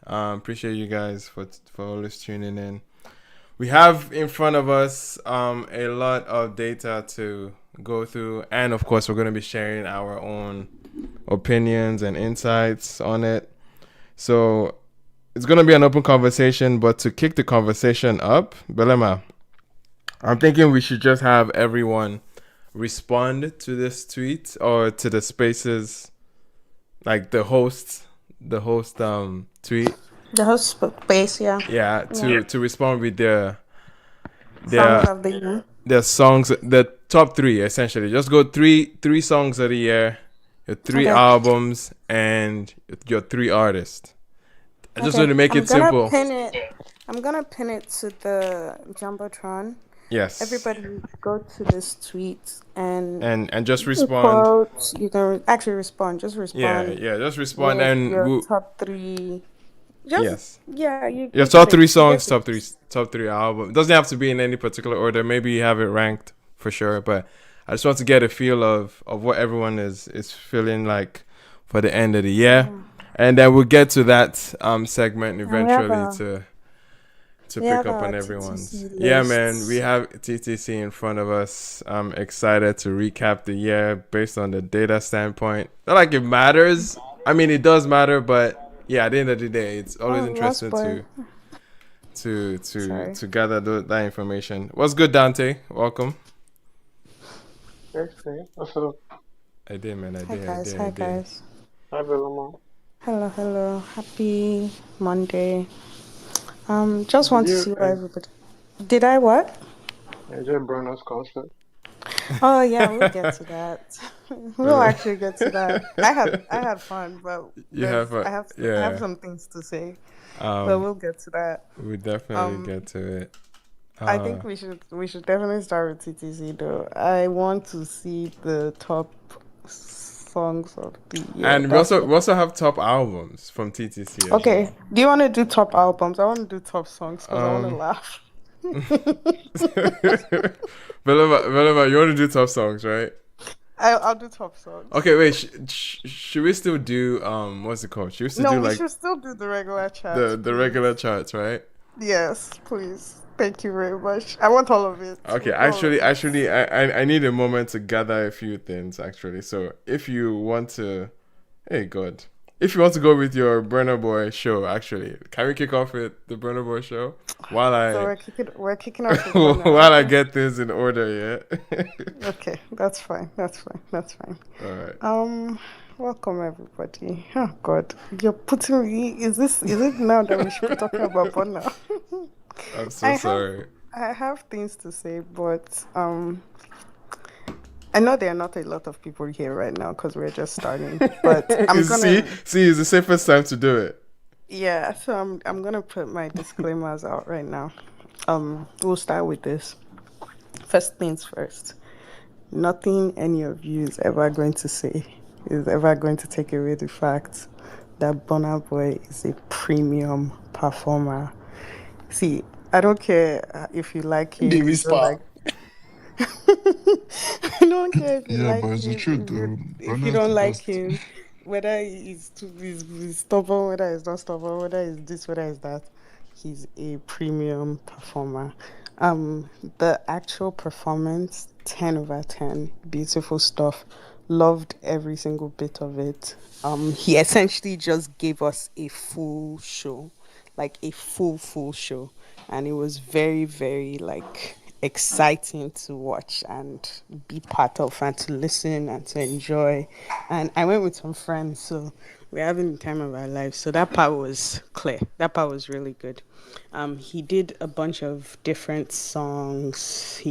Appreciate you guys for always tuning in. We have in front of us a lot of data to go through, and of course, we're going to be sharing our own opinions and insights on it. So it's going to be an open conversation, but to kick the conversation up, Belema, I'm thinking we should just have everyone respond to this tweet or to the spaces, like the host tweet. The host space, yeah. Yeah, Yeah. to respond with their Songs their of the year. their songs, the top three essentially. Just go three songs of the year, your three Okay. albums, and your three artists. I just want Okay. to make I'm it gonna simple. pin it. I'm gonna pin it to the jumbotron. Yes, Everybody go to this tweet and and just you can respond. quote. You can actually respond. Just Yeah, respond yeah, just respond with and your top three. Just yes. yeah, you Your you top get it. three You get songs, it. top three album. It doesn't have to be in any particular order. Maybe you have it ranked for sure, but I just want to get a feel of what everyone is feeling like for the end of the year, Yeah. and then we'll get to that segment And we have eventually a to we pick have up our on everyone's. TTC Yeah, man, we lists. have TTC in front of us. I'm excited to recap the year based on the data standpoint. Not like it matters. I mean, it does matter, but yeah, at the end of the day, it's always Oh, last interesting boy. to Sorry. to gather that information. What's good, Dante? Welcome. Okay, so I did, man. I Hi did. I guys. did. I Hi did. guys. hi Belamo. Hello. Hello. Happy Monday. Just Did want to you see what everybody. Did I what? enjoy Bruno's concert? Oh yeah, we'll get to that. We'll Uh, actually get to that. I had fun, but you have a I have yeah. some things to say, but Um, we'll get to that. we definitely Um, get to it. I Uh, think we should definitely start with TTC though. I want to see the top songs of the year. and we That's also what. we also have top albums from TTC as Okay. well. Do you want to do top albums? I want to do top songs because I want to Um, laugh. Velema, you want to do top songs, right? I'll do top songs. Okay, wait. Should we still do what's it called? Should we still No, do we like should still do the regular charts, the regular please. charts, right? Yes, please. Thank you very much. I want all of it. Okay, We'll do all of it. I need a moment to gather a few things actually. So if you want to, hey God, if you want to go with your Burner Boy show, actually, can we kick off with the Burner Boy show while So I we're kicking off with Bonner. while I Okay. get things in order? Yeah. Okay, that's fine. That's fine. That's fine. All right. Um, welcome everybody. Oh God, you're putting me. Is it now that we should be talking about Bonner? I'm so I have sorry. I have things to say, but I know there are not a lot of people here right now because we're just starting. But I'm see, gonna see, it's the safest time to do it. yeah. So I'm gonna put my disclaimers out right now. We'll start with this. First things first. Nothing any of you is ever going to say is ever going to take away the fact that Burna Boy is a premium performer. See, I don't care if you like The him, you don't whisper. like. I don't care if you Yeah, but like it's the him, truth though. if you Burner is the don't like best. him, whether he's stubborn, whether he's not stubborn, whether he's this, whether he's that. He's a premium performer. The actual performance, 10 over 10, beautiful stuff. Loved every single bit of it. He essentially just gave us a full show, like a full show, and it was very, very like exciting to watch and be part of and to listen and to enjoy. And I went with some friends, so we're having the time of our lives. So that part was clear. That part was really good. He did a bunch of different songs.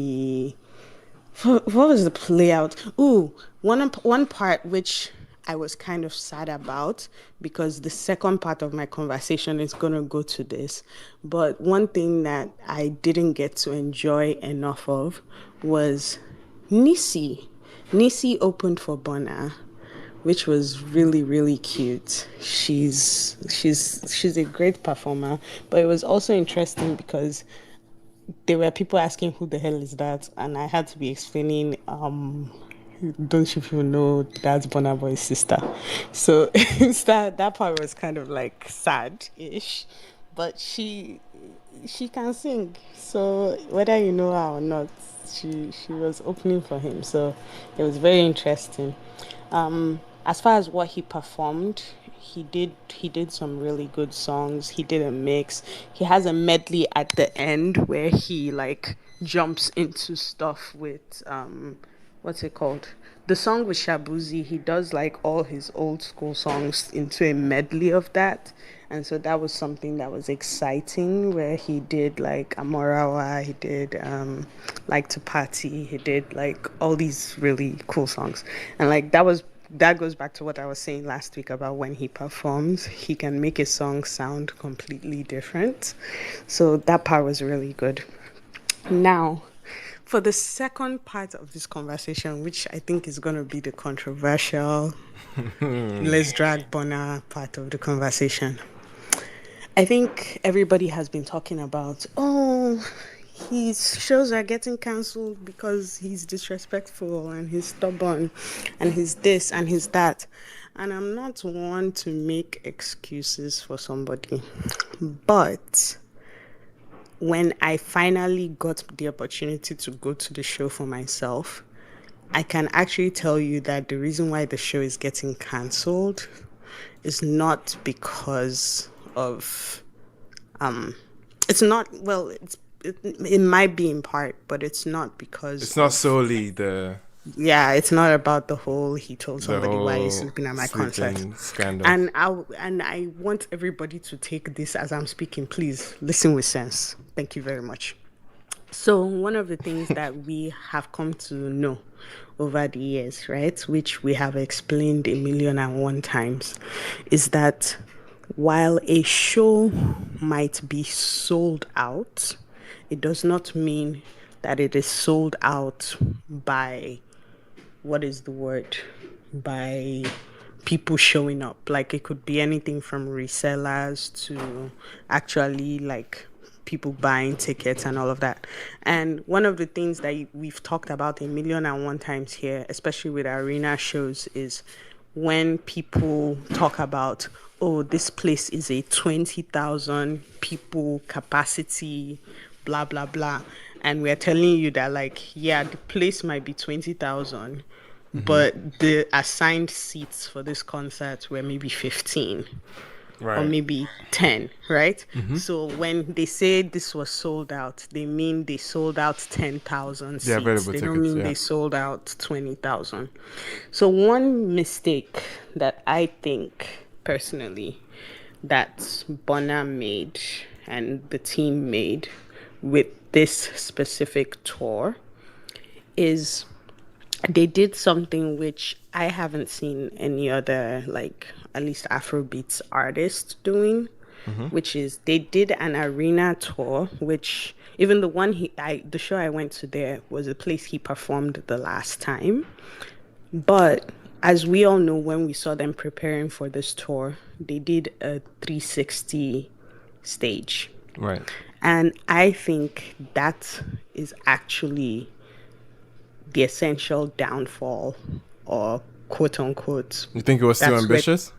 What was the play out? Ooh, one part which I was kind of sad about because the second part of my conversation is gonna go to this. But one thing that I didn't get to enjoy enough of was Nisi. Nisi opened for Bona, which was really really cute. She's a great performer, but it was also interesting because there were people asking who the hell is that, and I had to be explaining don't you people know that's Burna Boy's sister? So that part was kind of like sad-ish, but she can sing. So whether you know her or not, she was opening for him. So it was very interesting. As far as what he performed, he did some really good songs. He did a mix. He has a medley at the end where he like jumps into stuff with what's it called? The song with Shabuzi, he does like all his old school songs into a medley of that. And so that was something that was exciting where he did like Amorawa, he did like to Party, he did like all these really cool songs. And like that goes back to what I was saying last week about when he performs, he can make a song sound completely different. So that part was really good. Now, for the second part of this conversation, which I think is going to be the controversial, let's drag Bonner part of the conversation. I think everybody has been talking about, oh, his shows are getting cancelled because he's disrespectful and he's stubborn and he's this and he's that. And I'm not one to make excuses for somebody, but when I finally got the opportunity to go to the show for myself, I can actually tell you that the reason why the show is getting cancelled is not because of it's not well it might be in part, but it's not because It's not solely the it's not about the whole he told the somebody why he's whole sleeping at my concert. sleeping scandal. And I want everybody to take this as I'm speaking. Please listen with sense. Thank you very much. So one of the things that we have come to know over the years, right, which we have explained 1,000,001 times, is that while a show might be sold out, it does not mean that it is sold out by, what is the word? By people showing up. Like it could be anything from resellers to actually like people buying tickets and all of that. And one of the things that we've talked about 1,000,001 times here, especially with arena shows, is when people talk about, oh, this place is a 20,000 people capacity, blah, blah, blah. And we're telling you that, like, yeah, the place might be 20,000, but the assigned seats for this concert were maybe 15 or maybe 10, right? So when they say this was sold out, they mean they sold out 10,000 seats. Available They tickets, don't mean they sold out 20,000. So one mistake that I think personally that Bonner made and the team made with this specific tour is they did something which I haven't seen any other, like at least Afrobeats artist doing, which is they did an arena tour, which even the show I went to there was a place he performed the last time. But as we all know, when we saw them preparing for this tour, they did a 360 stage. Right. And I think that is actually the essential downfall, or quote unquote. You think it was too ambitious?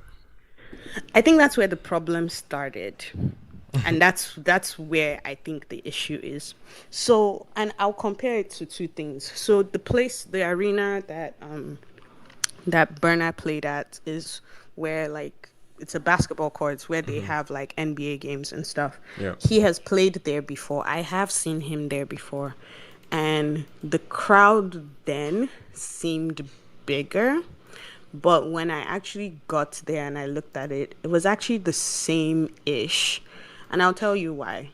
I think that's where the problem started. And that's where I think the issue is. So, and I'll compare it to two things. So the arena that Burner played at is where like it's a basketball court where they have like NBA games and stuff. Yeah. He has played there before. I have seen him there before. And the crowd then seemed bigger. But when I actually got there and I looked at it, it was actually the same-ish. And I'll tell you why.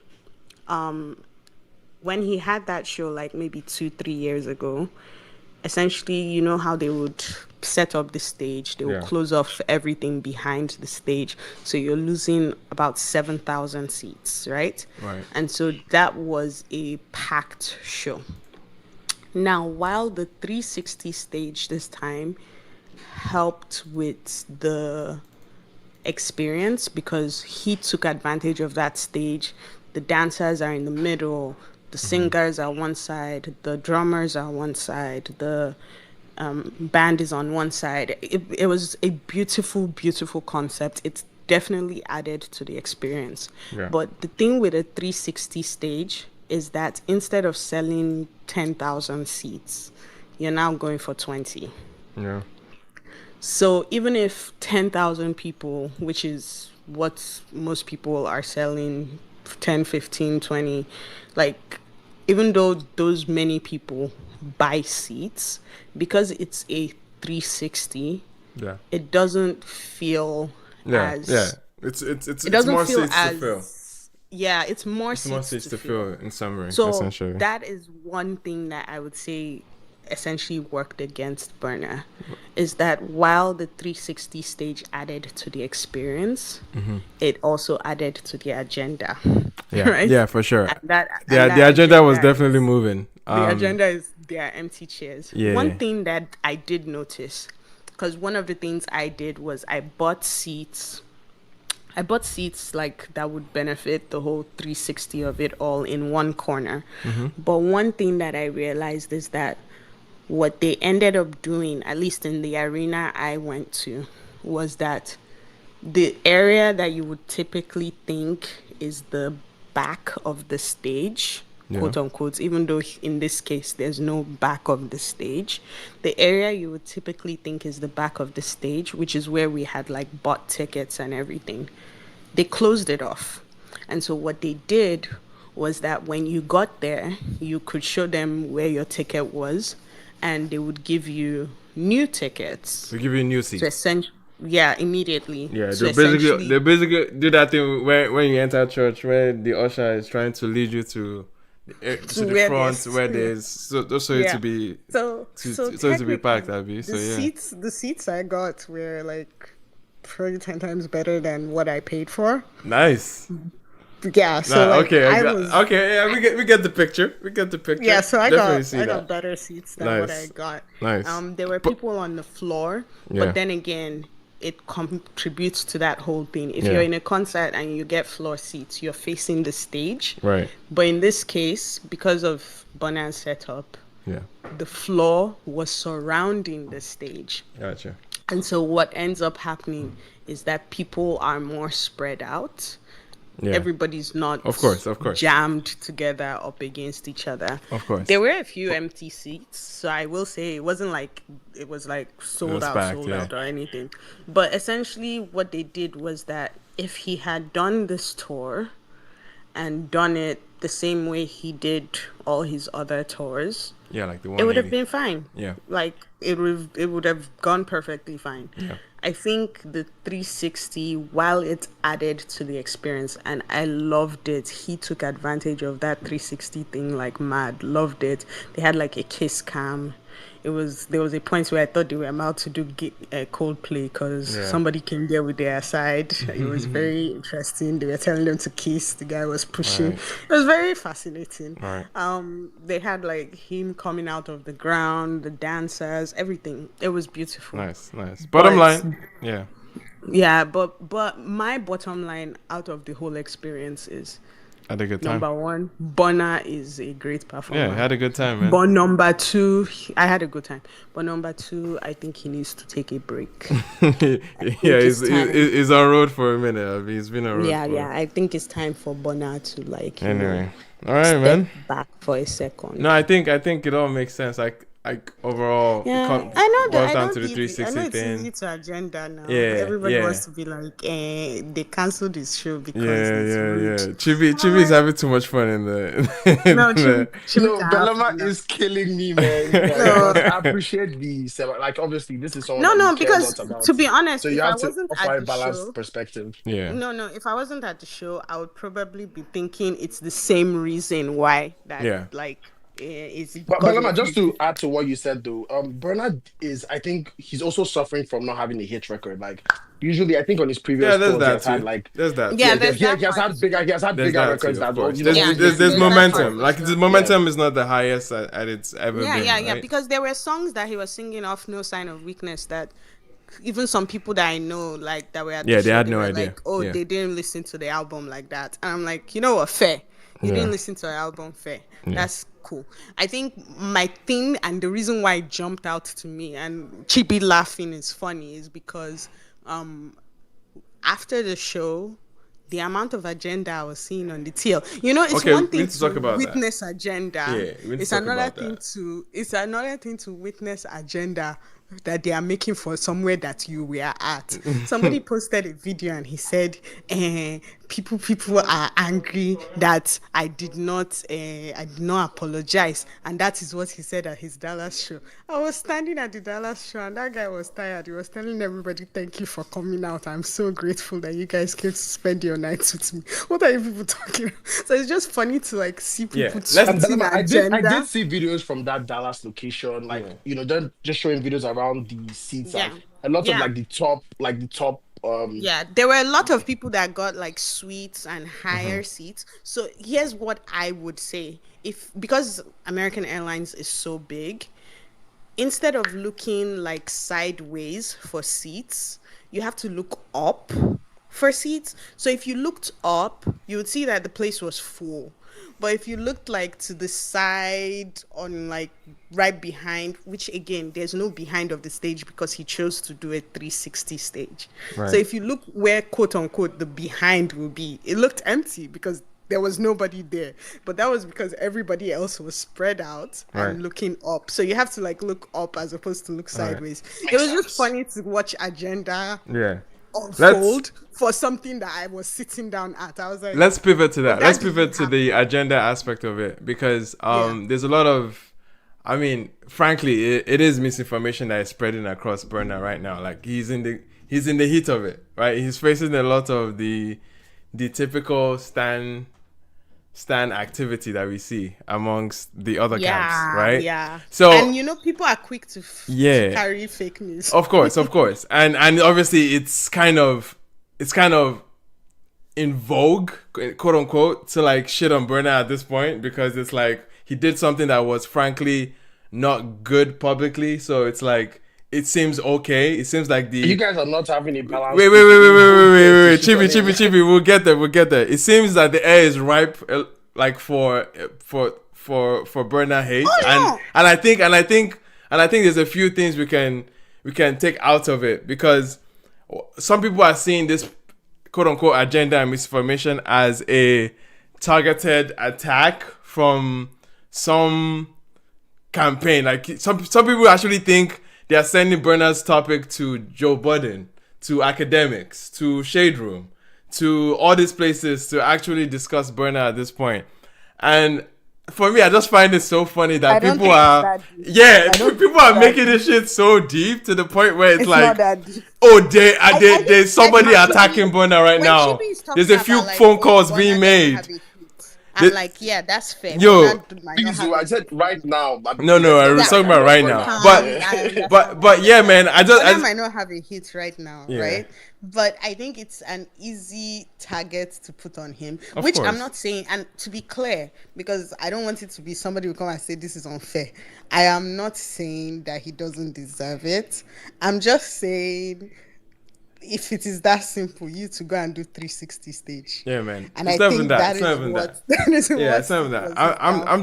When he had that show, like maybe 2-3 years ago, essentially, you know how they would set up the stage, they would close off everything behind the stage, so you're losing about 7,000 seats, right? And so that was a packed show. Now, while the 360 stage this time helped with the experience because he took advantage of that stage, the dancers are in the middle, the singers are one side, the drummers are one side, the band is on one side. It was a beautiful, beautiful concept. It's definitely added to the experience. Yeah. But the thing with a 360 stage is that instead of selling 10,000 seats, you're now going for 20. Yeah. So even if 10,000 people, which is what most people are selling, 10, 15, 20, like, even though those many people buy seats, because it's a 360, Yeah. it doesn't feel Yeah. Yeah. as, It's it doesn't more feel seats to fill. as, yeah, it's more It's more seats seats to to fill. fill in summary, So essentially. that is one thing that I would say essentially worked against Burner, is that while the 360 stage added to the experience, it also added to the agenda. Yeah. Right? Yeah, for sure. And that Yeah, and the that agenda was agenda definitely is moving. the agenda is their empty chairs. One Yeah. thing that I did notice, because one of the things I did was I bought seats like that would benefit the whole 360 of it all in one corner. But one thing that I realized is that what they ended up doing, at least in the arena I went to, was that the area that you would typically think is the back of the stage, Yeah. quote unquote, even though in this case there's no back of the stage, the area you would typically think is the back of the stage, which is where we had like bought tickets and everything, they closed it off. And so what they did was that when you got there, you could show them where your ticket was, and they would give you new tickets To give you new to seats. essentially, yeah, immediately. Yeah, to they basically do that thing when you enter church, where the usher is trying to lead you to the where front, there's- where there's so you yeah. to be So so it to be packed, technically, Abby. So yeah, the seats I got were like probably 10 times better than what I paid for. nice. Yeah, so Nah, like okay, I was okay. Yeah, we get the picture. We get the picture. yeah, so Definitely see I that. got better seats than what I Nice. got. Nice. There were people on the floor, Yeah. but then again, it contributes to that whole thing. If Yeah. you're in a concert and you get floor seats, you're facing the stage. Right. But in this case, because of Bonan's setup, Yeah. the floor was surrounding the stage. Gotcha. And so what ends up happening is that people are more spread out. Yeah. Everybody's not Of course. jammed together up against each other. Of course. There were a few empty seats, so I will say it wasn't like it was like sold packed, out or anything. But essentially what they did was that if he had done this tour and done it the same way he did all his other tours, Yeah, like the one. it would have been fine. Yeah. Like it would have gone perfectly fine. Yeah. I think the 360, while it added to the experience, and I loved it, he took advantage of that 360 thing like mad. Loved it. They had like a kiss cam. There was a point where I thought they were about to do Coldplay because Yeah. somebody came there with their side. It was very interesting. They were telling them to kiss. The guy was pushing. Right. It was very fascinating. Right. They had like him coming out of the ground, the dancers, everything. It was beautiful. Nice. Bottom But- line. Yeah. Yeah, but my bottom line out of the whole experience is Had a good time. number one, Bonner is a great performer. Yeah, had a good time, man. But number two, I had a good time. But number two, I think he needs to take a break. Yeah, it's time. he's on road for a minute. I mean, he's been on road. Yeah. I think it's time for Bonner to like you know, Anyway, all right, step man. back for a second. No, I think it all makes sense. Like overall, Yeah, it I know boils that. down I know to the it's 360 easy thing. to agenda now. Yeah, Everybody yeah. wants to be like, they cancelled this show because Yeah. it's rude. Chibi's having too much fun in the. No, No, Bellama is killing me, man. No. I appreciate like obviously this is someone No, that you care a because lot about. to be honest, So if you I have to wasn't offer at a the balanced show, Yeah. perspective. no, if I wasn't at the show, I would probably be thinking it's the same reason why that Yeah. like it's. But because Bellama, of- just to add to what you said though, Bernard I think he's also suffering from not having a hit record. Like usually I think on his previous Yeah, there's tours he that has had too. like There's that. Yeah, too. there's that he has part. had bigger There's records that too, of that course. you know, Yeah, There's there's that momentum. part for Like sure. the momentum is not the highest that it's ever been. Yeah, right? because there were songs that he was singing off No Sign of Weakness that even some people that I know, like that were at the Yeah, they show, had no were idea. Like, oh, Yeah. they didn't listen to the album like that. And I'm like, you know what, fair. You Yeah. didn't listen to the album, fair. Yeah. That's cool. I think my thing and the reason why it jumped out to me and Chibi laughing is funny is because after the show, the amount of agenda I was seeing on the TL. It's Okay, one we thing need to talk about that. witness agenda. Yeah, we need to It's talk another about thing that. it's another thing to witness agenda that they are making for somewhere that you were at. Somebody posted a video and he said, people are angry that I did not apologize, and that is what he said at his Dallas show. I was standing at the Dallas show and that guy was tired. He was telling everybody, "Thank you for coming out. I'm so grateful that you guys came to spend your nights with me." What are you people talking about? So it's just funny to like see people let's- tweeting agenda. I did see videos from that Dallas location, like just showing videos around the seats Yeah. and a lot of Yeah. like the top. Yeah, there were a lot of people that got like suites and higher seats. So here's what I would say: because American Airlines is so big, instead of looking like sideways for seats, you have to look up for seats. So if you looked up, you would see that the place was full. But if you looked like to the side on like right behind, which again, there's no behind of the stage because he chose to do a 360 stage. Right. So if you look where quote unquote the behind will be, it looked empty because there was nobody there. But that was because everybody else was spread out Right. and looking up. So you have to like look up as opposed to look sideways. Makes It was sense. just funny to watch agenda Yeah. unfold for something that I was sitting down at. I was like, Let's pivot to that. that Let's didn't pivot to happen. the agenda aspect of it because Yeah. there's a lot of, I mean, frankly, it is misinformation that is spreading across Burner right now. Like he's in the heat of it, right? He's facing a lot of the typical stan activity that we see amongst the other camps, right? Yeah. So and people are quick to Yeah. to carry fake news. Of course, and obviously it's kind of in vogue, quote unquote, to like shit on Burner at this point because it's like he did something that was frankly not good publicly. So it's like it seems okay. It seems like You guys are not having a balance. wait, Chibi, we'll get there. It seems that the air is ripe, like for Burner hate, no. and I think there's a few things we can take out of it because some people are seeing this quote unquote agenda and misinformation as a targeted attack from some campaign. Like some people actually think they are sending Burner's topic to Joe Budden, to academics, to Shade Room, to all these places to actually discuss Burner at this point. And for me, I just find it so funny that people are people are making this shit so deep to the point where it's like, not that deep. oh, there's somebody attacking Burner right now. There's a few phone calls being made. I'm like, yeah, that's fair. Yo, I said right now. But No, I was talking about right now. But yeah, man, I might not have a hit right now, Yeah. right? But I think it's an easy target to put on him, Of which course. I'm not saying. And to be clear, because I don't want it to be somebody will come and say this is unfair. I am not saying that he doesn't deserve it. I'm just saying, if it is that simple, you to go and do 360 stage. Yeah, man. And It's I not think even that. that It's is not even what. that. That is Yeah, what it's not even that. was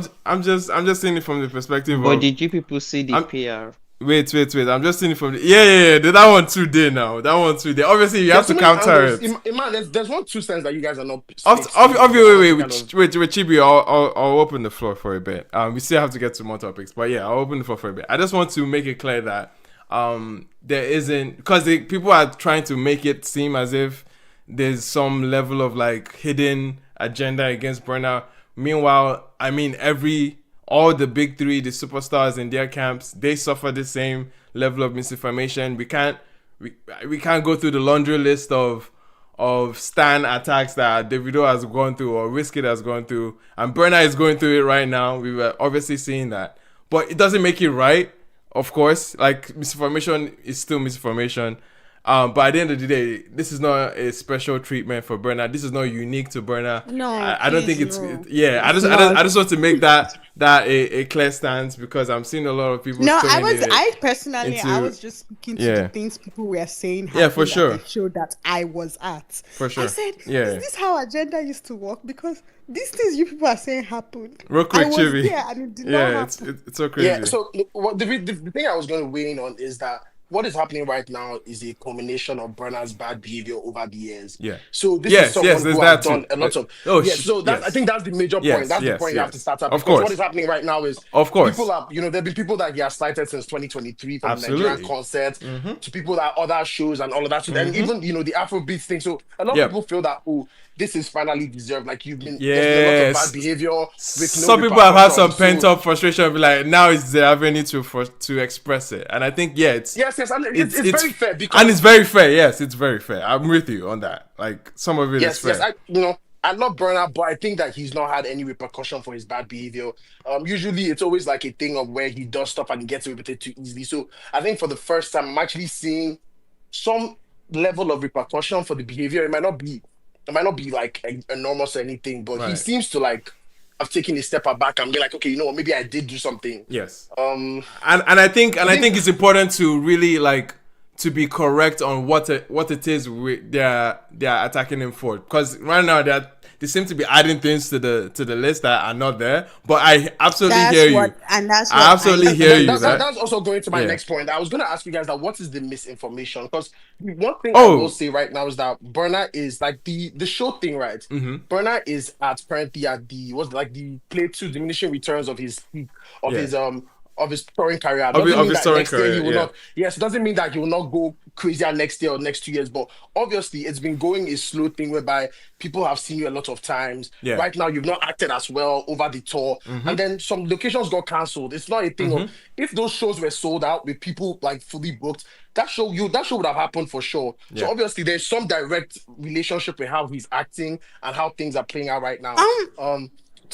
about. I'm just seeing it from the perspective But of did you people see the I'm- PR? wait. I'm just seeing it from the yeah. That one too there now. That one too there. Obviously, you have to counter it. There's one two cents that you guys are not. Wait, Chibi, I'll open the floor for a bit. We still have to get to more topics, but yeah, I'll open the floor for a bit. I just want to make it clear that there isn't, because people are trying to make it seem as if there's some level of like hidden agenda against Burner. Meanwhile, I mean, all the big three, the superstars in their camps, they suffer the same level of misinformation. We can't go through the laundry list of stan attacks that Davido has gone through or Wizkid has gone through, and Burner is going through it right now. We were obviously seeing that, but it doesn't make it right. Of course, like misinformation is still misinformation, But at the end of the day, this is not a special treatment for Burna. This is not unique to Burna. No, I don't think please, it's no. yeah. It's not. I just want to make that a clear stance because I'm seeing a lot of people No, throwing it I personally, I into was just speaking to the things people were saying Yeah, for happened sure. at the show that I was at. For sure. I said, Yeah. is this how agenda used to work? Because these things you people are saying happened. Real quick, I was Chibi. there and it did not Yeah, happen. it's so crazy. Yeah, so what the thing I was going to weigh in on is that what is happening right now is a combination of Burna's bad behavior over the years. Yeah. So this Yes, is someone there's who that has done too. a lot of Oh, I think that's the major point. That's the point you have to start at Of because course. what is happening right now is Of course. people are there've been people that he has cited since 2023 from the Absolutely. Nigerian concert to people that other shows and all of that. So and even the Afrobeats thing. So a lot of people feel that this is finally deserved. Like there's been a lot of bad behavior with some no people have had some repercussions. pent up frustration, be like now is the avenue to express it, and I think it's Yes, and it's very fair because and it's very fair. Yes, it's very fair. I'm with you on that. Like some of it is fair. Yes, I love Burna, but I think that he's not had any repercussion for his bad behavior. Usually it's always like a thing of where he does stuff and he gets away with it too easily. So I think for the first time, I'm actually seeing some level of repercussion for the behavior. It might not be like enormous or anything, but he seems to like have taken a step back and be like, okay, maybe I did do something. Yes. And I think it's important to really like to be correct on what it is they're attacking him for, because right now they seem to be adding things to the list that are not there. But I absolutely hear you. I absolutely hear you. That's also going to my next point. I was going to ask you guys that what is the misinformation? Because one thing I will say right now is that Burna is like the show thing, right? Mm-hmm. Burna is currently at the play to diminishing returns of his of his touring career. It doesn't mean that he will not go crazier next year or next 2 years, but obviously it's been going a slow thing whereby people have seen you a lot of times. Yeah. Right now you've not acted as well over the tour, and then some locations got cancelled. It's not a thing of if those shows were sold out with people like fully booked, that show would have happened for sure. So obviously there's some direct relationship with how he's acting and how things are playing out right now.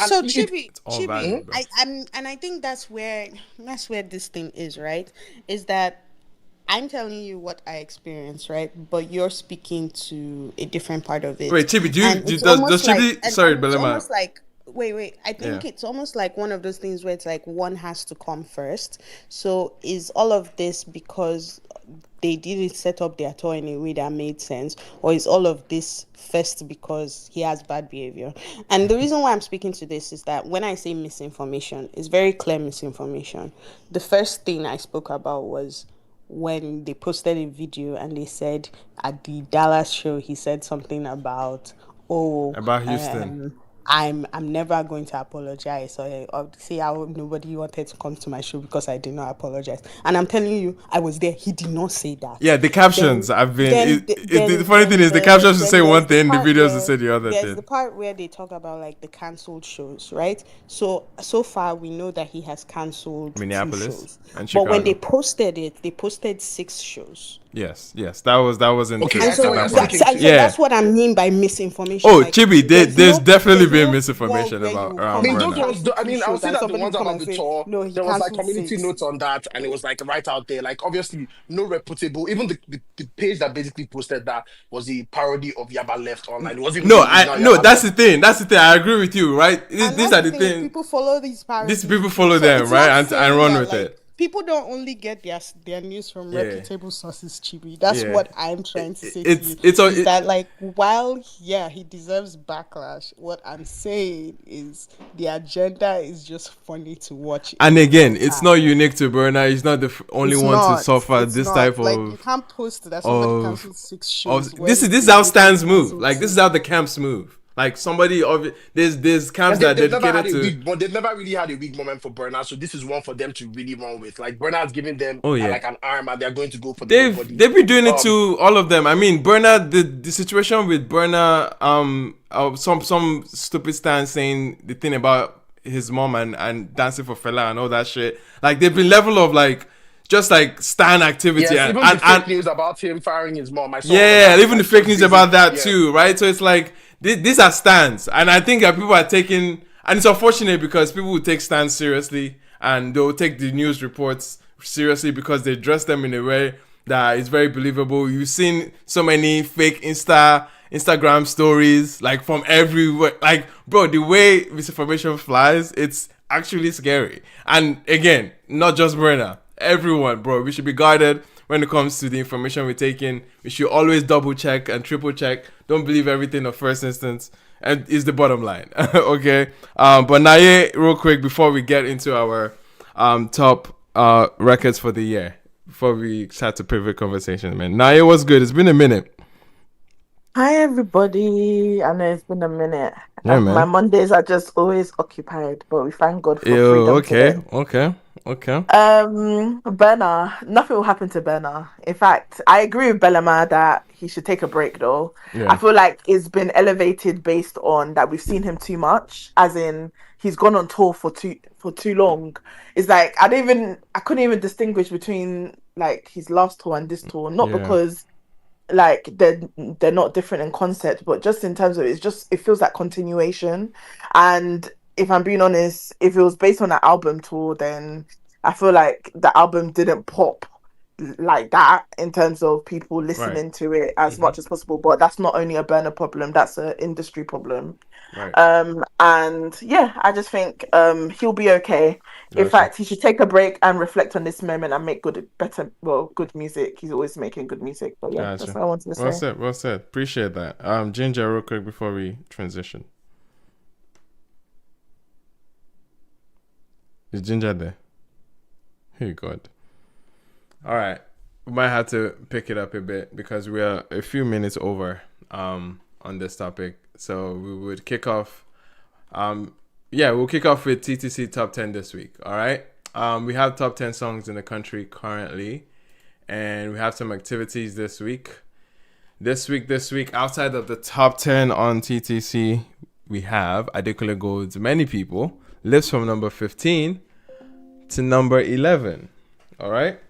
So Chibi, I think that's where this thing is, right? Is that I'm telling you what I experienced, right? But you're speaking to a different part of it. Wait, Chibi, does Chibi? Sorry, it's almost like wait. I think it's almost like one of those things where it's like one has to come first. So is all of this because they didn't set up their tour in a way that made sense, or is all of this first because he has bad behavior? And the reason why I'm speaking to this is that when I say misinformation, it's very clear misinformation. The first thing I spoke about was when they posted a video and they said at the Dallas show he said something about Houston. I'm never going to apologize or say how nobody wanted to come to my show because I did not apologize. And I'm telling you, I was there. He did not say that. Yeah, the captions the funny thing is the captions will say one thing, the videos will say the other thing. There's the part where they talk about like the cancelled shows, right? So far we know that he has cancelled Minneapolis 2 shows. and Chicago. But when they posted it, they posted 6 shows. Yes, that was in. Okay, so that's what I mean by misinformation. Oh, like, Chibi, there's definitely been misinformation about. I mean, those ones. I mean, I would say that the ones about the tour. There was like community notes on that, and it was like right out there. Like obviously, no reputable. Even the page that basically posted that was a parody of Yaba Left online. It wasn't. That's the thing. I agree with you, right? These are the things. People follow these parodies. These people follow them, right, and run with it. People don't only get their news from reputable sources, Chibi. That's what I'm trying to say to you. Is that like while he deserves backlash, what I'm saying is the agenda is just funny to watch. And again, it's not unique to Burna. He's not the only one to suffer this type of. Like you can't post that somebody cancelled 6 shows. This is how stands move. Like this is how the camps move. Like somebody there's camps that are dedicated to. They've never really had a weak moment for Burna, so this is one for them to really run with. Like Burna has given them like an arm, and they're going to go for They've been doing it to all of them. I mean, Burna, the situation with Burna, some stupid stand saying the thing about his mom and dancing for Fela and all that shit. Like they've been level of like. Just like stan activity even the fake news about him firing his mom. Even the fake news about that too, right? So it's like these are stans, and I think that people are taking, and it's unfortunate because people will take stans seriously and they'll take the news reports seriously because they dress them in a way that is very believable. You've seen so many fake Instagram stories, like from everywhere. Like, bro, the way misinformation flies, it's actually scary. And again, not just Brenna, everyone, bro. We should be guarded when it comes to the information we're taking. We should always double check and triple check. Don't believe everything of first instance. And is the bottom line. Okay. But Naye, real quick, before we get into our top records for the year, before we start to pivot conversation, man. Naye, what's good? It's been a minute. Hi everybody. I know it's been a minute. Yeah, My man. Mondays are just always occupied, but we thank God for Ew, freedom okay, today. okay. Berna, nothing will happen to Berna. In fact, I agree with Bellama that he should take a break though. Yeah. I feel like it's been elevated based on that we've seen him too much, as in he's gone on tour for too long. It's like I couldn't even distinguish between like his last tour and this tour. Not Yeah. because like they're not different in concept, but just in terms of it feels like continuation. And if I'm being honest, if it was based on an album tour, then I feel like the album didn't pop like that in terms of people listening to it as much as possible. But that's not only a Burner problem, that's an industry problem. Right. And yeah, I just think he'll be okay. In Gotcha. fact, he should take a break and reflect on this moment and make good music. He's always making good music. But yeah, Gotcha. that's what I wanted to say. Well said. Appreciate that. Ginger, real quick before we transition. Is Ginger there? Hey God. All right. We might have to pick it up a bit because we are a few minutes over on this topic. So we would kick off. We'll kick off with TTC Top 10 this week. All right. We have top 10 songs in the country currently, and we have some activities this week. This week, outside of the top 10 on TTC, we have Adekunle Gold's Many People lifts from number 15 to number 11. All right.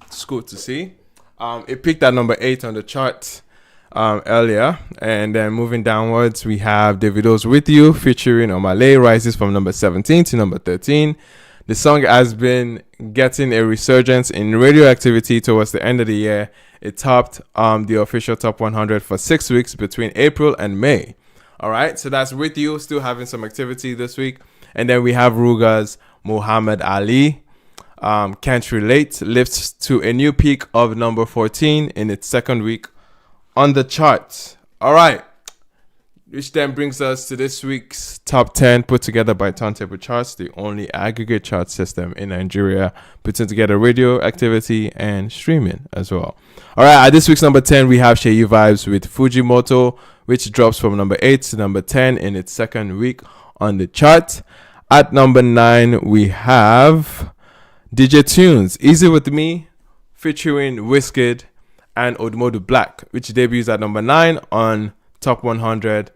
It's good to see. It peaked at number 8 on the chart earlier, and then moving downwards, we have Davido's With You featuring Omale rises from number 17 to number 13. The song has been getting a resurgence in radio activity towards the end of the year. It topped the official top 100 for 6 weeks between April and May. All right, so that's With You, still having some activity this week. And then we have Ruga's Muhammad Ali. Can't Relate lifts to a new peak of number 14 in its second week on the charts. All right, which then brings us to this week's top 10 put together by Turntable Charts, the only aggregate chart system in Nigeria, putting together radio activity and streaming as well. All right, at this week's number 10, we have Sheyi Vibes with Fujimoto, which drops from number 8 to number 10 in its second week on the chart. At number 9, we have DJ Tunes, Easy With Me, featuring Wizkid and Odumodu Black, which debuts at number 9 on Top 100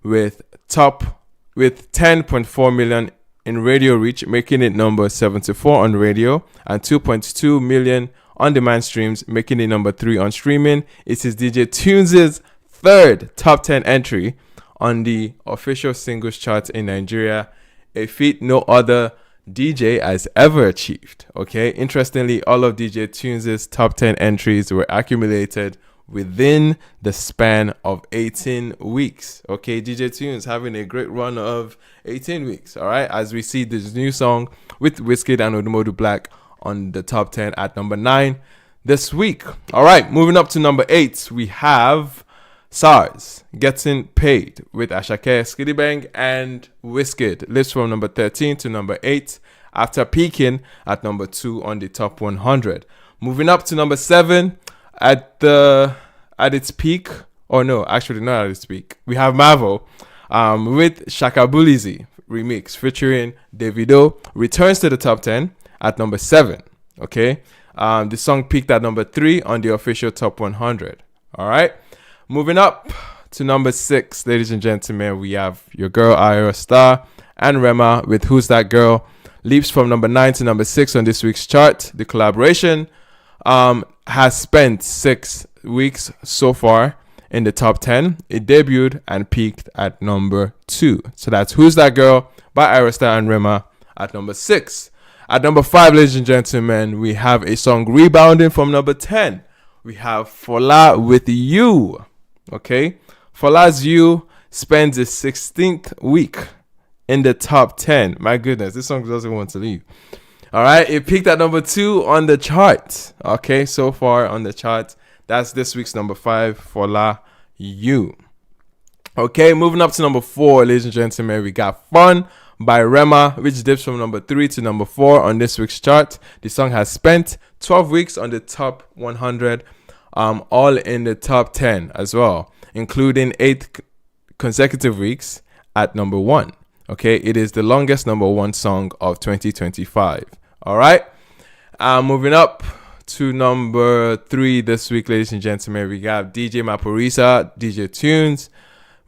with 10.4 million in radio reach, making it number 74 on radio, and 2.2 million on-demand streams, making it number 3 on streaming. It is DJ Tunes' third top 10 entry on the official singles chart in Nigeria, a feat no other DJ has ever achieved. Okay, interestingly, all of DJ Tunes' top 10 entries were accumulated within the span of 18 weeks. Okay, DJ Tunes having a great run of 18 weeks. All right, as we see this new song with Wizkid and Odumodu Black on the top 10 at number 9 this week. All right, moving up to number 8, we have SARS Getting Paid with Ashake, Skiddy Bang, and Wizkid. Lifts from number 13 to number 8 after peaking at number 2 on the top 100. Moving up to number 7 at its peak, or no, actually not at its peak. We have Marvel with Shakabulizi remix featuring Davido returns to the top 10 at number 7. Okay, the song peaked at number 3 on the official top 100. All right. Moving up to number 6, ladies and gentlemen, we have your girl Ira Star and Rema with Who's That Girl. Leaps from number 9 to number 6 on this week's chart. The collaboration has spent 6 weeks so far in the top 10. It debuted and peaked at number 2. So that's Who's That Girl by Ira Star and Rema at number 6. At number 5, ladies and gentlemen, we have a song rebounding from number 10. We have Fola with You. Okay, Fola's You spends its 16th week in the top 10. My goodness, this song doesn't want to leave. All right, it peaked at number 2 on the chart. Okay, so far on the chart, that's this week's number 5, Fola You. Okay, moving up to number 4, ladies and gentlemen, we got Fun by Rema, which dips from number 3 to number 4 on this week's chart. The song has spent 12 weeks on the top 100, all in the top 10 as well, including 8 consecutive weeks at number 1. Okay, it is the longest number 1 song of 2025. All right, moving up to number 3 this week, ladies and gentlemen, we got DJ Maporisa, DJ Tunes,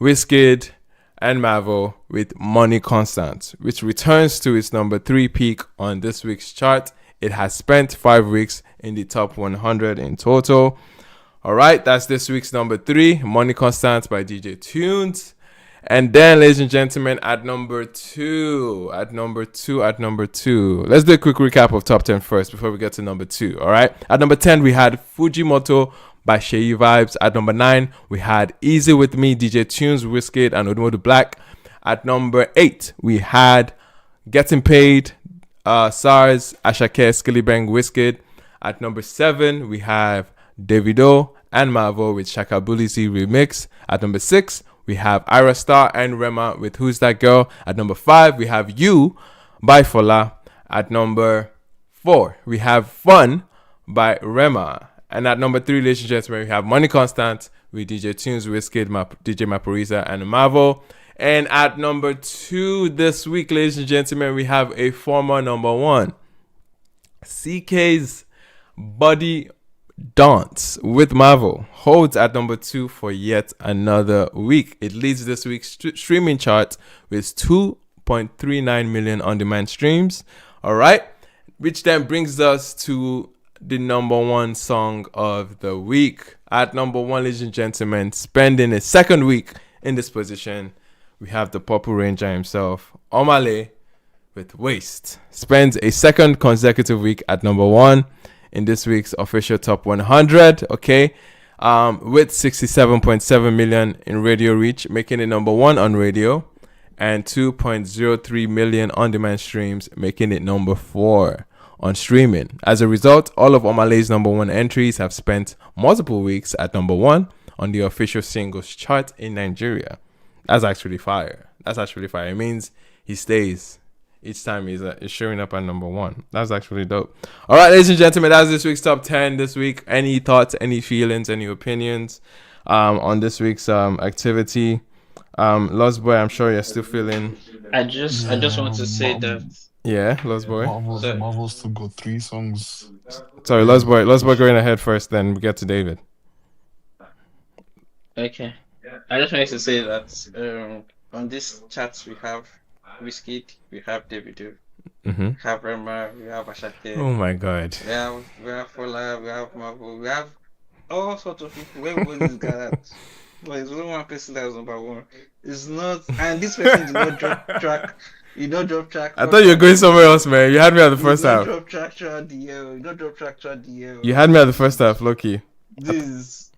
Wizkid, and Mavo with Money Constant, which returns to its number 3 peak on this week's chart. It has spent 5 weeks in the top 100 in total. All right, that's this week's number 3, Money Constant by DJ Tunes. And then, ladies and gentlemen, at number 2, let's do a quick recap of top 10 first before we get to number 2. All right, at number 10, we had Fujimoto by Sheyi Vibes. At number 9, we had Easy With Me, DJ Tunes, Wizkid, and Odumodu Black. At number 8, we had Getting Paid, SARS, Ashake, Skillibang, Wizkid. At number 7, we have Davido and Mavo with Shaka Bulisi remix. At number 6, we have Ira Star and Rema with Who's That Girl. At number 5, we have You by Fola. At number 4, we have Fun by Rema. And at number 3, ladies and gentlemen, we have Money Constant with DJ Tunes, Wizkid, DJ Maporisa, and Mavo. And at number 2 this week, ladies and gentlemen, we have a former number 1, CK's Body Dance with Mavo holds at number 2 for yet another week. It leads this week's streaming chart with 2.39 million on-demand streams. All right, which then brings us to the number 1 song of the week. At number 1, ladies and gentlemen, spending a second week in this position, we have the Purple Ranger himself, Omale with Waste. Spends a second consecutive week at number 1 in this week's official top 100, okay, with 67.7 million in radio reach, making it number 1 on radio, and 2.03 million on-demand streams, making it number 4 on streaming. As a result, all of Omale's number 1 entries have spent multiple weeks at number 1 on the official singles chart in Nigeria. That's actually fire. It means he stays each time he's showing up at number 1. That's actually dope. All right, ladies and gentlemen, that's this week's top 10 this week. Any thoughts, any feelings, any opinions on this week's activity? Lost Boy, I'm sure you're still feeling. I just want to say that. Yeah, Lost Boy. Marvel's still got 3 songs. Sorry, Lost Boy going ahead first, then we get to David. Okay. I just wanted to say that on this chat we have Wizkid, we have Davido, we have Rema, we have Ashake. Oh my God. We have Fola, we have Marvel, we have all sorts of people. Everybody's got that. But it's only one person that is number 1. It's not, and this person did not drop track. You don't drop track. I thought you were going somewhere else, man. You had me at the first half. You don't drop track throughout the year. You don't drop track throughout the year. You had me at the first half, Loki.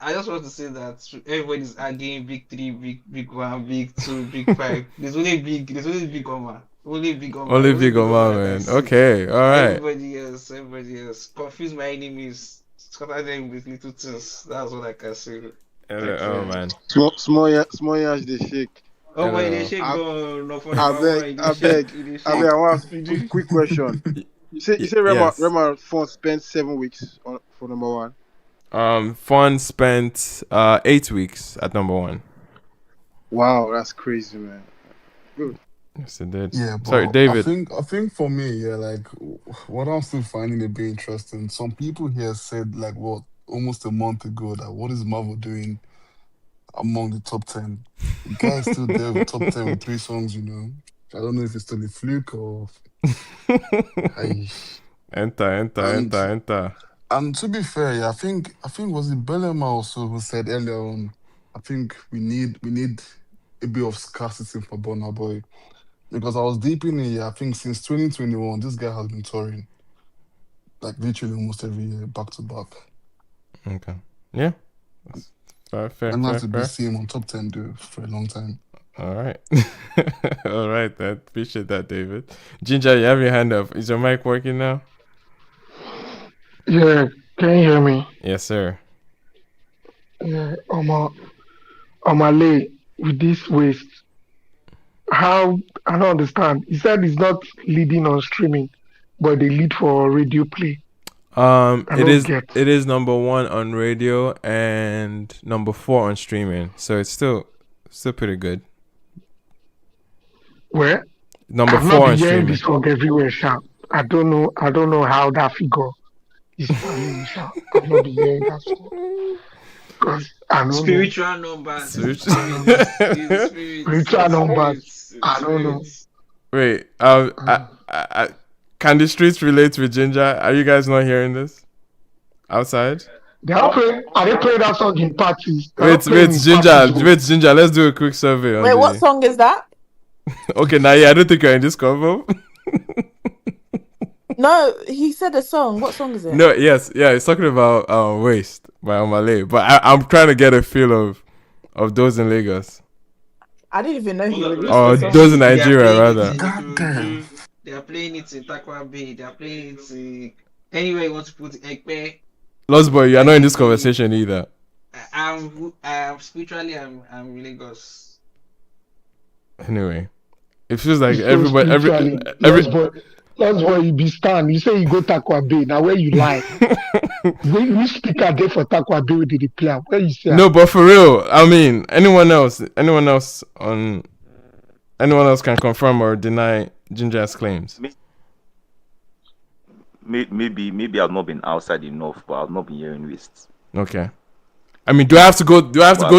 I just want to say that everybody's adding big 3, big 1, big 2, big 5. There's only big Oma. Only big Oma, man. Okay, all right. Everybody else. Confuse my enemies. Scatter them with little things. That's what I can say. Oh man. Small yash they shake. Oh my, they shake go no for I beg. I want to ask a quick question. You say Rema Font spent 7 weeks for number 1. Fun spent 8 weeks at number 1. Wow, that's crazy, man. Good. Yes, it did. Yeah, but sorry, David. I think for me, yeah, like what I'm still finding a bit interesting. Some people here said like almost a month ago that what is Marvel doing among the top 10? The guy is still there with top 10 with 3 songs, you know. I don't know if it's still a fluke or. Enter. And to be fair, yeah, I think was it Bellema also who said earlier on, I think we need a bit of scarcity for Burna Boy. Because I was deep in it. I think since 2021, this guy has been touring like literally almost every year, back to back. Okay. Yeah. Fair. And I have to be seeing him on top 10 dude for a long time. All right. All right, then. Appreciate that, David. Ginger, you have your hand up. Is your mic working now? Yeah, can you hear me? Yes, sir. Yeah, Omale, with this waste, how, I don't understand. He said he's not leading on streaming, but they lead for radio play. It is number 1 on radio and number 4 on streaming. So it's still pretty good. Well, Number I've 4 not on been hearing streaming. this song everywhere, Sha. I don't know how that figure is standing, Sha. I've not been hearing that song. Because I don't Spiritual numbers. Spiritual numbers. I don't know. Wait, can the streets relate with Ginger? Are you guys not hearing this outside? Are they playing that song in parties? Wait, Ginger. Let's do a quick survey. Wait, what song is that? Okay, now I don't think you're in this convo. No, he said a song. What song is it? No, yes, yeah, he's talking about Waste by Omale. But I'm trying to get a feel of those in Lagos. I didn't even know he released or those in Nigeria rather. God, they are playing it in Takwa Bay. They are playing it in anywhere you want to put it. Ekpe. Lost boy, you are not in this conversation either. I'm spiritually I'm in Lagos. Anyway, it feels like Lost boy, you be stand. You say you go Takwa Bay. Now where you lie? Which speaker there for Takwa Bay with the play? Where you say? No, but for real, I mean, anyone else can confirm or deny Ginger's claims. Maybe I've not been outside enough, but I've not been hearing Waste. Okay. I mean, do I have to go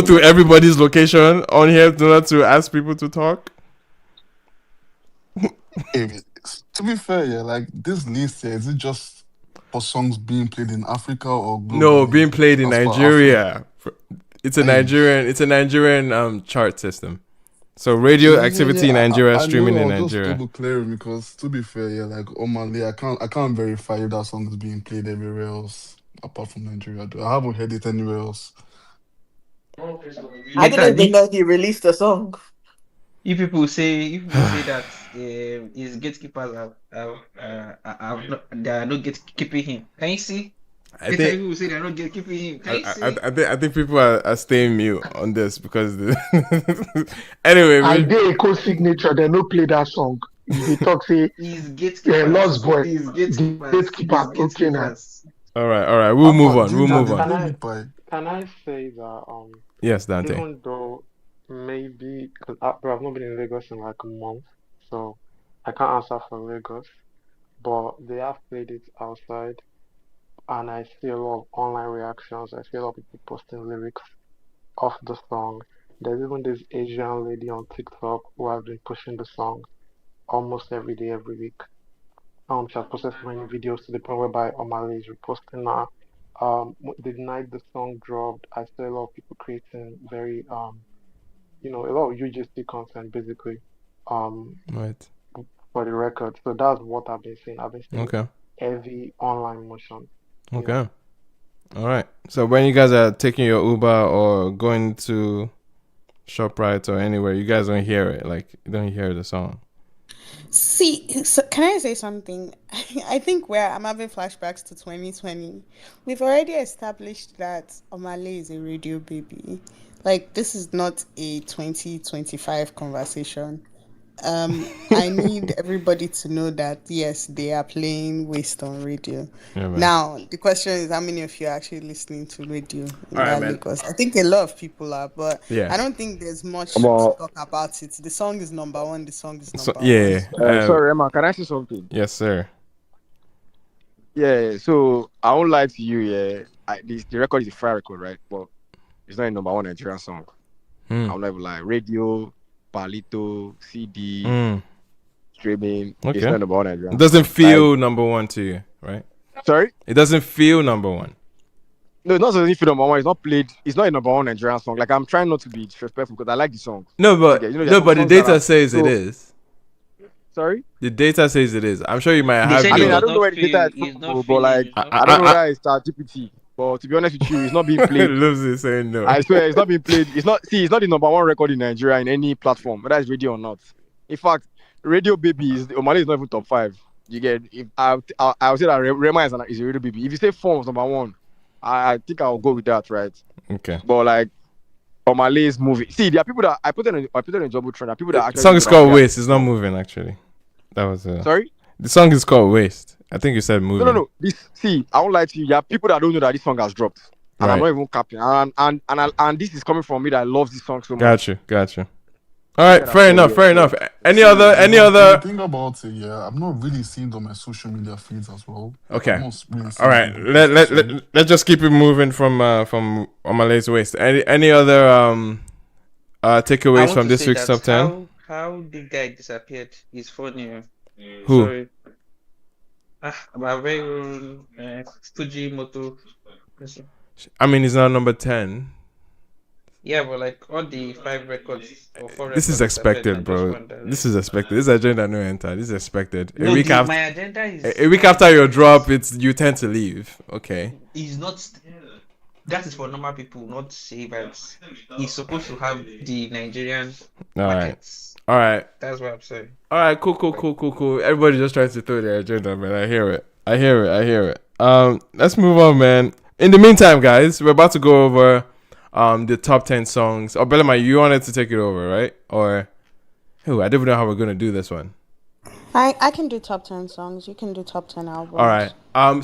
through everybody's location on here in order to ask people to talk? To be fair, yeah, like this list here, is it just for songs being played in Africa or globally? No, being played in Nigeria. It's a Nigerian chart system. So radio activity in Nigeria, streaming in Nigeria. Just double clearing because to be fair, yeah, like Omale, I can't verify if that song is being played everywhere else apart from Nigeria. I haven't heard it anywhere else. I didn't even know he released a song. If people say that his gatekeepers they are not gatekeeping him, can you see? I think people say they're not gatekeeping him. Can you see? I think people are staying mute on this because anyway. I did a co-signature. They no play that song. They talk say he's gatekeepers. Yeah, Lost boy. He's gatekeeper. Okay now. All right. We'll move on. Can I say that yes, Dante. Even though maybe because I've not been in Lagos in like a month, so I can't answer for Lagos, but they have played it outside, and I see a lot of online reactions. I see a lot of people posting lyrics of the song. There's even this Asian lady on TikTok who has been pushing the song almost every day, every week. She has posted so many videos to the point whereby Omale is reposting now. The night the song dropped, I saw a lot of people creating very a lot of UGC content basically. Right. For the record. So that's what I've been seeing. I've been seeing heavy online motion. Okay. All right. So when you guys are taking your Uber or going to ShopRite or anywhere, you guys don't hear it. Like you don't hear the song. See, so can I say something? I think I'm having flashbacks to 2020. We've already established that Omale is a radio baby. Like, this is not a 2025 conversation. I need everybody to know that, yes, they are playing Waste on radio. Yeah, now, the question is, how many of you are actually listening to radio in Lagos? I think a lot of people are, but I don't think there's much to talk about it. The song is number one. The song is number one. Yeah. Sorry, Emma, can I say something? Yes, sir. Yeah, so I won't lie to you, the record is a fire record, right? But it's not a number one Nigerian song. I'll never lie. Radio, Palito, CD, streaming. Okay. It's not number one Nigerian. It doesn't feel number one to you, right? Sorry? It doesn't feel number one. No, it doesn't feel number one. It's not played. It's not a number one Nigerian song. Like, I'm trying not to be disrespectful because I like the song. No, but the data says it is. Sorry. The data says it is. I'm sure you might They have said I he mean, I was your. don't know not where the data feel is from, he's not but like, feeling, I don't know whether it's ChatGPT. But to be honest with you, it's not being played. Lucy saying no. I swear, it's not being played. It's not. See, it's not the number one record in Nigeria in any platform, whether it's radio or not. In fact, Radio Baby is Omale is not even top 5. You get? If I would say that Rema is a Radio Baby. If you say Form was number 1, I think I'll go with that, right? Okay. But like Omale's movie. See, there are people that I put it in Jumbotron. There are people that The actually song know is that called okay, Waste. It's not moving actually. That was sorry. The song is called Waste. I think you said moving. No. This see, I won't lie to you. There are people that don't know that this song has dropped, and I'm Right. not even capping. And this is coming from me that I love this song so much. Got you. All right, Yeah, fair enough. Any See, other? the thing about it, yeah, I'm not really seeing it on my social media feeds as well. Okay. I'm not really All right. seeing it on the Let's just keep it moving from Omale's Waste. Any other I takeaways want from to this say week's that top 10? how the guy disappeared is funny. Who? Sorry. My very own Fujimoto person. I mean, he's not number 10. Yeah, but like all the 5 records or 4 This is records disappeared, expected, and just bro. one that This is expected. This agenda no enter. This is expected. No, my agenda is A week after your drop, you tend to leave. Okay. is not. That is for normal people, not savers. He's supposed to have the Nigerian All right. markets. All right. That's what I'm saying. All right. Cool. Everybody just tries to throw their agenda, man. I hear it. Let's move on, man. In the meantime, guys, we're about to go over the top 10 songs. Oh, Bellama, you wanted to take it over, right? Or who? I don't even know how we're gonna do this one. I can do top 10 songs. You can do top 10 albums. All right.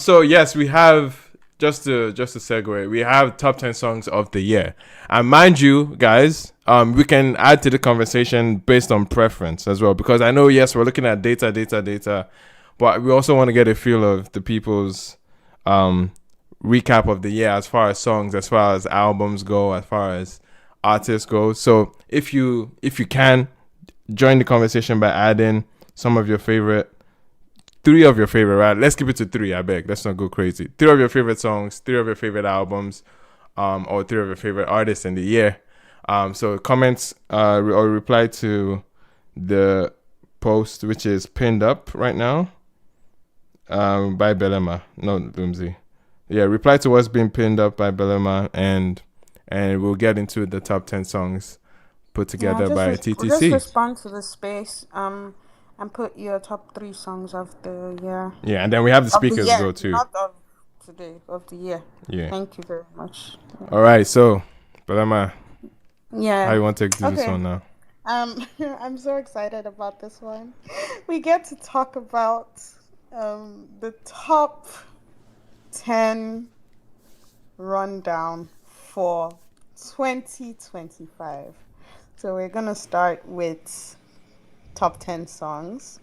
So yes, we have just to segue. We have top 10 songs of the year, and mind you, guys, we can add to the conversation based on preference as well. Because I know, yes, we're looking at data, but we also want to get a feel of the people's recap of the year as far as songs, as far as albums go, as far as artists go. So if you can join the conversation by adding some of your favorite, 3 of your favorite, right? Let's keep it to 3, I beg. Let's not go crazy. 3 of your favorite songs, 3 of your favorite albums, or 3 of your favorite artists in the year. So comments or reply to the post, which is pinned up right now by Belema. No, Doomsy. Yeah, reply to what's being pinned up by Belema, and we'll get into the top 10 songs put together by TTC. Just respond to the space and put your top 3 songs of the year. Yeah, and then we have the speakers go too. Not of today, of the year. Yeah. Thank you very much. Yeah. All right, so Belema, yeah. how you want to do this one now? I'm so excited about this one. We get to talk about the top 10 rundown for 2025. So we're gonna start with top 10 songs.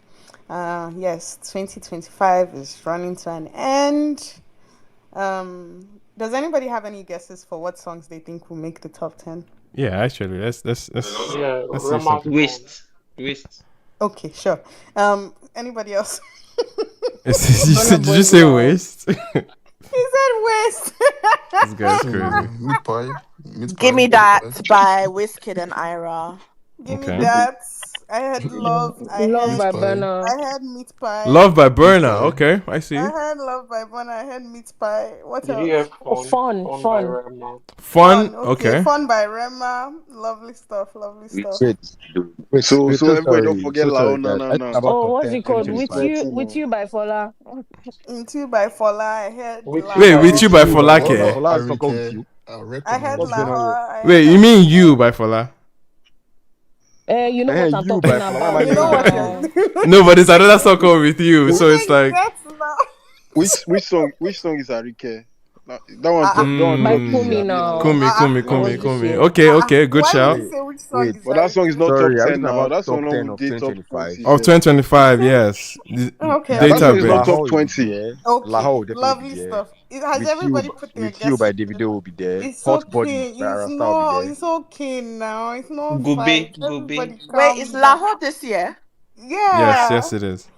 Yes, 2025 is running to an end. Does anybody have any guesses for what songs they think will make the top 10? Yeah, actually, let's see Rema something. Waste. Okay, sure. Anybody else? Did you say waste? He said West. This guy's crazy. Meat pie. Give me that by Wizkid and Ira. Give Okay. me that. I had Love. Love by Pie. Burner. I had Meat Pie. Love by Burner. Okay, I see. I had Love by Burner. I had Meat Pie. What Did else? you hear Oh, Fun by fun. Rema? Fun. Okay. Fun by Rema. Lovely stuff. Wait, So everybody sorry, don't forget so La sorry, Oh Na guys. Na I Na. think about Oh, top what's 10, it called? 2025. With you by Fola. Into by Fola. I had With La You Wait, by with you by Wizkid. Folake. Fola is not come with you. I had What's going on here? Lahore. Wait, you mean you by Fola? You know what I'm You talking by Fola. Why am I about. You know what now? you're No, but it's another song called with you, so it's like. That's not. Which song is Arike? That one By dropped this Kumi year. now. Kumi. Okay, good Why shout. would you say which song Wait, is But that song is not Sorry, top I'm 10 talking now. about That song top 10 will of date top 2025. 20. Of 2025, yes. Okay. That Data song is not base. top 20. Okay. Lahore will definitely Lovely be there. stuff. Has everybody put their With You by guesses? Davido will be there. It's Hot okay. Body by Rasta will be there. It's okay now. It's not Gobe. fight. Everybody Wait, calm is down. Lahore this year? Yeah. Yes, it is.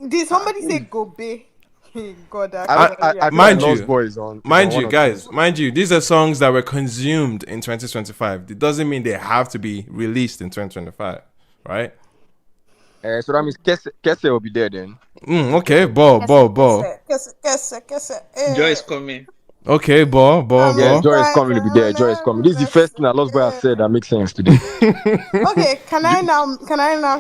Did somebody say Gobe? Hey, God, I feel Mind like you, Lost Boys on. Mind on you, one or guys, two. mind you, these are songs that were consumed in 2025. It doesn't mean they have to be released in 2025, right? So that means Kese will be there then. Okay, ball. Joy is coming. Okay, Yeah, ball. Joy is coming to be there. Joy is coming. This is the first thing that Lost Boy has said that makes sense today. Okay, can I now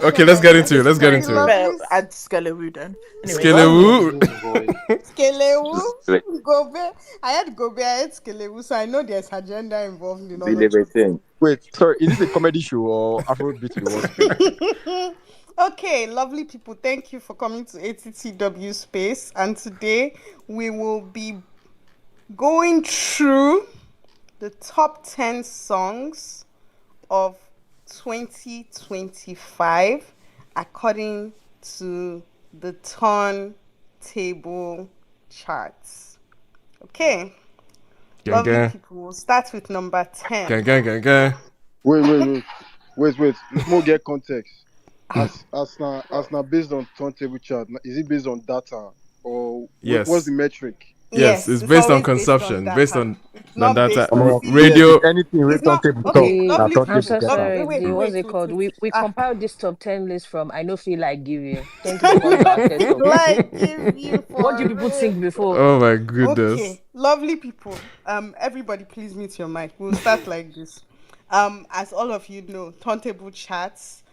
Okay, share let's my get into it. Let's get very into it. Fair, lovely add Skelewu then. Anyway, Why is Skelewu. this voice? Skelewu, Wait, Gobe. I had Gobe, I had Skelewu, so I know there's agenda involved in all of Believe this. it. Wait, sorry, is this a comedy show or Afrobeats we want to? Okay, lovely people, thank you for coming to ATTW space. And today we will be going through the top 10 songs of 2025 according to the turntable charts. Okay, Gang, lovely gang. people, we'll start with number 10. Gang. Wait. More get context. As now based on turntable chart, is it based on data or what's Yes. the metric? Yes, it's Yes, it's based on always based on consumption, based data. on It's the not data. based on Yes, CD. if Radio. anything, It's rate on not table talk. okay. We, Now Lovely I'm turntable so people. get am. sorry. Wait. What's it called? We Ah, compiled this top 10 list from I know feel like give you. Thank you for coming to our TED feel talk. like give you What do for people real. think before? Oh my goodness. Okay, lovely people. Everybody, please mute your mic. We'll start like this. As all of you know, Turntable Charts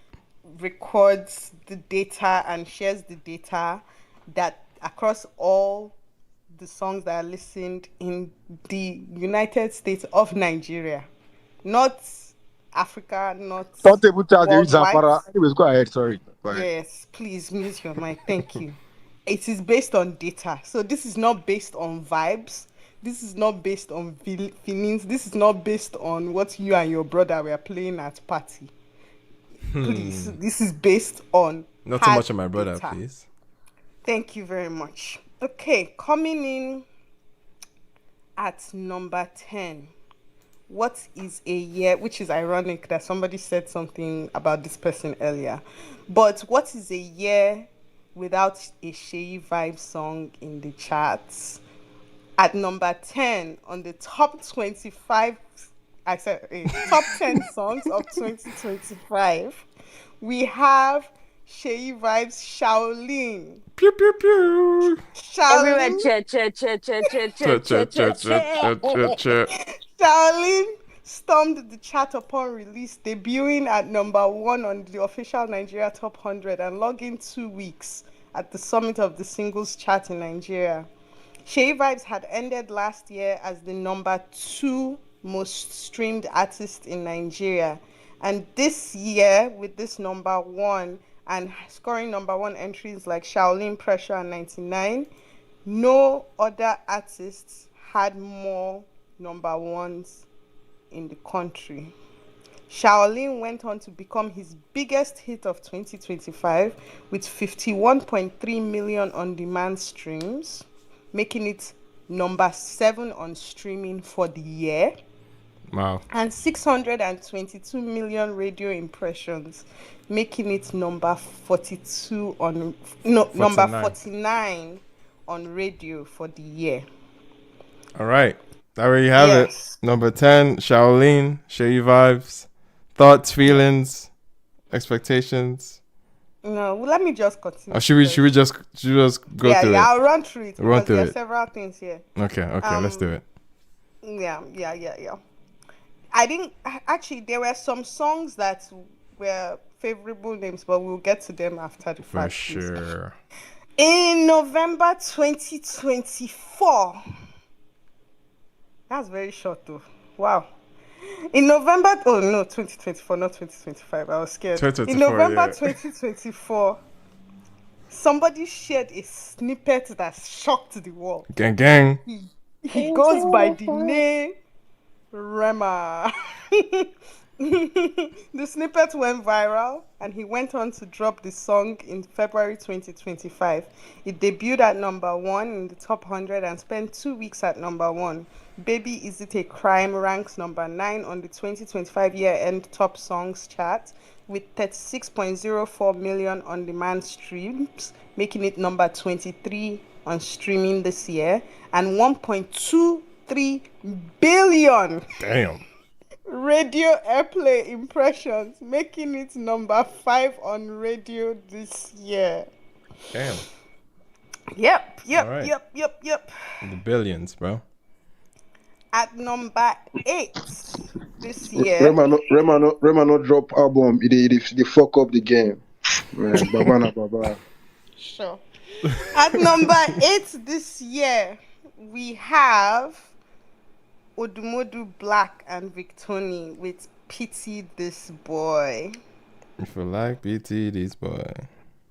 records the data and shares the data that across all the songs that are listened in the United States of Nigeria, not Africa, not Turntable chart, they reach worldwide. Zamfara. Anyways, go ahead. Sorry. Go ahead. Yes, please mute your mic. Thank you. It is based on data. So this is not based on vibes. This is not based on feelings. This is not based on what you and your brother were playing at party. Please, this is based on Not too hard much of my brother, data. please. Thank you very much. Okay, coming in at number 10. What is a year, which is ironic that somebody said something about this person earlier, but what is a year without a Shei Vibe song in the charts? At number 10 on the top 25, I said top 10 songs of 2025, we have Shei Vibe's Shaolin. Pew pew pew. Everywhere, Shaolin Cha. Shaolin stormed the chart upon release, debuting at number 1 on the official Nigeria Top 100 and logging 2 weeks at the summit of the singles chart in Nigeria. Shea Vibes had ended last year as the number 2 most streamed artist in Nigeria. And this year, with this number 1 and scoring number 1 entries like Shaolin Pressure and 99, no other artists had more number ones in the country. Shaolin went on to become his biggest hit of 2025 with 51.3 million on-demand streams, making it number 7 on streaming for the year. Wow. And 622 million radio impressions, making it number 42 on number 49 on radio for the year. All right. There you have Yes. it. Number 10, Shaolin, Shea Vibes. Thoughts, feelings, expectations. No, well, let me just continue. Or should we just go through it? I'll run through it Run because through there are it. several things here. Okay, let's do it. Yeah. I didn't actually. There were some songs that were favorable names, but we'll get to them after the For fact. Please. sure. In November 2024, that's very short though. Wow. In November, 2024, not 2025. I was scared. 2024, In November yeah. 2024, somebody shared a snippet that shocked the world. Gang. He goes by the name Rema. The snippet went viral and he went on to drop the song in February 2025. It debuted at number 1 in the top 100 and spent 2 weeks at number 1. Baby Is It a Crime ranks number 9 on the 2025 year-end top songs chart with 36.04 million on-demand streams, making it number 23 on streaming this year, and 1.23 billion Damn. radio airplay impressions, making it number 5 on radio this year. Damn. Yep. All right. The billions, bro. At number 8 this year. Rema no drop album. They fuck up the game. Man, Baba na Baba. Sure. At number 8 this year, we have Odumodu Black and Victoni with Pity This Boy. If you like PT, this boy.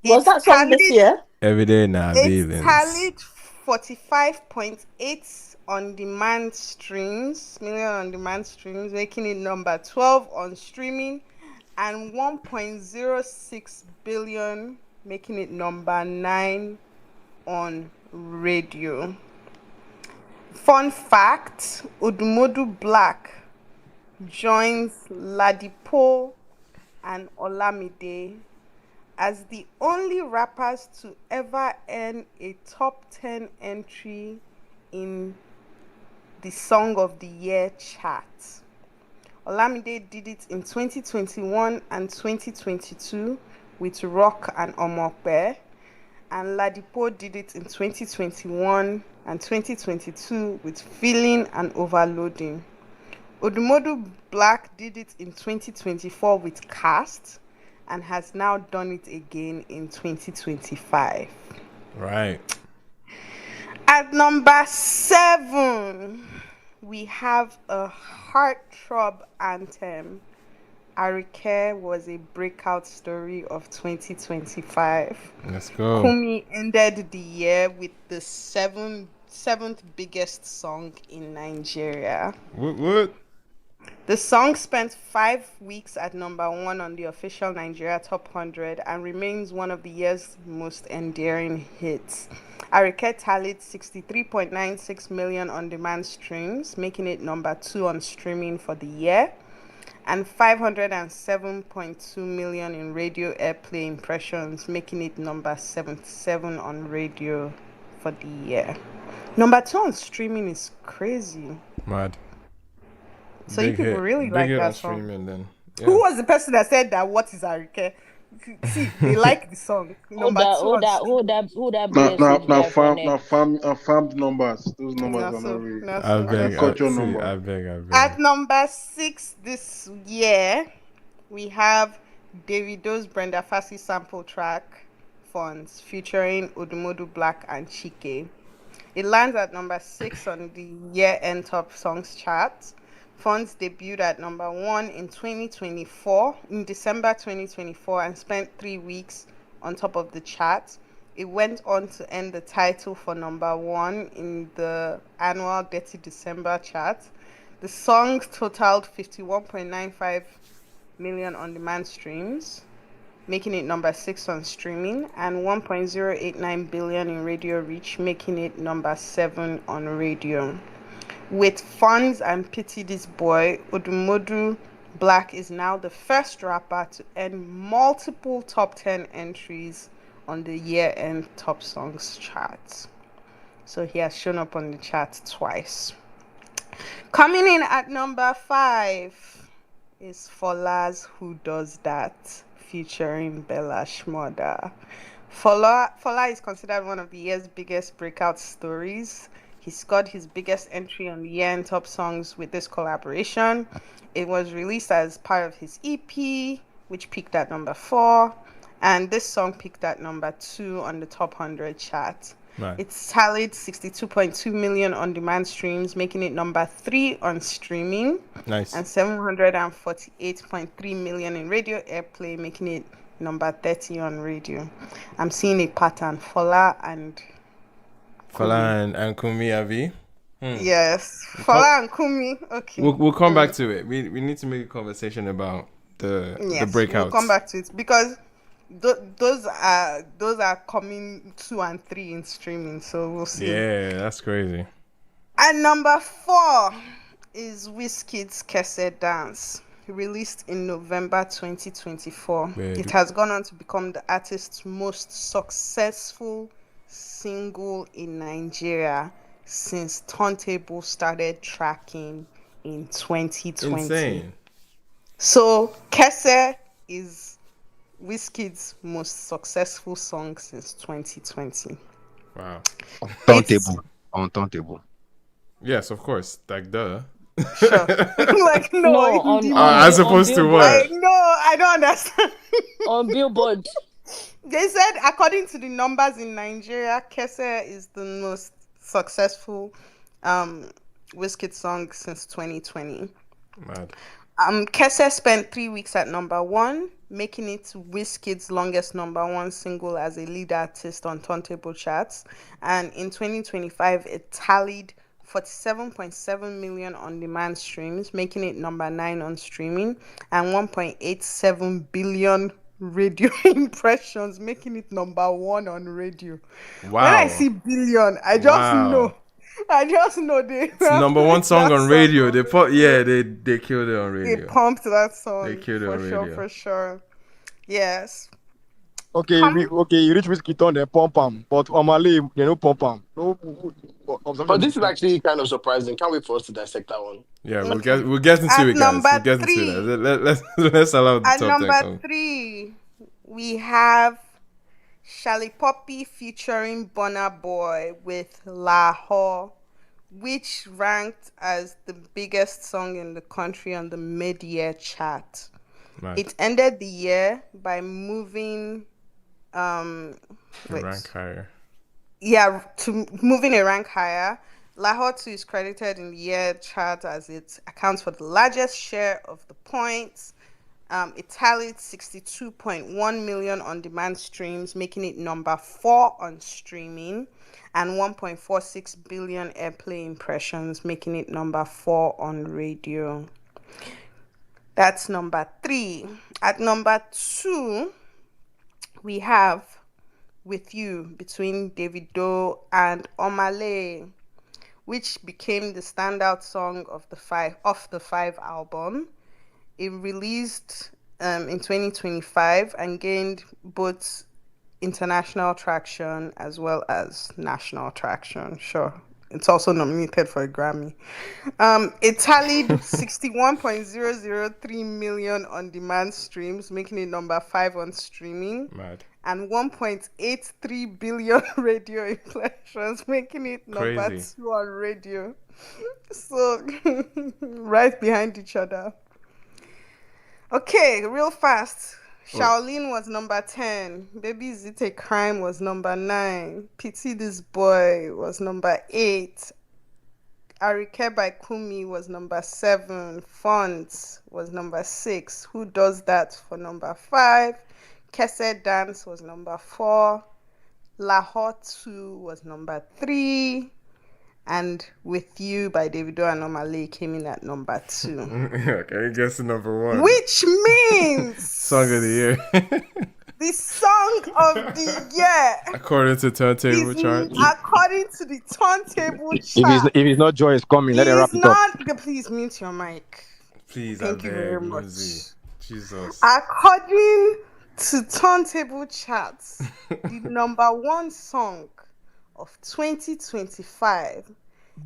Was that song this year? Every day now, It's tallied 45.8 on-demand streams, million on-demand streams, making it number 12 on streaming, and 1.06 billion, making it number 9 on radio. Fun fact, Odumodu Black joins Ladipo and Olamide as the only rappers to ever earn a top 10 entry in the Song of the Year chart. Olamide did it in 2021 and 2022 with Rock and Omope, and Ladipo did it in 2021 and 2022 with Feeling and Overloading. Odumodu Black did it in 2024 with Cast and has now done it again in 2025. Right. At number 7, we have a heartthrob anthem. Arike was a breakout story of 2025. Let's go. Kumi ended the year with the seventh biggest song in Nigeria. What? The song spent 5 weeks at number 1 on the official Nigeria Top 100 and remains one of the year's most enduring hits. Arike tallied 63.96 million on-demand streams, making it number 2 on streaming for the year, and 507.2 million in radio airplay impressions, making it number 77 on radio for the year. Number 2 on streaming is crazy. Mad. So you people really like that song. Streaming, then. Yeah. Who was the person that said that? What is Arike? See, they like the song. Hold that farmed numbers. Those numbers are not real. I beg. At number 6 this year, we have Davido's Brenda Fassie sample track, Funds, featuring Odumodu Black and Chike. It lands at number 6 on the year-end top songs chart. Funds debuted at number 1 in December 2024, and spent 3 weeks on top of the chart. It went on to earn the title for number 1 in the annual Dirty December chart. The song totaled 51.95 million on-demand streams, making it number 6 on streaming, and 1.089 billion in radio reach, making it number 7 on radio. With Funds and Pity This Boy, Odumodu Black is now the first rapper to earn multiple top 10 entries on the year-end top songs chart. So he has shown up on the chart twice. Coming in at number 5 is Fola's Who Does That, featuring Bella Shmurda. Fola is considered one of the year's biggest breakout stories. He scored his biggest entry on the year-end top songs with this collaboration. It was released as part of his EP, which peaked at number 4, and this song peaked at number 2 on the top 100 chart. Right. It's tallied 62.2 million on-demand streams, making it number 3 on streaming. Nice. And 748.3 million in radio airplay, making it number 30 on radio. I'm seeing a pattern. Fola and Kumi Avi. Yes, Fola and Kumi. Okay. We'll come back to it. We need to make a conversation about the breakouts. We'll come back to it because those are coming 2 and 3 in streaming. So we'll see. Yeah, that's crazy. And number 4 is Wizkid's Kese Dance, released in November 2024. Baby. It has gone on to become the artist's most successful single in Nigeria since Turntable started tracking in 2020. Insane. So Kese is Wizkid's most successful song since 2020. Wow. On turntable. Yes, of course. Like, duh. Sure. Like, no, No, indeed. As opposed to what? No, I don't understand. On Billboard. They said, according to the numbers in Nigeria, Kese is the most successful Wizkid song since 2020. Mad. Kese spent 3 weeks at number 1, making it Wizkid's longest number 1 single as a lead artist on turntable charts. And in 2025, it tallied 47.7 million on-demand streams, making it number 9 on streaming, and 1.87 billion radio impressions, making it number 1 on radio. Wow. When I see billion, I just know. I just know they. It's number 1 song on radio. They they killed it on radio. They pumped that song. They killed it on radio. For sure. Yes. Okay, you reach Whiskey Town, they pump them. But on Malay, they don't pump them. No, but this is actually kind of surprising. Can't wait for us to dissect that one. Yeah, we'll get into it, guys. We'll get into that. Let's allow the top 10 song. At number 3, we have Shally Poppy featuring Burna Boy with Lahore, which ranked as the biggest song in the country on the mid-year chart. Right. It ended the year by moving a rank higher. Yeah, to moving a rank higher. Lahore 2 is credited in the year chart as it accounts for the largest share of the points. It tallied 62.1 million on-demand streams, making it number 4 on streaming, and 1.46 billion airplay impressions, making it number 4 on radio. That's number 3. At number 2, we have With You between Davido and Omale, which became the standout song of the 5 album. It released in 2025 and gained both international traction as well as national traction. Sure. It's also nominated for a Grammy. It tallied 61.003 million on-demand streams, making it number 5 on streaming. Mad. And 1.83 billion radio impressions, making it number 2 on radio. So, right behind each other. Okay, real fast. Shaolin was number 10. Baby Is It a Crime was number 9. Pity This Boy was number 8. Arike by Kumi was number 7. Fonts was number 6. Who Does That for number 5. Kese Dance was number 4. Lahore 2 was number 3. And With You by Davido and Omale came in at number 2. Okay, guess number 1. Which means Song of the Year. The Song of the Year. According to turntable chart. According to the turntable chart. If it's not Joy, it's coming. Let it wrap it up. Please mute your mic. Please, thank you very much. Jesus. According to turntable charts, the number 1 song of 2025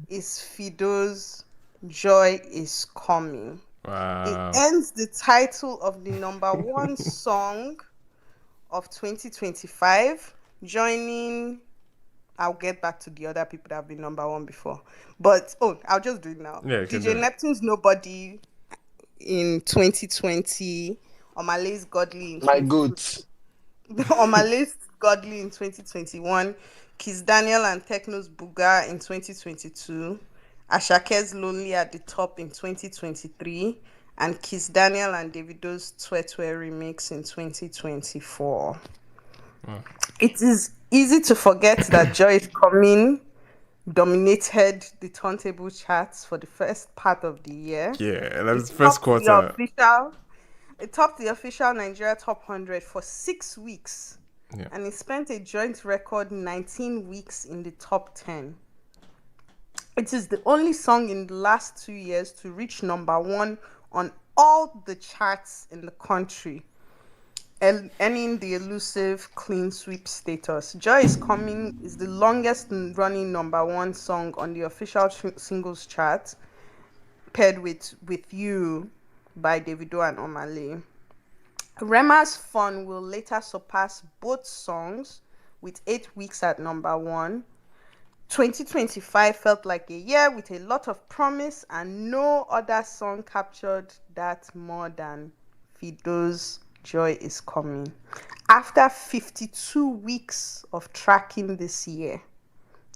is Fido's Joy Is Coming. Wow. It ends the title of the number 1 song of 2025, joining. I'll get back to the other people that have been number 1 before, but I'll just do it now. Yeah, DJ Neptune's Nobody in 2020, Omale's Godly in My goods. Omale's Godly in 2021, Kiss Daniel and Techno's Booga in 2022, Ashake's Lonely at the Top in 2023, and Kiss Daniel and Davido's Twetwe remix in 2024. It is easy to forget that Joy Is Coming dominated the turntable charts for the first part of the year. Yeah, that's the first quarter. It topped the official Nigeria Top 100 for 6 weeks. Yeah. And it spent a joint record 19 weeks in the top 10. It is the only song in the last 2 years to reach number 1 on all the charts in the country, earning the elusive clean sweep status. Joy Is Coming is the longest running number 1 song on the official singles chart, paired with You by Davido and Omale. Rema's Fun will later surpass both songs with 8 weeks at number 1. 2025 felt like a year with a lot of promise, and no other song captured that more than Fido's Joy Is Coming. After 52 weeks of tracking this year,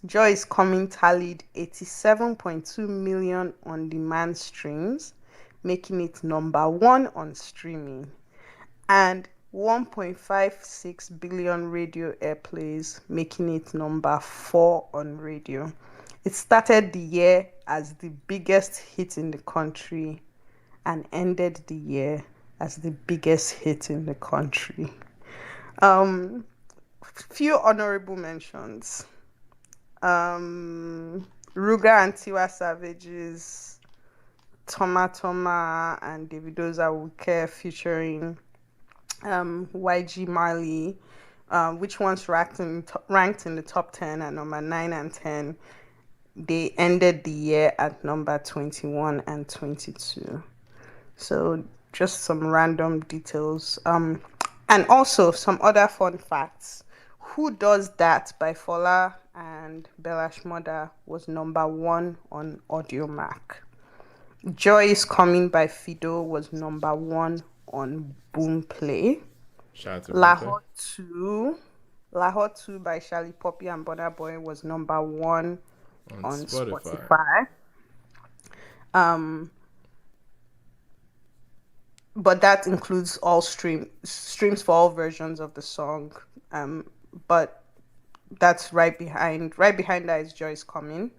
Joy Is Coming tallied 87.2 million on-demand streams, making it number 1 on streaming, and 1.56 billion radio airplays, making it number 4 on radio. It started the year as the biggest hit in the country and ended the year as the biggest hit in the country. Few honorable mentions. Ruga and Tiwa Savage's Toma Toma and Davido's Awuke featuring YG Marley, which once ranked in the top 10 at number 9 and 10. They ended the year at number 21 and 22. So just some random details. And also some other fun facts. Who Does That by Fola and Bella Shmurda was number 1 on Audio Mac. Joy Is Coming by Fido was number 1 on Boomplay. Lahore 2 by Shali Poppy and Burna Boy was number 1 on Spotify. But that includes all streams for all versions of the song. But that's right behind that is Joy Is Coming.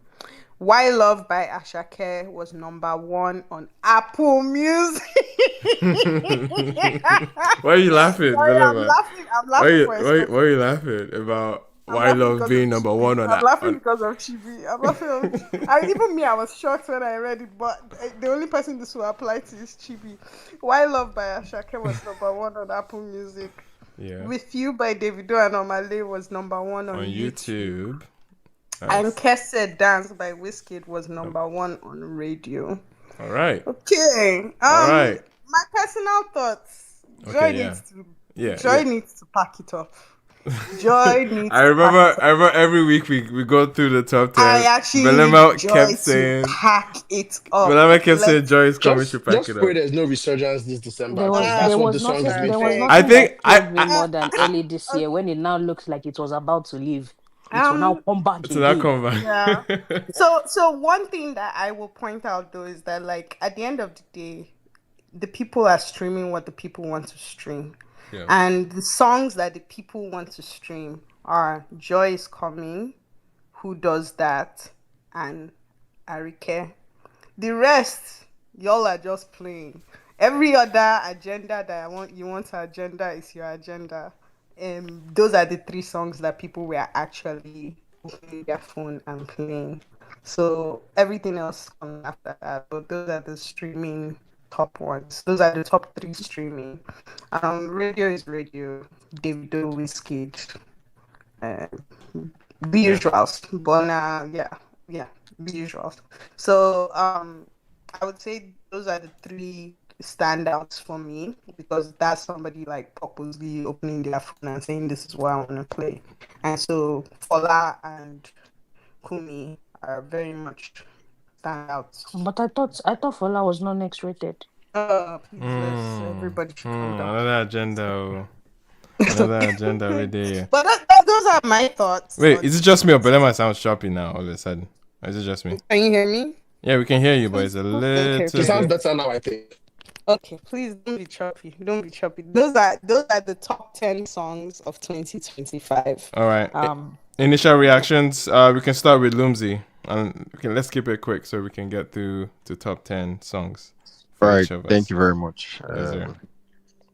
Why Love by Ashake was number 1 on Apple Music. Why are you laughing? Sorry, I'm laughing. Why are you laughing about Why Love being number 1 on that? I'm laughing because of Chibi. I'm laughing. I was shocked when I read it, but the only person this will apply to is Chibi. Why Love by Ashake was number 1 on Apple Music. Yeah. With You by Davido and Omale was number 1 on YouTube. Nice. And Kese Dance by Wizkid was number 1 on radio. All right. Okay. All right. My personal thoughts. Joy needs to pack it up. Joy needs. I remember every week we go through the top 10. I actually Belema Joy kept to saying pack it up. Belema kept saying Joy Is Coming to pack Just it pray up. there's no resurgence this December. There was Song is nothing made for. I think that killed me more than early this year when it now looks like it was about to leave. It will now come back So that again. come back. Yeah. So one thing that I will point out though is that, like, at the end of the day, the people are streaming what the people want to stream. Yeah. And the songs that the people want to stream are Joy Is Coming, Who Does That, and Arike. The rest, y'all are just playing. Every other agenda that you want to agenda is your agenda. Those are the 3 songs that people were actually opening their phone and playing. So everything else comes after that. But those are the streaming top ones. Those are the top 3 streaming. Radio is radio. Davido, Wizkid, the usuals. But the usuals. So I would say those are the 3 standouts for me, because that's somebody like purposely opening their phone and saying this is what I want to play. And so Fola and Kumi are very much standouts. But I thought Fola was not next rated. Everybody should calm down. Another agenda every day. But those are my thoughts. Wait, is it just me or Belema sounds choppy now all of a sudden? Or is it just me? Can you hear me? Yeah, we can hear you, but it's a little. It sounds better now, I think. Okay, please don't be choppy. Don't be choppy. Those are the top 10 songs of 2025. All right. Initial reactions. We can start with Lumsey, and let's keep it quick so we can get through to top 10 songs. All right. Thank you very much. Yes,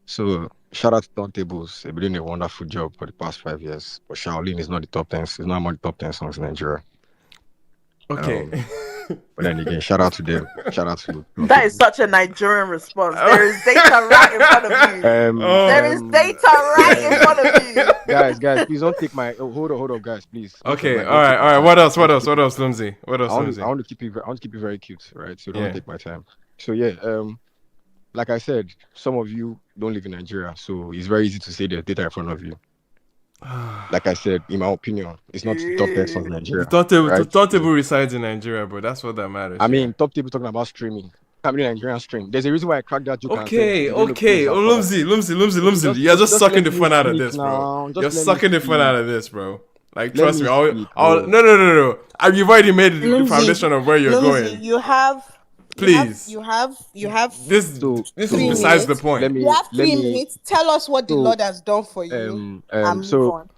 so shout out to Turntables. They've been doing a wonderful job for the past 5 years. But Shaolin is not the top 10. It's not among the top 10 songs in Nigeria. Okay. But then again, shout out to them. Shout out to That is such a Nigerian response. There is data right in front of you. There is data right in front of you. guys, please don't take my. Hold on, guys, please. Okay, all right. What else, Lumsy? I want to keep it very cute, right? So don't take my time. So yeah, like I said, some of you don't live in Nigeria, so it's very easy to say there's data in front of you. Like I said, in my opinion, it's not the top 10 songs in Nigeria. The turntable resides in Nigeria, bro. That's what that matters. I mean, top table talking about streaming. I mean, Nigerian stream. There's a reason why I cracked that joke. Okay. Lumsy. You're just sucking the fun out of this, bro. You're sucking the fun out of this, bro. Like, trust me. No. You've already made the foundation of where you're going. You have. Please. You have. This is besides the point. You have 3 minutes. Tell us what the Lord has done for you.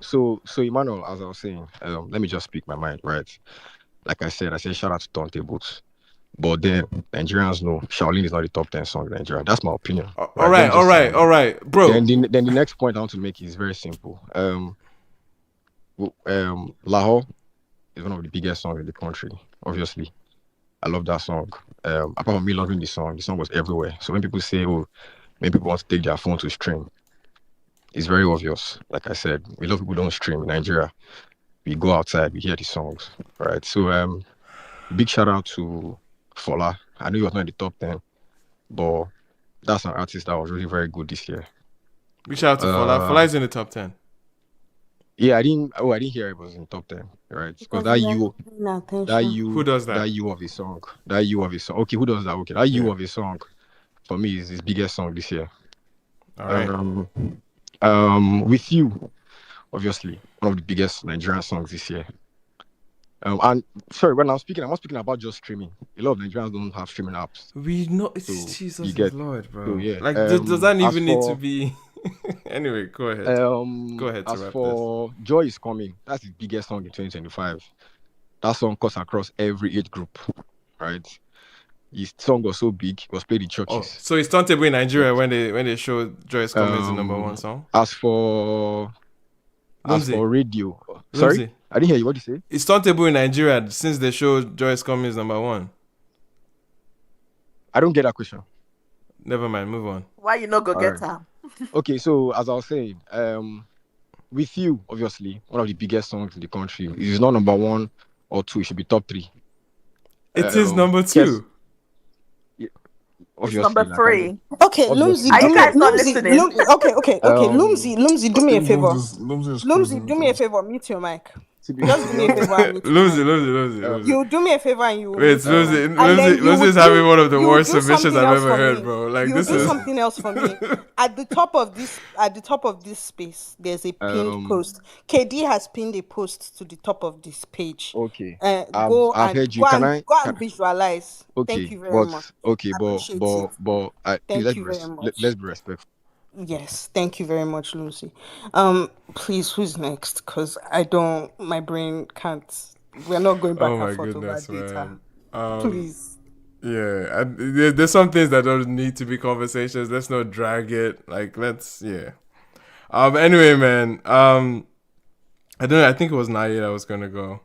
So Emmanuel, as I was saying, let me just speak my mind, right? Like I said shout out to turntables. But then Nigerians know Shaolin is not the top 10 song in Nigeria. That's my opinion. All right, bro. Then the next point I want to make is very simple. Lahore is one of the biggest songs in the country. Obviously, I love that song. Apart from me loving the song was everywhere. So when people say, "Oh, maybe people want to take their phone to stream," it's very obvious. Like I said, a lot of people don't stream in Nigeria. We go outside, we hear the songs, right? So big shout out to Fola. I know he was not in the top 10, but that's an artist that was really very good this year. Big shout out to Fola. Fola is in the top 10. Yeah, I didn't hear it was in the top 10, right? Because who does that? That you of his song. Okay, who does that? Okay, that you of his song for me is his biggest song this year. All right. With You, obviously, one of the biggest Nigerian songs this year. And sorry, when I'm not speaking about just streaming. A lot of Nigerians don't have streaming apps. We know it's Jesus Lord, bro. So, yeah. Like, does that even need to be? Anyway, go ahead. Go ahead. As for Joy Is Coming, that's the biggest song in 2025. That song cuts across every age group, right? His song was so big, it was played in churches. Oh, so it's turntable in Nigeria when they show Joy Is Coming as the number 1 song. As for radio, sorry, I didn't hear you. What did you say? It's turntable in Nigeria since they show Joy Is Coming as number 1. I don't get that question. Never mind, move on. Why you not go get her? Okay, so as I was saying, With You, obviously, one of the biggest songs in the country. If it's not number 1 or 2, it should be top 3. It is number 2. It's number 3. Okay, Lumsy, are you guys not listening? Okay. Lumsy, do me a favor. Lumsy, do me a favor. Mute your mic. Just do me a favor and mute your mic. Lumsy. You do me a favor and you. Wait, Lumsy is having one of the worst submissions I've ever heard, bro. Like, you do something else for me. At the top of this space, there's a pinned post. KD has pinned a post to the top of this page. Okay. Go and visualize. Okay. Thank you very much. Okay, but let's be respectful. Yes, thank you very much, Lucy. Please, who's next? Because my brain can't. We're not going back and forth over data. Please. Yeah, there's some things that don't need to be conversations. Let's not drag it. Like, anyway, man. I don't know. I think it was Naya that was gonna go.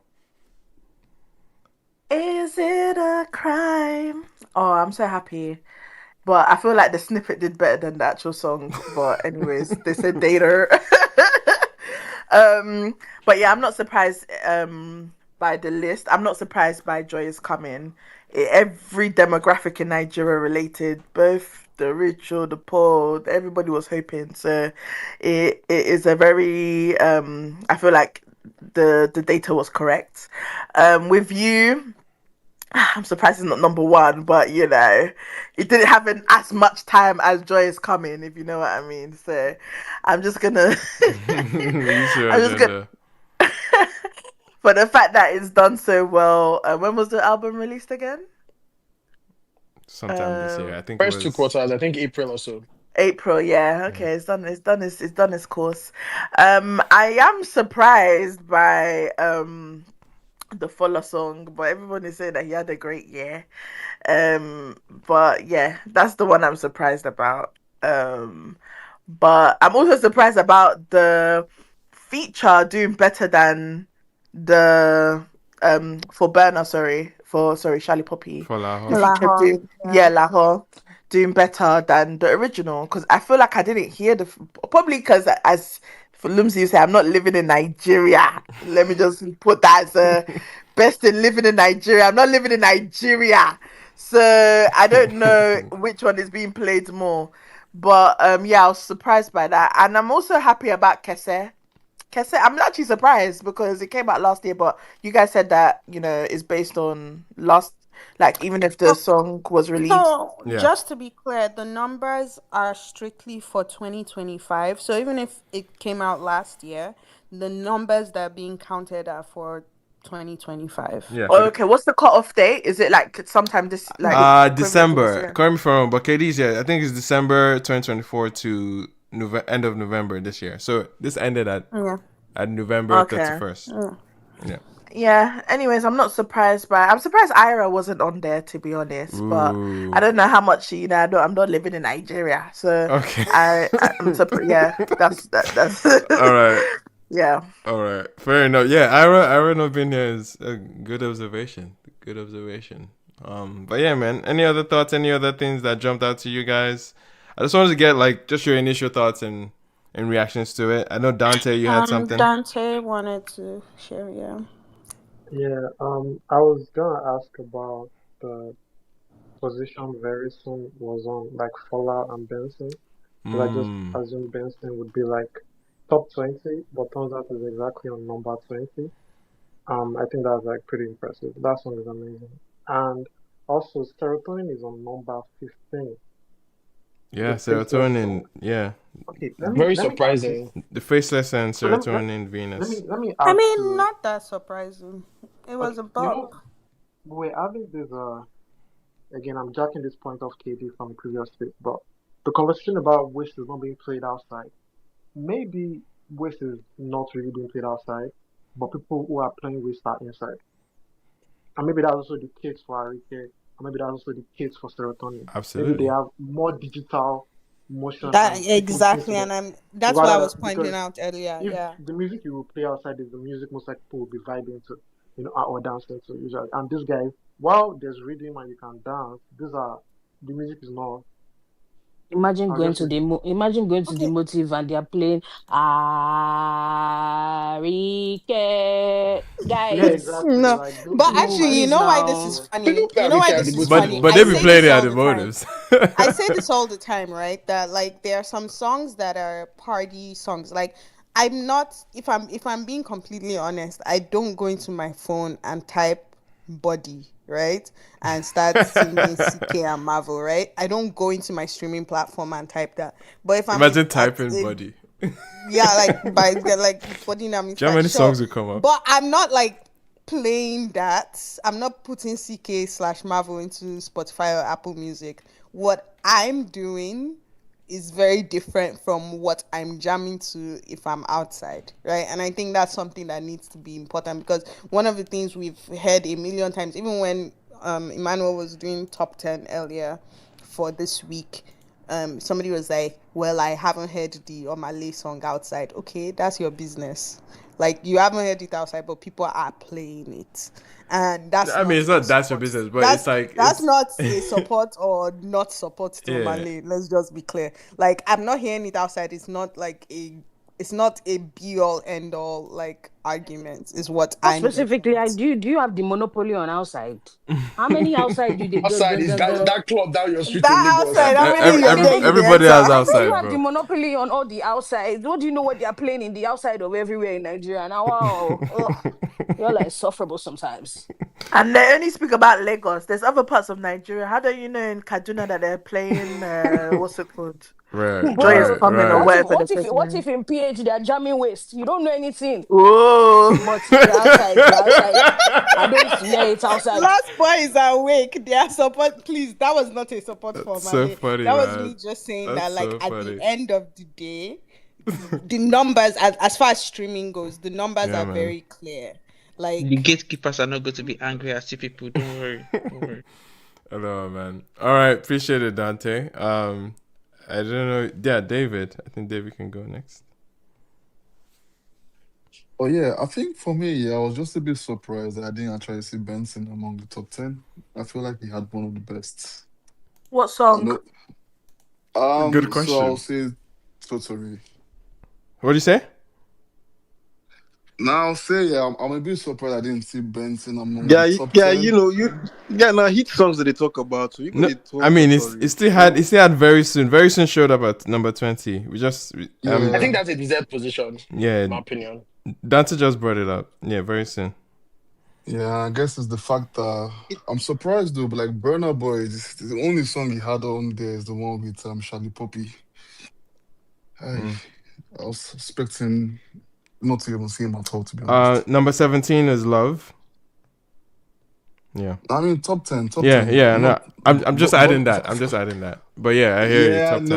Is it a crime? Oh, I'm so happy. But I feel like the snippet did better than the actual song. But anyways, they said data. But yeah, I'm not surprised by the list. I'm not surprised by Joy Is Coming. Every demographic in Nigeria related, both the rich or the poor, everybody was hoping. So it is a very, I feel like the data was correct. With You, I'm surprised it's not number 1, but you know, it didn't have as much time as Joy Is Coming, if you know what I mean. So I'm just gonna for the fact that it's done so well. When was the album released again? Sometime this year, I think. First 2 quarters, I think April or so. April, yeah. Okay, it's done its course. I am surprised by the Fuller song, but everyone is saying that he had a great year. But yeah, that's the one I'm surprised about. But I'm also surprised about the feature doing better than the for Burner Charlie Poppy, For the Lahore. feature Lahore. doing Lahore doing better than the original, because I feel like I didn't hear probably because, as for Lumsy you say, I'm not living in Nigeria. Let me just put that as a best in living in Nigeria. I'm not living in Nigeria, so I don't know which one is being played more. But yeah, I was surprised by that, and I'm also happy about Kese. Kese, I'm actually surprised because it came out last year, but you guys said that it's based on last, like even if the song was released. So, Yeah. just to be clear, the numbers are strictly for 2025. So, even if it came out last year, the numbers that are being counted are for 2025. Yeah. Oh, okay, what's the cutoff date? Is it like sometime this, like equivalent to this December. year? Correct me if I'm wrong, but KD's, yeah, I think it's December 2024 to end of November this year. So this ended at Yeah. November Okay. 31st. Yeah. Yeah. Anyways, I'm surprised Ira wasn't on there, to be honest. But I Ooh. don't know how much I'm not living in Nigeria, so Okay. I'm surprised. Yeah, that's All right. yeah. All right. Fair enough. Yeah, Ira not being here is a good observation. Good observation. But yeah, man. Any other thoughts? Any other things that jumped out to you guys? I just wanted to get like just your initial thoughts and reactions to it. I know Dante, you had something. Dante wanted to share, yeah. Yeah, I was gonna ask about the position very soon was on, like Fallout and Benson. Because I just Mm. assumed Benson would be like top 20, but turns out it's exactly on number 20. I think that's like pretty impressive. That song is amazing. And also, Serotonin is on number 15, Yeah, the Faceless serotonin. song. Yeah, Okay, Very let me ask this. surprising. the faceless and So serotonin let Venus. me let me I ask mean, you. not that surprising. It Okay, was a bop. we're having this. Again, I'm jacking this point off KD from the previous bit, but the conversation about Wish is not being played outside. Maybe Wish is not really being played outside, but people who are playing Wish are inside. And maybe that's also the case for Arike, and maybe that's also the case for Serotonin. Maybe they Absolutely. have more digital motion That and people listen to exactly, them. and that's what I Rather was than pointing because out earlier. if Yeah. the music you will play outside is the music most like people will be vibing to, or dancing to usually. And this guy, while there's rhythm and you can dance, the music is not. Imagine I'll going just to say, the imagine going to the Okay. motive and they are playing Arike yeah, guys. exactly. No, Like but people actually, like you Please know why listen this to is now. it. funny? People play You know why Arika at this the is motive. funny? But I they be say playing this it at all the the time. motives. I say this all the time, right? That like there are some songs that are party songs. Like I'm not if I'm being completely honest, I don't go into my phone and type body, right? And start singing CK and Marvel, right? I don't go into my streaming platform and type that. But if I'm Imagine at typing a body. yeah, like by like body name Do you know how like many sure. songs will come up? But I'm not like playing that. I'm not putting CK/Marvel into Spotify or Apple Music. What I'm doing is very different from what I'm jamming to if I'm outside, right? And I think that's something that needs to be important because one of the things we've heard a million times, even when Emmanuel was doing top 10 earlier for this week, somebody was like, well, I haven't heard the Omale song outside. Okay, that's your business. Like you haven't heard it outside, but people are playing it, and that's I mean, not it's a not that's your support. business, but it's That's like that's it's not a support or not support to yeah. Omale. Let's just be clear. Like I'm not hearing it outside. It's not a be all end all like argument. Is what More I'm specifically, getting I at. do you have the monopoly on outside? How many outside do they Outside is that club down your street in That Lagos. outside, how many Okay, of them you dey Everybody enter? has I said you outside, have the bro. monopoly on all the outside. What do you know what they are playing in the outside of everywhere in Nigeria? Now, wow, ugh, you're like insufferable sometimes. And they only speak about Lagos. There's other parts of Nigeria. How do you know in Kaduna that they're playing what's it called? Right, Joy is Bro, right, coming or right. whatever the person what is. if in PH they are jamming waist? You don't know anything. Whoa. But you're outside. I don't hear it outside. Last boy is awake. Their support, please. That was not a support for That's so Malay. funny, That was man. me just saying That's that, like, so at the funny. end of the day, the numbers, as far as streaming goes, the numbers Yeah, are man. very clear. The Like, gatekeepers are not going to be angry at you people. Don't worry. Don't worry. I know, man. All right, appreciate it, Dante. I don't know. Yeah, David. I think David can go next. Oh yeah, I think for me, yeah, I was just a bit surprised that I didn't actually see Benson among the top 10. I feel like he had one of the best. What I song? know. Good So I'll question. say Totally. What do you say? Now I'll say yeah, I'm a bit surprised I didn't see Benson among the Yeah, top yeah, you 10. know, now hit songs that they talk about. So you go No, they I talk mean totally. it still had very soon. Very soon showed up at number 20. I think Yeah, that's a deserved position, yeah, in my opinion. Dante just brought it up. Yeah, very soon. yeah. I guess it's the fact that I'm surprised though, but like Burner Boy, the only song he had on there is the one with Charlie Poppy. I, Mm. I was expecting not to even see him at all, to be honest. Number 17 is Love. Yeah. I mean, top 10, top Yeah, 10. yeah, I'm not, no. I'm just adding but that. I'm just adding that. But yeah, I hear you, yeah, top 10.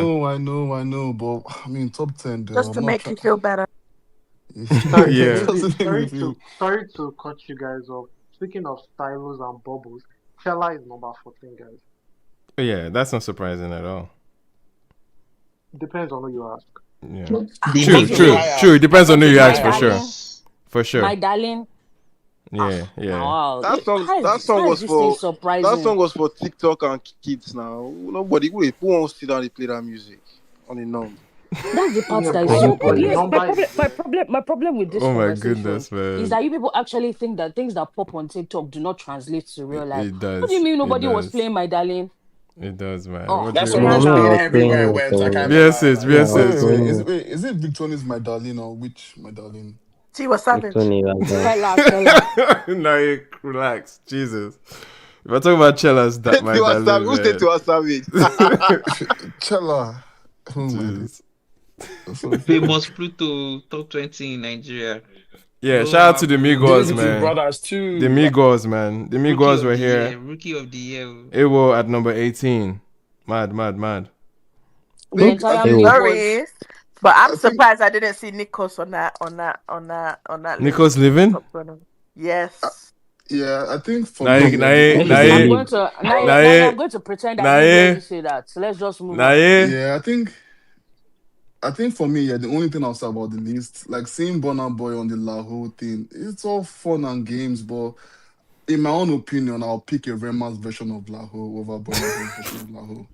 I know, but I mean, top 10 though. Just I'm to not make trying. you feel better. Sorry, Yeah. Wizzy, Doesn't make me feel. sorry to cut you guys off. Speaking of stylos and bubbles, Chella is number 14, guys. Yeah, that's not surprising at all. Depends on who you ask. Yeah. The True, According to true, me, Migos. true. It depends on who according you to ask my for sure. darling, Migos. For my sure. darling. Yeah, yeah. Wow, That song how is was this thing for surprising? TikTok and kids now. Nobody who wants to sit down and play that music on the numb. That's the part Yeah, that is but so. the Yes, number is there. my problem with this Oh my conversation goodness, is man. that you people actually think that things that pop on TikTok do not translate to real life. It What do you does. mean It nobody was does. playing my darling? It does, man. Oh, What do That you song Chella was No, I playing was now. playing everywhere it it. went. I can't even Yes, lie. it's Like, Yeah, I yes, was Wait, it's. wait, playing is it Victoria's my darling or which my darling? Tiwa it. Savage. 20 as well. Chella. No, relax. Jesus. If I talk about Chella's that my darling, Who said man. to us savage? Chella. Oh my days. Jeez. So, Famous Pluto top 20 in Nigeria. Yeah, Oh, shout out to the Marvel. Migos, Derivative man. Brothers The too. Like, Migos, man. The Rookie Migos of were the year. here. Rookie of the year. AWO at number 18. Mad, mad, mad. The I entire think, Ew. mid was Sorry, but I'm I think, surprised I didn't see Nikos on that Nico's list. living? Top 20. uh, Yes. yeah, I think for Nae, me, yeah, the nae, Why only should they I'm nae, song, going leave? to I'm nae, going to pretend I didn't hear you nae, say that. So let's just move on. nae. yeah, I think for me, yeah, the only thing I'll say about the list, like seeing Burna Boy on the Lahore thing, it's all fun and games, but in my own opinion, I'll pick a Rema's version of Lahore over Burna Boy's version of Lahore.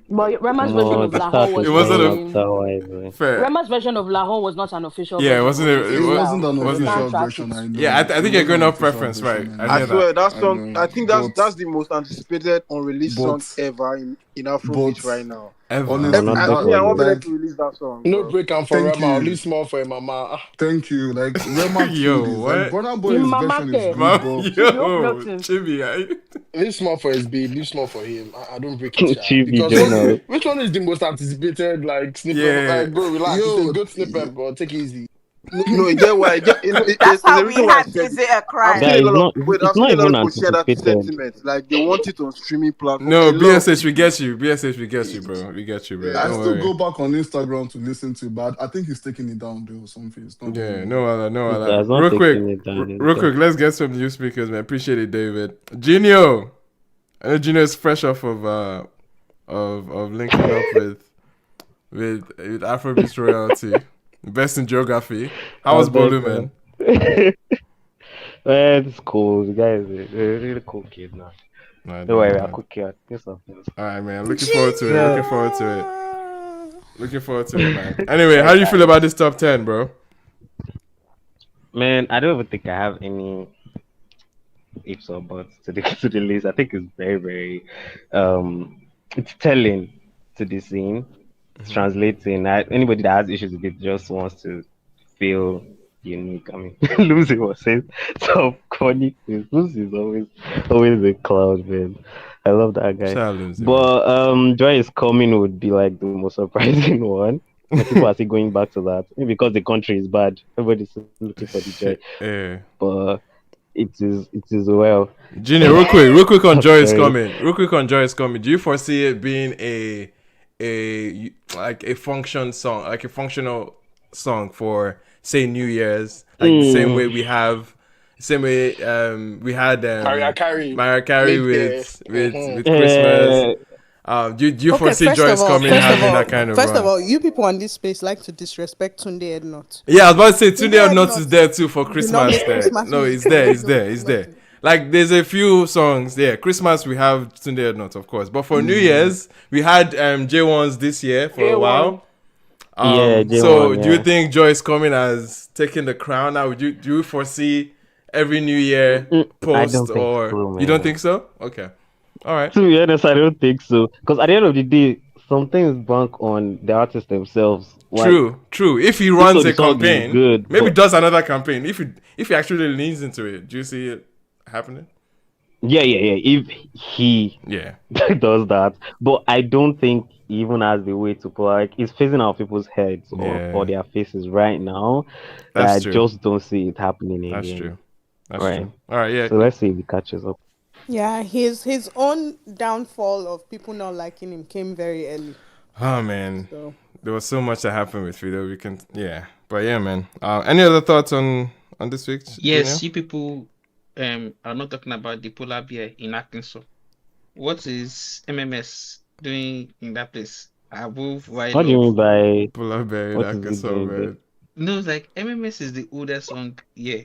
But Rema's version No, of the Lahore start It is was wasn't going a very after Wise. fair. Rema's version of Lahore was not an official Yeah, it version. It wasn't was a a, It freestyle, wasn't an so they wasn't. can't official track version, it. I Yeah, know. I It think you're wasn't going an off official preference, right? version, I I I hear know. that. swear that I song. know. I think that's the most anticipated unreleased song But, ever in Afrobeats but right now. Ever. No, honestly, not this Me, I one, want though. them like, to release that song, no bro. break for thank Rema, or you. leave small for mama. Thank you. Like Rema killed Yo, this. Like what? Burna In Boy's version is Mamake, good, Ma- but she be hope Yo, nothing. Chibi, Leave small for his babe, leave small for him. I don't break it, sha. Chibi Because Jonas. which one is the most anticipated like snippet? yeah. Like, bro, relax. It's a yo, good snippet, bro. Take it easy. No, you get why. That's There's how a we reason why I had said Is it. It a I'm Crime? seeing a Guys, lot of I'm it's seeing not a lot of even people share that anticipated. sentiment. Like they want it on streaming platform. A No, lot of BSH, we people. get you. BSH, we get you, bro. We get you, bro. I Don't Yeah. still worry. go back on Instagram to listen to, but I think he's taking it down though or something. It's not doing Yeah, anymore. no other, no He other. has not Real quick, taken it down. It's real there. quick, let's get some new speakers, man. Appreciate it, David. Genio. I know Genio is fresh off of linking up with Afrobeats royalty. Best in geography. How I was beg, Bolu, man? Man, it's cool. The guy is a really cool kid now. Mad, Don't worry, mad, I'll mad. cook you. Get something. All right, man. Looking forward to it. Yeah. Looking forward to it. Looking forward to it, man. Anyway, how do you feel about this top 10, bro? Man, I don't even think I have any ifs or buts to the to the list. I think it's very, very it's telling to the scene. It's translating. Anybody that has issues with it just wants to feel unique. I mean, Lucy was saying some funny things. Lucy is always a clown, man. I love that guy. Shout out Lucy, man. But Joy is coming would be like the most surprising one. Like, people are still going back to that. Maybe because the country is bad. Everybody's still looking for the joy. Yeah. But it is well. Junior, real quick on Joy is Sorry. coming. Real quick on Joy is coming. Do you foresee it being a like a function song, like a functional song for say New Year's, like the same way we have, same way we had Mariah Carey. Mariah Carey Make with the- Christmas. Do you foresee Joyce coming having that kind of first of run? all, you people on this space like to disrespect Tunde Ednut. Yeah, I was about to say Tunde Tunde Nuts is Ednut there too for do not Christmas. make There, Christmas no, music it's there, for it's there, it's there. wedding. Like there's a few songs. Yeah, Christmas we have Tunde Nuts, of course, but for New Year's we had J1s this year for a J1. while. Yeah, So J1, do you yeah. think Joyce coming as taking the crown now? Do you foresee every New Year I post don't think or so, you don't man. think so? Okay, all right. To be honest, I don't think so. Because at the end of the day, some things bank on the artists themselves. Like, True. If he even though runs the a song is campaign, good, maybe but does another campaign. If he actually leans into it, do you see it happening? yeah. If he Yeah, does that, but I don't think he even has the way to put, like, it's facing our people's heads or yeah. their faces right now that That's I true. just don't see it happening That's again. true. That's Right. true. All right. Yeah. So let's see if he catches up. Yeah, his own downfall of people not liking him came very early. Oh man, So there was so much that happened with Fido. We can. Yeah. But yeah, man. Any other thoughts on this week, Junior? Yes, you people are not talking about the polar bear in Arkansas. What is MMS doing in that place? Above What do you mean Love. by Polar bear, what that is can he so doing there? man. No, it's like MMS is the oldest song. Yeah.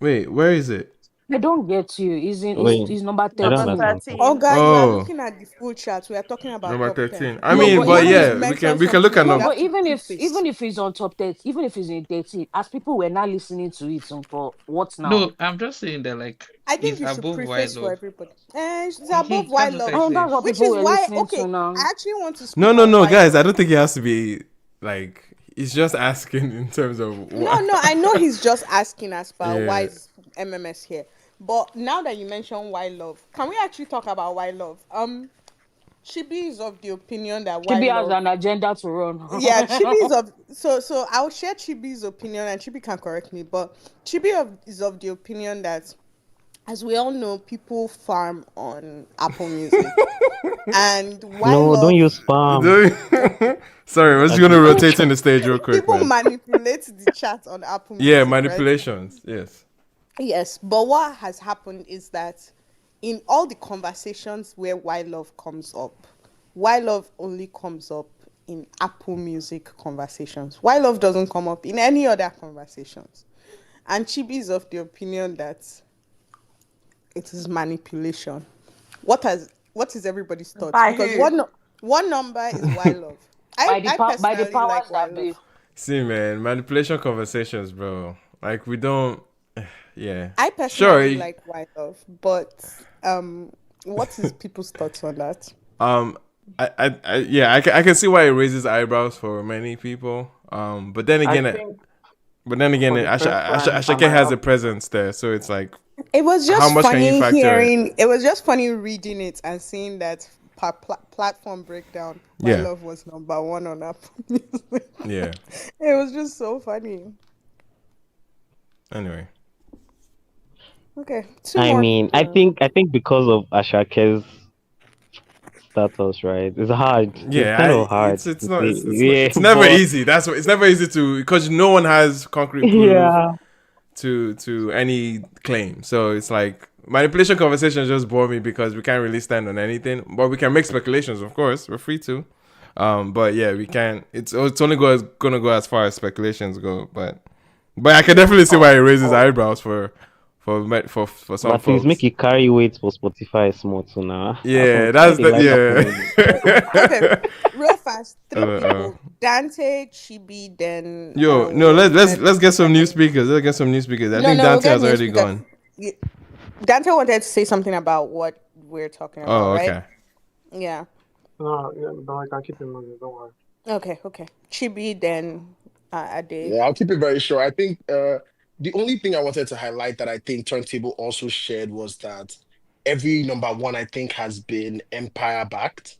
Wait, where is it? They don't get you. Wait, Is number I don't Number 13. understand. 13. oh God, you are Oh, looking at the full chart. We are talking about number top 10. 13. I No, mean, but If you but want even to if yeah, we mention can look something, at you no, number. have but to keep even pace. if he's on top 10, even if he's in 13, as people were not listening to it, for what now? No, I'm just saying that like I think it's you should above preface for Love. everybody. It's above why That's what I love, And said. that's what which people is were why. listening Okay, to now. I actually want to No, speak on no, why guys. I love. don't think it has to be like. He's just asking in terms of what. No, I know he's just asking us about why Yeah. is MMS here. But now that you mention why love, can we actually talk about why love? Chibi is of the opinion that why Chibi has love. an agenda to run. Yeah, Chibi is of so I'll share Chibi's opinion and Chibi can correct me, but is of the opinion that, as we all know, people farm on Apple Music, and why No, don't love. use spam. Sorry, we're just Like, gonna rotate in the stage real quick, People man. manipulate the chat on Apple Yeah, Music, right? manipulations. Yes. Yes, but what has happened is that in all the conversations where why love comes up, why love only comes up in Apple Music conversations. Why love doesn't come up in any other conversations. And Chibi is of the opinion that it is manipulation. What is everybody's thoughts? By Because who? one number is why love. I By the personally powers like why that love. be. See, man, manipulation conversations, bro. Like we don't. Yeah. I Sure. personally like why love, but what is people's thoughts on that? Um. Yeah. I can see why it raises eyebrows for many people. But then I again, think for the first time, I Ashake might has a have. presence there, so it's like, It was how just much can you funny factor it? hearing. It was just funny reading it and seeing that platform breakdown. Why Yeah. love was number one on Apple Music. Yeah. It was just so funny. Anyway. Okay, two I more. mean, I think because of Ashake's status, right? It's hard. It's Yeah, kind of hard it's to not say. Yeah, it's never but easy. That's what it's never easy to, because no one has concrete proof yeah. to any claim. So it's like manipulation conversations just bore me because we can't really stand on anything, but we can make speculations. Of course, we're free to. But yeah, we can't. It's only gonna go as far as speculations go. But I can definitely see why it raises eyebrows for some But please make folks. it carry weight for Spotify small too now. Yeah, Why that's they the like Apple Music? Okay, yeah. real fast. Three Uh, people: Dante, Chibi, then Yo, no, let's get some new speakers. Let's get some new speakers. I No, think no, we'll Dante get has new already speaker. gone. Dante wanted to say something about what we're talking about, Oh, right? okay. Yeah. No, yeah, no, I can keep it moving. Don't worry. Okay. Chibi, then Ade. Yeah, I'll keep it very short. I think the only thing I wanted to highlight that I think Turntable also shared was that every number one, I think, has been Empire backed.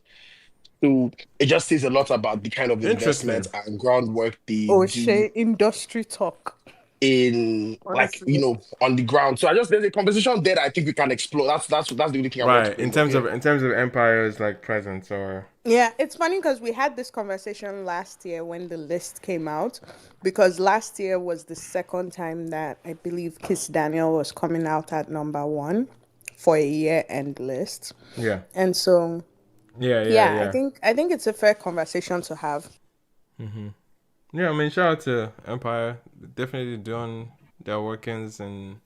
So it just says a lot about the kind of investment Interesting. and groundwork they Oh, do industry talk. in, like, Honestly. on the ground. So I just, there's a conversation there that I think we can explore. That's the only thing I want to Right. bring up here. In terms of Empire's like presence or Yeah, it's funny because we had this conversation last year when the list came out, because last year was the second time that I believe Kiss Daniel was coming out at number one for a year-end list. Yeah. And so, Yeah. I think it's a fair conversation to have. Yeah, I mean, shout out to Empire. Definitely doing their workings in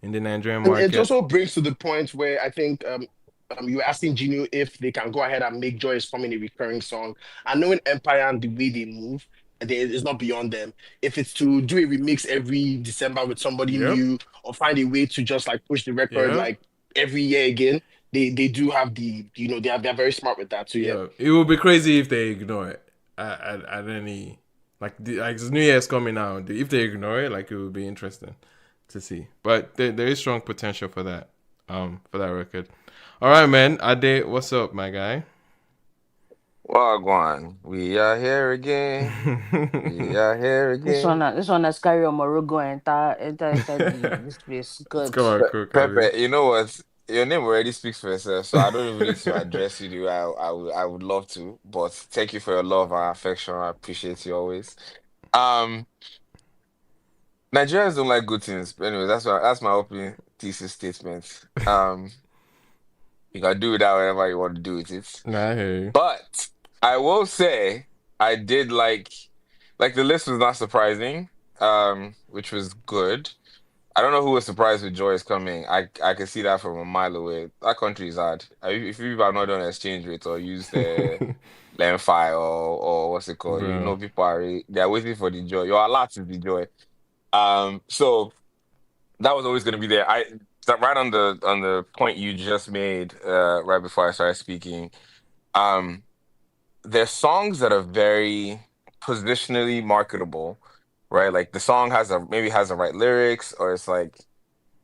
the Nigerian And it market. also brings to the point where I think you were asking Gino if they can go ahead and make Joy is Coming a recurring song. And knowing Empire and the way they move, it's not beyond them. If it's to do a remix every December with somebody Yep. new, or find a way to just like push the record Yep. like every year again, they do have they're very smart with that. So yeah. Yeah. It would be crazy if they ignore it at any like this New Year's coming out. If they ignore it, like it would be interesting to see. But there is strong potential for that record. All right, man. Ade, what's up, my guy? Wagwan, we are here again. We are here again. This one has carry on Morogo enter this place. Let's Good. go out, cook, Pepe, Abby. you know what? Your name already speaks for itself, so I don't even need to address you the way I would love to. But thank you for your love and affection. I appreciate you always. Um, Nigerians don't like good things. But anyway, that's my opening thesis statement. You can do that whenever you want to do with it. Nah, I hear you. But I will say I did like the list was not surprising, which was good. I don't know who was surprised with Joy is coming. I can see that from a mile away. That country is hard. If you have not done exchange rate or use the Lenfi or what's it called, Bro. people they're waiting for the joy. Your alert is the joy. So that was always going to be there. Right on the point you just made right before I started speaking. There's songs that are very positionally marketable, right? Like the song maybe has the right lyrics or it's like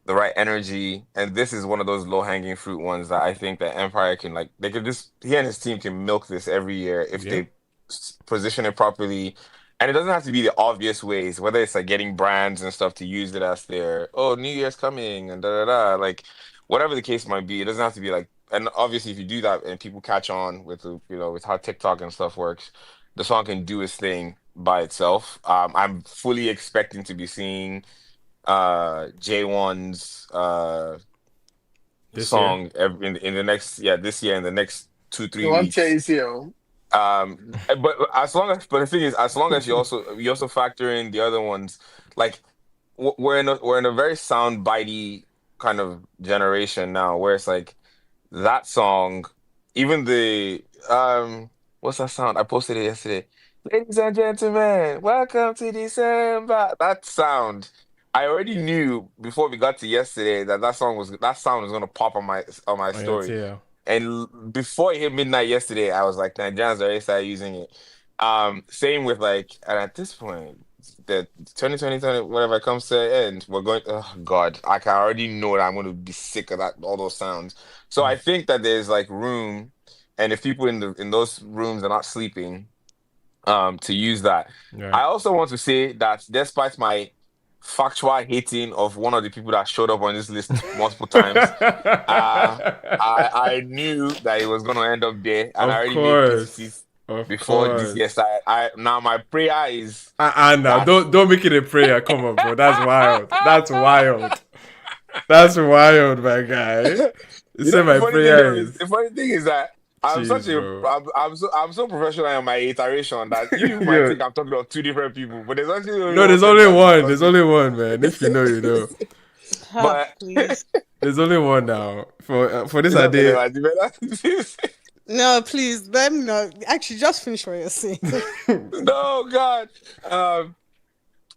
the right energy, and this is one of those low hanging fruit ones that I think that Empire can they could just he and his team can milk this every year if Yeah. they position it properly. And it doesn't have to be the obvious ways, whether it's like getting brands and stuff to use it as their New Year's coming and da da da, like whatever the case might be. It doesn't have to be like, and obviously if you do that and people catch on with with how TikTok and stuff works, the song can do its thing by itself. I'm fully expecting to be seeing J1's This song in the next this year in the next 2-3 One weeks. case here. But the thing is, as long as you also factor in the other ones, like we're in a very sound bitey kind of generation now, where it's like that song, even the what's that sound? I posted it yesterday. Ladies and gentlemen, welcome to December. That sound, I already knew before we got to yesterday that sound was gonna pop on my story. Yeah. And before it hit midnight yesterday, I was like, Nigerians already started using it. Same with and at this point, the 2020, whatever comes to an end, we're going, oh God, I can already know that I'm going to be sick of all those sounds. So I think that there's room, and if people in those rooms are not sleeping, to use that. Right. I also want to say that despite my factual hating of one of the people that showed up on this list multiple times, I knew that it was going to end up there, and I already made peace before this year started. Now my prayer is now don't make it a prayer. Come on, bro. That's wild. That's wild. That's wild, my guy. You say my prayer is. The funny thing is that I'm so professional in my iteration that you might think I'm talking about two different people, but there's actually there's only one. There's only one, man. If you know, you know. But please. There's only one now for this idea. No, please let me know. Actually, just finish what you're saying. No, God.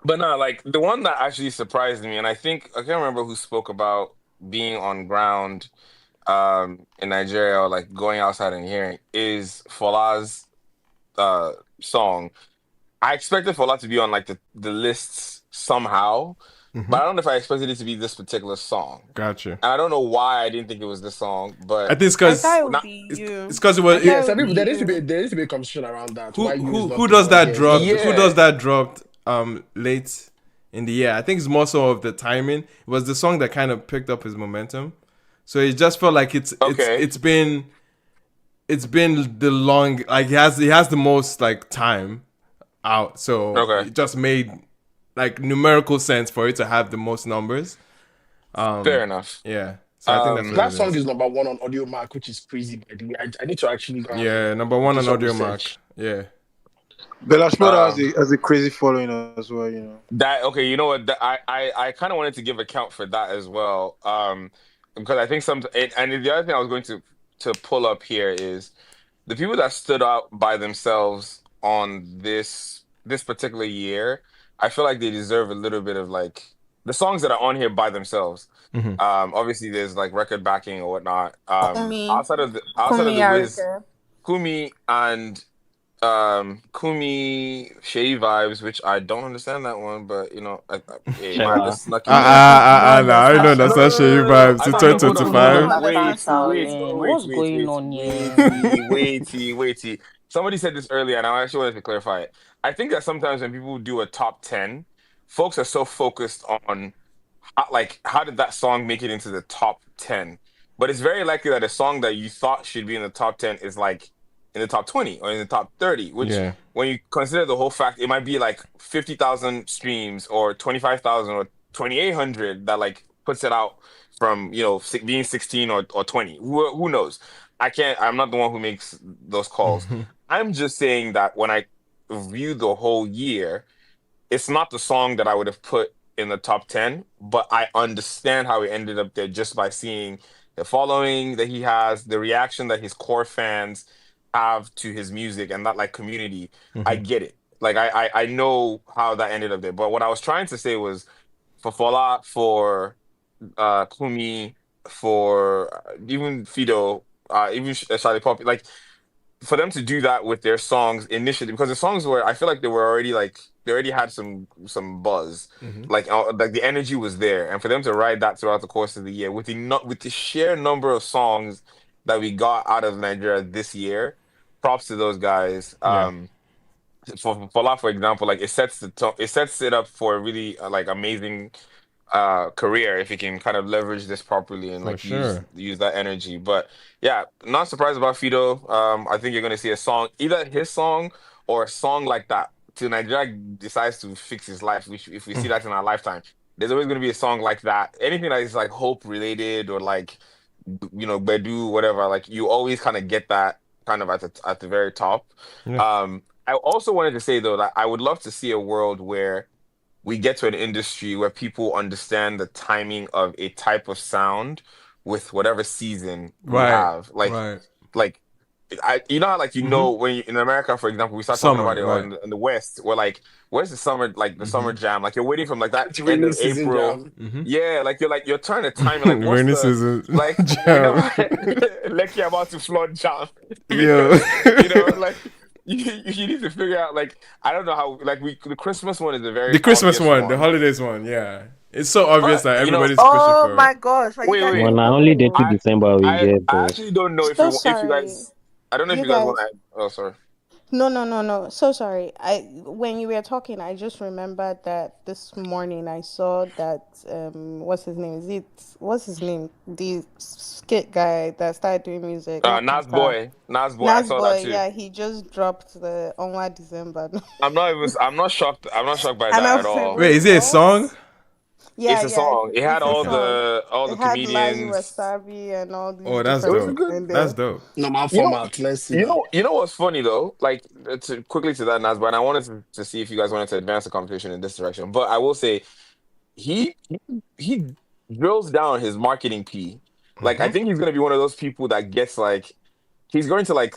But no, the one that actually surprised me, and I can't remember who spoke about being on ground in Nigeria or going outside and hearing, is Fola's song. I expected Fola to be on the lists somehow, but I don't know if I expected it to be this particular song. Gotcha. And I don't know why I didn't think it was this song, but I think it's because it was. Yeah, some people there needs to be a conversation around that. Who does that drop? Yeah. Who does that dropped late in the year? I think it's more so of the timing. It was the song that kind of picked up his momentum, so it just felt like it's been the long he has the most time out, so it just made numerical sense for it to have the most numbers. Fair enough. Yeah. So I think that's what That it song is. is number one on Audio Mark, which is crazy. By the way, I need to actually go and Yeah, number one do on some Audio Mark. research. Yeah. Bella Shmurda Um, has a crazy following as well. that okay, you know what? I kind of wanted to give account for that as well. Because I think and the other thing I was going to pull up here is the people that stood out by themselves on this particular year. I feel like they deserve a little bit of like the songs that are on here by themselves. Mm-hmm. Obviously there's like record backing or whatnot. Kumi, Outside of Kumi the Wiz, Arike. Kumi and Kumi Shady Vibes, which I don't understand that one, but hey man, I Sure. just snuck in there. Nah, I know that's No, no, not no, no, Shady no, no, no. Vibes. I In no, no, hold on, hold You on, don't 2025. hold on. understand Wait, What's wait, going wait, on here? wait. Somebody said this earlier, and I actually wanted to clarify it. I think that sometimes when people do a top 10, folks are so focused on how did that song make it into the top 10? But it's very likely that a song that you thought should be in the top 10 is like in the top 20 or in the top 30, which Yeah. when you consider the whole fact, it might be like 50,000 streams or 25,000 or 2,800 that like puts it out from, being 16 or 20. Who knows? I'm not the one who makes those calls. I'm just saying that when I view the whole year, it's not the song that I would have put in the top 10, but I understand how he ended up there just by seeing the following that he has, the reaction that his core fans have to his music and that like community. I Mm-hmm. get it. Like I know how that ended up there. But what I was trying to say was for Fola, for Kumi, for even Fido, even Charlie Pop, like for them to do that with their songs initially, because the songs were, I feel like they were already like they already had some buzz, Mm-hmm. like the energy was there, and for them to ride that throughout the course of the year with the sheer number of songs that we got out of Nigeria this year, props to those guys. Yeah. For example, like it sets it up for a really like amazing career if he can kind of leverage this properly and For like use sure. use that energy. But yeah, not surprised about Fido. I think you're gonna see a song, either his song or a song like that till Nigeria decides to fix his life, which if we see that in our lifetime, there's always gonna be a song like that. Anything that is like hope related or like Bedu, whatever, like you always kind of get that kind of at the very top. Yeah. I also wanted to say though that I would love to see a world where we get to an industry where people understand the timing of a type of sound with whatever season we Right. have. Right. Like how like Mm-hmm. when in America, for example, we start talking Summer. about it, or Right. in the West, we're like, where's the summer, like the Mm-hmm. summer jam? Like you're waiting from like that It's end raining of season April. jam. Mm-hmm. Yeah, you're trying to time it. Like what's Rainy the season. like Jam. like you're about to flood jam Yo. because like you need to figure out like I don't know how like the Christmas one is a very The Christmas obvious one, the one, holidays one, yeah. It's so obvious but that everybody's pushing Oh for it. my gosh, are you wait, guys wait. Well, gonna now only day to go? I December we I get I though. actually don't know So if you sorry. guys. I don't know if You you guys want guys. to. Oh, sorry. No. So sorry. When you were talking, I just remembered that this morning I saw that what's his name? The skit guy that started doing music, not Kanta. Nas boy. I Nas saw that boy, too. yeah, he just dropped the Onwa December. I'm not shocked. I'm not shocked by And I that at was like, all. Wait, wait, is it a song? what? Yeah, It's a yeah, song. It had it's a all Okay. song. the It had Layu comedians. Wasabi and all these Oh, that's It different was a dope. people good. in That's there. dope. Normal You know. format. Let's see now. You know what's funny though? Like to quickly to that Nas, but I wanted to see if you guys wanted to advance the conversation in this direction. But I will say he drills down his marketing P. Like I Mm-hmm. think he's gonna be one of those people that gets like he's going to like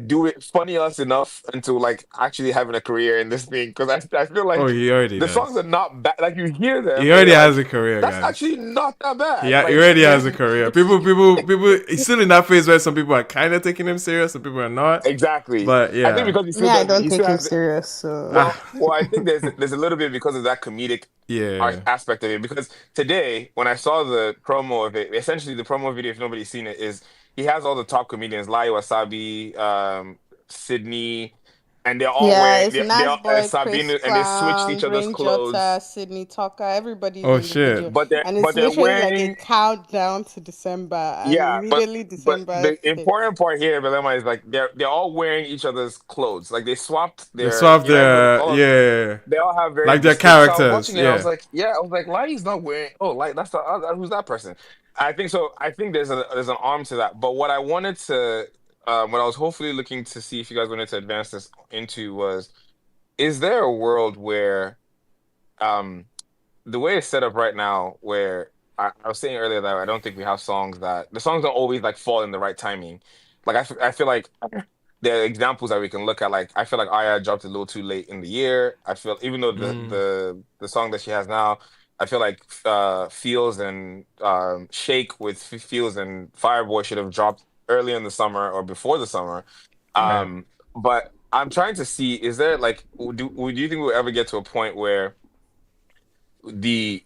do it funny us enough into like actually having a career in this thing because I feel Oh, like he already the songs are does. not bad. Like you hear He them and already you're has like, a career, that's guys. actually not that He, bad. he Like already has a career. People. He's still in that phase where some people are kind of taking him serious, some people are not. exactly. But I think yeah, because he Me, still I does don't he still take him has serious, so ah, well, I think there's a little bit because of that comedic yeah. aspect of it. Because today, when I saw the promo of it, essentially the promo video, if nobody's seen it, is he has all the top comedians, Lai Wasabi, Sydney, and they're all yeah, wearing it's they Nas all Boy, Chris Sabine, and they switched Clown, each other's Brain Jotta, clothes. Sydney Tucker, everybody's Oh in the shit. video. And it's But they're literally like a wearing countdown to December, and yeah, immediately but December the hits. important part here, Belema, is like they're all wearing each other's clothes. Like they swapped They their swapped their yeah, they all have very like their distinct. So I was characters. watching it, I was Yeah. like, yeah, I was like, Lai's not wearing. Oh, like that's the who's that person? I think so. I think there's an arm to that. But what I wanted to, what I was hopefully looking to see if you guys wanted to advance this into was, is there a world where, um, the way it's set up right now, where I was saying earlier that I don't think we have songs that the songs don't always like fall in the right timing. Like I feel like there are examples that we can look at. Like I feel like Aya dropped a little too late in the year. I feel even though the song that she has now, I feel like Feels and Shake with Feels and Fireboy should have dropped early in the summer or before the summer. Yeah. But I'm trying to see, is there like do you think we'll ever get to a point where the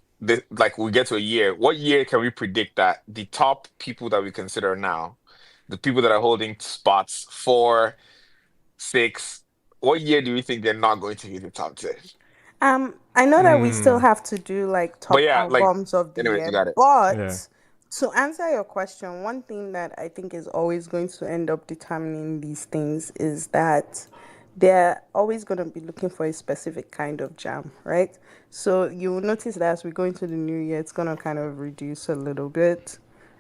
like we get to a year, what year can we predict that the top people that we consider now, the people that are holding spots 4, 6, what year do we think they're not going to be the top 10? I know that we still have to do like But top yeah, like albums of the anyways, you year, got it. Yeah. but to answer your question, one thing that I think is always going to end up determining these things is that they're always going to be looking for a specific kind of jam, right? So you will notice that as we go into the new year, it's going to kind of reduce a little bit.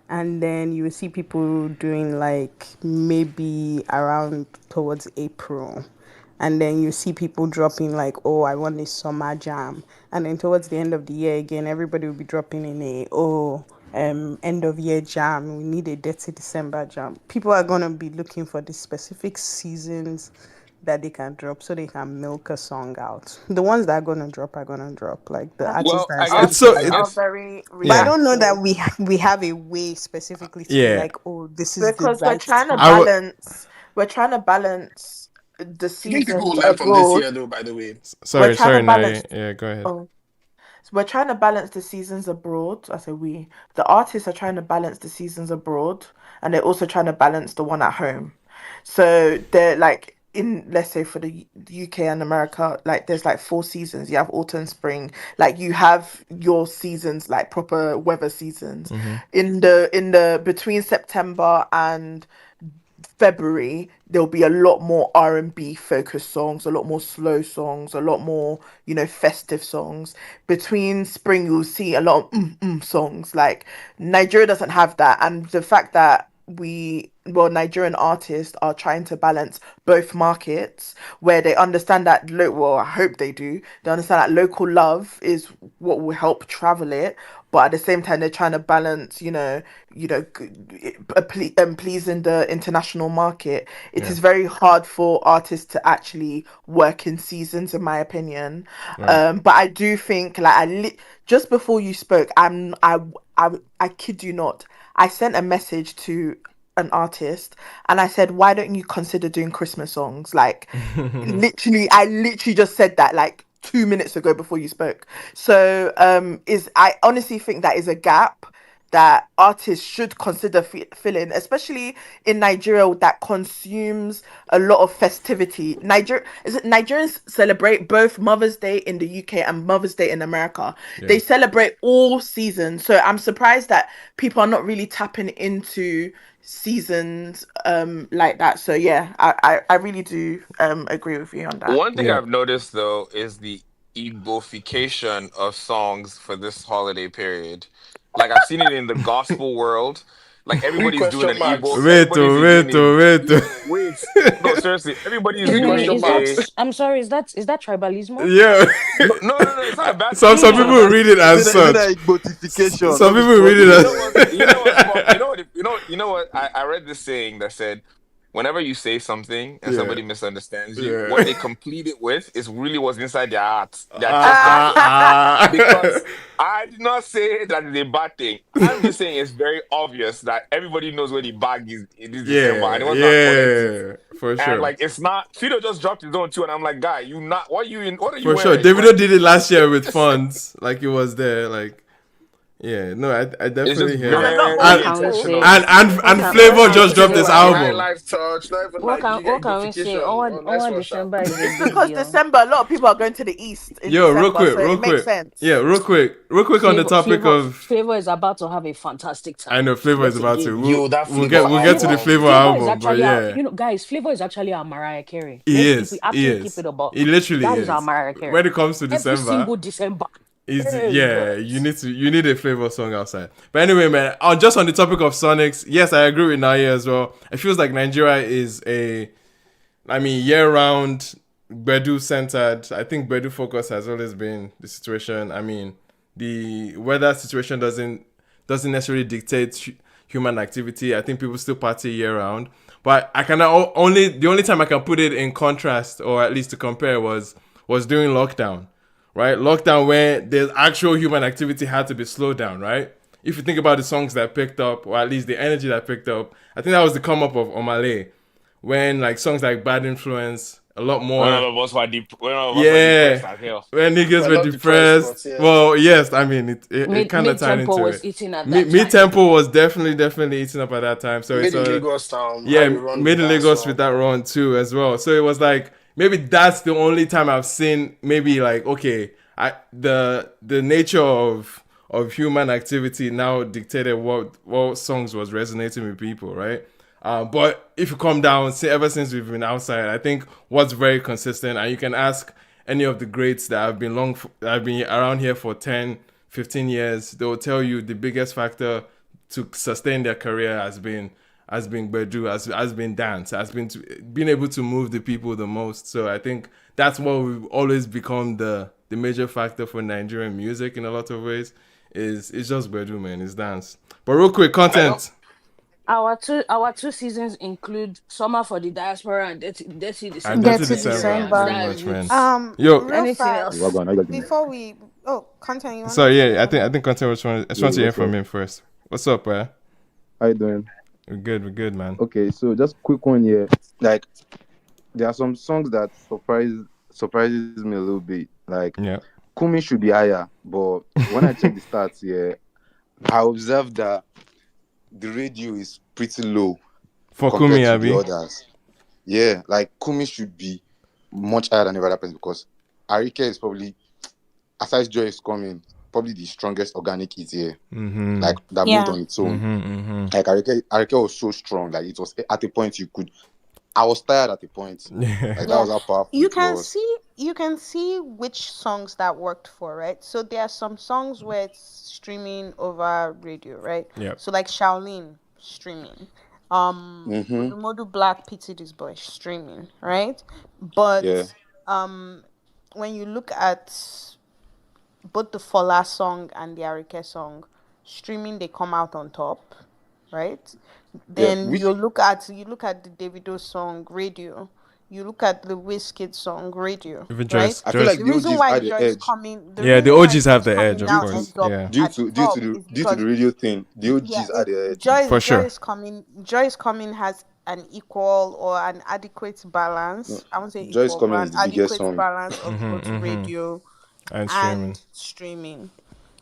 And then you will see people doing like maybe around towards April. And then you see people dropping like, oh, I want this summer jam. And then towards the end of the year again, everybody will be dropping in end of year jam. We need a dirty December jam. People are gonna be looking for the specific seasons that they can drop so they can milk a song out. The ones that are gonna drop. Like the artists Well, that are I still guess It's putting so I out. Are guess very But I yeah. don't know that reactive we have a way specifically to be Yeah. like, oh, this is the because we're right trying to I time. would balance. We're trying to balance the I think people seasons will learn from this abroad. year, though. By the way, We're trying to sorry, balance. Nari. Yeah, go ahead. Oh, so we're trying to balance the seasons abroad. I say we. The artists are trying to balance the seasons abroad, and they're also trying to balance the one at home. So they're like in, let's say for the UK and America, like there's like 4 seasons. You have autumn, spring. Like you have your seasons, like proper weather seasons. In the between September and February, there'll be a lot more R&B focused songs, a lot more slow songs, a lot more, festive songs. Between spring, you'll see a lot of songs. Like Nigeria doesn't have that. And the fact that Nigerian artists are trying to balance both markets where they understand that, I hope they do. They understand that local love is what will help travel it. But at the same time, they're trying to balance, pleasing the international market. It Yeah. is very hard for artists to actually work in seasons, in my opinion. Right. But I do think, like, just before you spoke, I kid you not, I sent a message to an artist and I said, why don't you consider doing Christmas songs? Like, I literally just said that like 2 minutes ago before you spoke. So I honestly think that is a gap that artists should consider filling, especially in Nigeria that consumes a lot of festivity. Nigerians celebrate both Mother's Day in the UK and Mother's Day in America. Yeah. They celebrate all seasons. So I'm surprised that people are not really tapping into seasons like that. So yeah, I really do agree with you on that. one thing Yeah. I've noticed though is the Igbofication of songs for this holiday period. Like I've seen it in the gospel world. Like three everybody's doing question an Igbo, marks. Wait, everybody's oh, doing wait, a oh, wait. wait. No, seriously, everybody's Three Excuse me, question doing is that? a marks. I'm sorry. Is that tribalismo? Yeah. no, it's not a bad Some thing. some It's not a people Please. bad read thing. it as Is it such. a botification? Some Not be people read it struggling. You know what? You know what? I read this saying that said, whenever you say something and Yeah. somebody misunderstands you, Yeah. what they complete it with is really what's inside their heart, their chest Ah, pocket. ah, Because ah. I did not say that is a bad thing. I'm just saying it's very obvious that everybody knows where the bag is in this December and Yeah, they want to go and collect it. yeah, for And sure. like it's not Fido just dropped his own too, and I'm like, guy, you not what are you For sure. wearing? Davido Like did it last year with funds. Like it was there. Like, yeah, no, I it's just definitely hear And a that. lot more What very And can we people. say? intentional. What can what Flavor can we just Not dropped even his say? like high album. life touch. Not even What like can you get what can we say? ignification. Oh, nice Onward one, Sha. December is a It's big because deal. December, a lot of people are going to the east in Yo, December, so real it makes quick. Yeah, sense. real quick on the Flavor, topic flavor, of. flavor is about to have a fantastic I time. know Flavor is Yet about to. again, Yo, that flavor We'll get to the Flavor, Flavor album. Flavor is album, but actually our, yeah, guys. Flavor is actually our Mariah Carey. he Let's keep it is. He actually keep is. it a He buck. literally That is our is. Mariah Carey. When it comes to Every December, single December. Hey Yeah, God. you need a flavor song outside. But anyway, man, just on the topic of Sonics, yes, I agree with Naya as well. It feels like Nigeria is year round Bedu centered. I think Bedu focus has always been the situation. I mean, the weather situation doesn't necessarily dictate human activity. I think people still party year round. But I can the only time I can put it in contrast, or at least to compare, was during lockdown, right? Lockdown, where there's actual human activity had to be slowed down, right? If you think about the songs that picked up, or at least the energy that picked up, I think that was the come up of Omale, when like songs like Bad Influence, a lot When more. all of us were Yeah, depressed as hell. when niggas We're were not depressed, but depressed. yeah. Well, yes, I mean it kind of Mid tied tempo into was it. eating at that Mid time. tempo was definitely eating up at that time. So Made it's in a Lagos had yeah, a run with made in that Lagos with song. that run too as well. So it was like maybe that's the only time I've seen maybe like okay, the nature of human activity now dictated what songs was resonating with people, right? But if you come down, ever since we've been outside, I think what's very consistent, and you can ask any of the greats that that have been around here for 10, 15 years, they will tell you the biggest factor to sustain their career has been Bedu, has been dance, has been being able to move the people the most. So I think that's what we've always become the major factor for Nigerian music in a lot of ways. It's just Bedu, man. It's dance. But real quick, I know. content. Our two seasons include Summer for the Diaspora and Dirty And December Dirty for Dirty December, Nigerians. December. very That's much, man. it. Yo, Real Anything Well, else? go fast on, how you guys doing? before we content, you wanted sorry, to say yeah, I think something? content was trying. I just Yeah, want to hear what's from up? him first. What's up, man? How you doing? We're good, man. Okay, so just quick one here. Like there are some songs that surprises me a little bit. Like Yeah, Kumi should be higher, but when I check the stats here, I observed that the radio is pretty low for compared Kumi, to the Abi. others. Yeah, like Kumi should be much higher than every other person because Arike is probably, aside Joy is coming, probably the strongest organic hit here. Mm-hmm. Like that moved Yeah. on its own. Mm-hmm. Like Arike was so strong. Like it was at a point you could. I was tired at the point. Like that Yeah. was how powerful You it can was. see which songs that worked for, right? So there are some songs where it's streaming over radio, right? Yep. So like Shaolin streaming. Mm-hmm. Modu Black Pity This Boy streaming, right? Yeah. But when you look at both the Fola song and the Arike song, streaming they come out on top, right? Yeah. Then Which you look at the Davido song Radio, you look at the Wizkid song Radio, Even right? I feel like The the reason OGs why had the Joy is edge coming, the yeah, the reason why OGs Joy have is the edge, coming of due now to course. ends up Yeah, at the top is due to because the radio thing. The yeah, OGs had the edge. for sure. Joy is coming has an equal or an adequate No, balance. I won't say Joyce equal, but Coming an is the biggest adequate song. balance of both radio And streaming. and streaming,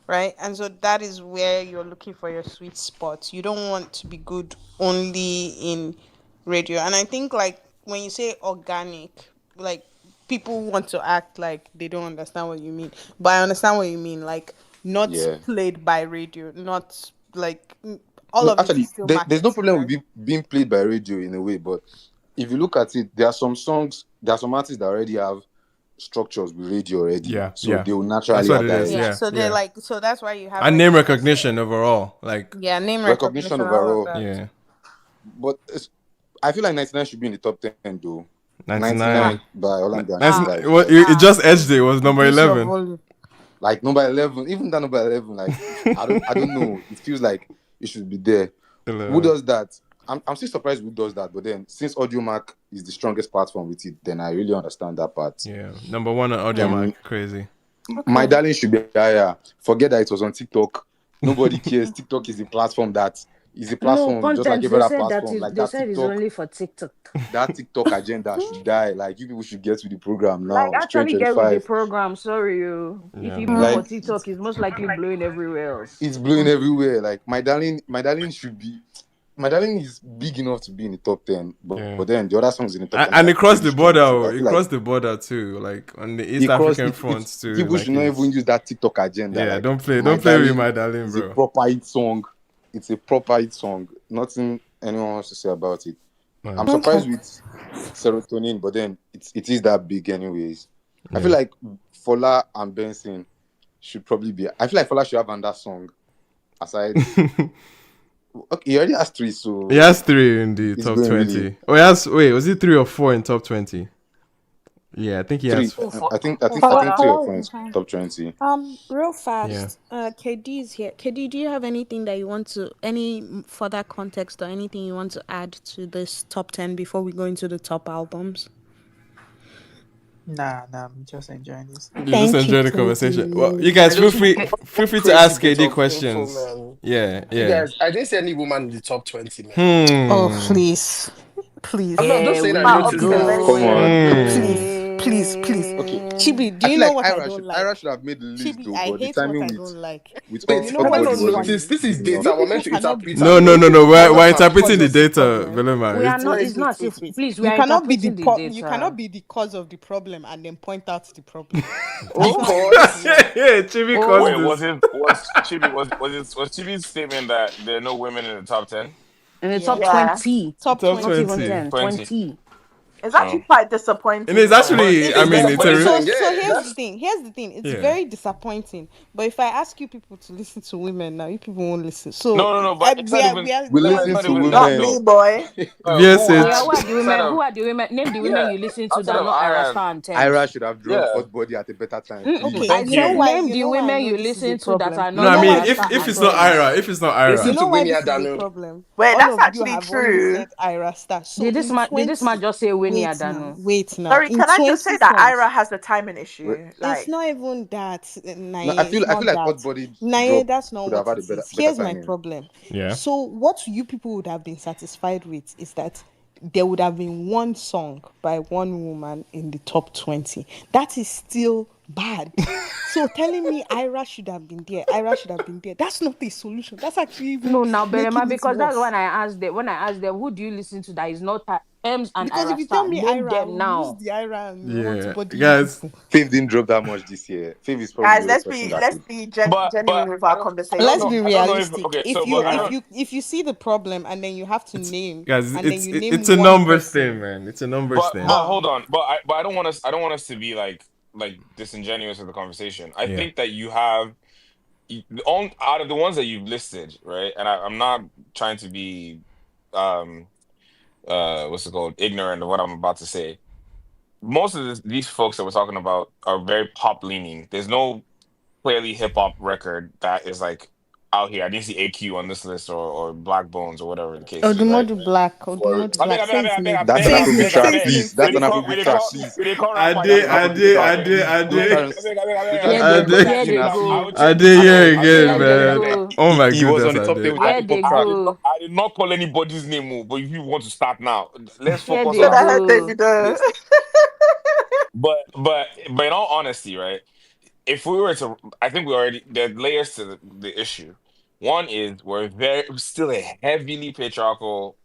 right? And so that is where you're looking for your sweet spot. You don't want to be good only in radio. And I think like when you say organic, like people want to act like they don't understand what you mean. But I understand what you mean. Like not Yeah. played by radio, not like all No, of it is actually, still there's no marketing, problem with right? being played by radio in a way, but if you look at it, there are some songs, there are some artists that already have structures with radio already, Yeah, so yeah. they will That's naturally what it adapt is. it. Yeah. Yeah, So they're yeah. like so that's why you have And like name the case of recognition overall, like yeah, name Recognition recognition, all of overall, that. yeah, but I feel like 99 should be in the top 10 though. 99 99. by Olamide and That's Suga is what like it just edged. It was number Increase your 11. volume. number 11. Even that number 11, like I don't know. It feels like it should be there. Who 11. does that? I'm still surprised who does that. But then, since AudioMac is the strongest platform with it, then I really understand that part. Yeah, number one on Audio Yeah. Mac. Crazy. My Okay. darling should be higher. Forget that it was on TikTok. Nobody cares. TikTok is a platform No just like content. every They other said that platform. Like they said it's only for TikTok. that TikTok agenda should die. Like you people should get with the program Like now. It's actually get with the 2025. program. Sorry, you. If Yeah, you blow man. for Like TikTok, it's most likely blowing everywhere else. it's blowing everywhere. Like my darling should be. My darling is big enough to be in the top 10, Yeah. but then the other songs in the top 10 And are it crossed pretty the strong border. too. I It feel like crossed the border too, like on the East because African fronts too. people Like should not even use that TikTok agenda. yeah. Like Don't play my with darling my darling, is a bro. proper hit song. It's a proper hit song. Nothing anyone wants to say about it. Man. I'm surprised with Serotonin, but then it is that big anyways. I feel Yeah. like Fola and Benson should probably be. I feel like Fola should have another song aside. Okay, he already has 3, so He has 3 in the he's top going 20. really Oh, he has. Wait, was it 3 or 4 in top 20? Yeah, I think he 3. has. I think 3 or Follow 4 in is fine. top 20. Real Yeah. fast. KD is here. KD, do you have anything that you want to, any further context or anything you want to add to this top 10 before we go into the top albums? Nah, I'm just enjoying this. You just Thank you, enjoy the conversation. Well, you KD. guys I just want feel free to Crazy ask bit KD of info, questions. man. Yeah, You yeah. guys, I didn't see any woman in the top 20, man. Oh, Hmm. please. Please. I'm just Here saying I we About noticed that. Come on. observation. Please. Okay. Chibi, do I you feel know like what I don't like? Ira should have made the list Chibi, though, I but the hate what I timing don't like. with Wait, You know have I what everybody not is wasn't noticed? funny? This is good enough. data. You We're meant people to cannot be No, interpret no, no, you no. people We're, cannot we're be the interpreting cause the of the data, problem. Velema. We are It's not. Wait, It's not. wait, wait. Please, we You are cannot be interpreting the you data. cannot be the cause of the problem and then point out the problem. That's Oh, not how it because works. yeah, Chibi caused Wait, oh, this. was Chibi's statement that there are no women in the top 10? in the top Yes. Yeah. 20, Top Top not 20. even 20. 10, 20. 20. It's Oh. actually quite And it's disappointing though. But actually, It I is mean, very it's but a. so listen, so yeah, here's the that's thing. It's Yeah. very disappointing. But if I ask you people to listen to women now, you people won't listen. So no. But it's not even We we are it's listen not to even giving that Not women. me, though. boy. Yes, Who Oh yeah, had it. who are the outside women? of Who are the women? Name the women yeah you listen to outside that of know Ira Ira, Star and Ira Thames. should have drawn yeah. Hot Body at a better time, okay. please. I Thank You know said you. why name the I women know you this is a listen to that problem. I No, You know I know mean, why Ira this Star is a if and it's not problem. Ira, You Listen Ira. to know why Winnie this is a Adano. problem? Wait, All that's of you actually have only true. said Ira Star. So Did this in man? Did this man 20, just say Winnie wait now, Adano? wait now. Sorry, In can I just say that 2010, Ira has a timing Wait. issue? it's Like, not even that, No, Naye. It's I feel not like Hot that. Body Naye, drop that's not could have what had a it better is. better Here's my timing. problem. Yeah. So, what you people would have been satisfied with is that there would have been one song by one woman in the top 20. That is still bad. So, telling me Ira should have been there, that's not a solution. That's actually even No, now Berema, making it because that's worse. when I asked them. When I asked them, who do you listen to that is not Thames and Because if Ira you tell Star? me Name Ira, I them will use now. the Ira and hot Yeah. body you Guys, people. Faith didn't drop that much this year. Faith is probably guys, the only person that let's could. be But genuine with I our don't I don't Let's know conversation. be I don't know if realistic. okay If but I don't if you see the problem and then you have to it's name guys, and then you it's name a one numbers person. thing, man. It's a numbers thing. but hold on but I don't want us to be like disingenuous with the conversation. I Yeah. think that you have on out of the ones that you've listed, right? And I'm not trying to be um what's it called, ignorant of what I'm about to say. Most of these folks that we're talking about are very pop leaning. There's no clearly hip hop record that is like out here. I didn't see AQ on this list or Black Bones or whatever the case is, right? For I Say his name. That's an Say his name. Afrobeat Say track, his name. please. Say That's we an his call name. we Afrobeat they track, call please. we they call I rapper in did, That's an I Afrobeat did, track. I did, I Don't did. try and don't try and Here say they I go. Lagos Here did. they Gina. I go. will I check did hear I beg, again, Here I beg, they I man. beg. go. Oh my He was goodness, on the I top 10 did. with that Here hip they hop track. go. I did not call anybody's name, but if you want to start now, let's Here focus they on Should I have Afrobeats. go. Davido? Please. But in all honesty, right? If we were to, I think we already there are layers to the issue. One is we're still a heavily patriarchal,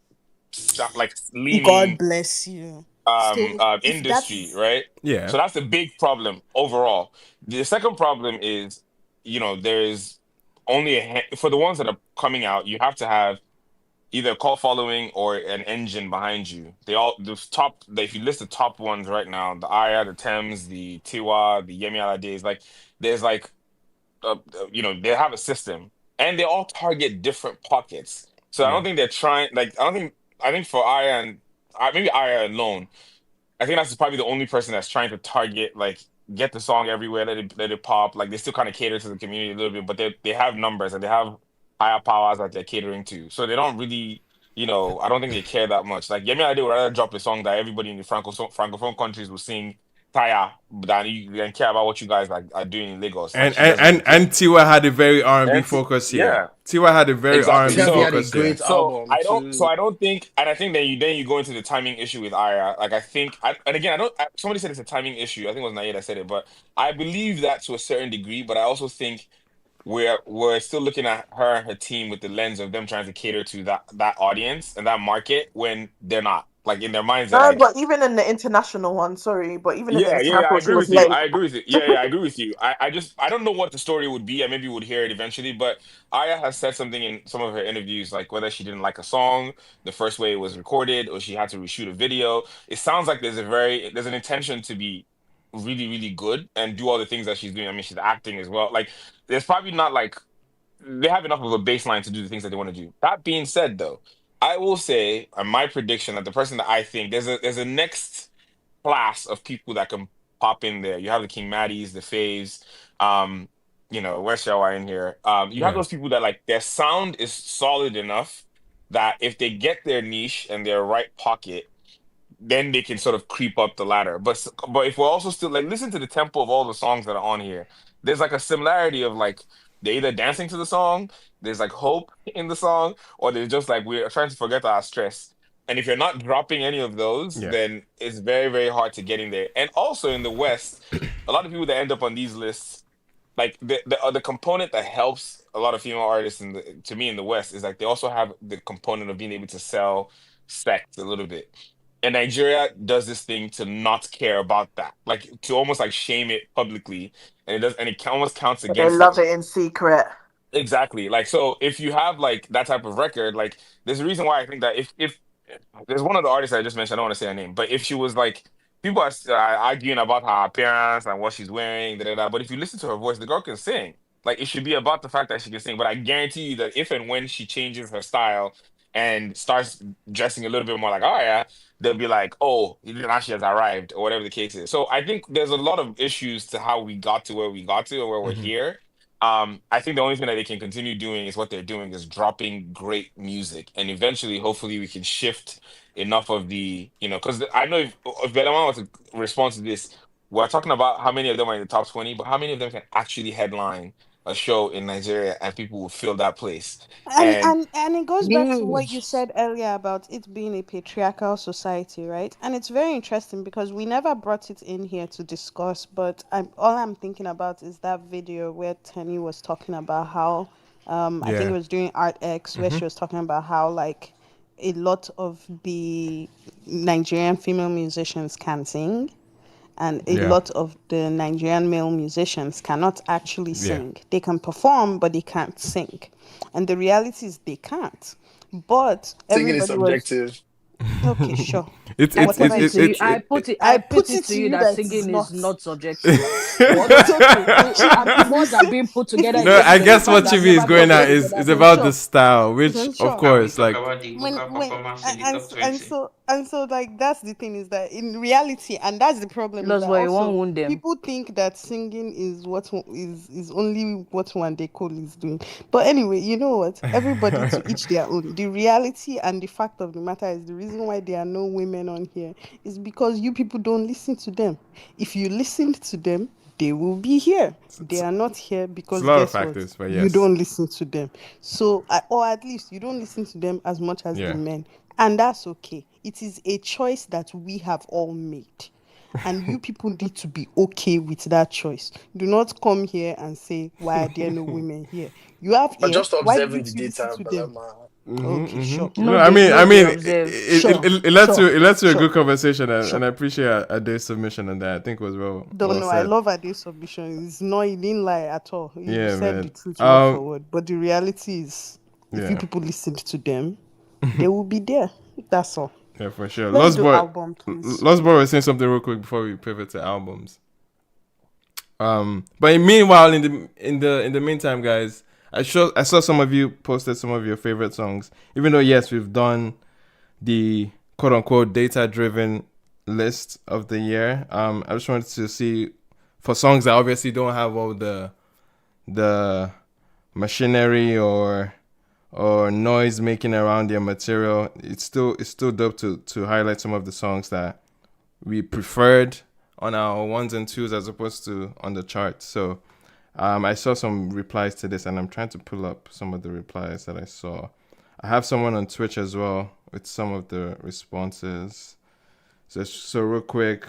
like God leaning bless you. So if industry, that's right? Yeah. So that's a big problem overall. The second problem is, there's only for the ones that are coming out, you have to have either a cult following or an engine behind you. If you list the top ones right now, the Aya, the Thames, the Tiwa, the Yemi Alades, like there's like they have a system and they all target different pockets. So I Yeah. don't think they're trying. Like I think for Aya and maybe Aya alone, I think that's probably the only person that's trying to target, like, get the song everywhere, let it pop. Like they still kind of cater to the community a little bit, but they have numbers and they have higher powers that they're catering to. So they don't really, I don't think they care that much. Like Yemi Alade would rather drop a song that everybody in the francophone countries will sing Taya than care about what you guys are doing in Lagos. Like And she and doesn't really and, care. and Tiwa had a very R&B And focus here. yeah, Tiwa had a very exactly. R&B Tiazi had a focus here. great album So too. I don't think, and I think then you go into the timing issue with Aya. Like I think, and again, somebody said it's a timing issue. I think it was Naya that said it, but I believe that to a certain degree. But I also think we're still looking at her and her team with the lens of them trying to cater to that audience and that market when they're not. Like in their minds, they're No, like, but even in the international one, sorry, but even in the yeah, I international, she agree was with you. late. I agree with you. Yeah, I agree with you. I don't know what the story would be. I maybe would hear it eventually. But Aya has said something in some of her interviews, like whether she didn't like a song the first way it was recorded, or she had to reshoot a video. It sounds like there's an intention to be really, really good and do all the things that she's doing. I mean, she's acting as well. Like, there's probably not like they have enough of a baseline to do the things that they want to do. That being said, though, I will say, my prediction that the person that I think there's a next class of people that can pop in there. You have the King Maddies, the Faves, um, where's Shawa in here? You have Yeah. those people that like their sound is solid enough that if they get their niche and their right pocket, then they can sort of creep up the ladder. But if we're also still like listen to the tempo of all the songs that are on here, there's like a similarity of like they're either dancing to the song, there's like hope in the song, or they're just like we're trying to forget our stress. And if you're not dropping any of those, Yeah. then it's very, very hard to get in there. And also in the West, a lot of people that end up on these lists, like the component that helps a lot of female artists to me in the West is like they also have the component of being able to sell sex a little bit. And Nigeria does this thing to not care about that, like to almost like shame it publicly, and it almost counts But they against love them. it in secret. Exactly. Like so, if you have like that type of record, like there's a reason why I think that if there's one of the artists I just mentioned, I don't want to say her name, but if she was like people are arguing about her appearance and what she's wearing, da, da, da, but if you listen to her voice, the girl can sing. Like it should be about the fact that she can sing. But I guarantee you that if and when she changes her style and starts dressing a little bit more like Arya, they'll be like, oh, now she has arrived, or whatever the case is. So I think there's a lot of issues to how we got to where we got to or where we're here. I think the only thing that they can continue doing is what they're doing is dropping great music, and eventually, hopefully, we can shift enough of because I know if Belema wants to respond to this, we're talking about how many of them are in the top 20, but how many of them can actually headline a show in Nigeria and people will fill that place? And And and and it goes back to what Mm. you said earlier about it being a patriarchal society, right? And it's very interesting because we never brought it in here to discuss, but all I'm thinking about is that video where Tenny was talking about how I think it Yeah. was during Art X where she was talking about how like a lot of the Nigerian female musicians can sing and a Yeah. lot of the Nigerian male musicians cannot actually Yeah. sing. They can perform, but they can't sing. And the reality is they can't. But Singing is everybody was subjective. okay, sure. It's I it's put it's Whatever you it it's to say. you. it's I it, put it, it. I I put put it it to to you you that that it is singing is not. not subjective. It's What? okay. And words are being put If together you in no, say I different guess places what that okay, Chibi is never sure, going belong at together is then about before. the sure, style, which then of sure. Can we course, talk like about the vocal performance in the And top 20? so like that's the thing is that in reality, and that's the problem is That's that why you won't also wound them. people think that singing is is only what one day Cole is doing. But anyway, you know what, everybody to each their own. The reality and the fact of the matter is the reason why there are no women on here is because you people don't listen to them. If you listened to them, they will be here. They it's, are not here it's a because lot of guess what? factors, but You yes, don't listen to them. So, or at least you don't listen to them as much as the yeah. men. And that's okay. It is a choice that we have all made. And you people need to be okay with that choice. Do not come here and say, why are there no women here? You have But ear. just Why observing the didn't you listen data, to them? Belema. Okay, sure. No, I No, they mean, observe. Sure, it led sure, to a sure, good conversation, and sure. I appreciate Ade's submission on that. I think was Don't well know. I said. love Ade's submission. It's not, he didn't lie at all. He Yeah, said the man. truth word for word. But the reality is, if you Yeah, people listened to them, they will be there. That's all. yeah, for sure. Let's do album, please. Lost Boy was saying something real quick before we pivot to albums. But meanwhile, in the meantime, guys, I saw some of you posted some of your favorite songs. Even though yes, we've done the quote unquote data driven list of the year. I just wanted to see for songs that obviously don't have all the machinery or noise making around their material. It's still dope to highlight some of the songs that we preferred on our ones and twos as opposed to on the chart. So I saw some replies to this, and I'm trying to pull up some of the replies that I saw. I have someone on Twitch as well with some of the responses. So real quick,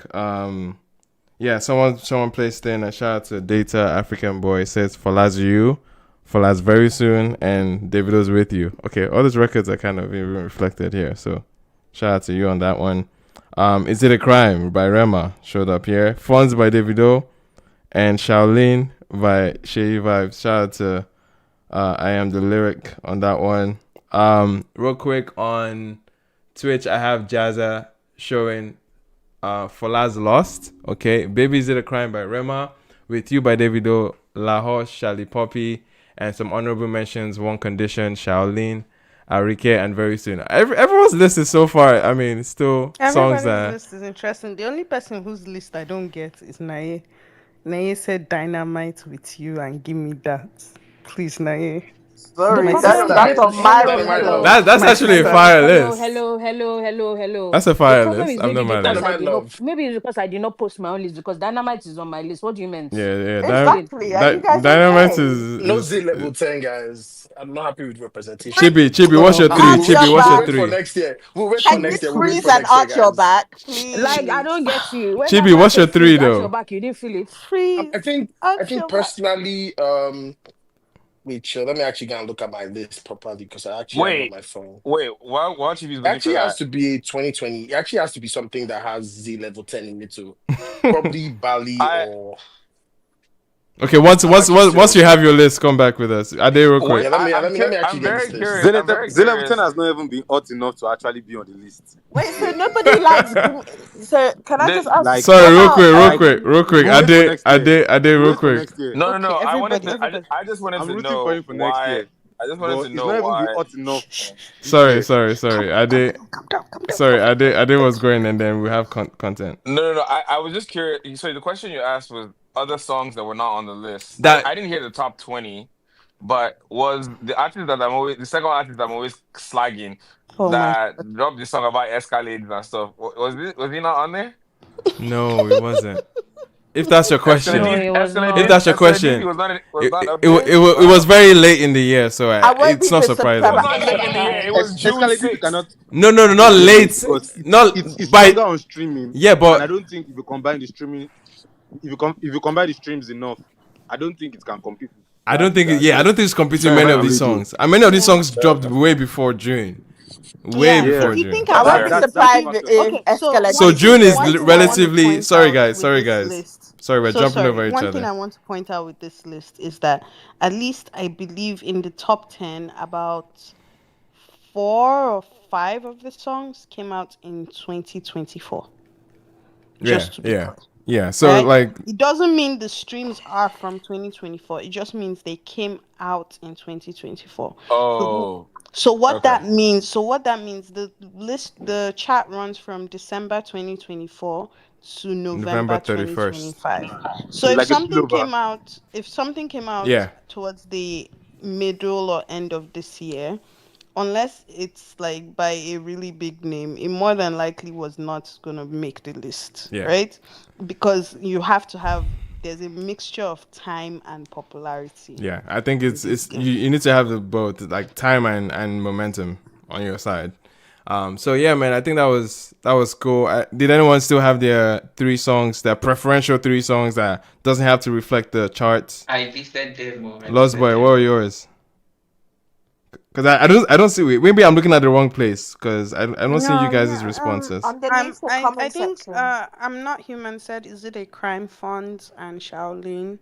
yeah, someone placed in a shout out to Data African Boy. It says Fala's you, Fala's very soon, and Davido's with you. Okay, all these records are kind of even reflected here. So shout out to you on that one. Is It a Crime by Rema showed up here. Funds by Davido and Shaolin by Shay Vibes. Shout out to I Am the Lyric on that one. Real quick on Twitch, I have Jazza showing Fola's Lost. Okay, Baby Is It a Crime by Rema. With You by Davido, Lahore, Shali Poppy, and some honorable mentions: One Condition, Shaolin, Arike, and Very Soon. Everyone's list is so far. I mean, still songs Everybody's that. list is interesting. The only person whose list I don't get is Naye. Naye said Dynamite with You and Give Me That. Please, Naye. The Sorry, My that's problem, sister. that's Dynamite, on my Dynamite radar. hello, Love. That's My actually a sister. fire hello, list. hello, hello, hello, hello. That's a The fire problem list. is I'm maybe not mad at because it. I Dynamite did not, Love. maybe it's because I did not post my own list because Dynamite is on my list. What do you mean? Yeah, yeah. Explain. Exactly. Are you guys Dynamite okay? No is Z level 10, guys. I'm not happy with representation. Chibi. What's Oh your three? Arch God. your Chibi, what's We'll your back. wait for three? next year. We'll wait for Can you next year. We'll wait freeze for and next year, arch your guys. back, Like I please? don't get you. When that Chibi, man what's say your three freeze, arch your though? back, you didn't feel it. I Freeze. think I Arch think your back. personally, wait, sure, let me actually go and look at my list properly because I actually have it on Wait, my phone. wait. While Chibi's It looking for actually has that, to be 2020. It actually has to be something that has Z level 10 in it too. Probably Bali I or Okay, I'm actually once you serious. have your list, come back with us. Ade real wait. quick. Yeah, let me actually I'm get very this list. curious. I'm Zenith, very Zenith 10 curious. has not even been hot enough to actually be on the list. Wait, so nobody likes give me, so can I The, just ask Like, what Sorry, about like real quick. we'll wait for next year. Ade, We'll real wait for quick. next year. Okay, no. I wanted everybody, to. everybody. I just wanted I'm to rooting for know him for next why. year. I just wanted But to it's know not even been why. hot enough this Sorry, year. sorry. Ade, Ade was going, and then we have content. No. I was just curious. So the question you asked was other songs that were not on the list. That I didn't hear the top 20, but was the artist that I'm always the second artist I'm always slagging Oh my. that dropped the song about escalades and stuff. Was he not on there? no, it wasn't. If that's your No, question, it was if not. that's your Escalade question, was it not it, up it, there. it was Wow. very late in the year, so I won't it's be not It was surprising. not late in the year. It was June Escalade, if you 6th. cannot, No, not it's okay late. because Not it's by stronger on streaming, yeah, and I but don't think if you combine the streaming, if you combine the streams enough, I don't think it can compete with I don't that think that I that don't think it's competing with that you many heard of on these radio. songs. And many of these Yeah. songs dropped way before June. Way Yeah. before Yeah, Do you think June. I That's won't about be fair. this? that's the surprised factor. if Okay, so Escalade So one is thing, June is one second. thing I want to relatively point sorry out guys, with this list. sorry, we're So jumping sorry. over each One thing other. I want to point out with this list is that at least I believe in the top 10, about 4 or 5 of the songs came out in 2024. Yeah, Just to be yeah, clear, yeah. So right? like, It doesn't mean the streams are from 2024. It just means they came out in 2024. So Oh, okay. what that means, the chat runs from December 2024 to November November 31st. 2025. So Like a spillover. if something came out Yeah, towards the middle or end of this year, unless it's like by a really big name, it more than likely was not gonna make the list, yeah, right? Because there's a mixture of time and popularity yeah. I think in it's this it's game. you need to have the both like time and momentum on your side. So yeah, man, I think that was cool. Did anyone still have their their preferential 3 songs that doesn't have to reflect the charts? I listed them. I Lost listed Boy, what them. were yours? Because I don't see. Maybe I'm looking at the wrong place. Because I don't see you No, guys' yeah, responses. Underneath the I comment think section. I'm not human said, is it a crime fund and Shaolin?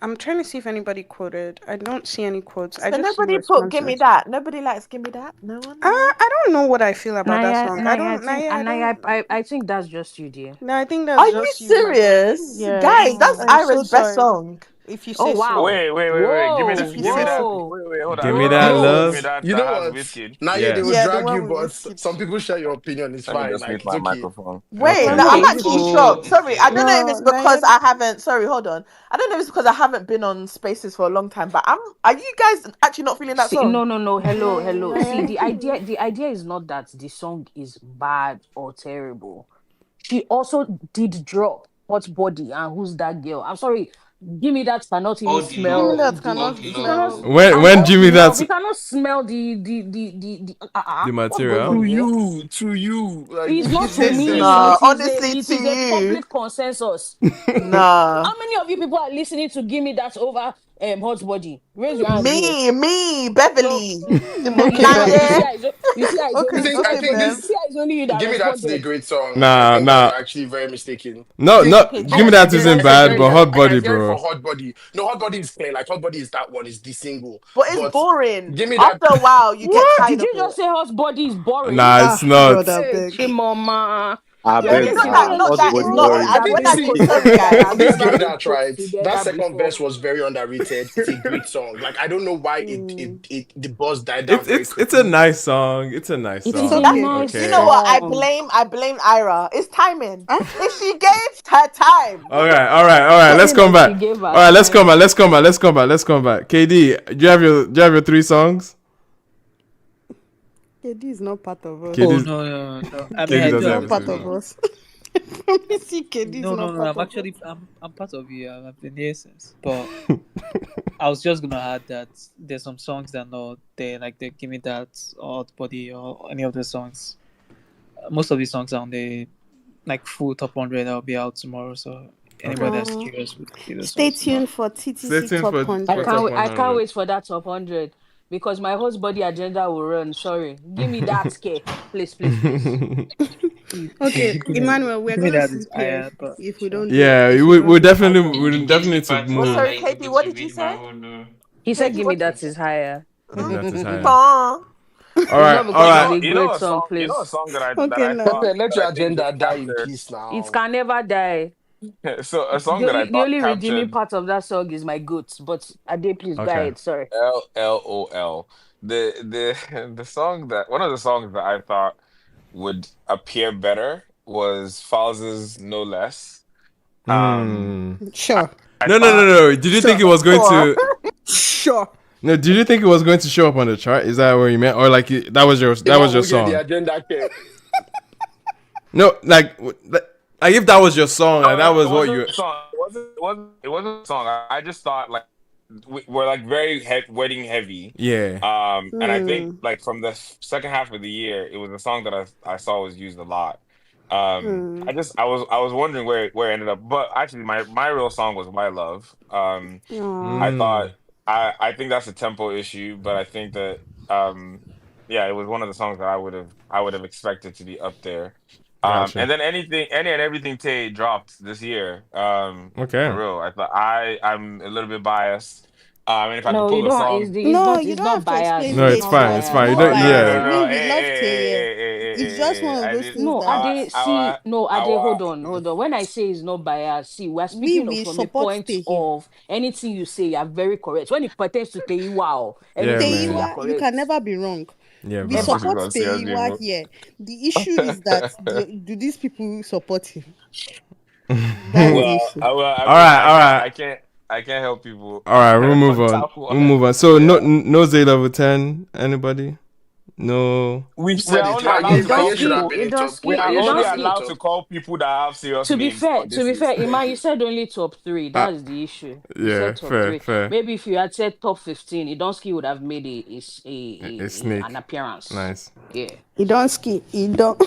I'm trying to see if anybody quoted. I don't see any quotes. I So just see nobody put "Give Me responses. That." Nobody likes "Give Me That." No one. No. I don't know what I feel about that Naya, song. I Naya, I don't. think, Naya, I and Naya, don't. I think that's just you, dear. No, I think Are that's you just you. serious, Yeah, guys? That's I'm so Ira's best sorry song. if you Oh say so. wow! Wait. Whoa, If you Give me say that. so. whoa, Wait. Hold on. Give me Hold on. that You know whoa! what? Give me love. that. You That know has what? whiskey. Now yeah, they will Yes. Yeah, the drag you, one with but Whiskey. some people share your opinion. It's Let me fine. just Like mute it's my okay. microphone. Wait, Okay. no, I'm Okay, actually Oh, shocked. Sorry, I don't know if it's No, because Naya. I haven't. Sorry, hold on. I don't know if it's because I haven't been on Spaces for a long time. But Are you guys actually not feeling that see, song? no. Hello, No, hello. See, Naya. the idea is not that the song is bad or terrible. She also did drop Hot Body and Who's That Girl. I'm sorry. Give me that cannot even all the Give me love, smell that all the cannot the you love cannot smell. will When and when all Jimmy the love. that's You cannot smell the what's going on material. here? To you, like It's if you not to say me. this, Nah, honestly, It to is a you, public consensus. nah. How many of you people are listening to Give Me That over Hot Body? Raise your hands here. Me, So Beverly, Okay, you see, Naya. Bev. you see, how it's I only think I Okay, think you Bev. see, this. how it's only you that Give me that's the responded. great song. I Nah, think that nah, you're actually very mistaken. no, Okay, Give me Jay. that isn't That's I a bad, very but can Hot bad. Body, hear it for bro. Hot Body. No, Hot Body is clear. Like Hot Body is that one. Is the single. But it's But boring. give me that. After a while, you get What tired did of you just it. say? Hot Body is boring. Nah, it's Ah, God, not. I Hey, beg. Chimoma. I You're beg It's not making that. now. all Not of All the the that. body It's all not. songs worry. I that when we I put sorry, guys. together. I We just give never you even that, put right? That together second before. verse was very underrated. It's a great song. Like I don't know why the buzz died down It's very it's a quickly. nice song. It's a nice It It's is a song. okay. nice You know Okay. what? I song. blame. I blame Ira. It's timing. Huh? If she gave her time, All right. Let's Funny come that she back. gave All her right, time. let's come back. KD, do you have your 3 songs? KD is not part of us. Oh KD no. I mean, KD I KD do is doesn't have have not a a part few 3 of songs. songs. us. I promise you, KD is No. not part I'm of us. actually I'm part of you. I've been here since, but I was just gonna add that there's some songs that no, they give me that odd body or any of the songs. Most of these songs are on the like full top 100 that'll be out tomorrow. So Okay. anybody that's Uh, curious would give those Stay songs to know. tuned for Stay TTC tuned Top for 100. top I can't 100. wait for that top 100 because my host body agenda will run. Sorry. Give me that scare. Please, please, please. Okay, Emmanuel, we're Give me gonna that is sleep here higher, but if we sure. don't do Yeah, if we don't we do definitely top we The 100. definitely KD need to part oh is move. not sorry, easy Katie. What to did you read my say? own. He said, Katie, "Give me what did you that say? is higher." Maybe that is higher. Bah. It's not All because it's right. a great song, A please. song that Okay, I now. thought Pepe, let that your I think just agenda die in captured. peace It now. can never die. So a song The that I only the thought only redeeming captured part of that song is my goats. But Ade, please go Okay. ahead. Sorry. LLOL. The song that one of the songs that I thought would appear better was Falz's No Less. Um, I, Sure. I No. thought Did you think Sure. it was going Sure. to? Sure. No, did you think it was going to show up on the chart? Is that what you meant, or like that was Emma your will get the song? agenda kept. No, like if that was your song and that no, it was what wasn't you. a song. It wasn't a song. I just thought like we're like very wedding heavy. Yeah. And I think Hmm. like from the second half of the year, it was a song that I saw was used a lot. Hmm. I was wondering where it ended up, but actually my real song was My Love. I Aw. thought I think that's a tempo issue, but I think that yeah, it was one of the songs that I would have expected to be up there. Gotcha. And then any and everything Tay dropped this year. For Okay. real. I'm a little bit biased. And if I could No, you pull a don't. song, No, you It's don't not have to explain biased. No, It's Tay it's not to fine. us. It's It's fine. You biased. not don't. biased. Yeah. We no, we love Tay here. It's just one of I those did. things No, that Ade, see, no, Ade, hold on. When I say it's not biased, see, we're speaking we from a support point Tay here. of anything you say, you're very correct. When it pertains to Teiwa, Yeah, anything you say, man. you're Teiwa, you can correct. never be wrong. Yeah, We bro. What you support gonna say, Teiwa Azimo? here. The issue is that do these people support him? That's the issue. All right. All right. I can't help people All right. We'll move on on. that We'll one. move on. So Yeah. no Z level 10. Anybody? No. We've We said are it. only allowed to call Aye should have people. been in top. We are Aye should only have been in Idonski, allowed to top. call people that have serious names on to this be fair, list. Iman, you said only top three. Uh, That's the issue. You yeah. said top Fair. three. Fair. Maybe if you had said top 15, Idonski would have made A snake. an appearance. Nice. Yeah. He don't ski. He don't.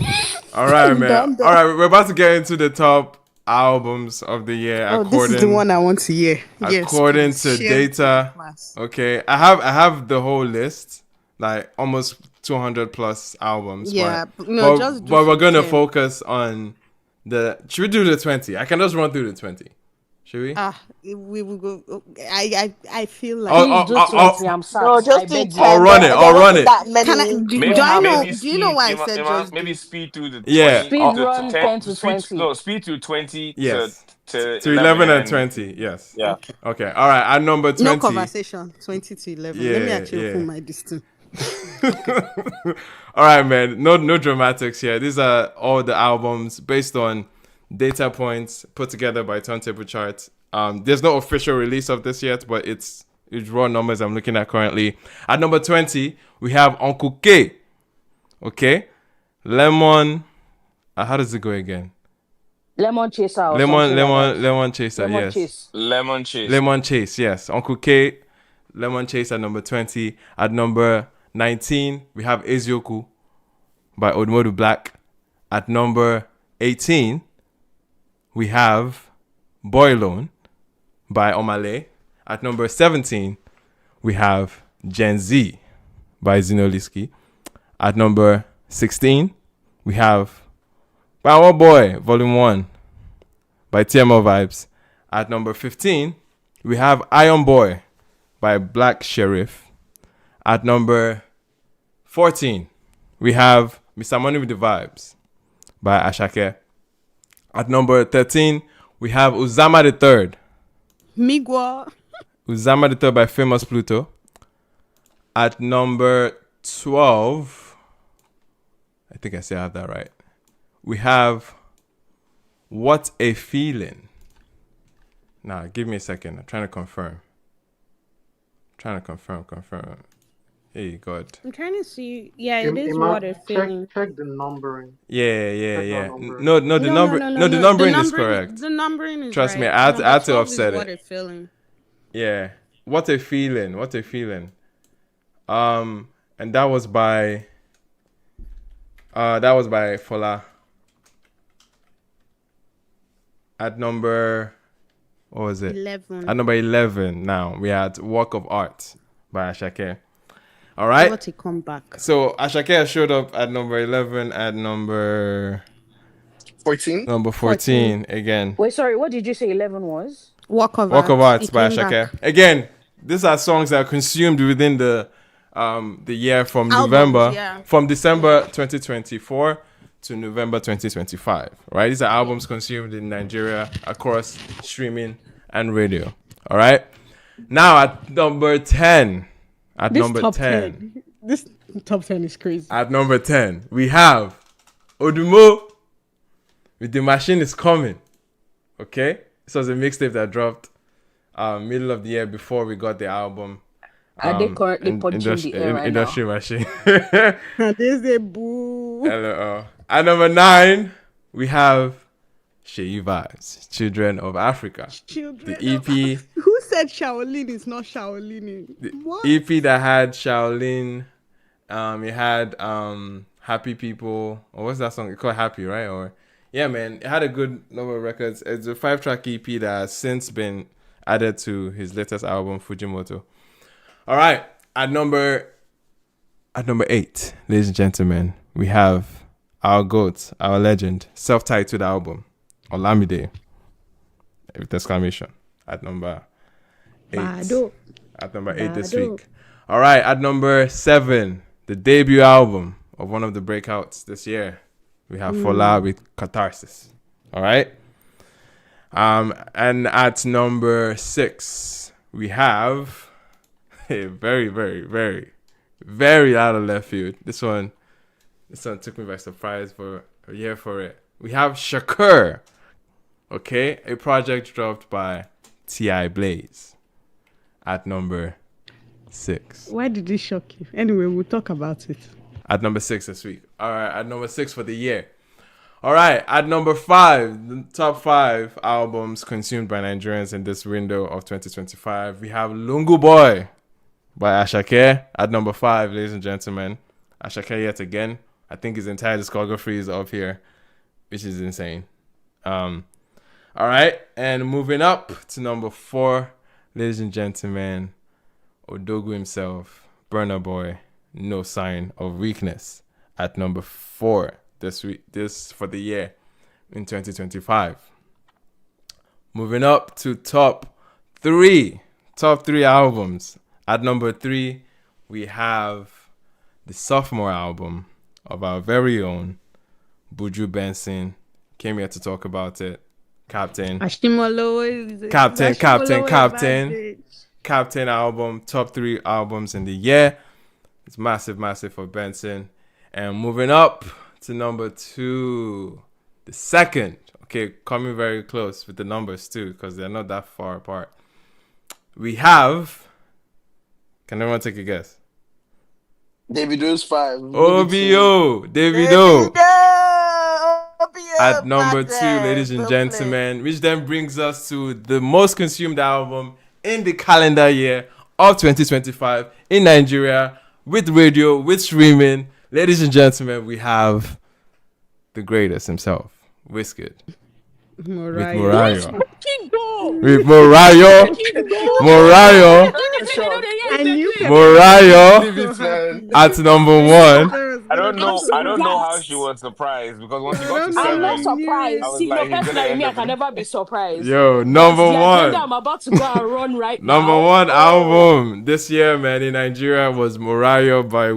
All right, He man. don't. All right. We're about to get into the top albums of the year Oh, this is the according one I want to hear. Yes, according please to share with the data. class. Okay. I have the whole list, like almost 200 plus albums, Yeah, no, but just do but we're gonna 10. focus on the. Should we do the 20? I can just run through the 20. Should we? We will go. I feel like. I'll, Please I'll, do I'll, 20. I'll, I'm No, sat. I just do beg it you. I'll 10. run it. There I'll won't run be it. that Can I? many. Do Yeah. I know? Maybe Do you know speed why I said just maybe do? speed to the Yeah. 20 Speed I'll, run 10 to speed 20. speed to 20 yes. to To 11 11 and and then 20. Yes. yeah. Okay. Okay. All right. At number No 20. conversation. 20 to 11. Let me Yeah. actually Yeah. open my distance. All right, man. No dramatics here. These are all the albums based on data points put together by Turntable Charts. There's no official release of this yet, but it's raw numbers I'm looking at currently. At number 20, we have Uncle K. Okay, Lemon. How does it go again? Lemon chaser or something like that. Lemon Chaser. Lemon Yes, chase. Lemon Chase. Lemon Chase. Yes, Uncle K. Lemon Chase at number 20. At number 19, we have Ezioku by Odumodu Black. At number 18, we have Boy Alone by Omale. At number 17, we have Gen Z by Zinoliski. At number 16, we have Power Boy Volume 1 by TMO Vibes. At number 15, we have Iron Boy by Black Sheriff. At number 14, we have Mr. Money with the Vibes by Ashake. At number 13, we have Uzama the Third. Migwa. Uzama the Third by Famous Pluto. At number 12, I think I still have that right. We have What a Feeling. Nah, give me a second. I'm trying to confirm. Confirm. Hey, God. I'm trying to see. Yeah, it is What a Feeling. Check the numbering. Yeah. Numbering. No, the numbering is correct. The numbering is Trust right. me, I had to 12 offset is What it. a Feeling. Yeah. What a Feeling. And that was by Fola. At number, what was it? 11. At number 11 now, we had Work of Art by Ashake. All right? What a comeback. So Ashake showed up at number 11, at number 14. Number 14 again. Wait, sorry, what did you say 11 was? Work of Arts by Ashake. Again, these are songs that are consumed within the year from December 2024 to November 2025. Right? These are albums consumed in Nigeria across streaming and radio. All right? Now at number 10. This top 10 is crazy. At number 10, we have Odumo with The Machine Is Coming. Okay? This was a mixtape that dropped middle of the year before we got the album. Are they currently punching the air right Industry now? Machine. There's a boo. Hello. At number 9, we have Sheyi Vibes, Children of Africa. The EP. Who said Shaolin is not Shaolin? What? EP that had Shaolin. It had Happy People. Or what's that song? It's called Happy, right? Or yeah, man. It had a good number of records. It's a 5-track EP that has since been added to his latest album, Fujimoto. All right. At number 8, ladies and gentlemen, we have our GOAT, our legend, self-titled album, Olamide, with exclamation, at number 8. Bado. At number 8 this week. All right. At number 7, the debut album of one of the breakouts this year. We have Fola with Catharsis. All right. And at number 6, we have a very, very, very, very out of left field. This one took me by surprise for a year for it. We have Shakur. Okay, a project dropped by T.I. Blaze at number 6. Why did it shock you? Anyway, we'll talk about it. At number 6 this week. All right, at number 6 for the year. All right, at number 5, the top 5 albums consumed by Nigerians in this window of 2025. We have Lungu Boy by Ashake at number 5, ladies and gentlemen. Ashake yet again. I think his entire discography is up here, which is insane. All right, and moving up to number 4, ladies and gentlemen, Odogu himself, Burna Boy, No Sign of Weakness at number 4 this for the year in 2025. Moving up to top 3 albums. At number 3, we have the sophomore album of our very own Buju Benson. Came here to talk about it. Captain album, top 3 albums in the year. It's massive for Benson. And moving up to number 2, the second. Okay, coming very close with the numbers too, because they're not that far apart. We have, can everyone take a guess? Davido's 5. OBO, Davido. At number 2, ladies and gentlemen, which then brings us to the most consumed album in the calendar year of 2025 in Nigeria, with radio, with streaming. Ladies and gentlemen, we have the greatest himself, Wizkid. Morayo. Morayo at number 1. I would don't have gone know. to I I'm don't know how Afrobeats. she surprised. was surprised because once he I got to don't know I'm if not you seven, knew I surprised. was it. See, no, like, he's gonna personally, end me, I up can in. never be surprised. Yo, But number the agenda one. I'm about to go and run right Number now. one Oh, album this year, man, in Nigeria was Mariah by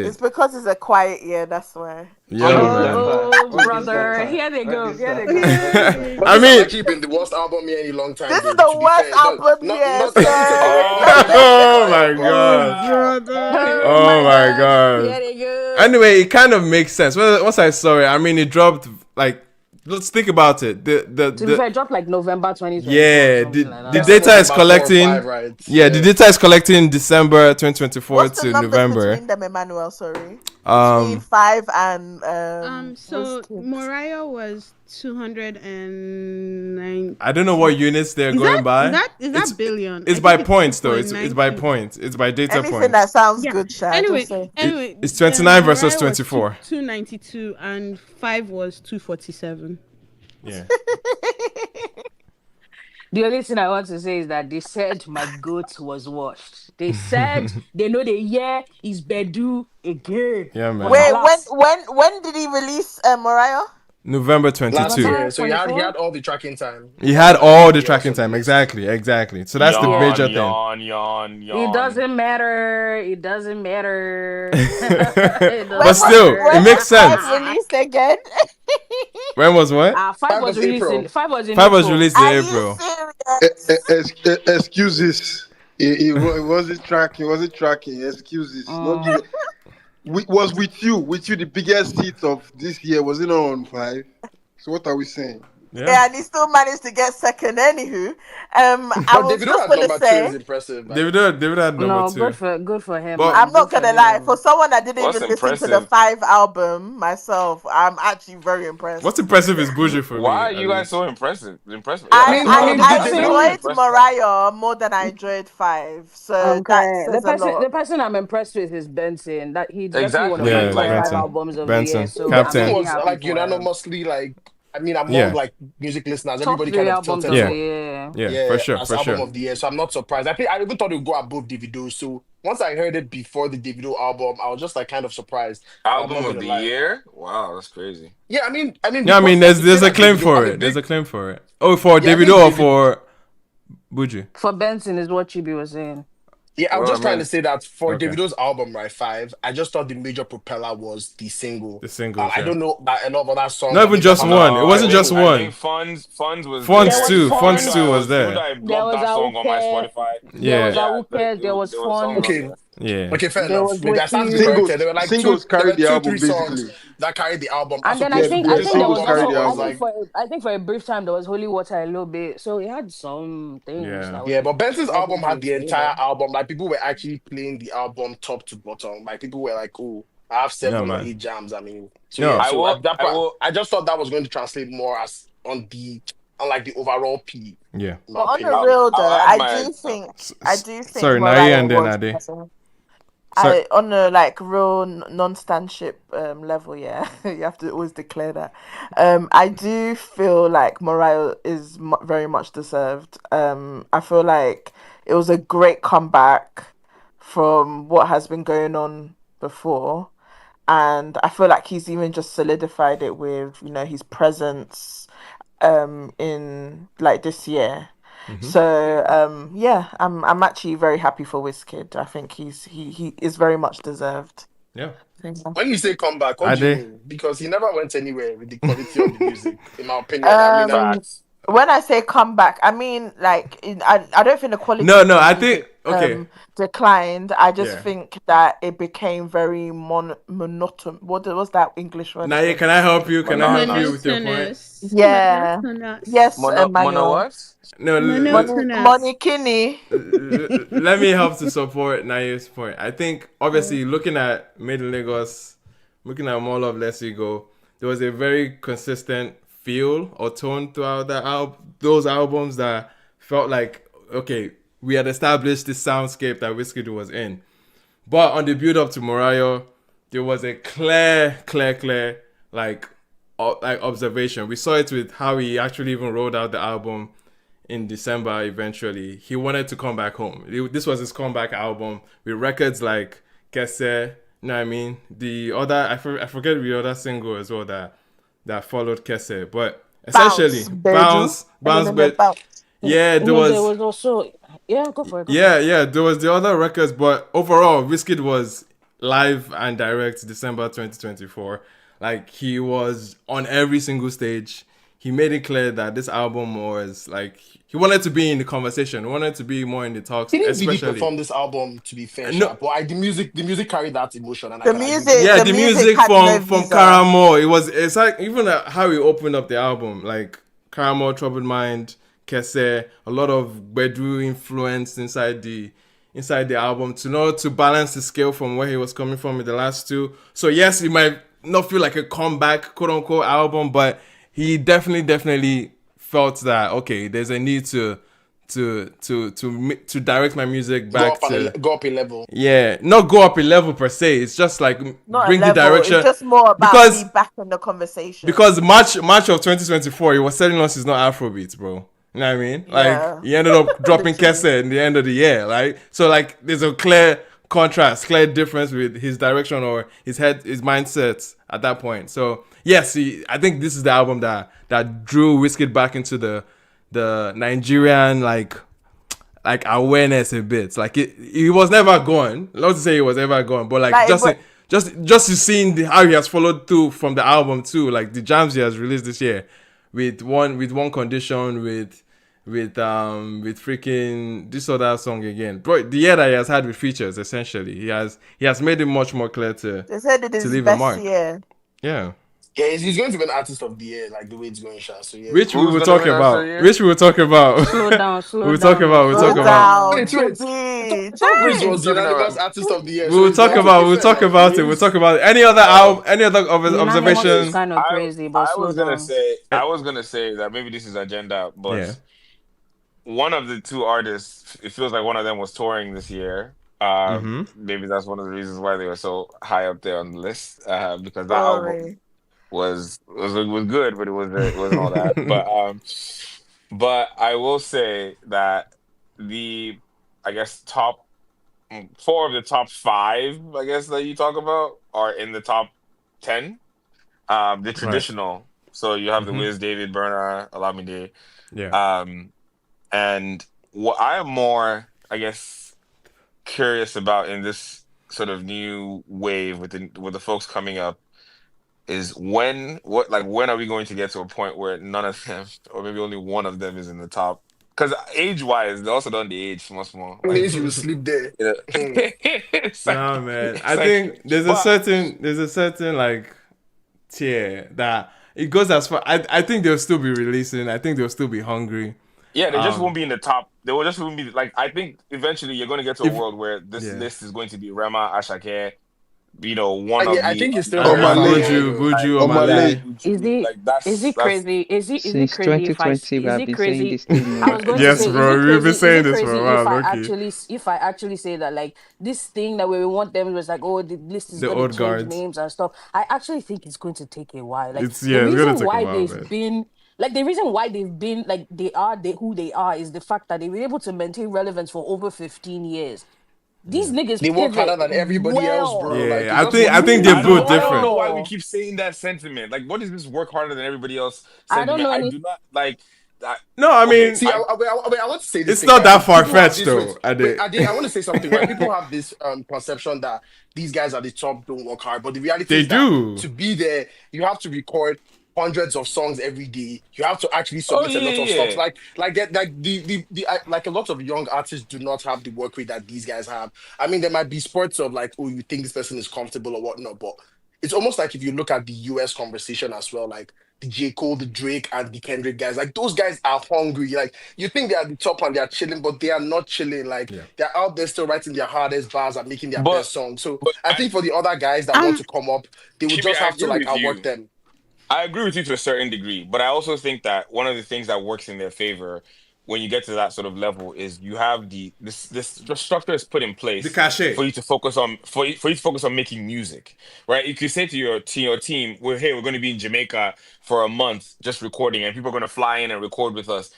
It's Wizkid. because it's a quiet year, that's why. All Yeah, this man. data, oh, all this brother. data, Here they all go. this Here they data, go. all this But I data. this has mean, actually been the worst album in a long time, This is though. the To be worst fair, not album not year, not not to take sir. away from Oh the my oh Mariah, my but Oh, god. brother. Oh Oh my my God. god. Here they go. Anyway, it kind of makes sense. Once I saw it, I mean, it dropped like. Let's think about it. To be fair, it dropped like November 2024 or Yeah, something like the yeah, that. so data is November 4 or 5, collecting. right? Yeah, the Yeah. data is collecting December 2024 What's the to numbers November. between them, Emmanuel? Sorry. Between Um, 5 and So Wizkid. Mariah was 209. I don't know what units they're Is going that is by. that is that billion? It's I by think it's points though. It's by 2.92. points. It's by data Anything that points. sounds Yeah. good, Sha, Anyway, just say. anyway, It's 29 versus Mariah was 24. 292 and 5 was 247. Yeah. The only thing I want to say is that they said my goat was washed. They said they know the year is Bedu again. Yeah, But man. Wait, alas, when did he release Mariah? November Last 22. year, November so he 24. had all the tracking time. He That had was like all when the he also tracking time. released. Exactly. So that's the Yeah. major Yawn, thing. yawn, yawn, It yawn. doesn't matter. It doesn't matter. It When But doesn't was still, it when matter. makes was 5 sense. released again? When was what? Five 5 was was released in April. five was in 5 was April. released in Are you April. serious? Excuses. It wasn't tracking. Wasn't tracking. Excuses. Not Mm. giving. Was with you the biggest hit of this year. Was it not on 5? So what are we saying? Yeah. Yeah, and he still managed to get second. Anywho, I But was Davido just at gonna number 2 is say, impressive. Like, David had number No, 2. good for him, But man. I'm Good not for gonna lie. For him. someone that didn't What's even listen to the impressive? 5 album myself, I'm actually very what's impressed. impressive is Bougie for Why me, are at you guys least. so impressive? Impressive? Yeah, I I mean, that's I I, mean, The I Davido person, was enjoyed impressive. Mariah more than I enjoyed 5, so that okay, says a lot. the person I'm impressed with is Benson. That he's definitely one of Exactly. my Yeah, top Like, five Benson. albums of the year. Benson. So I'm Benson Captain. really was happy like for him. unanimously like, I mean, among Yeah. like music listeners, Top everybody three kind of albums tilted of the Yeah. for year. Yeah, yeah for as album sure. of the year. So I'm not surprised. I think I even thought it would go above Davido. So once I heard it before the Davido album, I was just like kind of surprised. I'm album not of gonna the lie. year? Wow, that's crazy. Yeah, I mean, Yeah, I mean, because of the there's same a as claim Davido. for I'm a it. There's big a claim for it. Oh, for yeah. I Davido think or David. for Bougie? For Benson is what Chibi was saying. Yeah, I was Well, I just trying to mean, say that for Okay. Davido's album, right, 5, I just thought the major propeller was the single. The singles, I yeah. don't know about a lot of other songs Not that even maybe just haven't one. It no, wasn't just performed. I think one. Funds was There Funds was there. too. Even Funds though too I was Funds. was even though there. I There blocked was that song on my Awuke. Spotify, There was Yeah. yeah, Awuke. There was there was songs on Funds. Okay, there. Yeah. okay, fair There enough. was Maybe I stand to be Wiki. corrected. Singles There were like singles there carried were the two, album three songs basically. that carried the album. As And for then I Yeah, think Davido's there singles was album, carried I the also was album. like, I think for a brief time there was Holy Water a little bit. So it had some things Yeah. that yeah, were but Benson's album definitely had in the entire favor. album. Like people were actually playing the album top to bottom. Like people were like, "Oh, I have Yeah, 7 or 8 man. jams." I mean, so yeah. No. I So at will, that I part, will. I just thought that was going to translate more as on like the overall P, Yeah. in my But on the opinion. real I'll though, add my. I do think Sorry, Nai Mariah and then was Ade. better. Sorry. On a like real non-standship level, yeah, you have to always declare that. I do feel like Mariah is very much deserved. I feel like it was a great comeback from what has been going on before, and I feel like he's even just solidified it with his presence in like this year. So yeah, I'm actually very happy for Wizkid. I think he is very much deserved. Yeah. When you say comeback, what do you Ade. mean? Because he never went anywhere with the quality of the music, in my opinion. I mean, Facts. When I say comeback, I mean like I don't think the quality No, of the I music think okay. declined. I just Yeah. think that it became very monotonous. What was that English word Naya, again? can I help you? Can I help you with your point? Monotonous. Yeah. Monotonous. Yes, Mono Emmanuel. what? No, Monotonous. Money Kinney. let me help to support Naya's point. I think obviously looking at Made in Lagos, looking at More Love Less Ego, there was a very consistent feel or tone throughout those albums that felt like, okay, we had established this soundscape that Wizkid was in. But on the build up to Mariah, there was a clear like observation. We saw it with how he actually even rolled out the album in December eventually. He wanted to come back home. This was his comeback album with records like Kese, You know what I mean? The other, I forget the other single as well that followed Kese, but essentially Bounce, Beju. bounce, Eminem but bounce. yeah, there No, there was was also yeah. Go for it. Go for yeah, it. yeah, there was the other records, but overall, Wizkid was live and direct December 2024. Like he was on every single stage. He made it clear that this album was like he wanted to be in the conversation, he wanted to be more in the talks, He didn't really especially perform this album, to be fair, no. Sha, but the music carried that emotion, and I The can agree with music, that. Yeah, the the music music had no from visa. Karamo, it's like even how he opened up the album, like Karamo, Troubled Mind, Kese, a lot of Bedu influence inside the album to know to balance the scale from where he was coming from in the last two. So yes, it might not feel like a comeback quote unquote album, but he definitely felt that okay, there's a need to direct my music back to Go up a level. yeah, not go up a level per se. It's just like Not a bring the level. It's direction just more about be because back in the conversation. March of 2024, he was telling us he's not Afrobeats, bro. You know what I mean? Like Yeah, he ended up dropping literally. Kese in the end of the year, right? So like there's a clear contrast, clear difference with his direction or his mindset at that point. So yes, I think this is the album that drew Wizkid back into the Nigerian like awareness a bit. Like he was never gone. Not to say he was ever gone, but like Like, but just to seeing how he has followed through from the album too, like the jams he has released this year, with one condition, with freaking this other song again, bro. The year that he has had with features, essentially, he has made it much more clear they said it is to his leave a best mark. year. Yeah, Yeah, he's going to be an artist of the year, like the way it's going, Sha. So yeah. which we Who's will gonna talk win us a about. year? Which we will talk about. Slow down, slow we'll talk down, about. now, We'll slow Go talk down about. now. down, Wait, wait. Chippy. I thought Wiz Chai. was Who's talking unanimous about? artist of the year, so We'll it's talk like about. okay, We'll fair talk enough. about it. We'll talk Wiz. about it. Any other Oh, Unanimous is observation? kind of crazy, but I slow was gonna down. say that maybe this is agenda, Yeah. but one of the two artists, it feels like one of them was touring this year. Mm-hmm. Maybe that's one of the reasons why they were so high up there on the list. Because that album Sorry. was good, but it wasn't all that. But I will say that the I guess top four of the top five, I guess that you talk about, are in the top 10. The Right. traditional. So you have the Mm-hmm. Wiz, David, Burner, Olamide. Yeah. Um, and what I am more, I guess, curious about in this sort of new wave with the folks coming up is when are we going to get to a point where none of them or maybe only one of them is in the top? Because age wise, they also done the age much more. It Like means you will sleep there. you know, Hmm. Nah, man. it's I like, think but there's a certain like tier that it goes as far. I think they'll still be releasing. I think they'll still be hungry. yeah, they just Um. won't be in the top. They will just won't be like. I think eventually you're going to get to a If world where this yeah. list is going to be Rema, Ashake, one Yeah, of I the think it's still And very other Omale, far. Buju, on my yeah, leg. Omale. Is Buju, it like is it that's crazy? Is it Since crazy if 2020, we is have it been saying crazy? this thing I now. was going to Yes, say, is bro. it We've been crazy? Is saying it this for a crazy while, Loki. if I actually say that like this thing that we want them was like, oh, the list is The gonna old change guards. names and stuff. I actually think it's going to take a while. Like It's the yeah. It's gonna reason take a why while, they've man. been like the reason why they've been like who they are is the fact that they've been able to maintain relevance for over 15 years. These Yeah. niggas They work harder pivot than everybody else, bro. well, Like Yeah. it's just what I it think is. they're I built don't know different. why we well. keep saying that sentiment. Like, what is this work harder than everybody else I don't sentiment? know I any do not like. I, No, I okay, mean See, I want to say this it's thing, not right? that far People have fetched this though. wait, Ade, I want to say something, right? People have this conception that these guys at the top don't work hard, but the reality They is that do. to be there, you have to record hundreds of songs every day. You have to actually oh submit a yeah, lot of stuff. yeah. Like that, like a lot of young artists do not have the work rate that these guys have. I mean, there might be sports of like, oh, you think this person is comfortable or whatnot, but it's almost like if you look at the US conversation as well, like the J. Cole, the Drake, and the Kendrick guys. Like those guys are hungry. Like you think they're at the top and they're chilling, but they are not chilling. Like Yeah. they're out there still writing their hardest bars and making their But best songs. So but I think for the other guys that want Um, to come up, they would Chibi, just I have to agree like with outwork you. them. I agree with you to a certain degree, but I also think that one of the things that works in their favor when you get to that sort of level is you have the structure is put in The place cachet. for you to focus on for you to focus on making music, right? You could say to your team, "Well, hey, we're going to be in Jamaica for a month just recording, and people are going to fly in and record with us."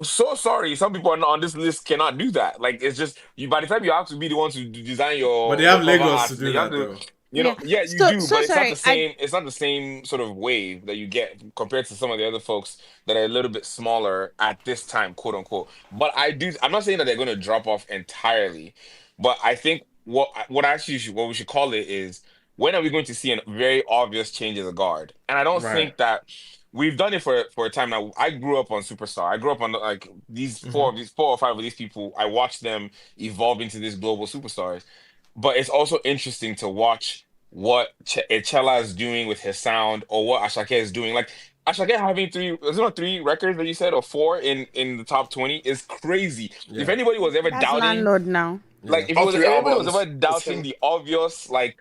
so sorry. Some people are not on this list cannot do that. Like it's just you. By the time you have to be the one to design But they your have cover Lagos art, to then do you have that to, though. Yeah. yeah, you So do. so But it's not the sorry. I same. It's not the same sort of wave that you get compared to some of the other folks that are a little bit smaller at this time, quote unquote. But I do. I'm not saying that they're going to drop off entirely, but I think what we should call it is when are we going to see a very obvious change as a guard? And I don't Right. think that we've done it for a time now. I grew up on Superstar. I grew up on like these four or five of these people. I watched them evolve into these global superstars. But it's also interesting to watch what Echela is doing with his sound or what Ashake is doing. Like Ashake having three records that you said or four in the top 20 is crazy. If Yeah. anybody was ever that's doubting, landlord now. like Yeah. if All if three anybody was albums. ever It's doubting him. the obvious, like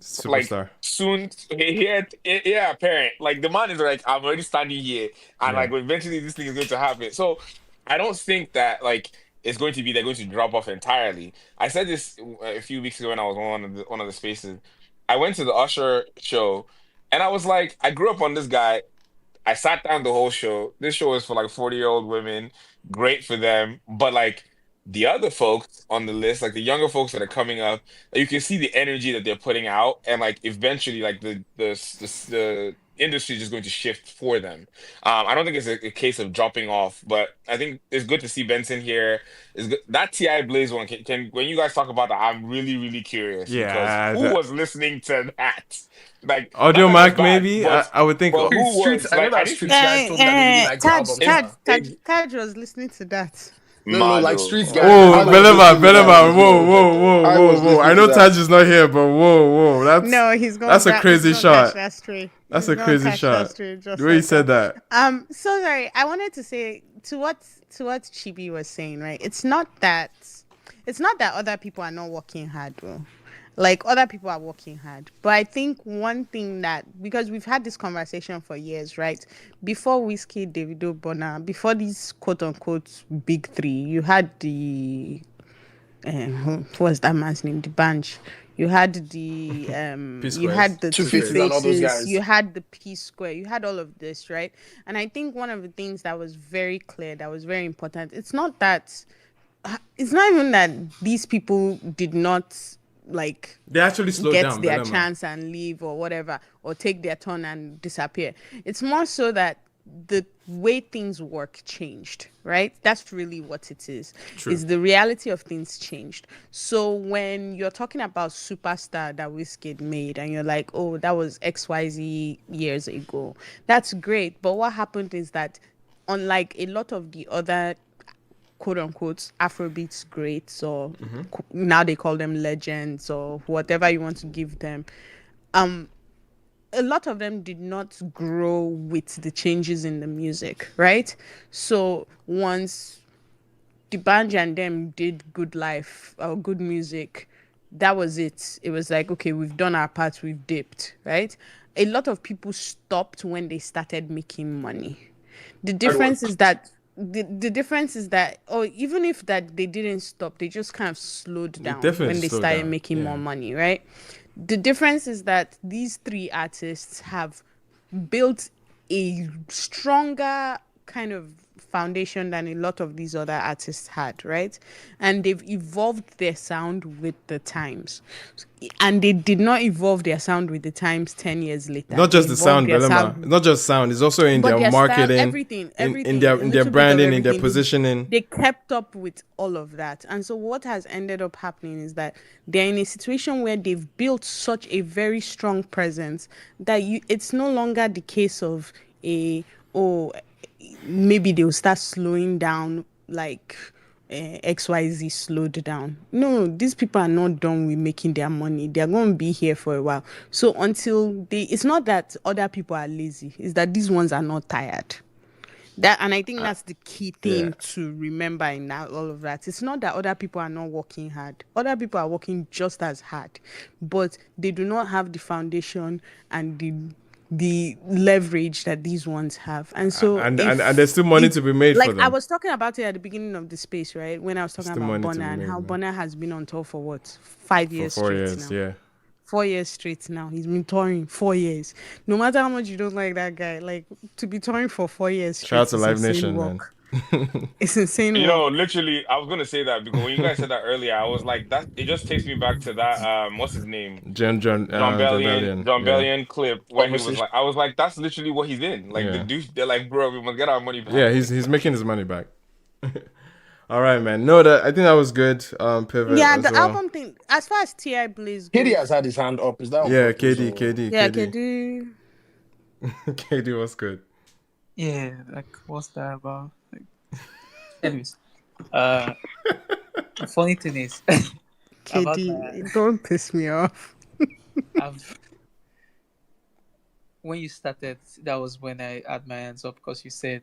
Superstar. soon yeah apparent like the man is like I'm already standing here and Yeah. like eventually this thing is going to happen. So I don't think that like it's going to be they're going to drop off entirely. I said this a few weeks ago when I was on one of the spaces. I went to the Usher show and I was like I grew up on this guy. I sat down the whole show. This show is for like 40-year-old women. Great for them. But like the other folks on the list, like the younger folks that are coming up, you can see the energy that they're putting out. And like eventually like the industry is just going to shift for them. I don't think it's a case of dropping off, but I think it's good to see Benson here. It's good. That Ti Blaze one can when you guys talk about that, I'm really, really curious because Yeah. who was listening to that? Like not Audio that it's Mac bad, maybe. but I would think. but who Streets. was I know like? I that need to. Streets guys told me that they really liked the album, It's sir. Taj was listening to that. No, like Mado. Streets guys. Oh, I Everybody was was Belema, listening to that. Belema. really Whoa, enjoyed whoa, it. whoa, I whoa, was whoa. I listening know to that. Taj is not here, but whoa. No, he's That's a crazy gonna catch shot. that straight. That's He's a gonna crazy catch that shot. straight The just way you like said that. So sorry. I wanted to say to what Chibi was saying, right? It's not that other people are not working hard, though. Like other people are working hard, but I think one thing that because we've had this conversation for years, right? Before Whiskey, Davido, Bonner, before these quote unquote big three, you had the what was that man's name? The Bunch. You had the P you squares. had the Two Two Faces and all those Faces, you guys. had the P Square, you had all of this, right? And I think one of the things that was very clear, that was very important, it's not even that these people did not like They actually slowed get down, their Belema. chance and leave or whatever or take their turn and disappear. It's more so that the way things work changed, right? That's really what it is. True. Is the reality of things changed. So when you're talking about Superstar that Wizkid made and you're like, oh, that was XYZ years ago, that's great. But what happened is that unlike a lot of the other quote unquote Afrobeats greats or now they call them legends or whatever you want to give them, a lot of them did not grow with the changes in the music, right? So once the band and them did good life or good music, that was it. It was like, okay, we've done our part, we've dipped, right? A lot of people stopped when they started making money. The difference is that the difference is that, or even if that they didn't stop, they just kind of slowed down definitely when they slowed started down, making yeah. more money, right? The difference is that these three artists have built a stronger kind of foundation than a lot of these other artists had, right? And they've evolved their sound with the times. And they did not evolve their sound with the times 10 years later. Not just They the evolved sound, their Belema. It's not just sound. It's also in but their their style, marketing, everything, in a their little bit of branding, in their everything. positioning. They kept up with all of that. And so what has ended up happening is that they're in a situation where they've built such a very strong presence that it's no longer the case of maybe they'll start slowing down like XYZ slowed down. No, these people are not done with making their money. They're going to be here for a while. So it's not that other people are lazy, it's that these ones are not tired. And I think that's the key thing to remember in that, all of that. It's not that other people are not working hard. Other people are working just as hard, but they do not have the foundation and the leverage that these ones have. And so And there's still money to be made like for them. I was talking about it at the beginning of the space, right? When I was talking Still about money to be Bonner and made, how man. Bonner has been on tour for what, 5 For years 4 straight years, now. yeah. 4 years straight now. He's been touring 4 years. No matter how much you don't like that guy, like to be touring for 4 years straight Shout out to is Live insane Nation, man. work. It's insane You work. know, literally, I was gonna say that because when you guys said that earlier, I was like, that it just takes me back to that what's his name? John Bellion. John Yeah. Bellion clip where he was Conversation. like, I was like, that's literally what he's in. Like the Yeah. douche, they're like, bro, we must get our money Yeah, back. he's making his money back. All right, man. No, that I think that was good. Pivot Yeah, as the well. album thing, as far as Ti Blaze KD has goes. had his hand up. Is that on Yeah, purpose KD, or? KD, Yeah, KD. KD. KD was good. Yeah, like what's that about? Like, anyways, the funny thing is about my KD, don't piss me off. I've when you started, that was when I had my hands up because you said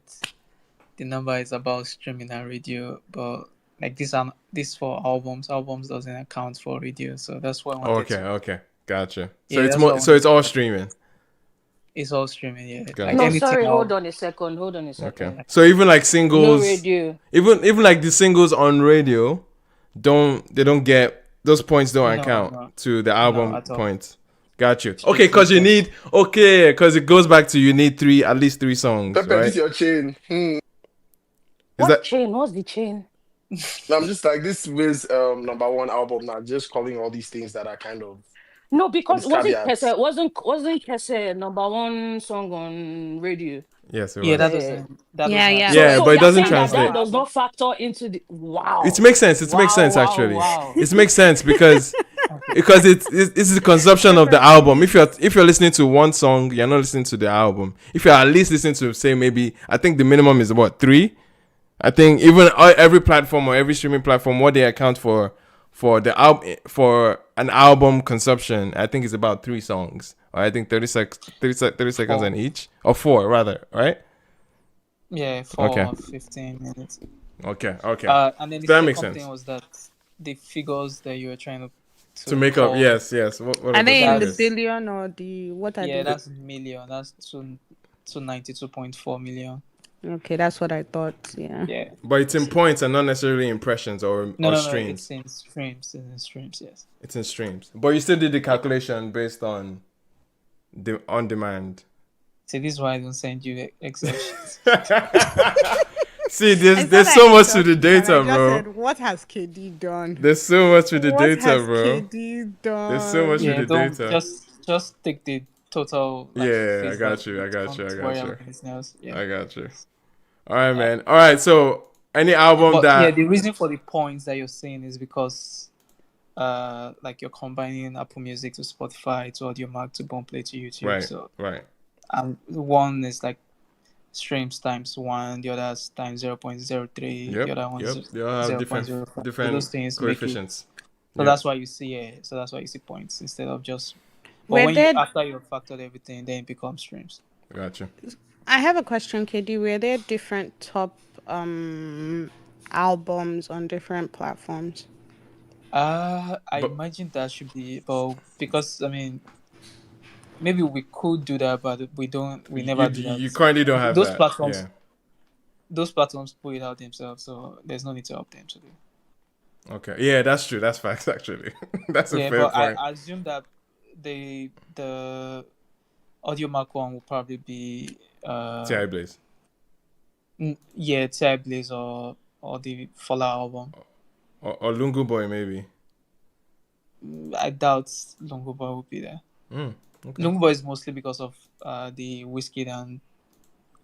the number is about streaming and radio, but like this for albums. Albums doesn't account for radio, so that's why I wanted Okay, to. okay. Gotcha. So Yeah, it's that's why I more so wanted it's all to. streaming. It's all streaming, yeah. Like Gotcha. No, anything sorry, hold else. on a second. Hold on a Okay. second. So even like No singles, radio. even like the singles on radio, don't get those points don't account No, to the no, album at all. points. Got you. Okay, Strictly just because it goes back to you need at least three songs, Pepe, this right? your chain. Is What that chain? What's the chain? No, I'm just like this Wiz number one album now, just calling all these things that are kind of No, all because these caveats. wasn't Kese number one song on radio? yes, it yeah. was. That Yeah, doesn't yeah. account. Yeah, So but it you're doesn't saying And that that's that translate. our does album. not factor into the It wow, makes sense. It makes wow, sense wow, actually. wow. It makes sense because Okay. because it's the consumption of the album. If you're listening to one song, you're not listening to the album. If you're at least listening to say maybe I think the minimum is what 3. I think even every platform or every streaming platform, what they account for the album for an album consumption, I think is about 3 songs. Or I think 30 seconds on 4. each, or 4 rather, right? Yeah, Okay, 15 minutes. okay. And then the That makes second thing sense. was that the figures that you were trying To to make up, call, yes. What are Are those they in the figures? that's billion or the what are yeah, they? that's million. That's 292.4 million. Okay, that's what I thought. Yeah. Yeah. But it's in So, points and not necessarily impressions or no. It's streams. in streams. It's in streams. Yes. It's in streams. But you still did the Yeah. calculation based on the on demand. See, this is why I don't send you Excel sheets. See, I there's said so I much to the interrupted you and I data, just bro. said, what has KD done? There's so much with the What data, has bro. KD There's so much done? with Yeah. the Don't data. just take the total like Yeah, I face got value. you. Don't worry about anything else. Yeah. I got you. All right, man. All right, so any album But yeah, that the reason for the points that you're saying is because like you're combining Apple Music to Spotify to Audiomack to Boomplay to YouTube. right, So right. one is like streams times 1, the other is times 0.03, the Yep, other one is They all have 0.05. So those different things make it. coefficients. So Yep, that's why you see so that's why you see points instead of just. But Were when you there, after you've factored everything, then it becomes streams. got you. I have a question, KD. Were there different top albums on different platforms? I But imagine that should be, but because I mean, maybe we could do that, but we don't. We never do you that. currently don't have Those that. platforms, Yeah. those platforms put it out themselves, so there's no need to help them to do. Okay. Yeah, that's true. That's facts actually. That's a Yeah, fair but point. I assume that the Audio Mark one will probably be Ti Blaze. yeah, Ti Blaze or the Fallout album. Or Lungu Boy maybe. I doubt Longo Boy will be there. Okay. Longo Boy is mostly because of the Whiskey and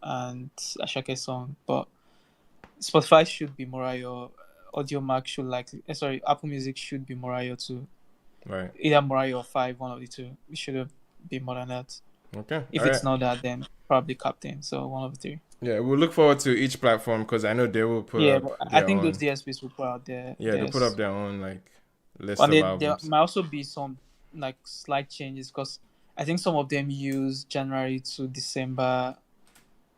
Ashake song, but Spotify should be Morayo. Audio Mac should Apple Music should be Morayo too. Right. Either Morayo or 5, one of the two. It should be more than that. Okay. If All it's right. not that, then probably Captain. So one of the three. Yeah, we'll look forward to each platform because I know they will put Yeah, up but I their think those own. DSPs will put out their Yeah, they'll put up their own like list and of there albums. might also be some like slight changes because I think some of them use January to December.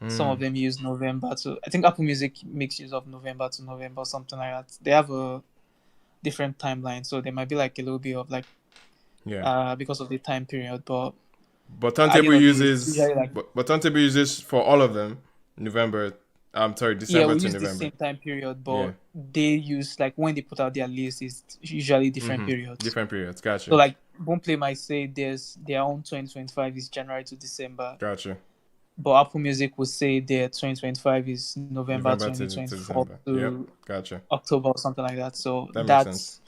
Some of them use November to. I think Apple Music makes use of November to November, something like that. They have a different timeline, so there might be like a little bit of like because of the time period. But Turntable uses usually like but Turntable uses for all of them November. I'm sorry, December we to use November. the same time period, but they use like when they put out their list is usually different periods. Different periods, gotcha. So like Boomplay might say their own 2025 is January to December. Gotcha. but Apple Music would say their 2025 is November November to 2024 December. Yep, to gotcha. October or something like that. So That makes that sense.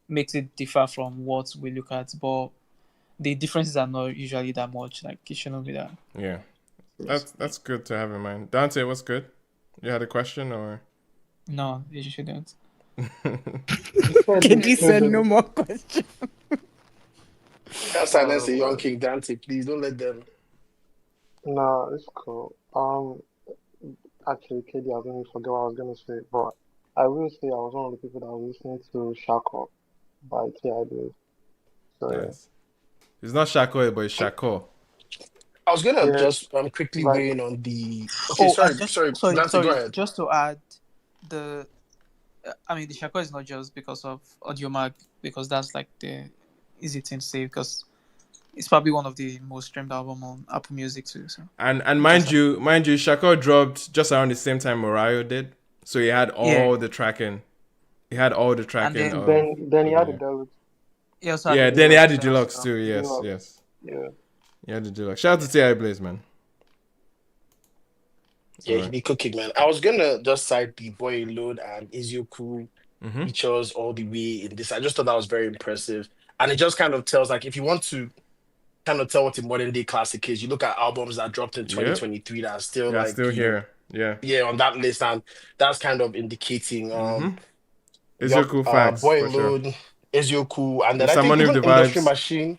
makes it differ from what we look at, but the differences are not usually that much. Like it shouldn't be that. Yeah, that's good to have in mind. Dante, what's good? You had a question or? No, you shouldn't. You said KD said no more questions. Can't silence a young King Dante, please. Don't let them. no, it's cool. Actually, KD, I was going to forget what I was gonna say, but I will say I was one of the people that was listening to Shako by TID. So yeah, Nice. It's not Shako, but it's Shako. I was gonna yeah, just quickly like weigh in on the. Okay, Oh, sorry, just sorry, Dante, go sorry. ahead. Just to add, the I mean, the Shako is not just because of AudioMag, because that's like the easy thing to say because it's probably one of the most streamed album on Apple Music too. So And just mind you, Shako dropped just around the same time Mariah did, so he had yeah, all the tracking. He had all the and tracking then then he of the had the year. deluxe, he also had the Yeah, then he had deluxe the version as deluxe well. too. Yes, deluxe. yes. Yeah, He had the deluxe. Shout out to T.I. Blaze, man. All Yeah, he right. be cooking, man. I was gonna just cite the Boy Load and Izioku Mhm. features all the way in this. I just thought that was very impressive, and it just kind of tells like if you want to kind of tell what a modern day classic is, you look at albums that dropped in Yep. 2023 that are still Yeah, like still here. Yeah. yeah on that list, and that's kind of indicating Mhm. yup Ezioku facts Boy for sure. Load, Izioku, and then I Mr. think Money with even the Industry vibes. Machine.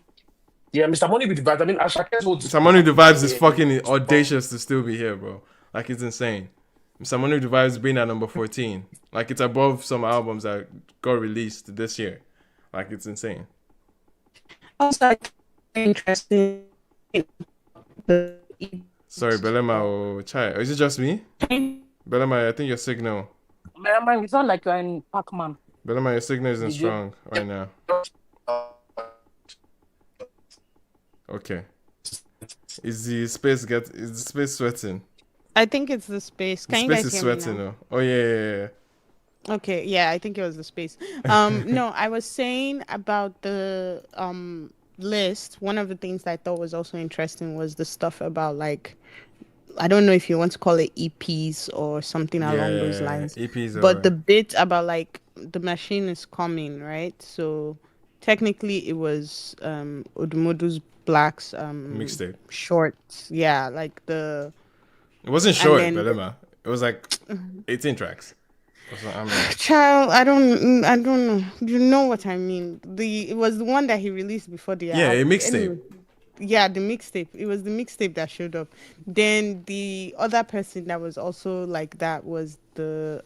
Yeah, Mr. Money with the vibes. I mean, Ashake's holds Mr. Money with the vibes is here fucking as well. audacious to still be here, bro. Like it's insane. Mr. Money with the vibes being at number 14. Like it's above some albums that got released this year. Like it's insane. Also, I think interesting the Sorry, Belema or Chai. Is it just me? Belema, I think your signal. Man, it's not like you're in Pac-Man. Belema, your signal isn't Did you? strong right now. Okay. Is the space sweating? I think it's the space. The Can you space guys is hear me sweating now? though. Oh yeah. Okay, yeah, I think it was the space. No, I was saying about the list. One of the things that I thought was also interesting was the stuff about like I don't know if you want to call it EPs or something along those Yeah, lines, EPs but the or bit about like the machine is coming, right? So technically it was Odumodu's Black's mixtape. shorts, yeah, like the It wasn't and short, then Belema. It was like 18 tracks. I mean, child, I don't know. You know what I mean? It was the one that he released before the yeah, a album. mixtape. Anyway, yeah, the mixtape. It was the mixtape that showed up. Then the other person that was also like that was the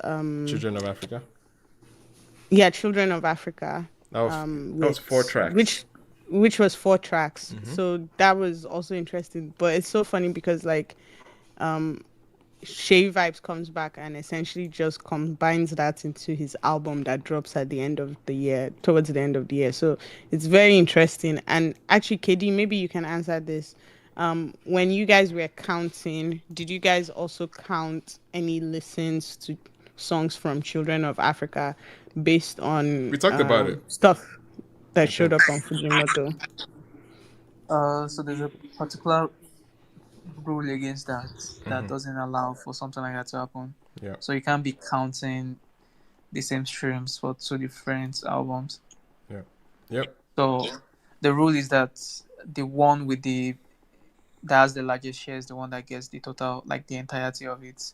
Children of Africa. yeah, Children of Africa. That was 4 tracks. Which was 4 tracks. Mm-hmm. So that was also interesting. But it's so funny because like Shay Vibes comes back and essentially just combines that into his album that drops at the end of the year, towards the end of the year. So it's very interesting. And actually, KD, maybe you can answer this. When you guys were counting, did you guys also count any listens to songs from Children of Africa based on We talked about it, stuff that I showed think. up on Fujimoto? so there's a particular rule against that that Mm-hmm. doesn't allow for something like that to happen. Yeah. So you can't be counting the same streams for two different albums. Yeah. Yep. So the rule is that the one with the that has the largest share is the one that gets the total, like the entirety of it,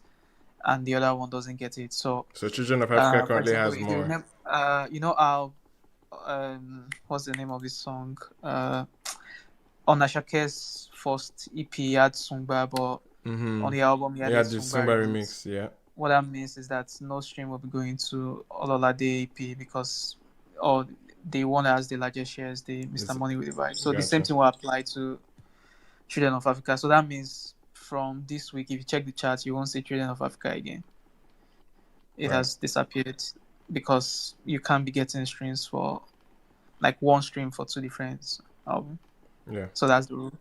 and the other one doesn't get it. So, So Children of Africa for currently example, has if you more. remember, you know how, what's the name of this song? On Ashake's first EP, he had Sungba, but Mm-hmm. on the album, he had Yeah, a the Sungba Zumba remix. remix. Yeah. What that means is that no stream will be going to Ololade EP because, or the one that has the largest shares, the Mr. Money with the vibe. So the same Gotcha. thing will apply to Children of Africa. So that means from this week, if you check the charts, you won't see Children of Africa again. It Right. has disappeared because you can't be getting streams for like one stream for two different albums. Yeah. So that's the rule.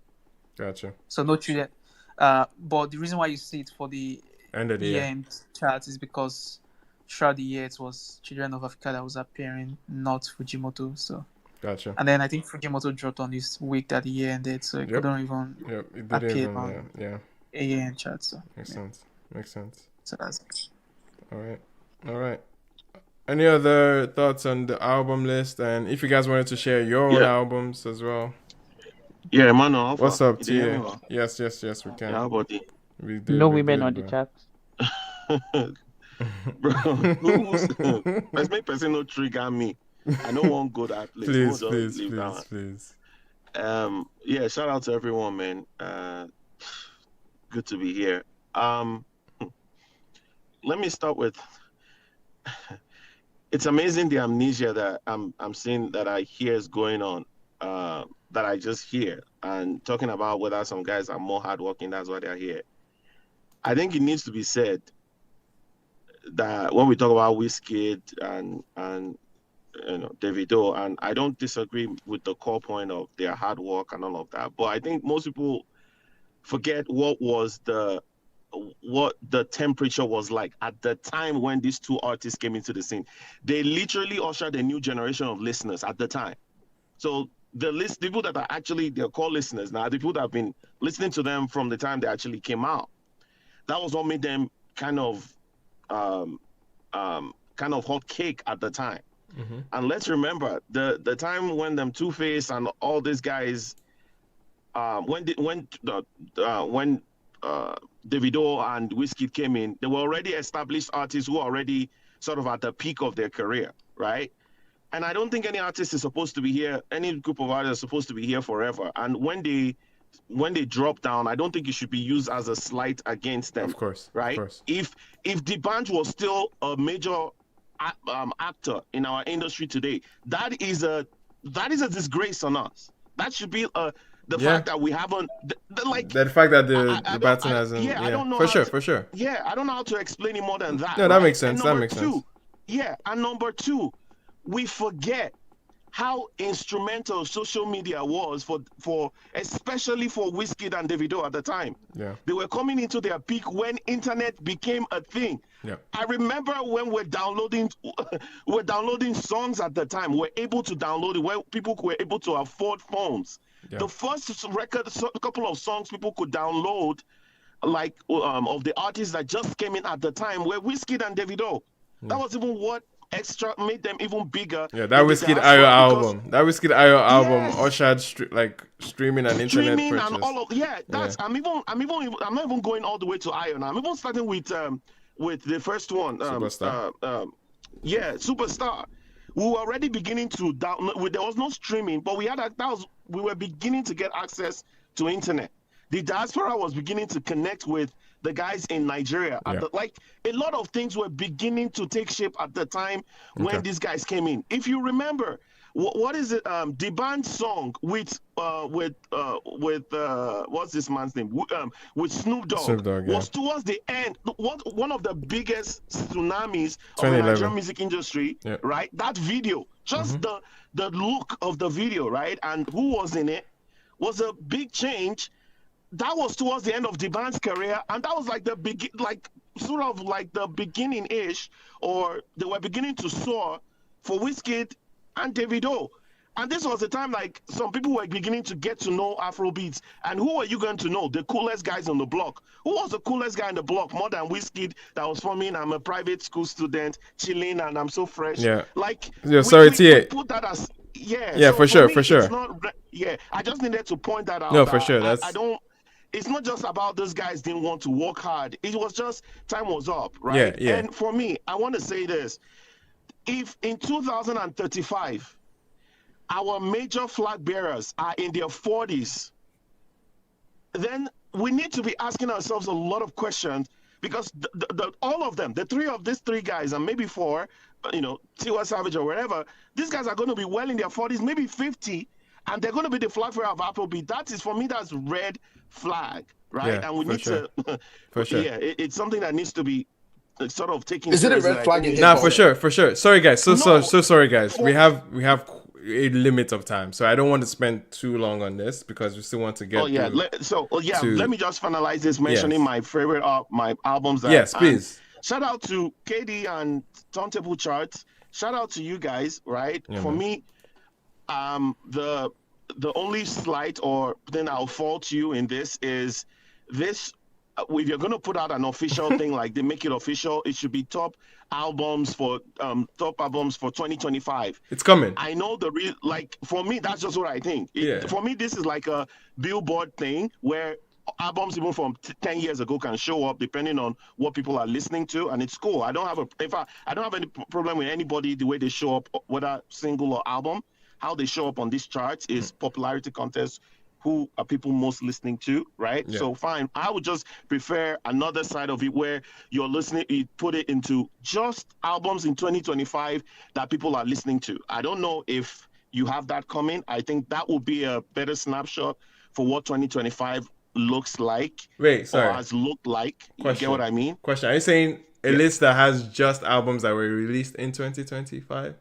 Gotcha. So no Children. But the reason why you see it for the End of the year. year-end chart is because throughout the year it was Children of Africa that was appearing, not Fujimoto. So Gotcha. and then I think Fujimoto dropped on this week that the year ended, so it couldn't even Yep. It didn't appear even. on Yeah. AAN chart. So Makes sense. Makes sense. so that's it. All right. All right. Any other thoughts on the album list? And if you guys wanted to share your own Yeah, albums as well. yeah, Emmanuel Alpha. What's up, You did hear me Tia? well? Yes, yes, yes, we Yeah, can. how about you? We do, No we women good, on the bro. chat. Bro, who's let's make person no trigger me. I don't want to go that place. We'll Please, just please, leave that please, one. please. Yeah, shout out to everyone, man. Good to be here. Let me start with it's amazing the amnesia that I'm seeing that I hear is going on. That I just hear and talking about whether some guys are more hardworking, that's why they're here. I think it needs to be said that when we talk about Wizkid and Davido, and I don't disagree with the core point of their hard work and all of that, but I think most people forget what the temperature was like at the time when these two artists came into the scene. They literally ushered a new generation of listeners at the time. So the people that are actually they're called listeners now, the people that have been listening to them from the time they actually came out. That was what made them kind of hot cake at the time. Mm-hmm. And let's remember the time when them Two-Face and all these guys, when Davido and Wizkid came in, they were already established artists who were already sort of at the peak of their career, right? And I don't think any artist is supposed to be here, any group of artists is supposed to be here forever. And when they drop down, I don't think it should be used as a slight against them. Of course, right? Of course. If the band was still a major actor in our industry today, that is a disgrace on us. That should be the fact that we haven't the fact that the baton hasn't. Yeah, I don't know for sure. Yeah, I don't know how to explain it more than that. No, that makes sense. That makes sense. Yeah, and number two, we forget how instrumental social media was for especially for Wizkid and Davido at the time. Yeah. They were coming into their peak when internet became a thing. Yeah. I remember when we're downloading songs at the time. We're able to download it where people were able to afford phones. Yeah. The first couple of songs people could download, like of the artists that just came in at the time, were Wizkid and Davido. Yeah. That was even what extra made them even bigger. Yeah, that Wizkid Ayo album. That Wizkid Ayo album ushered streaming and internet purchase. And all of that's I'm not even going all the way to Ayo now. I'm even starting with the first one. Superstar. Superstar. We were already beginning to download. There was no streaming, but we were beginning to get access to internet. The diaspora was beginning to connect with the guys in Nigeria. A lot of things were beginning to take shape at the time when these guys came in. If you remember, what is it? The band song with what's this man's name? With Snoop Dogg, was towards the end. One of the biggest tsunamis of the Nigerian music industry, right? That video, just the look of the video, right, and who was in it, was a big change. That was towards the end of the band's career, and that was like the beginning-ish, or they were beginning to soar for Wizkid and Davido. And this was the time like some people were beginning to get to know Afrobeats. And who are you going to know? The coolest guys on the block. Who was the coolest guy on the block more than Wizkid that was forming? I'm a private school student, chilling, and I'm so fresh. Yeah. Like, we put that as so for sure, me, for sure. It's not, I just needed to point that out. No, for sure. It's not just about those guys didn't want to work hard. It was just time was up, right? Yeah. And for me, I want to say this. If in 2035, our major flag bearers are in their 40s, then we need to be asking ourselves a lot of questions, because all of them, these three guys, and maybe four, Tiwa Savage or whatever, these guys are going to be well in their 40s, maybe 50, and they're going to be the flag bearer of Afrobeat. That is, for me, that's red flag, right? Yeah, and we need to, for sure. Yeah, it's something that needs to be sort of taken. Is it a red flag in hip Nah, hop? for sure. Sorry, guys. So sorry, guys. We have a limit of time, so I don't want to spend too long on this because we still want to get. Let me just finalize this mentioning my favorite my albums. Yes, please. Shout out to KD and Turntable Charts. Shout out to you guys, right? Yeah, for me, the only slight or then I'll fault you in this is this if you're going to put out an official thing, like they make it official, it should be top albums for 2025. It's coming. I know like for me, that's just what I think. Yeah. For me, this is like a Billboard thing where albums even from 10 years ago can show up depending on what people are listening to, and it's cool. I don't have I don't have any problem with anybody the way they show up, whether single or album. How they show up on these charts is popularity contest. Who are people most listening to, right? Yeah. So fine. I would just prefer another side of it where you're listening, you put it into just albums in 2025 that people are listening to. I don't know if you have that coming. I think that would be a better snapshot for what 2025 looks like. Wait, sorry. Or has looked like. You get what I mean? Question. Are you saying a list that has just albums that were released in 2025?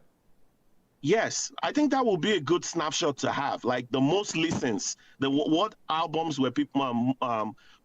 Yes, I think that will be a good snapshot to have. Like the most listens, what albums were people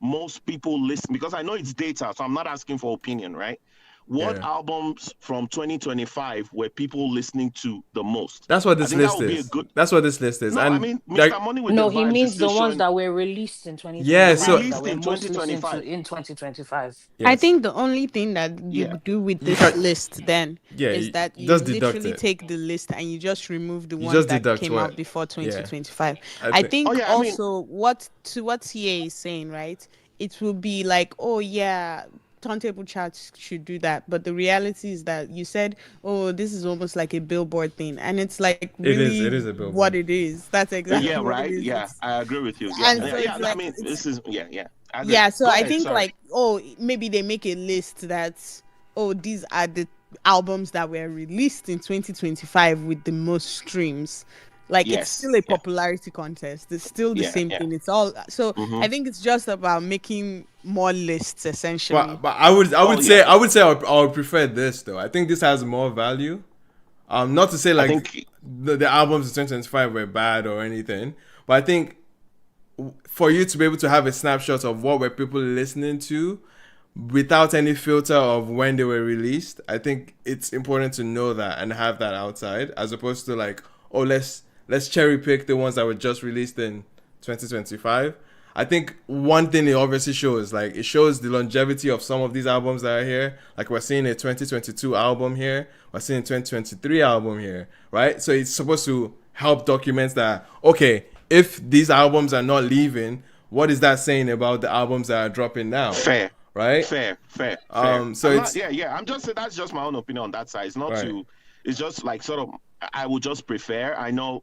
most people listen, because I know it's data, so I'm not asking for opinion, right? What albums from 2025 were people listening to the most? That's what this list is. That's what this list is. No, and I mean, Mr. Money with no, the he vibes means is the still ones showing. that were released in 2025. Yeah, so released in 2025. In 2025. Yes. I think the only thing that you do with this list then is that you just deduct literally it. take the list and you just remove the You ones just that deduct came what? out before Yeah. 2025. I I think- think Oh, yeah, I mean- also what TA is saying, right? It will be like, oh yeah, turntable charts should do that, but the reality is that you said, oh, this is almost like a Billboard thing, and it's like really It is a Billboard. what it is. That's exactly Yeah, what right. it is. Yeah, It's- I agree with you. Yeah, And so yeah. it's like- I mean, this is I agree. yeah, so Go I ahead, think sorry. like, oh, maybe they make a list that's, oh, these are the albums that were released in 2025 with the most streams. Like it's Yes, still a popularity contest. It's still the Yeah, same yeah. thing. It's all so Mhm. I think it's just about making more lists essentially. But I would Oh, say yeah. I would prefer this though. I think this has more value. Not to say like think- the albums in 2025 were bad or anything, but I think for you to be able to have a snapshot of what were people listening to without any filter of when they were released, I think it's important to know that and have that outside, as opposed to like, oh, let's cherry pick the ones that were just released in 2025. I think one thing it obviously shows, like it shows the longevity of some of these albums that are here. Like we're seeing a 2022 album here, we're seeing a 2023 album here, right? So it's supposed to help document that, okay, if these albums are not leaving, what is that saying about the albums that are dropping now? Fair. Right? Fair. So I'm it's not, yeah. I'm just that's just my own opinion on that side. It's not Right. to. It's just like sort of. I would just prefer. I know.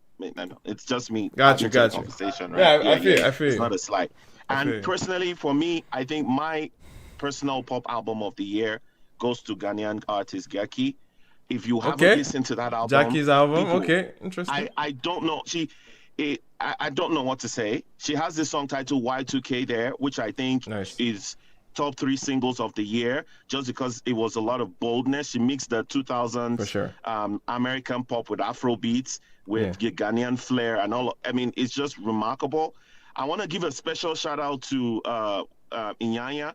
It's just me. Got you, adding to the got you. Conversation, Yeah, right? I feel It's you. not a slight. I feel you. And personally, for me, I think my personal pop album of the year goes to Ghanaian artist Gaki. If you haven't Okay. listened to that album, Jackie's album, people- okay, interesting. I don't know. I don't know what to say. She has this song titled Y2K there, which I think is top 3 singles of the year, just because it was a lot of boldness. She mixed the 2000s For sure. American pop with Afrobeats, with Ghanaian flair and all. I mean, it's just remarkable. I want to give a special shout out to Inyanya.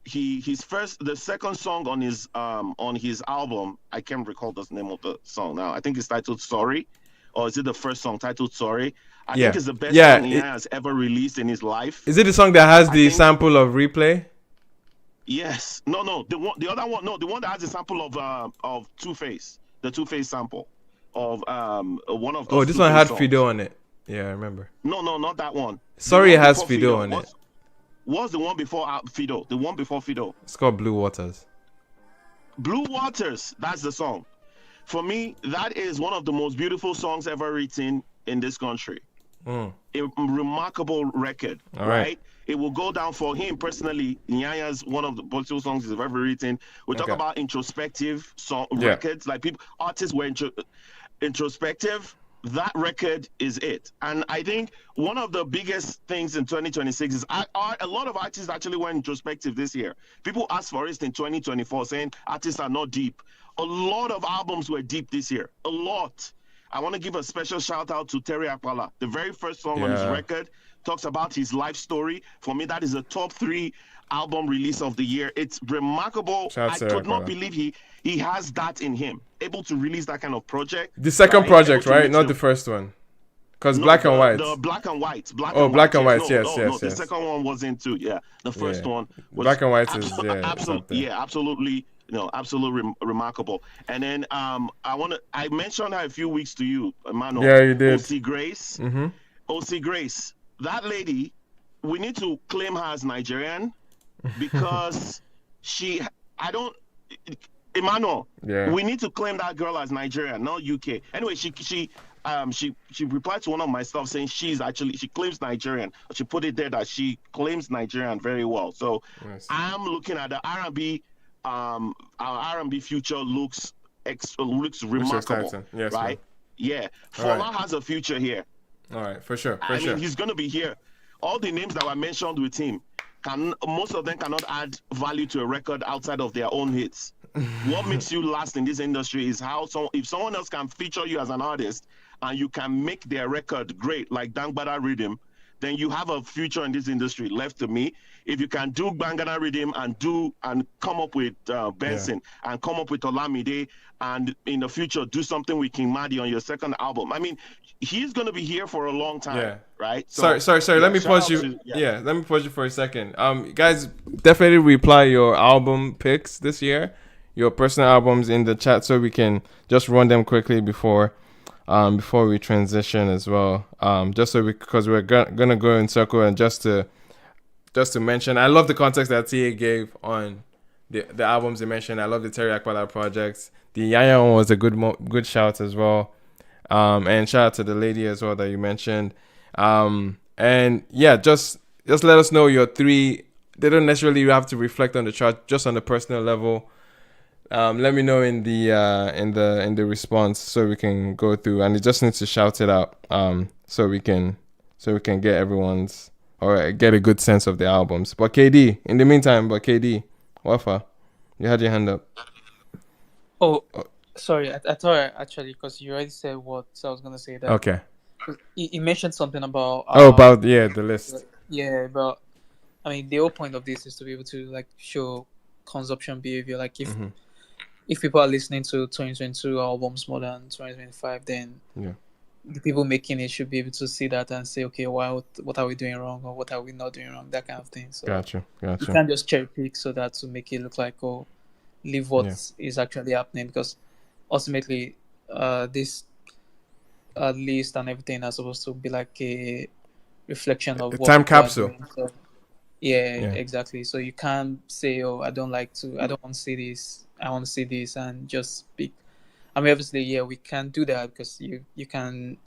The second song on his album, I can't recall the name of the song now. I think it's titled Sorry, or is it the first song titled Sorry? I think it's the best song Inyanya has ever released in his life. Is it the song that has the sample of Replay? Yes. No. The other one. No, the one that has a sample of Two Face. The Two Face sample of one of those. Oh, this one had Fido on it. Yeah, I remember. No, not that one. Sorry, The it one has before Fido on it. Was the one before Fido? The one before Fido. It's called Blue Waters. Blue Waters. That's the song. For me, that is one of the most beautiful songs ever written in this country. Mm. A remarkable record, All right. It will go down for him personally. Nyanya's one of the beautiful songs he's ever written. We talk Okay. about introspective Yeah. records, like artists were introspective. That record is it. And I think one of the biggest things in 2026 is a lot of artists actually went introspective this year. People asked for it in 2024 saying artists are not deep. A lot of albums were deep this year. A lot. I want to give a special shout out to Terry Akpala. The very first song on his Yeah. record talks about his life story. For me, that is a top 3 album release of the year. It's remarkable. Shout out I to could not Akpala. believe he has that in him. Able to release that kind of project. The second right? project, Able to right? mix Not the- the first one. Because No, Black and the White. black and white, Oh, Black and yes. White. No, Yes, no, no. yes, The yes. second one wasn't too. Yeah, the first Yeah. one was Black and White is it's up there. absolutely, absolutely remarkable. And then I mentioned her a few weeks to you, Emmanuel. Yeah, you did. OC Grace, Mm-hmm. OC Grace. That lady, we need to claim her as Nigerian because I don't. Emmanuel, Yeah. we need to claim that girl as Nigerian, not UK. Anyway, she replied to one of my stuff saying she claims Nigerian. She put it there that she claims Nigerian very well. So Nice. I'm looking at the R&B. Our R&B future looks remarkable, yes, right? man. Yeah, All right. Fola has a future here. All right, for sure, I mean, he's going to be here. All the names that were mentioned with him, most of them cannot add value to a record outside of their own hits. What makes you last in this industry is if someone else can feature you as an artist and you can make their record great, like Dangbada Rhythm, then you have a future in this industry. Left to me, if you can do Bangana Rhythm and come up with Benson and come up with Olamide, and in the future do something with King Madi on your second album. I mean, he's gonna be here for a long time, right? So, sorry. Let me pause you. Let me pause you for a second. Guys, definitely reply your album picks this year, your personal albums in the chat, so we can just run them quickly before we transition as well. Just so because we're gonna go in circle, and just to mention, I love the context that TA gave on the albums they mentioned. I love the Terry Akpala projects. The Yaya one was a good shout as well. And shout out to the lady as well that you mentioned. And yeah, just let us know your three. They don't necessarily have to reflect on the chart, just on the personal level. Let me know in the response so we can go through, and it just needs to shout it out. So we can get everyone's, or get a good sense of the albums. But KD, in the meantime, Wafa, you had your hand up. Oh, sorry. I thought actually, because you already said what, so I was gonna say that. Okay. You mentioned something about. About the list. Yeah, but I mean, the whole point of this is to be able to like show consumption behavior. Like if people are listening to 2022 albums more than 2025, then the people making it should be able to see that and say, okay, what are we doing wrong, or what are we not doing wrong, that kind of thing. So Gotcha. You can't just cherry pick so that to make it look like, leave what is actually happening, because ultimately this list and everything are supposed to be like a reflection of what time capsule. So, exactly. So you can't say, I don't want to see this, I want to see this, and just speak. I mean, obviously, we can do that, because you can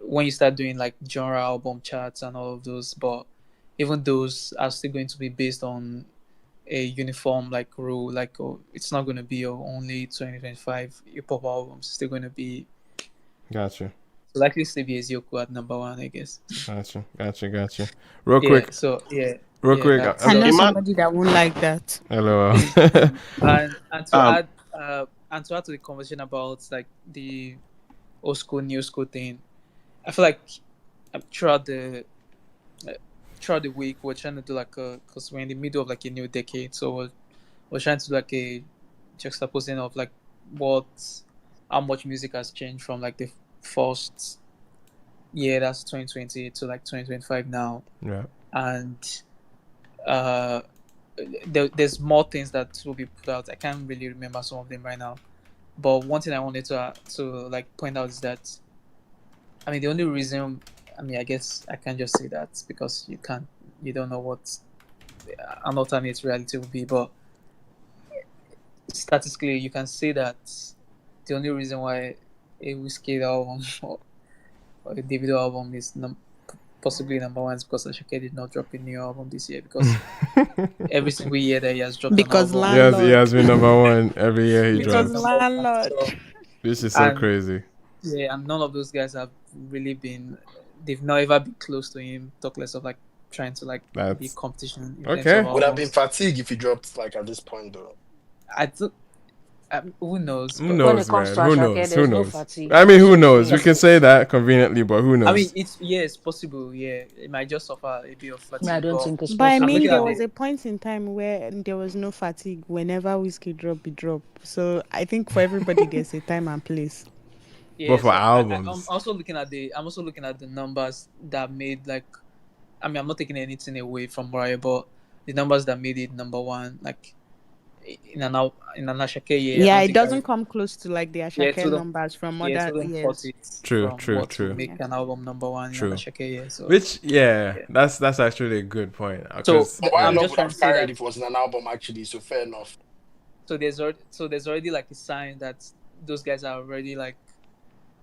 when you start doing like genre album charts and all of those, but even those are still going to be based on a uniform like rule. Like, it's not going to be only 2025 hip hop albums. It's still going to be. Gotcha. So likely still be Ezioku at number one, I guess. Gotcha. Real quick. So Real quick. I know somebody that won't like that. Hello. and to add to the conversation about like the old school, new school thing, I feel like throughout the week we're trying to do like because we're in the middle of like a new decade, so we're trying to do like a juxtaposing of like how much music has changed from like the first year, that's 2020, to like 2025 now. And there's more things that will be put out. I can't really remember some of them right now, but one thing I wanted to like point out is that, I mean, the only reason, I mean, I guess I can't just say that because you don't know what an alternate reality would be, but statistically you can say that the only reason why a Wizkid album or a Davido album is possibly number one is because Ashoke did not drop a new album this year, because every single year that he has dropped an album, he has been number one every year he drops. Because landlord. This is so crazy. Yeah, and none of those guys have really been. They've not ever been close to him. Talk less of like trying to like be competition. Okay. Would have been fatigue if he dropped like at this point though. Who knows? Who knows, man? Who knows? Who knows? No, I mean, who knows? We can say that conveniently, but who knows? I mean, it's possible. Yeah, it might just suffer a bit of fatigue. I don't think it's possible. But I mean, there was a point in time where there was no fatigue whenever Wizkid drop. So I think for everybody, there's a time and place. But Yeah, for so I'm albums, also looking at the numbers that made like, I mean, I'm not taking anything away from Mariah, but the numbers that made it number one, like in an Ashake year, I Yeah, don't it think doesn't that. come close to like the Yeah, it Ashake wouldn't. numbers from Yeah, it other wouldn't cut years. it true, from true, what to true, make Yeah. an album number one in an true. Ashake year. So Which, yeah, yeah. that's actually a good point. So Because Mariah I'm yeah, Love just would trying to have say carried that. if it was an album, actually. So fair enough. So there's already like a sign that those guys are already like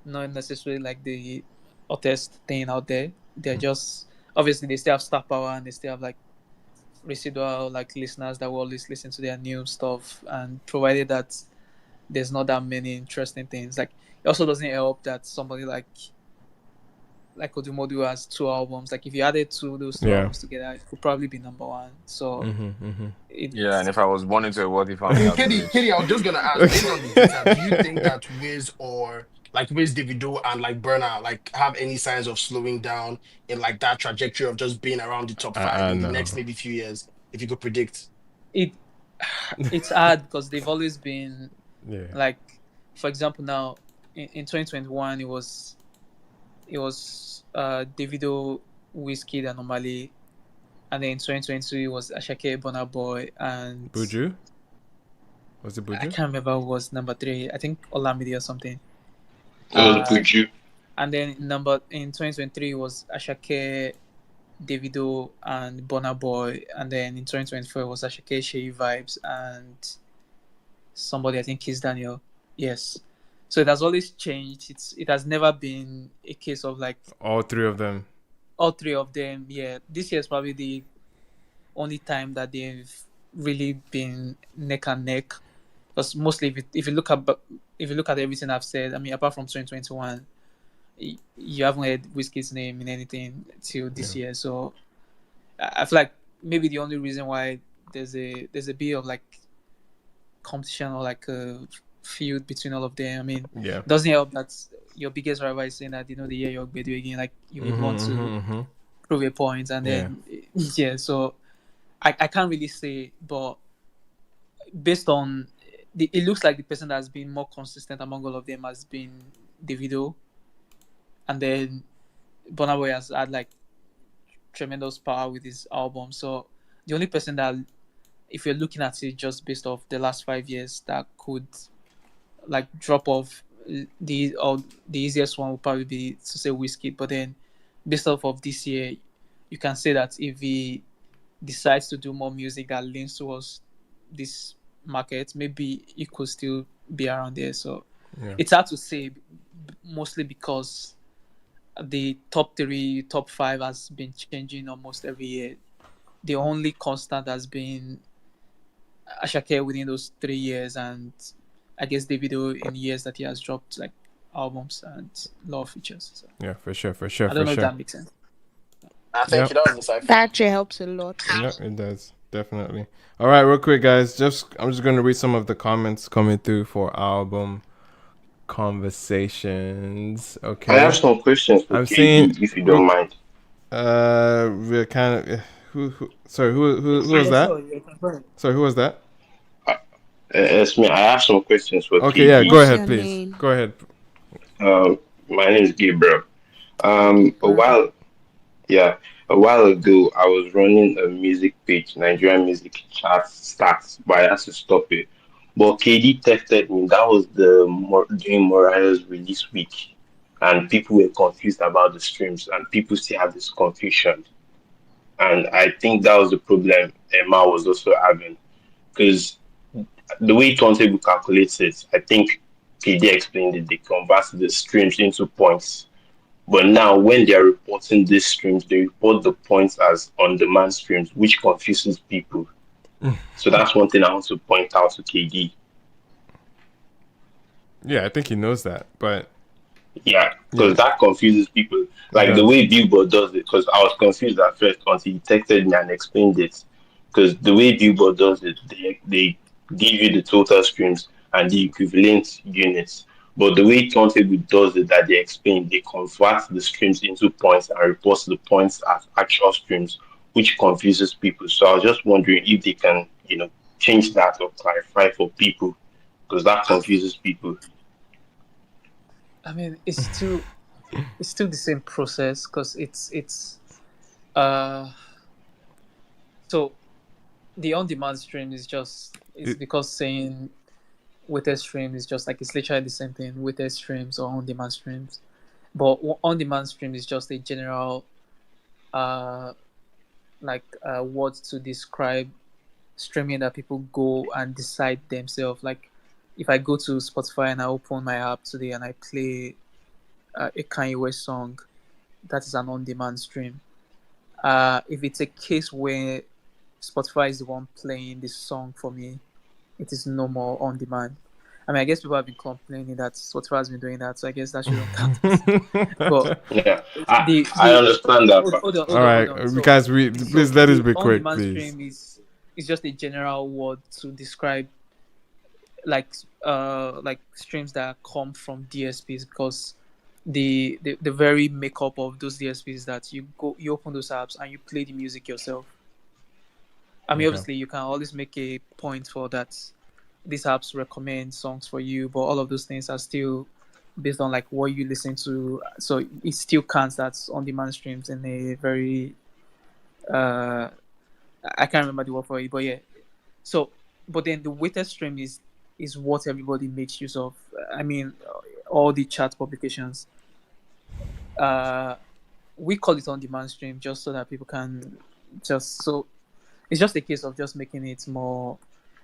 not necessarily like the hottest thing out there. They're just, obviously they still have star power and they still have like residual like listeners that will always listen to their new stuff, and provided that there's not that many interesting things. Like it also doesn't help that somebody like Odumodu has two albums. Like if you added those two yeah. albums together, it could probably be number one. So it Yeah, and if I was born into a wealthy family, I'd be Katie, rich. I was just gonna ask, based on the data, do you think that Wiz or like Wiz, Davido, and like Burna like have any signs of slowing down in like that trajectory of just being around the top five I in the know. next maybe few years, if you could predict? it it's hard because they've always been Yeah. like, for example, now in 2021 it was Davido, Wizkid, and Normally, and then in 2022 it was Ashake, Burna Boy, and Buju? Was it I Buju? can't remember who was number three. I think Olamide or something. Could Uh, you? and then number in 2023 was Ashake, Davido, and Burna Boy, and then in 2024 was Ashake, Shea Vibes, and somebody, I think Kiss Daniel. Yes. So it has always changed. It has never been a case of like All three of them. all three of them. Yeah, this year is probably the only time that they've really been neck and neck. Because mostly, if you look at everything I've said, I mean, apart from 2021, you haven't heard Whiskey's name in anything till this Yeah. year. So I feel like maybe the only reason why there's a bit of like competition or like a feud between all of them. I mean, Yeah. doesn't help that your biggest rival is saying that the year you're Gbedu again, like you would want to prove a point, and Yeah. then yeah. So I can't really say, but based on it looks like the person that's been more consistent among all of them has been Davido, and then Burna Boy has had like tremendous power with his album. So the only person that, if you're looking at it just based off the last 5 years, that could like drop off the easiest one would probably be to say Whiskey. But then based off of this year, you can say that if he decides to do more music that leans towards this market, maybe it could still be around there. So Yeah. it's hard to say, mostly because the top three, top five has been changing almost every year. The only constant has been Ashake within those 3 years, and I guess Davido in years that he has dropped like albums and a lot of features. So Yeah, for sure, for sure, I for don't know if sure. that makes sense. Thank Yep. you. That was insightful. That actually helps a lot. Yep, it does. Definitely. All right, real quick, guys. I'm just gonna read some of the comments coming through for album conversations. I have Okay. some questions for I'm seeing KD, if you don't mind. we're kind of who sorry, who was Yeah, that? sure. Yeah, go ahead. Sorry, who was that? It's me. I have some questions for Okay, yeah, go KD. What's ahead, your please. name? Go ahead. My name is Gabriel. Okay, A bro. while, yeah, a while ago, I was running a music page, Nigerian music chart stats, but I had to stop it. But KD texted me. That was during Mariah's release week, and people were confused about the streams, and people still have this confusion. And I think that was the problem Emma was also having, because the way Turntable calculates it, I think KD explained it. They convert the streams into points. But now, when they are reporting these streams, they report the points as on demand streams, which confuses people. So that's one thing I want to point out to KD. Yeah, I think he knows that, but Yeah, yeah, because that confuses people. it Like the does. way Billboard does it, because I was confused at first until he texted me and explained it. Because the way Billboard does it, they give you the total streams and the equivalent units. But the way Turntable does it, that they explain, they convert the streams into points and report the points as actual streams, which confuses people. So I was just wondering if they can, change that or clarify for people, because that confuses people. I mean, it's still the same process because uh so the on-demand stream is just it's It, because saying weighted stream is just like it's literally the same thing, weighted streams or on-demand streams. But on-demand stream is just a general uh word to describe streaming that people go and decide themselves. Like if I go to Spotify and I open my app today and I play a Kanye West song, that is an on-demand stream. If it's a case where Spotify is the one playing this song for me, it is no more on demand. I mean, I guess people have been complaining that Spotify has been doing that, so I guess that shouldn't count. But Yeah, I the understand that hold, part. hold on, all hold on, hold right, on. So guys, please let us the be quick, on-demand please. stream is just a general word to describe like streams that come from DSPs because the very makeup of those DSPs that you open those apps and you play the music yourself. I mean, Okay. obviously, you can always make a point for that. These apps recommend songs for you, but all of those things are still based on like what you listen to. So it still counts as on-demand streams in a very I can't remember the word for it, but yeah. So, but then the weighted stream is what everybody makes use of. I mean, all the chat publications. We call it on-demand stream just so that people can just so it's just a case of just making it more.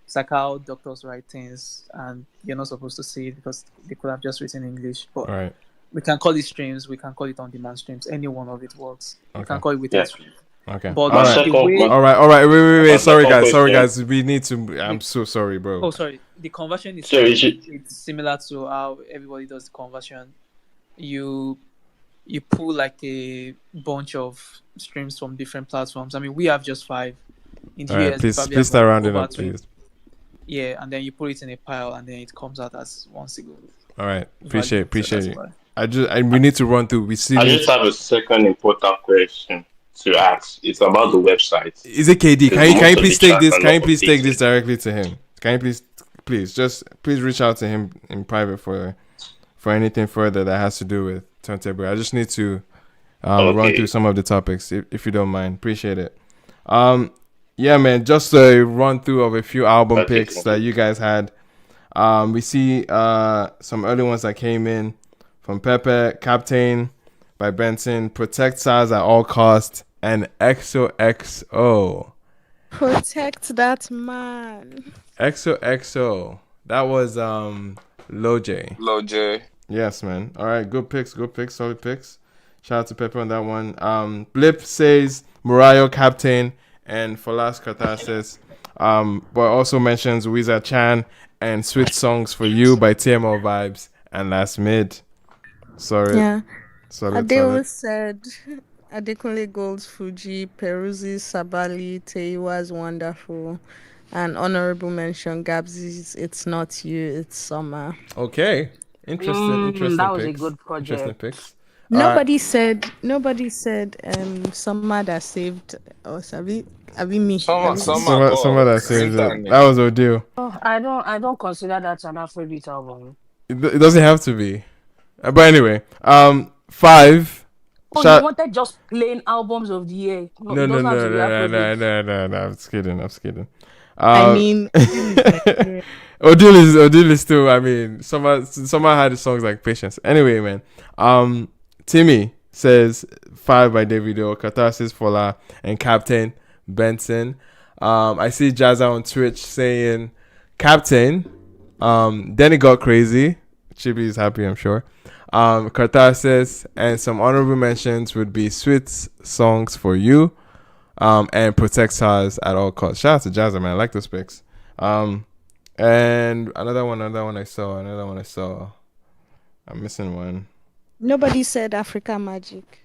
It's like how doctors write things, and you're not supposed to see it because they could have just written English. But All right. we can call it streams. We can call it on-demand streams. Any one of it works. We Okay. can call it weighted Yeah. streams. Okay. But All right. the way. All right. Wait. My Sorry, second question. guys. We need to. I'm The, so sorry, bro. oh, sorry. The conversion is So you should. it's similar to how everybody does the conversion. You pull like a bunch of streams from different platforms. I mean, we have just 5. In the All right. US, they Please probably have start like rounding over up, 20. please. Yeah, and then you put it in a pile, and then it comes out as one single. All right. Value. Appreciate So it. that's why. We need to run through. We see. I just have a second important question to ask. It's about the website. Is it KD? Because Can you most of please the take chat this? are Can you not please take this updated. directly to him? Can you please reach out to him in private for anything further that has to do with Turntable. I just need to run through some of the topics if you don't mind. Appreciate it. Yeah, man. Just a run through of a few album picks that you guys had. We see some early ones that came in from Pepe, Captain by Benson, Protect SARS at All Cost, and XOXO. Protect that man. XOXO. That was Lil J. Lil J. Yes, man. All right, good picks, solid picks. Shout out to Pepper on that one. Blip says Murayo, Captain, and for last Catharsis. But also mentions Wiza Chan and Sweet Songs for You by TMO Vibes and Last Mid. Sorry. Yeah. Solid. Adeo said Adekunle Gold's Fuji, Peruzzi's Sabali, Teiwa's Wonderful, and honorable mention Gabsy's It's Not You, It's Summer. Okay. Interesting That was picks. a good Interesting project. picks. Nobody said Summer that saved us. Have you me? Summer that saved it. That was Odile. Oh, I don't consider that an Afrobeat album. It doesn't have to be. But anyway, 5. Oh, you wanted just plain albums of the year? No, it doesn't have to be Afrobeat. No. I'm just kidding. I mean, Odile is still. I mean, someone had songs like Patience. Anyway, man. Timmy says 5 by Davido, Catharsis, Fola, and Captain Benson. I see Jazza on Twitch saying Captain. Then it got crazy. Chibi is happy, I'm sure. Catharsis and some honorable mentions would be Sweet Songs for You, and Protect SARS at All Costs. Shout out to Jazza, man. I like those picks. And another one I saw. I'm missing one. Nobody said Africa Magic.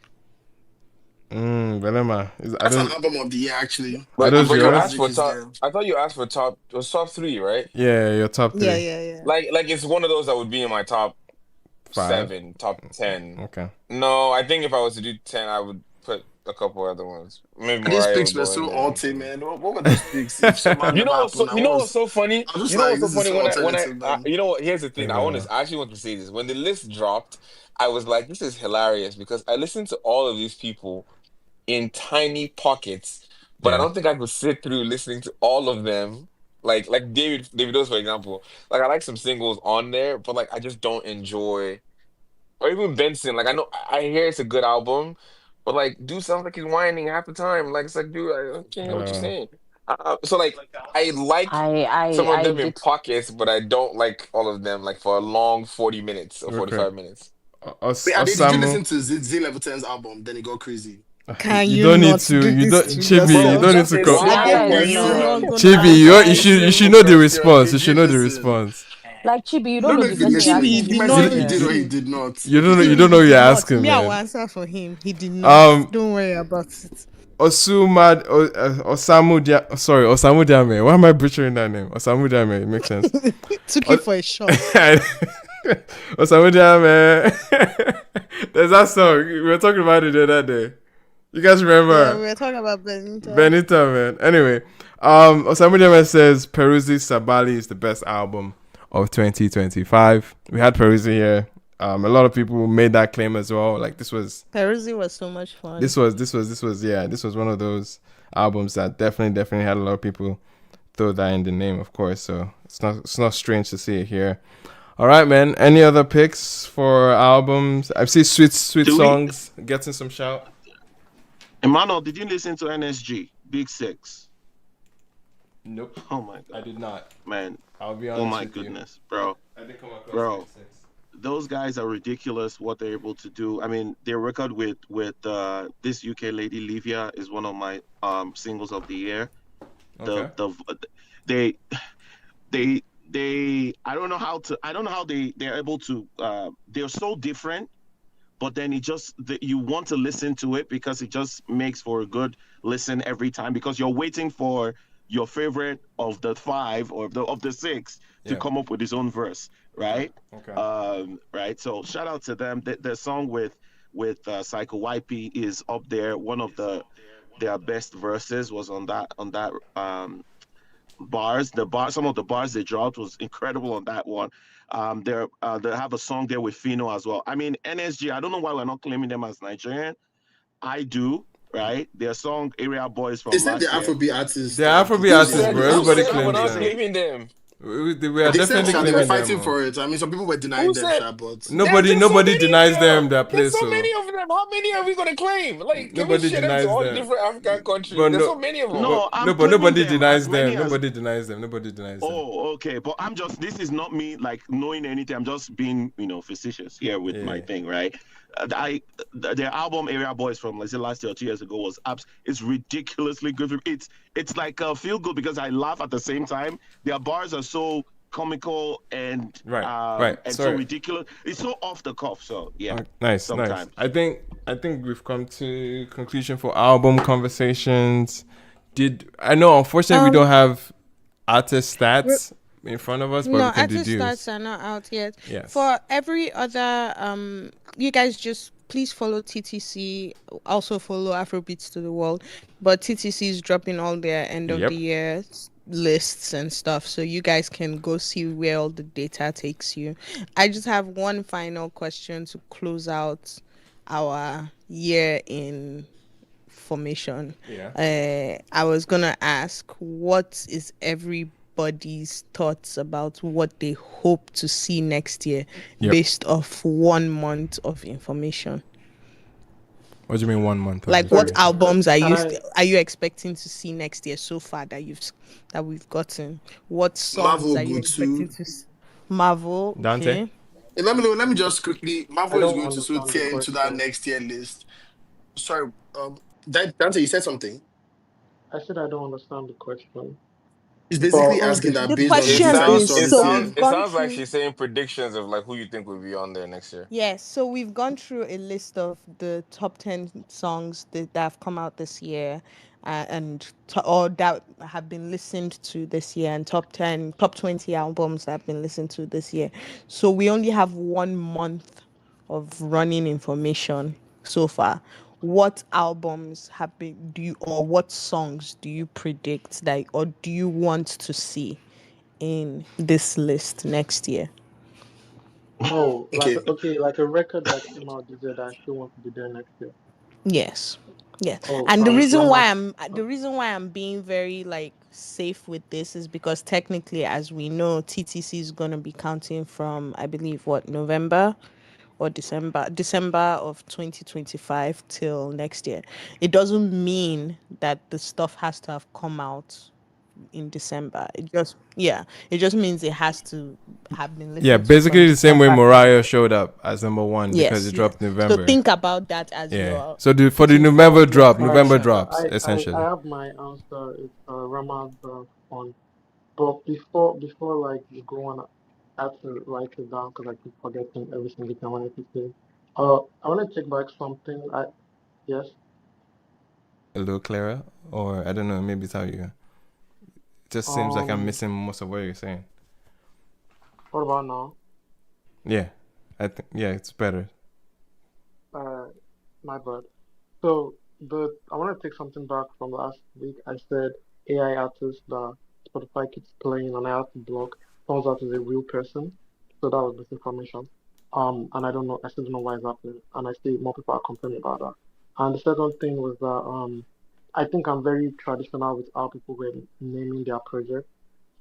Belema. That's an album of the year, actually. But yours? you asked for top. I thought you asked for top. It was top 3, right? Yeah, your top 3. Yeah. Like it's one of those that would be in my top 5. 7, top 10. Okay. No, I think if I was to do 10, I would put a couple other ones. Maybe These Mariah picks would were go in so there alty, eventually. man. What were those picks? If somehow never happened, I You know what's was, so funny? I was just You know like, what's so this is funny so when alternative, man. you know what? Here's the thing. Yeah. I actually want to say this. When the list dropped, I was like, this is hilarious because I listened to all of these people in tiny pockets, but I Yeah. don't think I could sit through listening to all of them. Like Davido's for example. Like I like some singles on there, but like I just don't enjoy. Or even Benson. Like I know I hear it's a good album, but like dude sounds like he's whining half the time. Like it's like dude, I can't hear what you're saying. So like I like some of I them in did. pockets, but I don't like all of them like for a long 40 minutes or Okay. 45 minutes. Wait, Ade, did you Osamu. listen to Z Leviton's album? Then it got crazy. Can You you don't need not to. do You this don't, to Chibi. You Bro, don't yourself? need just to. a Wahala simple is You're real. not question. gonna Chibi, Just you a answer should him. know simple the question. response. You Did should you know the listen? response. Like Chibi, you I don't don't know know the if you person you're listened. Chibi, he asking He this did might say not he question. did or he listen. did not. You Chibi, don't he know who did you're not. asking, Me, I will man. answer for him. He did not. Um, Don't worry about it. Osamu Diame. Why am I butchering that name? Osamu Diame. It makes sense. Took O- it for a shot. Osamu Diame. There's that song. We were talking about it the other day. You guys Yeah, we remember? were talking about Benita. Benita, man. Anyway, Osamu Diame says Peruzzi Sabali is the best album of 2025. We had Peruzzi here. A lot of people made that claim as well. Like Peruzzi was so much fun. this was one of those albums that definitely had a lot of people throw that in the name, of course. So it's not strange to see it here. All right, man. Any other picks for albums? I've seen sweet Do we, songs getting some shout. Emmanuel? Did you listen to NSG Big Six? Nope, Oh my I god, did not. man! I'll be Oh honest my with you. goodness, bro, I did come across bro. Sweet Six. Those guys are ridiculous. What they're able to do. I mean, their record with this UK lady Livia is one of my singles of the year. The Okay. the they they I don't know how they're able to they're so different, but then you want to listen to it because it just makes for a good listen every time because you're waiting for your favorite of the five or of the six to Yeah. come up with his own verse, Okay. right? Okay. Right. So shout out to them. The song with Psycho YP is up there. One of their best verses was on that bars. Some of the bars they dropped was incredible on that one. They have a song there with Fino as well. I mean, NSG. I don't know why we're not claiming them as Nigerian. I do, right? Their song "Area Boys" They from said the last year. Afrobeat artist They're Afrobeat Who artists, said bro. who Everybody said we're claims not them. claiming them? We are They said definitely they were claiming them. fighting Oh. for it. I mean, some people were Who denying them, said sha, but there's so Nobody many of denies them them? that There's place. so So many of them. How many are we gonna claim? Like, can we nobody share them to denies all the them. different African countries? But There's no, so many of them. No, I'm but claiming nobody them denies as them. many as. Nobody denies them. Nobody denies them. Oh, okay. But this is not me like knowing anything. I'm just being, facetious here with my Yeah. thing, right? Their album Area Boys from let's say last year or 2 years ago was it's ridiculously good. It's like feel good because I laugh at the same time. Their bars are so comical and Right. so Sorry. ridiculous. It's so off the cuff. So yeah, Nice. sometimes. I think we've come to conclusion for album conversations. I know? Unfortunately, we don't have artist stats in front of us, but No, we can artist deduce. stats are not out yet. Yes. For every other, you guys just please follow TTC. Also follow Afrobeats to the World. But TTC is dropping all their end of the Yep. year lists and stuff, so you guys can go see where all the data takes you. I just have one final question to close out our year in formation. Yeah. I was gonna ask, what is everybody's thoughts about what they hope to see next year, Yep. based off 1 month of information? What do you mean 1 month? Like, what albums are Can you expecting to see next year so far that we've gotten? What songs Marvel are you good too. expecting to see? Marvel, Dante? okay. Hey, let me just quickly. I Marvel is don't going to so understand the tear into that question. next year list. Sorry, Dante, you said something. I said I don't understand the question. He's But basically asking okay, that The based on the It question data you is, sounds saw it this so sounds year. we've it gone sounds like through. she's saying predictions of like who you think will be on there next year. Yes, so we've gone through a list of the top 10 songs that have come out this year, or that have been listened to this year, and top 20 albums that have been listened to this year. So we only have 1 month of running information so far. what albums have been or what songs do you predict that or do you want to see in this list next year? Oh, like Okay. okay, like a record that came out this year that I still want to be there next year. Yes. Yes. Oh, And Drama. the reason why I'm being very like safe with this is because technically, as we know, TTC is gonna be counting from, I believe, what, November or December of 2025 till next year. It doesn't mean that the stuff has to have come out in December. It just means it has to have been Yeah, listened to from basically the same way December to Mariah November. showed up as number one because it Yes. dropped So November. think about that as Yeah. your So for the putting November forward your drop, All right, November prediction. drops I essentially. have my answer. It's Rama's on. But before like you go on, I have to write it down because I keep forgetting every single time when I keep saying. I want to take back something. Yes. A little clearer, or I don't know, maybe it's how you. It just seems like I'm Um. missing most of what you're saying. What about now? Yeah, I think it's better. Uh, my bad. So I want to take something back from last week. I said AI artist that Spotify keeps playing and I have to block. Turns out is a real person. So that was misinformation. And I don't know. I still don't know why it's happening. And I see more people are complaining about that. And the second thing was that I think I'm very traditional with how people were naming their project.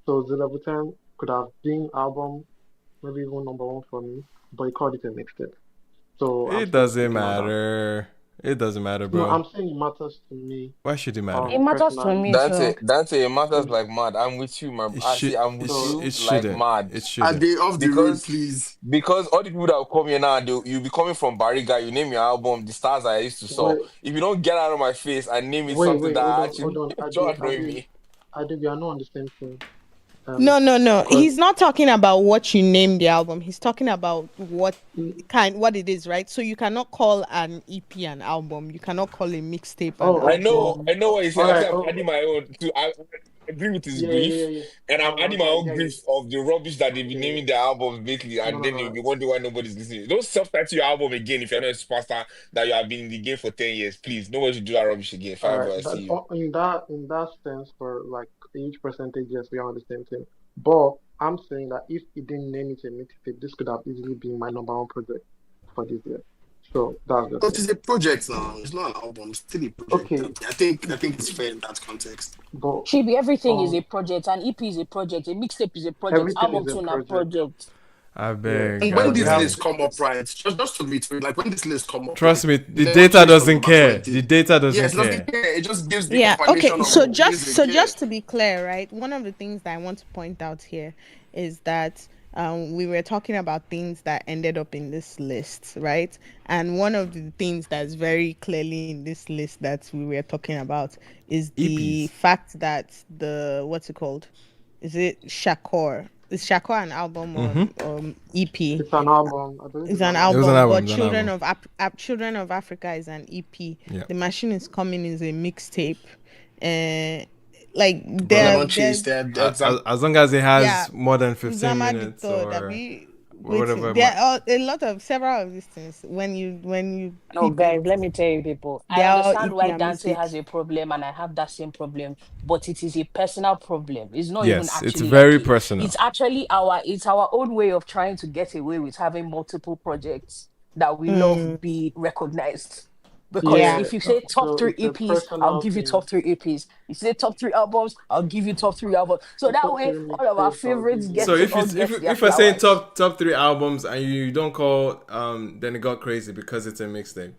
So the Level 10 could have been album, maybe even number one for me, but he called it a mixtape. So I'm It still doesn't sticking on that. matter. It doesn't matter, No, bro. I'm saying it matters to me, Why should it matter? It matters to personally. me too. Dante, it matters It's like mad. I'm with you, man. It I see. should. I'm It with sh- so you it like shouldn't. mad It Are shouldn't. they off the road, because please? all the people that will come here now, you'll be coming from Bariga. You name your album, the stars I used to saw. wait, If you don't get out of my face and name it something wait, that hold actually on. don't annoy me. We are not on the same thing. No. Because He's not talking about what you name the album. He's talking about what it is, right? So you cannot call an EP an album. You cannot call a mixtape an oh, album. I know what he's all saying. I right, said I'm adding my own. I agree with his brief, yeah. and I'm adding my Okay, I own get you. brief of the rubbish that they've been Yeah, naming their albums lately, and then you'll no. be wondering why nobody's listening. Don't self-title your album again if you're not a superstar that you have been in the game for 10 years. Please, nobody should do that rubbish again. If I All ever right, see you. in that sense, for like each percentage, yes, we are on the same thing. But I'm saying that if he didn't name it a mixtape, this could have easily been my number one project for this year. So that's the But thing. it's a project now. It's not an album. It's still a project. Okay, I think it's fair in that context. but Chibi, everything is um, a project. An EP is a project. A mixtape is a project. everything Album is a tune a project. project. I Yeah, beg. And I when but you this have beg. list come up, right? Just to reiterate, like when this list come up, Trust right? me, the Never data change from doesn't number care. The 20. data doesn't Yes, it doesn't care. care. It just gives the Yeah, okay. confirmation of So music. Yeah. just to be clear, right? One of the things that I want to point out here is that we were talking about things that ended up in this list, right? And one of the things that's very clearly in this list that we were talking about is the EPs. fact that the what's it called? Is it Shakur? Is Shakur an album or Mm-hmm. EP? it's an album. I believe It's it's an an It was an album. album, album. but It was an album. Children of Africa is an EP. Yeah. The Machine is Coming is a mixtape. Uh, like Bro, Never chase there's that exact. as long as it yeah, has more than 15 Uzama the minutes third. or Abi, whatever. waiting. There are a lot of several of these things. When you No, peep it, guys, let me tell you, people. I they are all understand EP why and Dante mixtapes. has a problem, and I have that same problem, but it is a personal problem. It's not even Yes, it's actually like very a, personal. it's actually it's our own way of trying to get away with having multiple projects that we love Mm, be recognized. Because yeah. Yeah, if you say top so three it's a EPs, I'll personal give you thing. top three EPs. You say top three albums, I'll give you top three albums. So The that top way, three all of our mixtapes I'll favorites give So get you. to if all it's get their if I say flowers. top three albums and you don't call then it got crazy because it's a mixtape.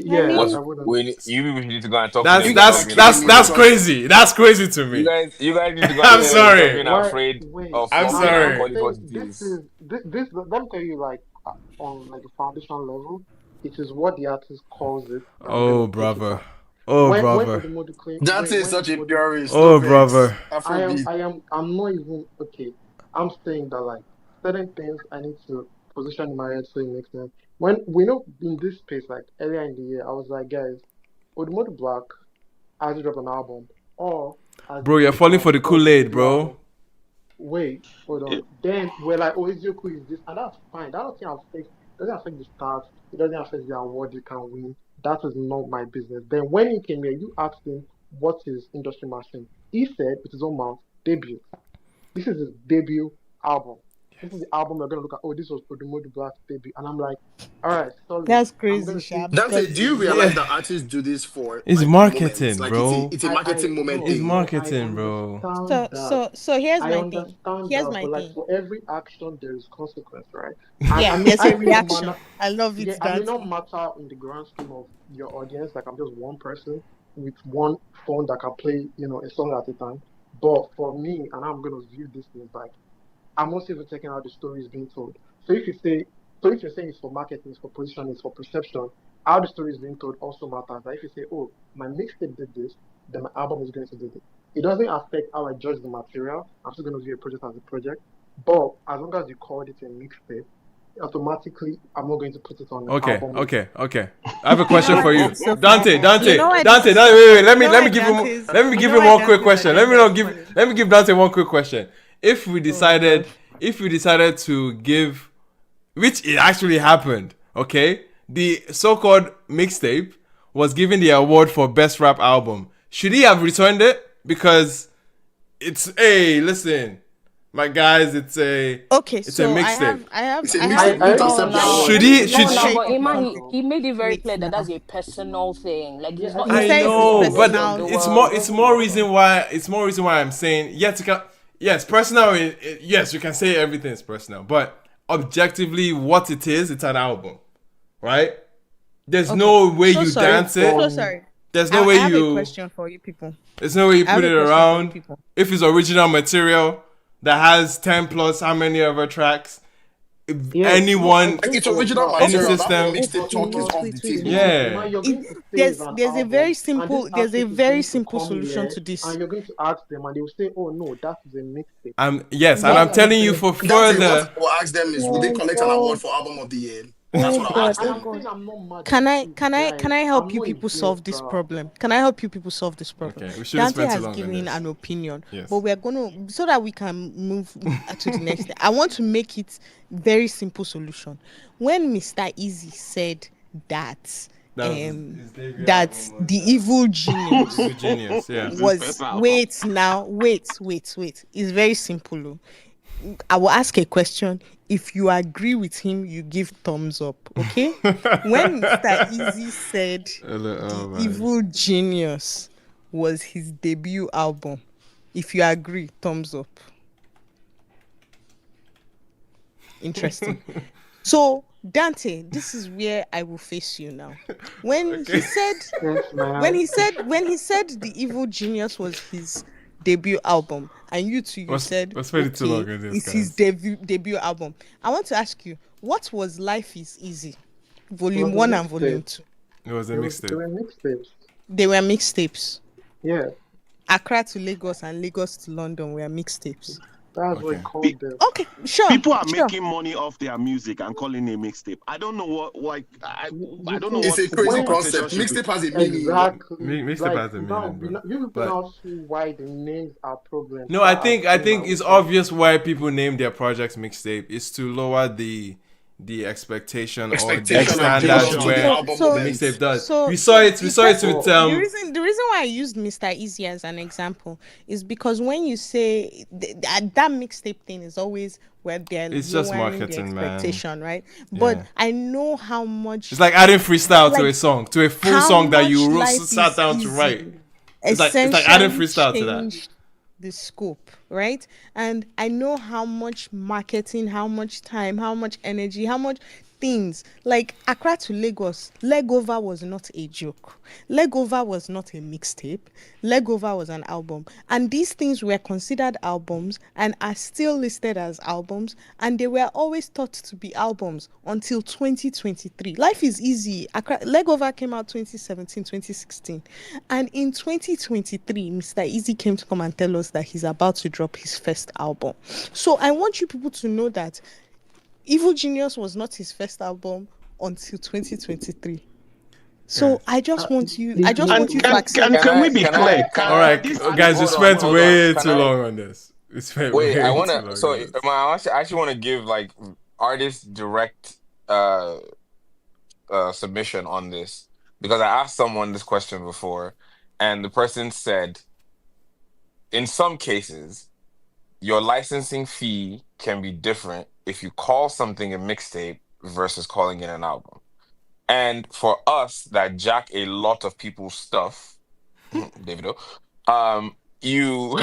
I Yeah, What's mean, I wouldn't. we you people need to go and talk to That's them You instead guys of that's are being that's killing me afraid. that's because crazy. That's crazy to me. You guys need to go and I'm talk to them instead of sorry. being Why? afraid Wait, of I'm flocking and I'm sorry. calling it saying what it this is. is this. Let me tell you, like on like a foundation level, it is what the artist calls it that we're gonna Oh take it brother. as. Oh When brother. Odumodu claim, Dante is when such a Odumodu, purist. No Oh vex. brother. Afrobeat. I'm not even okay. I'm saying that like certain things I need to position in my head so it makes sense. When we know in this space, like earlier in the year, I was like, guys, Odumodu Black has to drop an album, or has Bro, you're falling for the dropped a Kool-Aid, debut bro. album. Wait, hold on. Then we're like, oh, Ezioku is this, and that's fine. That's nothing I've fixed. doesn't affect the stars. It doesn't affect the award you can win. That is not my business. Then when he came here, you asked him what is industry mastering. He said with his own mouth, debut. This is his debut album. This is the album we're gonna look at. Oh, this was Odumodu Black's debut, and I'm like, all right, solid. That's I'm crazy, gonna Sha, see. Dante, because do you realize Yeah, that artists do this for it's like moments? marketing, Like it's bro. a marketing moment It's thing. I marketing, bro. understand so that. so so here's I my thing. understand Here's that, my but like thing. for every action there is consequence, right? And Yeah, I mean, there's I a may not reaction. I love it, I may not Dante. matter in the grand scheme of your audience. Like I'm just one person with one phone that can play, a song at a time. But for me, and I'm gonna view this thing like I'm also even taking how the story is being told. So if you say, so if you're saying it's for marketing, it's for positioning, it's for perception, how the story is being told also matters. Like if you say, oh, my mixtape did this, then my album is going to do this. It doesn't affect how I judge the material. I'm still going to view a project as a project. But as long as you called it a mixtape, automatically I'm not going to put it on an Okay, album list. okay, okay. I have a You know question why for this you, is so Dante. funny? You know why this Dante. is so Wait, wait. funny? You know why Dante's Let me you give know him why one quick Dante's question. Let me agenda not is give. funny? Let me give Dante one quick question. If we Oh decided, god. to give, which it actually happened, okay, the so-called mixtape was given the award for best rap album. Should he have returned it? Because it's listen, my guys, it's a Okay, so mixtape. It's a I have mixtape. You I need to already No, accept gave the the now, award. Should let me he? He Should no, didn't now, should but accept Emma, it he, though. he made it very wait clear that that's now. a personal thing. Like, Yeah, it's I not, think he He it's I says didn't it's say know, for the but rest of personal. the it's world. more reason why I'm saying yes, personal. Yes, you can say everything is personal, but objectively, what it is, it's an album, right? There's Okay. no way So you sorry. dance it. So from sorry. There's no I way have a you. question for you people. There's no way you I have put a it question for you around. people. If it's original material that has 10 plus how many other tracks, if yes, no, I anyone, Like think it's so, original but any Okay. material. That whole system, mixtape but he talk is must off the table. listen. Now yeah. you're going to say it's There's an there's a album, very and this simple artist is going to come here, solution to this. and you're going to ask them, and they will say, "Oh no, that is a mixtape." Yes, and Why I'm are you telling you saying? for Dante, what further. I will ask them is, would they Oh collect an award god. for album of the year? That's Oh what I'll god. ask And Oh I'm them. saying god. I'm not mad at Can I you can I guys. can I help I'm you not people solve against this that. problem? Can I help you people solve this problem? Okay, we shouldn't Dante spend too has long on given this. an opinion, but Yes. we're gonna so that we can move to the next thing. I want to make it very simple solution. When Mr. Easy said that That was his debut that album the was evil genius Evil Genius, yeah. It's his first was album. wait. It's very simple. I will ask a question. If you agree with him, you give thumbs up. Okay? When Mr. Easy said Oh The man. Evil Genius was his debut album, if you agree, thumbs up. Interesting. So, Dante, this is where I will face you now. When Okay. he said Yes, ma'am. when he said The Evil Genius was his debut album, and you said We're spending too long okay, on this, it's his guys. debut album. I want to ask you, what was Life is Easy, It volume was a 1 and volume mixtape. 2? It was a They mixtape. were mixtapes. They were mixtapes. Yeah, Accra to Lagos and Lagos to London were mixtapes. that's what he Okay. called them. Okay, sure. People are making money off their music and calling it mixtape. I don't know what, like, I don't know See, It's what a the crazy when concept. conversation should be. Mixtape has a meaning. exactly Mixtape like has a now, meaning, bro. you people But now see why the names are problems. no, That I are think saying it's okay. obvious why people name their projects mixtape is to lower the expectation or the Expectation and build standards up Expectation. to the where album the moment. mixtape does. So We saw it the with But the reason why I used Mr. Easy as an example is because when you say that mixtape thing is always where they're it's just lowering the marketing, man. expectation, right? But Yeah. I know how much It's like adding freestyle to like a song, to a full how song that much you Life sat is down to write. Easy It's like adding essentially freestyle to that. changed the scope, right? And I know how much marketing, how much time, how much energy, how much things like Accra to Lagos. Legover was not a joke. Legover was not a mixtape. Legover was an album, and these things were considered albums and are still listed as albums, and they were always thought to be albums until 2023. Life is Easy. Legover came out 2017, 2016, and in 2023, Mr. Easy came to come and tell us that he's about to drop his first album. So I want you people to know that Evil Genius was not his first album until 2023. So I just want you the, to accept And Can can I? we be Can I? clear? Can All I? right, This guys, we artist, spent Hold on. way Can too I? long on this. We spent Wait, I way too wanna. long So, on this. I actually want to give like artists direct submission on this because I asked someone this question before, and the person said, in some cases, your licensing fee can be different if you call something a mixtape versus calling it an album. And for us that jack a lot of people's stuff, Davido, you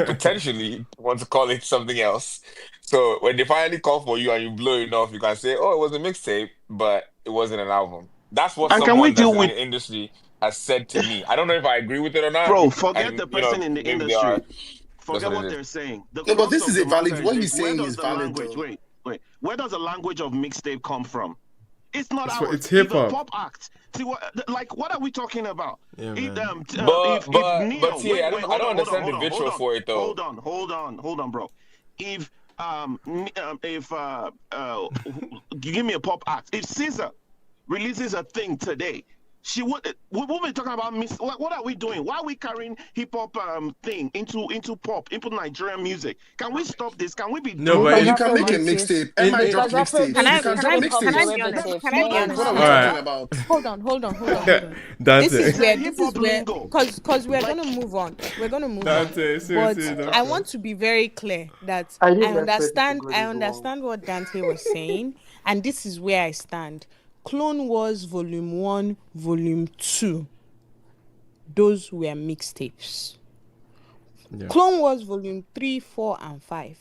potentially want to call it something else. So when they finally call for you and you blow enough, you can say, "Oh, it was a mixtape, but it wasn't an album." That's what And can we someone that's deal in with, the industry has said to me. I don't know if I agree with it or not, bro? Forget and the person in the maybe they are. industry. That's Forget what it what is. they're saying. The No, but crux this of is a the matter valid. is What this: he's where saying does is the valid, language? though. Where does the language of mixtape come from? It's not It's ours. hip It's a hop. pop act. See what are we talking about? Yeah, If man. if But Neo, T, wait, I hold don't on, understand the vitriol for it though. hold on, bro. If give me a pop act. If Caesar releases a thing today, we won't be talking about what are we doing? Why are we carrying hip hop thing into pop, into Nigerian music? Can we stop this? Can we be No, done? but But Because you can make a Afrobeats is mixtape. MI drop because mixtapes. Can You I Afrobeats can is can drop I hip hop can I mixtapes. be honest? derivative. Can I be No, Like, it's what honest? are we all not. talking right, about? Hold on, hold on, hold on, hold on. that's This is It's it. a where hip this is hop where lingo. because we're Like gonna move on. We're gonna move on. That's it. But Seriously, I doctor. want to be very clear that I I didn't expect you to understand go I this long. understand what Dante was saying, and this is where I stand. Clone Wars Volume 1, Volume 2. Those were mixtapes. Yeah. Clone Wars Volume 3, 4, and 5.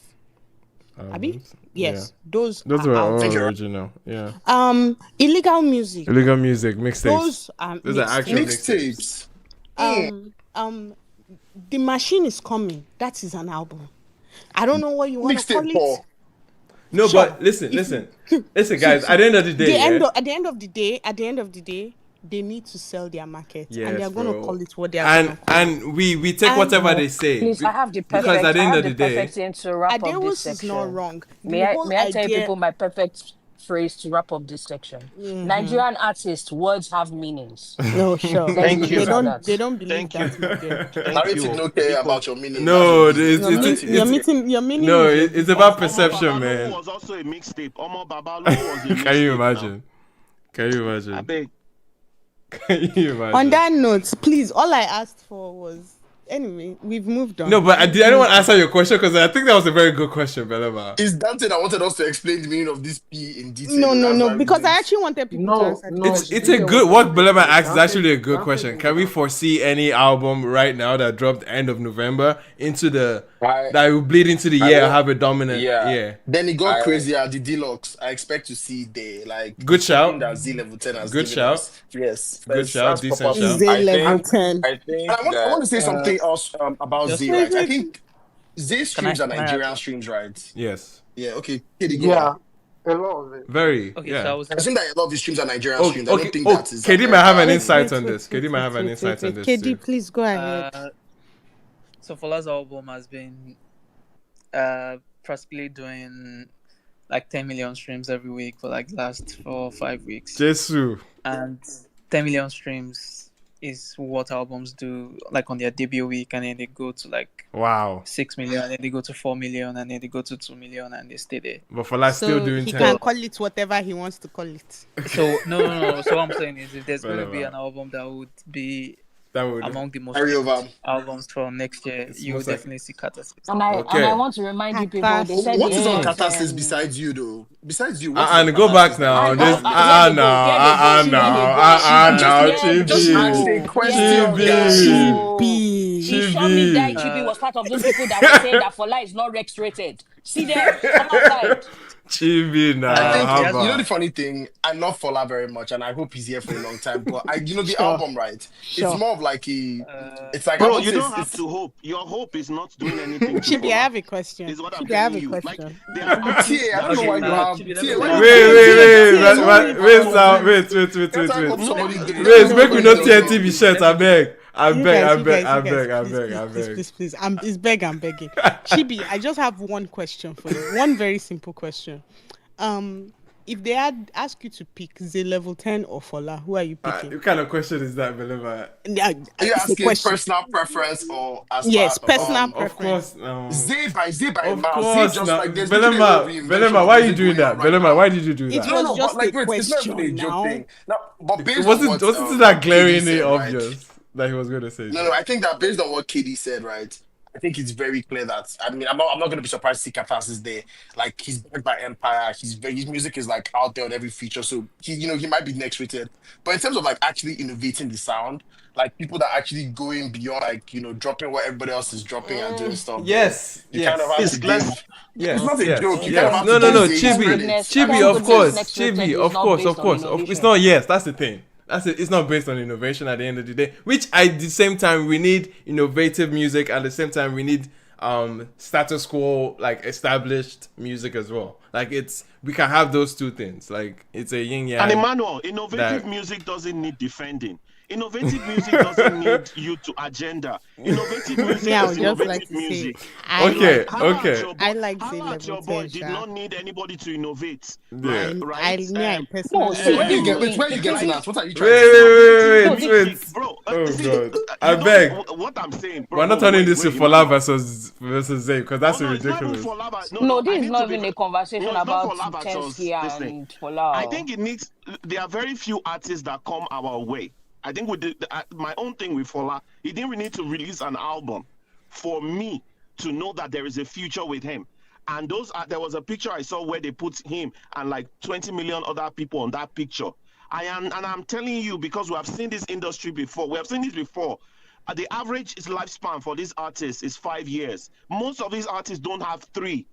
Abi? Albums. Yeah. Yes, those Those are were all Thank albums. you. original. Yeah. Illegal music. Illegal music, mixtapes. Those are Those are actual mixtapes. mixtapes. Mixtapes. The Machine is Coming. That is an album. I don't know what you want to call Mixtape, it. Paul. No, Sure. but listen, If you listen, guys. At the end of the day, at the end of the day, they need to sell their market, and yes, they're gonna bro. call it what they're gonna call it. And we take And whatever No, they say please, I have the because at perfect. the I end have of the the day, perfect thing to wrap up this Adewus is not section. wrong. The May I whole tell you idea. people my perfect phrase to wrap up this section? Nigerian artists, words have meanings. No, sure. Let's Thank leave you. it at that. They don't believe Thank you. that, my dear. Thank Narrative you. no care Because about your meaning. That's your no, business. Narrative Your no care. meaning no, is your it's business. about Omo perception, Babalowo man. was also a mixtape. Omo Babalowo was a Can you mixtape now. imagine? Can you I imagine? beg. Can you imagine? On that note, please, all I asked for was anyway. We've moved on. No, but I don't want to answer your question because I think that was a very good question, Belema. It's Dante that wanted us to explain the meaning of this P in detail. No, That's why we because I did. actually wanted people to answer the No, It's question. a Dante good was what trying to Belema explain. asked is actually a good Dante question. didn't Can we answer. foresee any album right now that dropped end of November into the I that will bleed into the I year won't. have a dominant Yeah, year? Then it got I crazy at the deluxe. I expect to see there, like the Good token shout. that Z Level 10 has Good given shout. us. Yes, Good shout. that's Decent proper shout. P. Z level And, 10. I and think I want that to say something else about Just Z, Wait, right? I wait. think Z streams are can I add Nigerian something? streams, right? Yes. Yeah, okay. Katie, go on. Yeah, a lot of it. Very. Okay, so I Yeah. was I assume that a lot of these streams are Nigerian Oh, streams. I don't okay. think Oh, that is KD might have an Wait, American. insight wait, on wait, this. wait, KD might have wait, an wait, insight on wait. this KD, too. please go ahead. so Fola's album has been practically doing like 10 million streams every week for like the last 4 or 5 weeks. Jesus. And 10 million streams is what albums do like on their debut week, and then they go to like Wow. 6 million, and then they go to 4 million, and then they go to 2 million, and they stay there. But for like still So doing he 10. can call it whatever he wants to call it. So no. So what I'm saying is, if there's going to be Whatever. an album that would be That would among the most Carry over. streamed albums for next year, It's you will most like- definitely see Catharsis. And I Okay. want to remind you people. They said What they is on got, Catharsis besides you, though? Besides you, what is And on go back Catharsis now. And This here they go. now. Chibi. The Show Me Die Chibi was part of those people that were saying that Fola is not Rex rated. See them, come outside. Chibi now. I think, Haba. you know the funny thing, I love Fola very much, and I hope he's here for a long time. But the Sure. album, right? Sure. It's more of like it's like Bro, I won't you say don't have to hope. Your hope is not doing anything. to Chibi, I Fola. have a question. Is what I'm Chibi, I have telling a you. Like, question. there are artists Tia, I don't know Okay, why you have Chibi, let Tia. me Why say- Wait. Can't I hope somebody did? Wait, make we No, not TNT be shut. I beg. I You beg. guys, please. It's I'm begging. Chibi, I just have one question for you. One very simple question. if they had asked you to pick the level 10 or Fola, who are you picking? What kind of question is that, Belima? Yeah, Are you it's a asking question. personal preference or as far Yes, personal Of preference. course, Zay by of miles. Zay course, just now, like there's literally a whole reinvention Belema, of why are you music doing going on that? right Belema, now. why did you do It that? was No, but just a like wait, it's not even a question joke now. thing. Now, but based on Wasn't what wasn't it that KD glaringly said, right? obvious that he was going to say No, that? I think that based on what KD said, right? I think it's very clear that I mean I'm not going to be surprised to see Capas is there. Like he's backed by Empire. His music is like out there on every feature, so he might be next rated. But in terms of like actually innovating the sound, like people that are actually going beyond like dropping what everybody else is dropping and doing stuff, then Yes, you kind of have to Please, let's. give. It's not a joke. You kind of yes. have to No, give Zay his Thank Chibi, goodness, credits. I Chibi, thank mean, of goodness course, next rated Chibi, is not based of on course. It's innovation. not yes. That's the thing. That's it. It's not based on innovation at the end of the day. Which at the same time we need innovative music. At the same time we need status quo like established music as well. Like we can have those two things. Like it's a yin And yang. Emmanuel, innovative That music doesn't need defending. Innovative music doesn't need you to agenda. Innovative Me, music I is would just like innovative to say music. I okay, like Hala at okay, your I boy, like Zay Hala at level your boy 10, did Sha. not need anybody to innovate. yeah. I No, personally so see, where like you this is get? Zay. Wait, the where you getting Like at? What are you trying to say? Wait, no, innovative this, wait. music, bro. Oh See, god, I you beg. know what I'm saying, bro. We're not No, turning this to Fola Emmanuel. versus Zay because Oh that's no, it's not even ridiculous. for lava. No, no, no, I this is need to not be. even a No, conversation it's not about for lava. Tensky This thing. and I Folau. think it needs. There are very few artists that come our way. I think with my own thing with Fola, he didn't really need to release an album for me to know that there is a future with him. And there was a picture I saw where they put him and like 20 million other people on that picture. I'm telling you because we have seen this industry before. We have seen this before. The average lifespan for these artists is 5 years. Most of these artists don't have 3.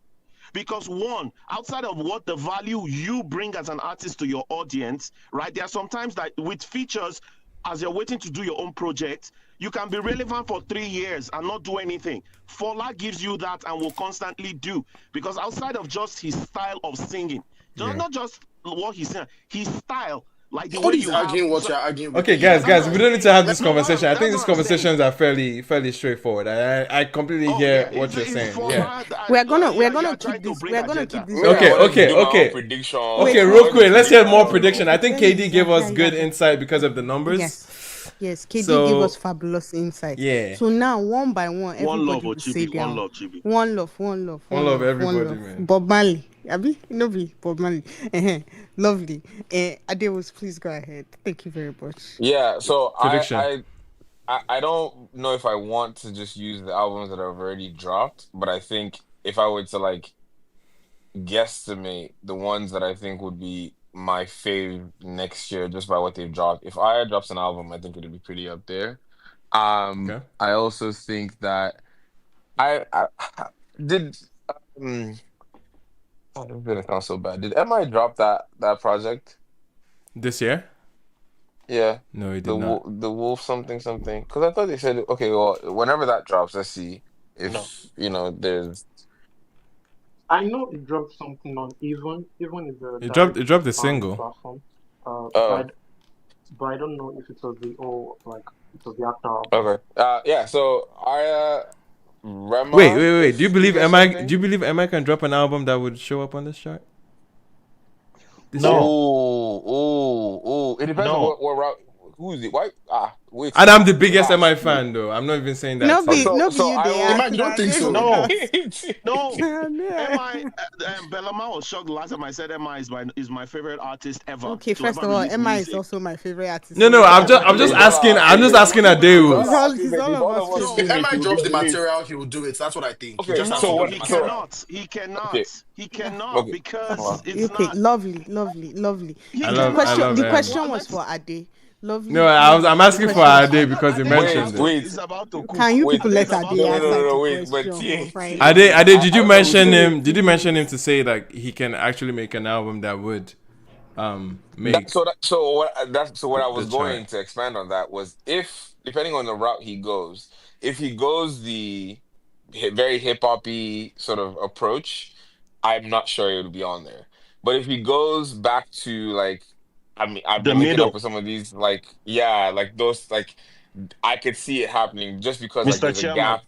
Because one, outside of what the value you bring as an artist to your audience, right? There are sometimes that with features, as you're waiting to do your own project, you can be relevant for 3 years and not do anything. Fola gives you that and will constantly do. Because outside of just his style of singing, not just what he's saying, his style, like the way Nobody's you have. arguing what you're arguing with Okay, me. That's That's guys, what we I'm don't need to saying. have this No, conversation. I think that's these what I'm saying. conversations are fairly straightforward. I completely Oh hear yeah, what you're it's saying. for Yeah. We're you're gonna keep trying to this. bring We're gonna keep agenda. this Me, I Okay, going. wanted to okay, do my own okay. prediction. Okay, I real wanted to quick, let's predict hear more tomorrow. prediction. I think KD gave us good Yeah. insight because of the numbers. Yes, KD gave us So fabulous insight. yeah, So now, one by one, One love, everybody will say Ochibi. their One own. love, Chibi. One love, one love everybody, man. Bob Marley. Abi, no be Bob Marley. Lovely. Adeus, please go ahead. Thank you very much. Yeah, so Prediction. I don't know if I want to just use the albums that have already dropped, but I think if I were to like guesstimate the ones that I think would be my fave next year just by what they've dropped. If Aya drops an album, I think it'll be pretty up there. Okay. I also think that I did oh, it's gonna sound so bad. Did MI drop that project? This year? Yeah. No, he did not. The Wolf something something. Because I thought they said okay, well, whenever that drops, let's see No. if there's I know it dropped something on Even is a It direct dropped the fan single. platform. oh But I don't know if it was the whole like it was the after album. okay. Yeah, so Arya Rema, Wait. if he does Do you something. believe MI can drop an album that would show up on this chart this year? No, Oh. It depends on no. what route. Who is it? Why? Wait. And I'm the biggest Ah, MI fan though. I'm not even saying that No to you. be so you I they will. ask You don't think now. so? No, No, Yeah. MI Bellama was shocked the last time I said MI is my favorite artist ever. Okay, to first ever of all, release Emma is music. also my favorite artist. No, So let I'm Emma just go. asking. I'm just asking It's It's Adeus. all all our it's favorite. all If of all us of us If favorite. favorite, MI it will drops be the the list. material, he will do it. That's what I think. He Okay, just has to so No, drop what? the he material. cannot. He cannot. Okay, He cannot okay. because Wow. it's Okay, not. lovely. He I cannot. love The Annie. question was Let's. for Ade. No, I'm Lovely. The asking for question was for Ade I Ade. thought because he Ade is Wait, mentioned it. about wait, is about to cook. Can you wait. people Ade is let about Ade to No, no, cook. no, answer no, the no, wait. But question for see, crying see. out Ade, loud? did I you thought we mention said him? Did you mention him to say like he can actually make an album that would that. make So what I the was chart? going to expand on that was if depending on the route he goes, if he goes the very hip hoppy sort of approach, I'm not sure it would be on there. But if he goes back to like, I mean, I've The been linking up middle, with some of these, like, yeah, like those, like, I could see it happening just because, like, Mr. Chairman.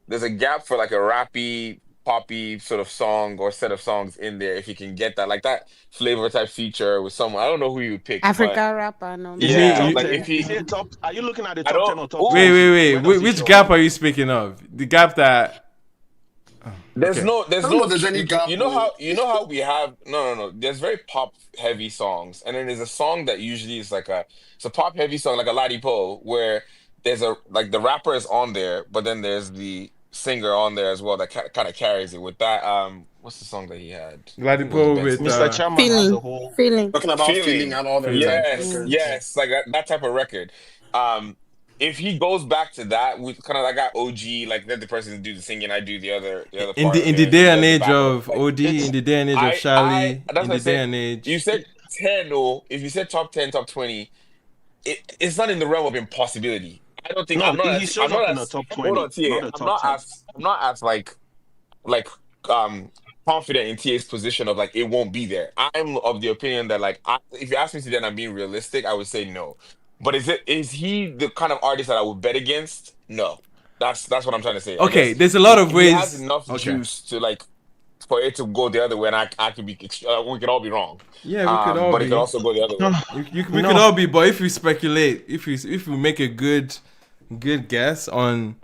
there's a gap for like a rappy, poppy sort of song or set of songs in there if he can get that, like that flavor type feature with someone. I don't know who you would pick, but Africa rapper Mm-hmm. Is it a yeah, top like 10? if he, Is it a top? Are you looking at the I top don't. 10 or top Oh, Wait. 20? Where does it Which show gap up? are you speaking of? The gap that. Oh, there's okay. no, I there's don't know no. if there's any gap. Oh. You know how we have no. There's very pop heavy songs, and then there's a song that usually is like it's a pop heavy song like a Ladipo where there's a like the rapper is on there, but then there's the singer on there as well that kind of carries it with that. What's the song that he had? I think it was Ladipo Ben with Mr. Stiller. Chairman has a Feeling, whole. feeling. Talking about feeling Feeling. and all them feeling. type Yes, records. Yeah. yes, like that type of record. If he goes back to that with kind of like that OG, like let the person do the singing, I do the other In part the of in it, the and he day and does the age backup. of Like OD, in it's the day and age of I Shali, that's in what I the day said. and You age. said 10, or if you said top 10, top 20, it's not in the realm of impossibility. I don't think No, he I'm shows up not in the as top hold 20, on, TA. not the top 10. I'm not as like um confident in TA's position of like it won't be there. I'm of the opinion that like if you ask me today and I'm being realistic, I would say no. But is he the kind of artist that I would bet against? No. That's what I'm trying to say. I Okay, guess there's a lot of he has ways. enough Okay. juice to like for it to go the other way, and I could be we could all be wrong. Yeah, we could all But it could be. also go the other way. We could No. all be, but if we speculate, if we make a good guess on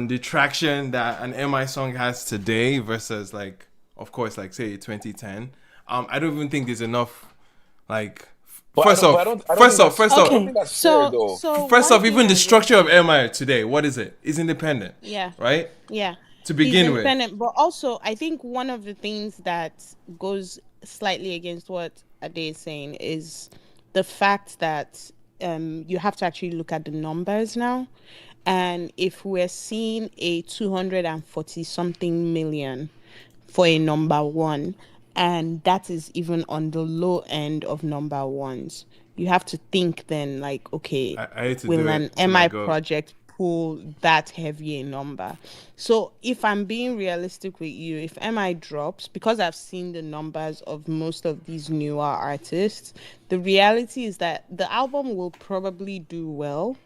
the traction that an MI song has today versus like of course like say 2010, I don't even think there's enough like But first off I don't think that's I don't Okay, think that's fair though. first one off thing even the I structure of MI today, what is it? It's independent, yeah, right? yeah, To he's begin with. independent, but also I think one of the things that goes slightly against what Ade is saying is the fact that you have to actually look at the numbers now, and if we're seeing a 240 something million for a number one, and that is even on the low end of number ones, you have to think then like, okay, I hate to will do an it to my MI girl. project pull that heavy a number? So if I'm being realistic with you, if MI drops, because I've seen the numbers of most of these newer artists, the reality is that the album will probably do well,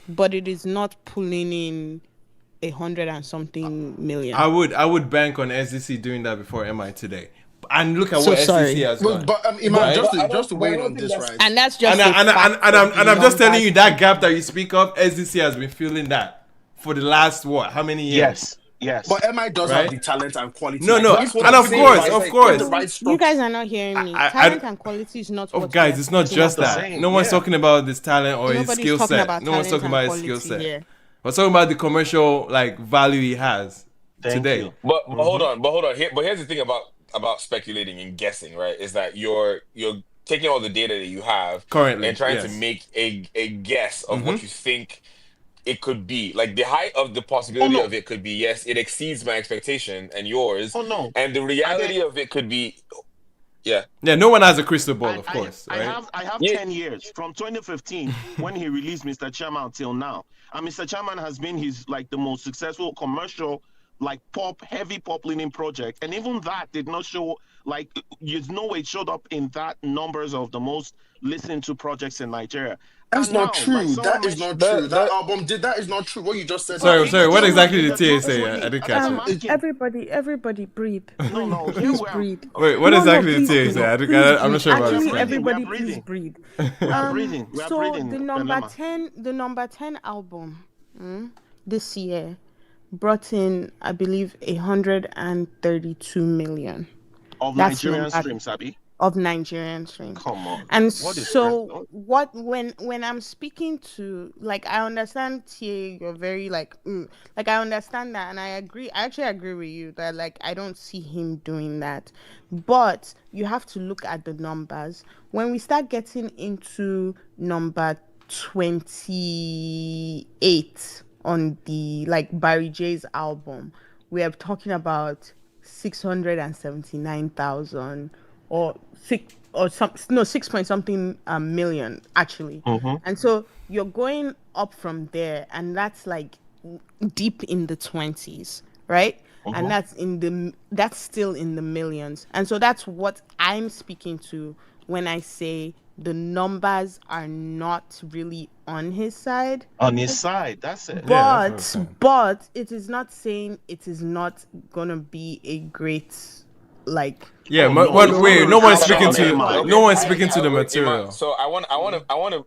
but it is not pulling in 100 and something million. I would bank on SDC doing that before MI today. And look at So what SDC sorry. has But, done. Iman, Right? just to But I weigh in don't on think this, that's right? And that's just And I'm just telling you that gap that you speak of, SDC has been feeling that for the last what? How many years? Yes. But MI does have Right? the talent and quality. No, Like no, that's what and I'm of saying. course, Right? of Like get the course. right You structure. guys are not hearing me. I, Talent and quality is not oh, what guys, we're it's not talking just about. that. No one's yeah. talking about this talent or his Nobody's skill talking set. about No one's talent talking and about his skill quality set. here. We're talking about the commercial like value he has Thank today. you. but hold on, but here's the thing about speculating and guessing, right? Is that you're taking all the data that you have Currently, and trying to yes. make a guess of Mm-hmm. what you think it could be. Like the height of the Oh possibility no. of it could be, yes, it exceeds my expectation and yours. Oh no. And the I did. reality of it could be, yeah. Yeah, no one has a crystal ball, of course, right? I have Yeah. 10 years from 2015 when he released Mr. Chairman till now. And Mr. Chairman has been his like the most successful commercial like heavy pop leaning project. And even that did not show like there's no way it showed up in that numbers of the most listened to projects in Nigeria. That's And not now, like true. someone That is mentioned, not true. That That album did that is not true. What you just said. well, Sorry, in sorry. the What top exactly 20, did in the TA top say? 20, I didn't that's what catch I'm it. asking. Everybody breathe. No, here Please we are. breathe. Wait, what No, exactly did please TA breathe. say? Please I'm not breathe. sure about Actually, this. breathing. We are everybody, please breathing. breathe. We are breathing. We are So breathing. the number 10 album this year brought in, I believe, 132 million. Of That's Nigerian number streams, Abby. of Nigerian streams. Come on. And What is so what when I'm speaking to, like, I understand TA, you're very like like I understand that, and I actually agree with you that like I don't see him doing that. But you have to look at the numbers. When we start getting into number 28 on the like Barry J's album, we are talking about 679,000 or 6 point something million actually. And so you're going up from there, and that's like deep in the 20s, right? Mm-hmm. And that's still in the millions. And so that's what I'm speaking to when I say the numbers are not really on his side. On his side, that's it. Yeah, that's what I'm saying. But it is not saying it is not gonna be a great, like. Yeah, Oh, no, what? it's Wait, gonna no one's reflect speaking on to MI. no one's I, speaking to the wait, Iman, material. so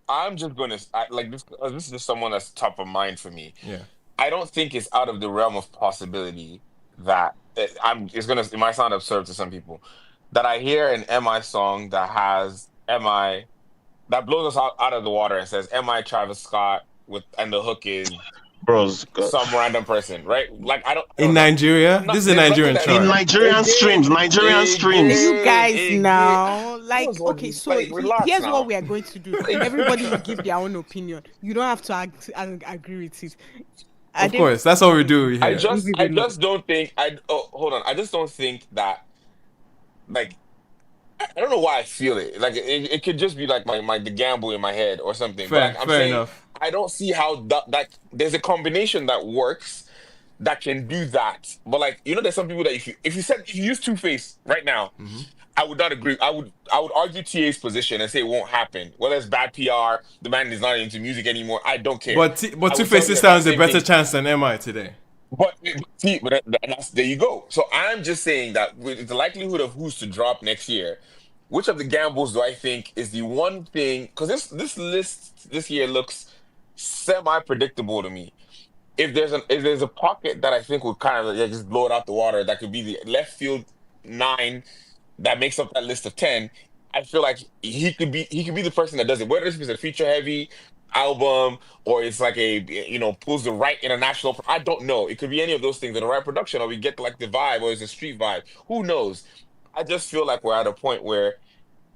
I'm just gonna like this. This is just someone that's top of mind for me. Yeah. I don't think it's out of the realm of possibility that it might sound absurd to some people that I hear an MI song that has MI that blows us out of the water and says MI Travis Scott and the hook is Bros. some random person, right? Like I In don't know. Nigeria, I'm not, this is a there's nothing Nigerian that In chart. Nigerian streams. You guys again. now, like, Those ones okay, is so like relax here's what now. we are going to do. Like, Everybody will give their own opinion. You don't have to agree with it. Of course, that's what we do I here. just don't think hold on. I just don't think that like I don't know why I feel it. Like it could just be like the gamble in my head or something. But like I'm Fair saying, enough. I don't see how that there's a combination that works that can do that. But like there's some people that if you use Two Face right now, I would not agree. I would argue TA's position and say it won't happen. Whether it's bad PR, the man is not into music anymore. I don't care. But I Two would tell Face you the stands a same better thing. chance than MI today. But see, that's there you go. So I'm just saying that with the likelihood of who's to drop next year, which of the gambles do I think is the one thing? Because this list this year looks semi-predictable to me. If there's a pocket that I think would kind of just blow it out the water, that could be the left field 9 that makes up that list of 10. I feel like he could be the person that does it. Whether it's a feature heavy album or it's like a pulls the right international. I don't know. It could be any of those things, or the right production, or we get like the vibe, or it's a street vibe. Who knows? I just feel like we're at a point where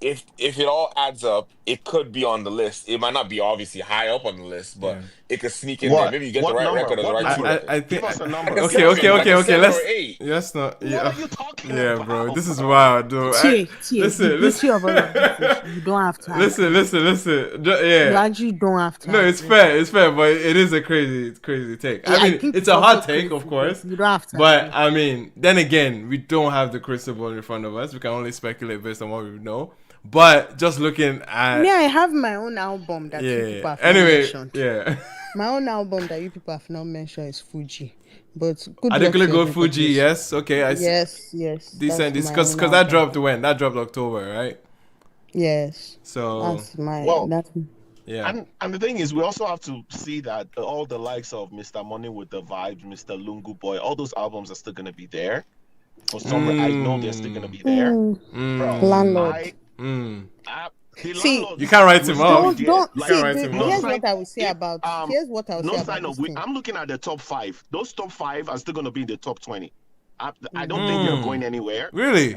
if it all adds up, it could be on the list. It might not be obviously high up on the list, but it could sneak in there. What? Maybe you get the What right number? record or the What right two number? record. I think. Give us a number. Like a Okay. seven, like a Let's 7 or 8. Let's not. What Yeah, are you talking yeah, about? bro. This is wild, dude. The Listen. beauty of all of this is you don't have to agree. Listen. You Yeah. actually don't have to No, it's agree. fair, but it is a crazy take. Yeah, I mean, think it's a also hot take, crazy, of course. but you don't have to But agree. I mean, then again, we don't have the crystal ball in front of us. We can only speculate based on what we know. But just looking at Me, I have my own album that you people have not mentioned. yeah. My own album that you people have not mentioned is Fuji. But good luck Adekunle to Gold Fuji, everybody. yes. Okay, I see. Yes. Decent. That's Because my own that album. dropped when? That dropped October, right? Yes. So That's my Well, that's yeah. And the thing is, we also have to see that all the likes of Mr. Money with the Vibes, Mr. Lungu Boy, all those albums are still gonna be there. For some, I know they're still gonna be there. Bro, Landlord. the See, landlord You can't write him will off. still be there. Don't Like, see. write him no off. Here's sign, what I would say it, about. Here's what I would no say sign about of. this thing. I'm looking at the top 5. Those top 5 are still gonna be in the top 20. I don't think they're going anywhere. Really?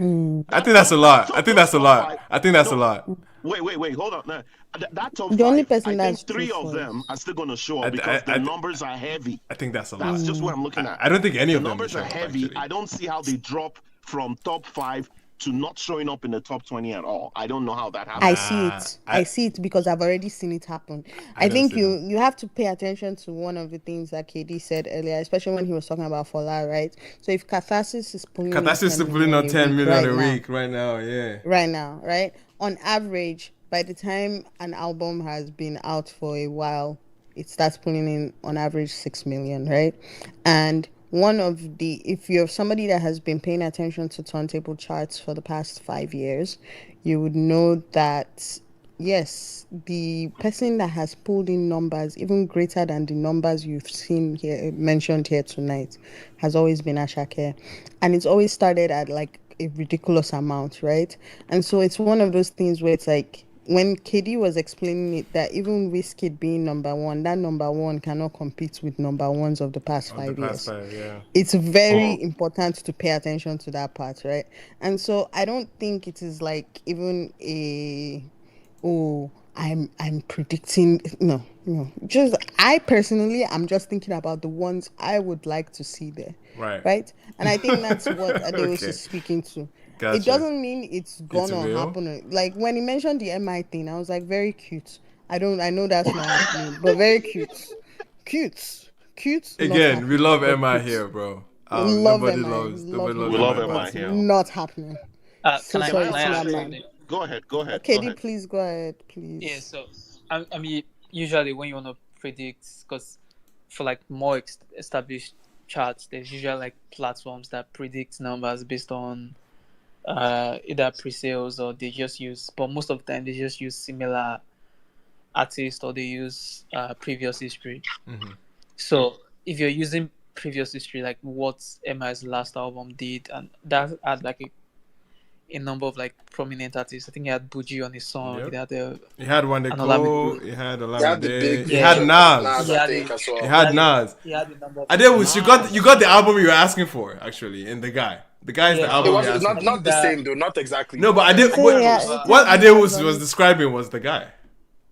I think that's a lot. I think that's a lot. I think that's a lot. Wait, hold on. No, that top The only 5, person I that's think 3 true of for them us. are still gonna show up because the numbers are heavy. I think that's a lot. That's just what I'm looking at. I don't think any The of them numbers will are show up, heavy. actually. I don't see how they drop from top 5 to not showing up in the top 20 at all. I don't know how that happens. I see it. I see it because I've already seen it happen. I think you have to pay attention to one of the things that KD said earlier, especially when he was talking about Fola, right? So if Catharsis is pulling on 10 million a now, week right now, yeah. right now, right? On average, by the time an album has been out for a while, it starts pulling in on average 6 million, right? And if you're somebody that has been paying attention to turntable charts for the past 5 years, you would know that yes, the person that has pulled in numbers even greater than the numbers you've seen here mentioned here tonight has always been Ashake, and it's always started at like a ridiculous amount, right? And so it's one of those things where it's like when KD was explaining it, that even Wizkid being number one, that number one cannot compete with number ones of the past 5 years. Yeah. It's very important to pay attention to that part, right? And so I don't think it is like even I'm predicting no. Just I personally I'm just thinking about the ones I would like to see there. Right? And I think that's what Adeos is speaking to. Gotcha. It doesn't mean it's gonna happen. Like when he mentioned the MI thing, I was like, very cute. I know that's not happening, but very cute. Cute. Again, we love MI here, bro. Love nobody MI. loves We love MI here. Not happening. Can I add something? Go ahead. Go ahead. Go KD, ahead. please go ahead, Yeah, please. so I mean, usually when you want to predict, because for like more established charts, there's usually like platforms that predict numbers based on either pre-sales or they just use, but most of the time they just use similar artists or they use previous history. Mm-hmm. So if you're using previous history, like what MI's last album did, and that had like a number of like prominent artists. I think he had Buji on his song. Yep. He had He had Wandeko. He had He had the Olamide. big He had feature with Nas. Nas, I think, as well. He had Nas. He had a number of Adewus, you got the album you were asking for actually in the guy. The guy is the album It you're was asking for. not the same though, not exactly. No, but what Adewus was describing was the guy.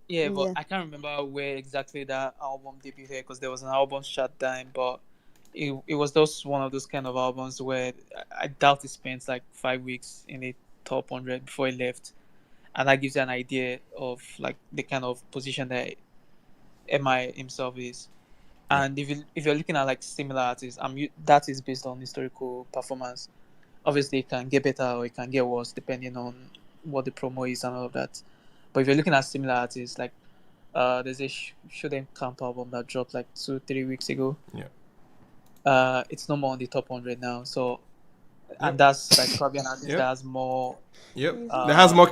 Yeah, but I can't remember where exactly that album debuted here because there was an album shutdown, but it was just one of those kind of albums where I doubt he spent like 5 weeks in the top 100 before he left, and that gives you an idea of like the kind of position that MI himself is. And if you're looking at like similar artists, that is based on historical performance. Obviously, it can get better or it can get worse depending on what the promo is and all of that. But if you're looking at similar artists, like there's a Show Them Camp album that dropped like 2-3 weeks ago. Yeah. It's no more on the top 100 now. So, and that's like probably an artist that has more. Yep. That has more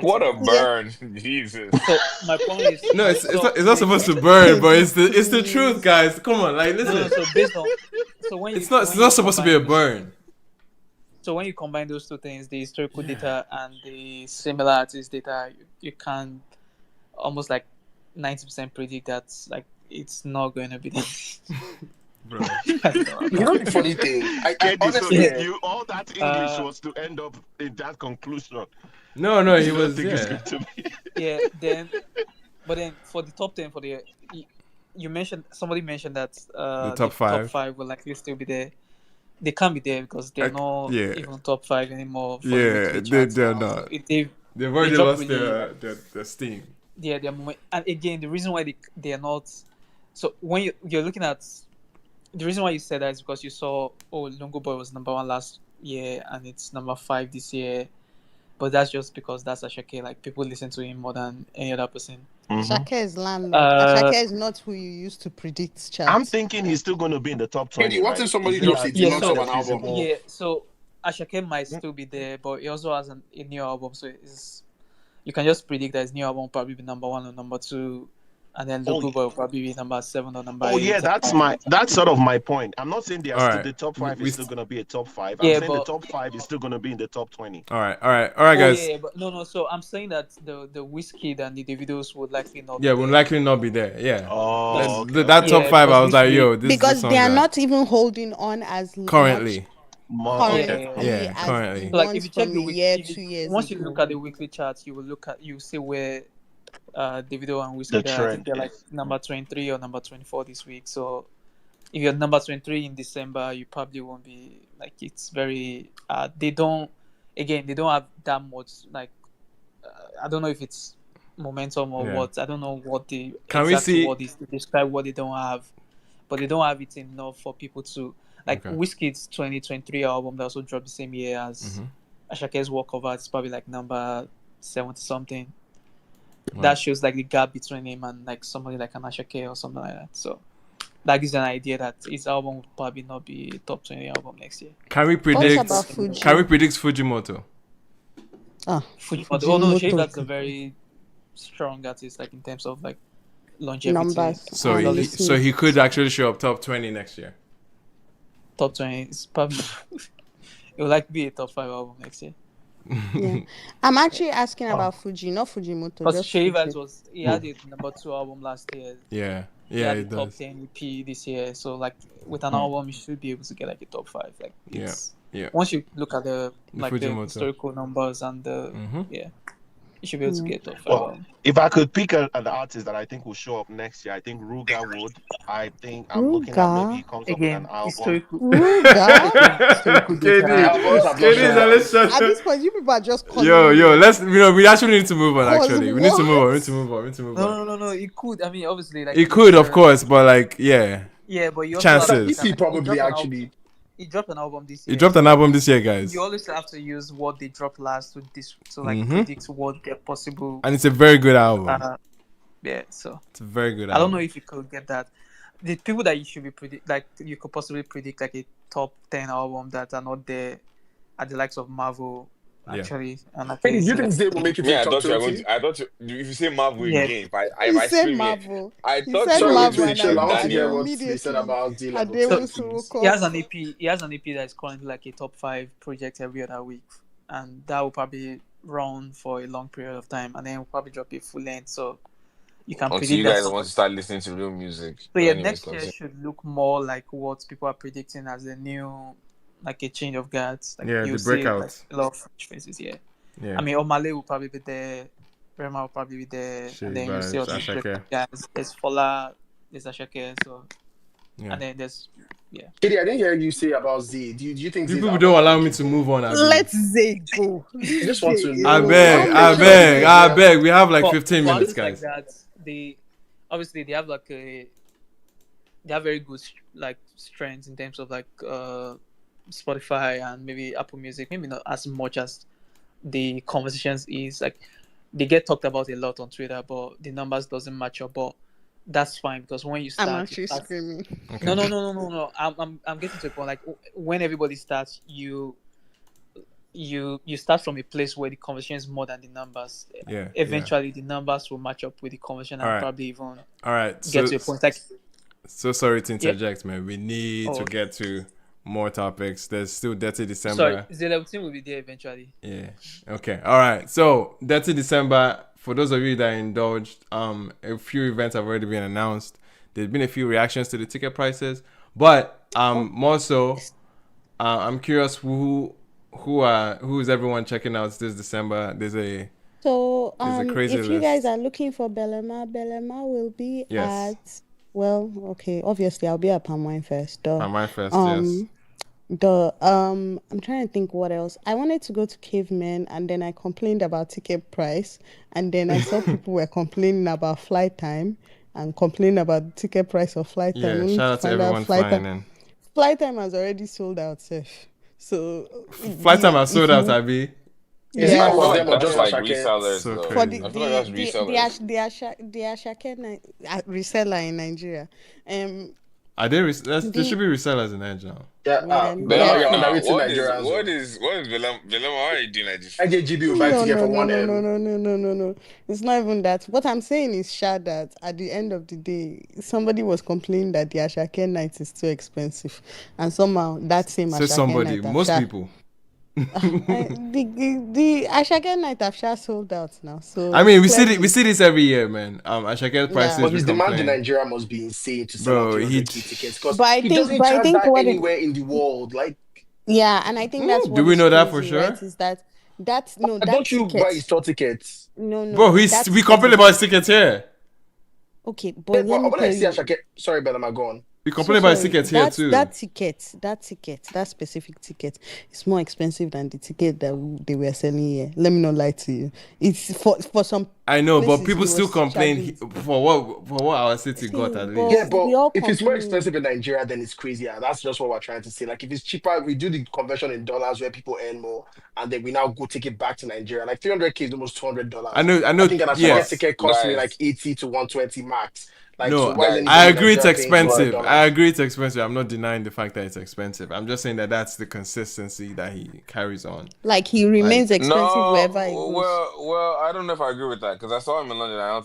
what a burn, Jesus. So my point is, no, it's not supposed to burn, but it's the truth, guys. Come on, like listen. No, so based on, so when you, it's not supposed to be a burn. So when you combine those two things, the historical data and the similar artist data, you can almost like 90% predict that like it's not going to be this. Bro. You know the funny thing, I honestly, you all that English was to end up in that conclusion. No, he was. But then for the top 10, somebody mentioned that the top five will likely still be there. They can't be there because they're not even top 5 anymore. They're not. They've already lost their steam. Yeah, and again, the reason why they are not. So when you're looking at, the reason why you said that is because you saw, Lungo Boy was number 1 last year and it's number 5 this year, but that's just because that's Ashake. Like people listen to him more than any other person. Ashake is landlord. Ashake is not who you used to predict charts. I'm thinking he's still going to be in the top 20. What if somebody drops a deluxe of an album? Yeah, so Ashake might still be there, but he also has a new album, so you can just predict that his new album will probably be number 1 or number 2. And then Local Boy will probably be number 7 or number 8. Oh yeah, that's sort of my point. I'm not saying the top 5 is still gonna be a top 5. I'm saying the top 5 is still gonna be in the top 20. All right, guys. Yeah, but no. So I'm saying that the Wizkid and the Davidos would likely not. Yeah, would likely not be there. Yeah. Oh, that top 5, I was like, yo, this because they are not even holding on as currently. Currently. So like if you check the year, 2 years. Once you look at the weekly charts, you see where Davido and Wizkid I think they're like number 23 or number 24 this week. So if you're number 23 in December, you probably won't be like, it's very they don't have that much like I don't know if it's momentum or what. I don't know what the word is to describe what they don't have, but they don't have it enough for people to like Wizkid's 2023 album that also dropped the same year as Ashake's Walkover. It's probably like number 70 something. Wow. That shows like the gap between him and like somebody like an Ashake or something like that. So that gives an idea that his album would probably not be a top 20 album next year. Can we predict Fujimoto? Fujimoto. Oh no, that's a very strong artist, like in terms of like longevity. Numbers. So he could actually show up top 20 next year. Top 20 is probably it will like be a top 5 album next year. Yeah. I'm actually asking about Fuji, not Fujimoto. Because Shea Vibes he had a number 2 album last year. Yeah, he had a top 10 EP this year. So like with an album, you should be able to get like a top 5. Like once you look at the historical numbers and you should be able to get top 5. Well, if I could pick an artist that I think will show up next year, I think Ruga would. I think I'm looking at maybe he comes up with an album. At this point, you people are just calling. Yo, let's we actually need to move on. Actually, we need to move on. No. It could. I mean, obviously, like it could, of course, but like, yeah. Yeah, but you chances. EP probably actually. He dropped an album this He year. dropped an So album this year, guys. you always have to use what they dropped last to like predict what their possible. And it's a very good album. Yeah, so it's a very good album. I don't know if you could get that. The people that you should be you could possibly predict like a top 10 album that are not there at the likes of Marvel. Actually, and Hey, you think they will make it to Yeah, I top thought you were going 20? to. I thought if you say Marvel again, if He I said scream here, Marvel. I He thought said you were going to Marvel, say Wait, and chill. I want to hear Daniel. what they said about D level Ademus 20, please. He has an EP. He has an EP that is currently like a top 5 project every other week, and that will probably run for a long period of time, and then we'll probably drop a full length. So you can Until predict you that. guys want to start listening to real music. So yeah, Anyways, next year continue. should look more like what people are predicting as a new, like a change of guards. Like Yeah, you'll the see breakout. like a lot of fresh faces. Yeah. Yeah. I mean, Omale will probably be there. Rema will probably be there, and then you see all these breakout guys. There's Fola, there's Ashake, so and then there's Kitty, I didn't hear you say about Z. Do you think You Z's people don't allow me to move on. Let Zay go. I just want to know. I beg. We have like 15 for minutes, artists guys. like that, they have like they have very good like strengths in terms of like Spotify and maybe Apple Music. Maybe not as much as the conversations is like they get talked about a lot on Twitter, but the numbers doesn't match up. But that's fine because when you start, I'm actually screaming. Okay. No. I'm getting to a point like when everybody starts, you start from a place where the conversation is more than the numbers. Yeah. Eventually, the numbers will match up with the conversation and probably even get to a point like. So sorry to interject, man. We need to get to more topics. There's still Dirty December. Sorry, the 11 will be there eventually. Yeah. Okay. All right. So Dirty December. For those of you that indulged, a few events have already been announced. There's been a few reactions to the ticket prices, but more so, I'm curious who is everyone checking out this December? There's a crazy if you guys are looking for Belema will be at. Well, okay. Obviously, I'll be at Palm Wine Fest. Palm Wine Fest, yes. I'm trying to think what else. I wanted to go to Cavemen, and then I complained about ticket price, and then I saw people were complaining about flight time and complaining about the ticket price of flight time. Yeah, shout out to everyone flying in. Flight time has already sold out, safe. So flight time has sold out, Abi. Yeah, I feel like that's like resellers. So though. crazy. I feel like that's resellers. The Ashake reseller in Nigeria. Are they? There should be resellers in Nigeria. What is Belema? Why are you doing like this? IJGB will buy ticket for 1 M. No. It's not even that. What I'm saying is, that at the end of the day, somebody was complaining that the Ashake night is too expensive, and somehow that same Ashake night. Most people. The Ashake night have sold out now. So I mean, we see this every year, man. Ashake prices. But his demand in Nigeria must be insane to sell 300 tickets because he doesn't charge that anywhere in the world. Like, yeah, and I think that's what. Do we know that for sure? Right, is that's don't you buy his store tickets? No. Bro, we complain about his tickets here. Okay, but let me tell you. Sorry, Belema, go on. We complain about tickets here too. That specific ticket is more expensive than the ticket that they were selling here. Let me not lie to you. It's for some. I know, but people still complain for what our city got at least. Yeah, but if it's more expensive in Nigeria, then it's crazy. That's just what we're trying to say. Like, if it's cheaper, we do the conversion in dollars where people earn more, and then we now go take it back to Nigeria. Like $300K is almost $200. I know. I think a ticket costs me like 80 to 120 max. Like, no, so I agree it's expensive. I'm not denying the fact that it's expensive. I'm just saying that that's the consistency that he carries on. Like, he remains expensive wherever he goes. Well, I don't know if I agree with that because I saw him in London. I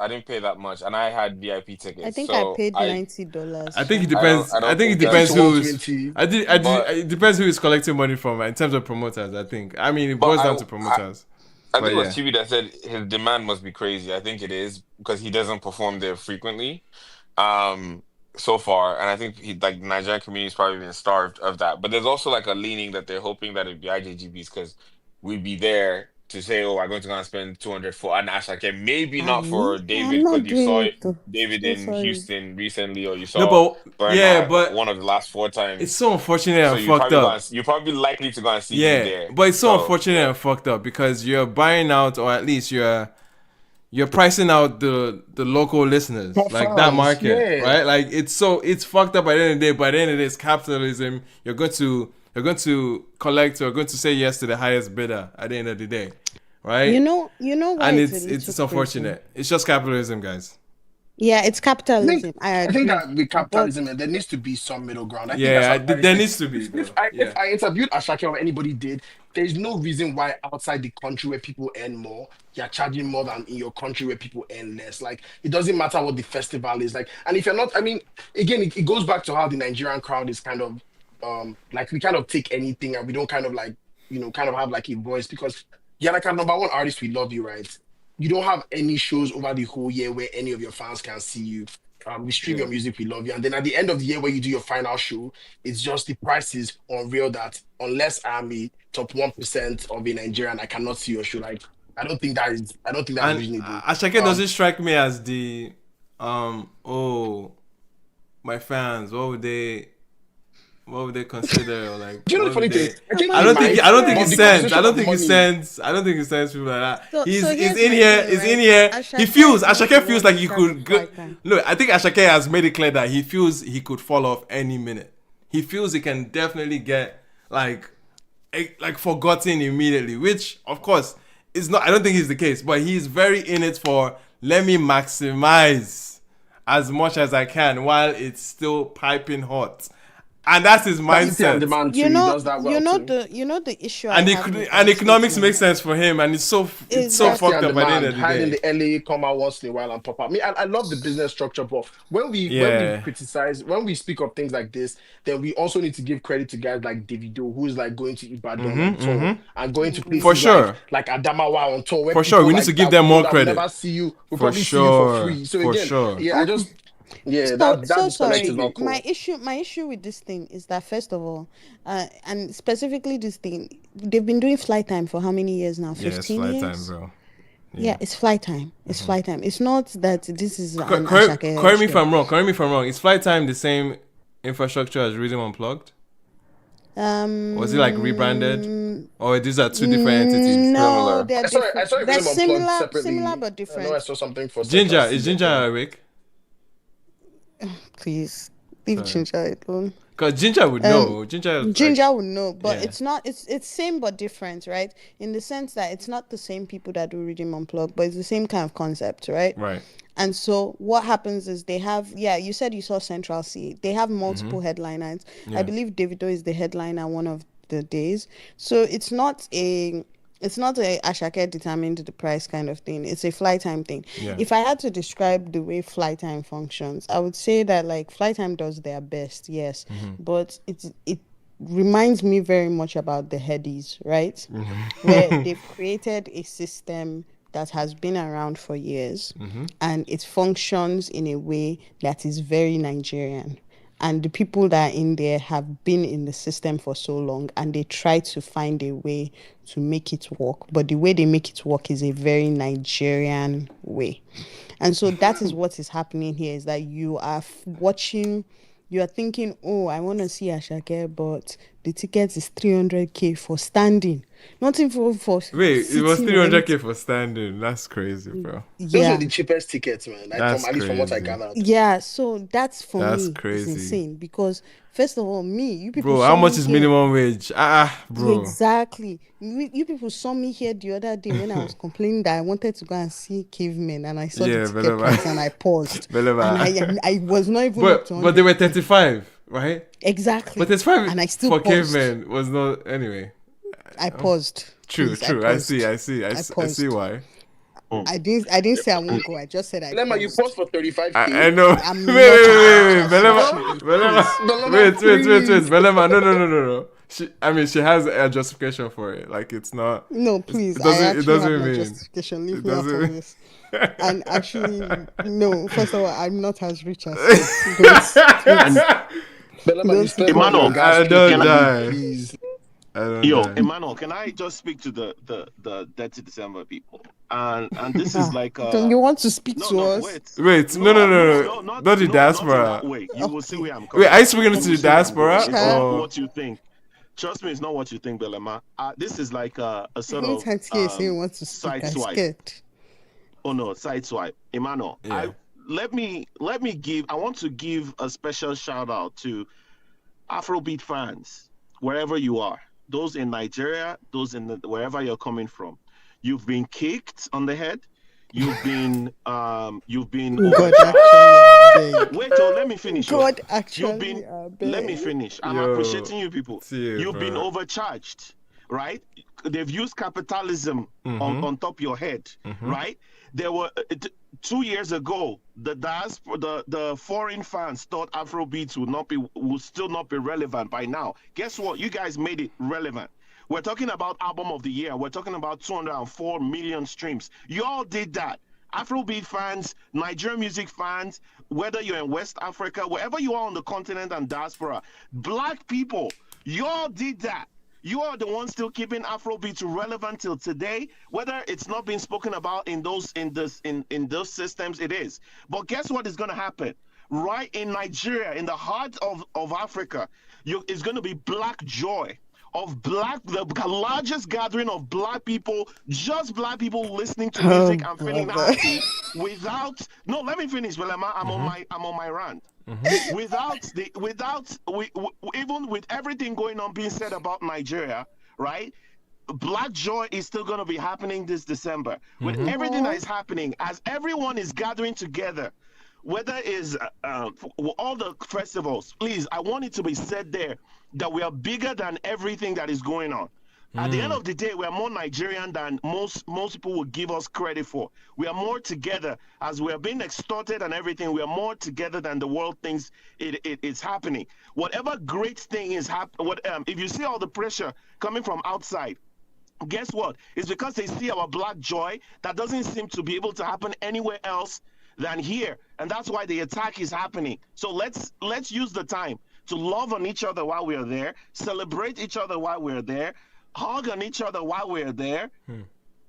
didn't pay that much, and I had VIP tickets. I think I paid $90. I think it depends. I think it depends who's. It depends who is collecting money from in terms of promoters. I think. I mean, it boils down to promoters. I think it was Chibi that said his demand must be crazy. I think it is because he doesn't perform there frequently, so far. And I think the Nigerian community's probably been starved of that. But there's also like a leaning that they're hoping that it'd be IJGBs because we'd be there to say, oh, I'm going to go and spend 200 for an Ashake. Maybe not for David because you saw David in Houston recently, or you saw Bernard one of the last 4 times. It's so unfortunate and fucked up. You're probably likely to go and see him there. But it's so unfortunate and fucked up because you're buying out, or at least you're you're pricing out the local listeners, Top like that fans, market, yeah. right? Like it's fucked up by the end of the day. By the end of the day, it's capitalism. You're going to collect or going to say yes to the highest bidder at the end of the day, right? You know why And it's a it's little crazy? unfortunate. It's just capitalism, guys. Yeah, it's capitalism. I I think agree. that with But capitalism, there needs to be some middle ground. I think, as Yeah, Harry there said, needs to be though. if Yeah. I interviewed Ashake or anybody did, there's no reason why outside the country where people earn more, you're charging more than in your country where people earn less. Like it doesn't matter what the festival is like. And if you're not, I mean, again, it goes back to how the Nigerian crowd is kind of like we kind of take anything and we don't kind of like kind of have like a voice because you're like our number one artist. We love you, right? You don't have any shows over the whole year where any of your fans can see you. We stream your music, we love you. And then at the end of the year, where you do your final show, it's just the price is unreal that unless I'm a top 1% of a Nigerian, I cannot see your show. Like, I don't think that's And reasonable. Ashake doesn't strike me as the oh, my fans, what would they consider? Or like, Do you know the what would funny thing? they? I think I don't think. I don't think but he the sends. I conversation don't of think he money. sends. I don't think he sends people like that. So He's here's in my here. thing, He's in right? here. He feels. Ashake is Ashake the feels one like you in charge could of go. flight time. Look, I think Ashake has made it clear that he feels he could fall off any minute. He feels he can definitely get like forgotten immediately, which of course is not. I don't think is the case, but he's very in it for let me maximize as much as I can while it's still piping hot. And that's his Capacity and mindset. demand too. He does that well too. the issue And I have with and that economics statement makes sense for him, and it's so is fucked Capacity up and by the end demand, of the hide in day. the LA, come out once in a while and pop up. Me, I love the business structure, but when we Yeah. criticize, when we speak of things like this, then we also need to give credit to guys like Davido, who's like going to Ibadan on tour and going to For places sure. like Adamawa on tour, where For sure, people we need like to give that them we know more that will credit. never see you, will For probably see you for sure. free. So For again, sure. yeah, so that disconnect sorry. is not My cool. issue with this thing is that first of all, and specifically this thing, they've been doing flight time for how many years now? Yeah, it's 15 flight years. time, bro. Yeah, it's flight time. It's flight time. It's not that this is an Correct Ashake me if show. I'm wrong. Correct me if I'm wrong. Is flight time the same infrastructure as Rhythm Unplugged? Was it like rebranded, or these are two different entities? No, Similar. they're I different. saw They're Rhythm Unplugged similar separately. but I know I different. saw something for Ginger Central is C, I Ginger think. awake? Please leave Sorry. Ginger alone. Because Ginger would know. Ginger would know, but yeah. it's not. It's same but different, right? In the sense that it's not the same people that do Rhythm Unplugged, but it's the same kind of concept, right? Right. And so what happens is they have, you said you saw Central C. They have multiple headliners. Yeah. I believe Davido is the headliner one of the days. So it's not a Ashake determined the price kind of thing. It's a flight time thing. Yeah. If I had to describe the way flight time functions, I would say that like flight time does their best, yes, but it reminds me very much about the Headies, right? Where they've created a system that has been around for years and it functions in a way that is very Nigerian. And the people that are in there have been in the system for so long and they try to find a way to make it work. But the way they make it work is a very Nigerian way. And so that is what is happening here, is that you are watching, you are thinking, oh, I want to see Ashake, but the ticket is 300k for standing. Not even for Wait, it was sitting or 300k for standing. That's crazy, bro. Those were the cheapest tickets, man. That's At least from what I crazy. gathered. Yeah, so that's for That's me. crazy. It's insane because first of all, you people Bro, saw how much me is here. minimum wage? Bro. Exactly. You people saw me here the other day when I was complaining that I wanted to go and see cavemen and I saw Yeah, the ticket Beleva. price and I paused. Beleva. And I was not even up to But they were 100K. 35, right? Exactly. But 35 and I still for paused. cavemen was not anyway. I paused. True, Please, true. I see. I paused. see why. I didn't say I won't go. I just said I Lemma, you paused. paused for 35k. I know. I'm Wait, not Belema. Wait. Belema. No. She has a justification for it. Like it's not. No, please. It doesn't. I It actually doesn't have my mean. justification. Leave It me out of doesn't. this. And actually, no. First of all, I'm not as rich as you. Belema, you spent Emmanuel, money on gas. I don't can I- die. Please. I don't Yo, die. Emmanuel, can I just speak to the Dirty December people? And this is like Don't you want to speak no, to no, us? Wait. No. Not the diaspora. Not in that way. You will see where I'm coming. Wait, are you speaking to You the will see where I'm diaspora? going. It's not Or what you think. Trust me, it's not what you think, Belema. This is like a sort Anytime of TTC wants to speak, side I'm swipe. scared. Oh no, sideswipe. Emmanuel, Yeah. I want to give a special shout out to Afrobeat fans, wherever you are. Those in Nigeria, those in wherever you're coming from. You've been kicked on the head. You've been God overcharged. actually, I beg. Wait, oh, let me finish. Oh. God You've been actually, I let me beg. finish. I'm Yo, appreciating you people. see you, You've been bro. overcharged, right? They've used capitalism on top of your head, right? There were 2 years ago, the diaspora, the foreign fans thought Afrobeats would still not be relevant by now. Guess what? You guys made it relevant. We're talking about album of the year. We're talking about 204 million streams. You all did that. Afrobeat fans, Nigerian music fans, whether you're in West Africa, wherever you are on the continent and diaspora, black people, you all did that. You are the ones still keeping Afrobeat relevant till today. Whether it's not being spoken about in those systems, it is. But guess what is going to happen? Right in Nigeria, in the heart of Africa, it's going to be Black Joy the largest gathering of black people, just black people listening to Oh, music and feeling brother. happy without. No, let me finish. Well, I'm on my rant. Even with everything going on being said about Nigeria, right? Black Joy is still going to be happening this December. With everything that is happening, as everyone is gathering together, whether it's all the festivals, please, I want it to be said there that we are bigger than everything that is going on. At the end of the day, we are more Nigerian than most people would give us credit for. We are more together. As we are being extorted and everything, we are more together than the world thinks it's happening. Whatever great thing is happening, if you see all the pressure coming from outside, guess what? It's because they see our Black Joy that doesn't seem to be able to happen anywhere else than here. And that's why the attack is happening. So let's use the time to love on each other while we're there, celebrate each other while we're there, hug on each other while we're there,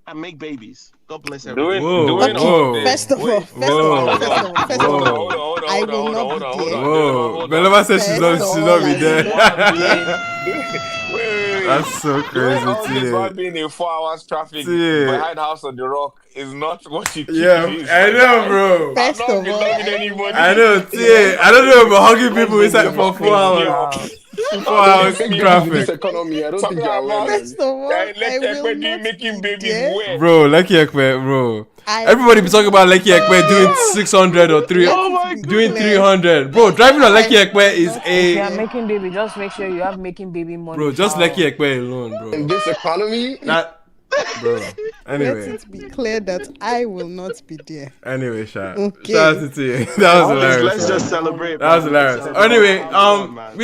and make babies. God bless everybody. Doing Okay, all this. first of all, Wait, first of all, hold first on. of all, first of Hold on, all, hold on, hold on, I hold on, will hold on, not hold be on, hold there. on. Delema, Whoa, hold on. Belema says she's First not, of she's all, not be I will there. not be Doing, there. That's so doing crazy, all this while Tia. being in 4 hours traffic Tia. behind House on the Rock is not what you keep Yeah, doing. I My know, guy, bro. I'm First not of be all, loving I will I anybody. not know, be Tia. there. I don't know about hugging Let's people bring inside it for back. four Let's bring You it hours. know, back. 4 hours Bring it to this traffic. economy. I don't think talking you're aware, about First man. of all, Lekki I will Ekpe doing not making be babies there. where? Bro, Lekki Ekpe, bro. I Everybody be will talking not about Lekki be Ekpe doing there. 600 or 3, Let Oh it my be doing goodness. clear. 300. Bro, driving on I Lekki Ekpe will is not If be you a... are there. making baby, just make sure you have making baby money. Bro, just Lekki Foul. Ekpe alone, In bro. this economy, That... Bro. Let Anyway. it be clear that I will not be there. Anyway, shout out Okay. to Tia. That was Please, hilarious, let's man. just celebrate, That was man. Let's hilarious. celebrate. Anyway, Have fun, man. Please.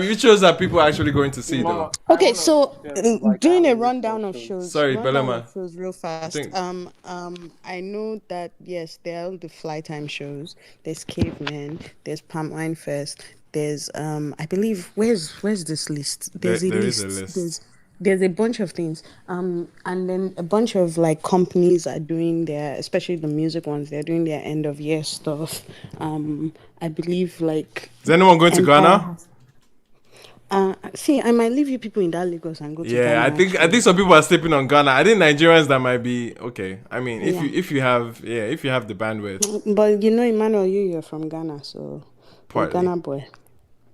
which shows are people actually going to see though? I Okay, wanna so like I doing have a a list of rundown of shows. shows, Sorry, Belema. real I fast. think I know that yes, there are all the fly time shows. There's Caveman. There's Palm Wine Fest. There's I believe where's this list? There's a there is a list. list. There's a bunch of things. And then a bunch of like companies are doing their, especially the music ones. They're doing their end of year stuff. I believe like Is anyone going to Empire Ghana? has. See, I might leave you people in that Lagos and go to Yeah, Ghana. I think Actually, some people are sleeping on Ghana. I think Nigerians that might be okay. I mean, yeah. if you have the bandwidth, But you know, Emmanuel, you're from Ghana, so you're a partly, Ghana boy.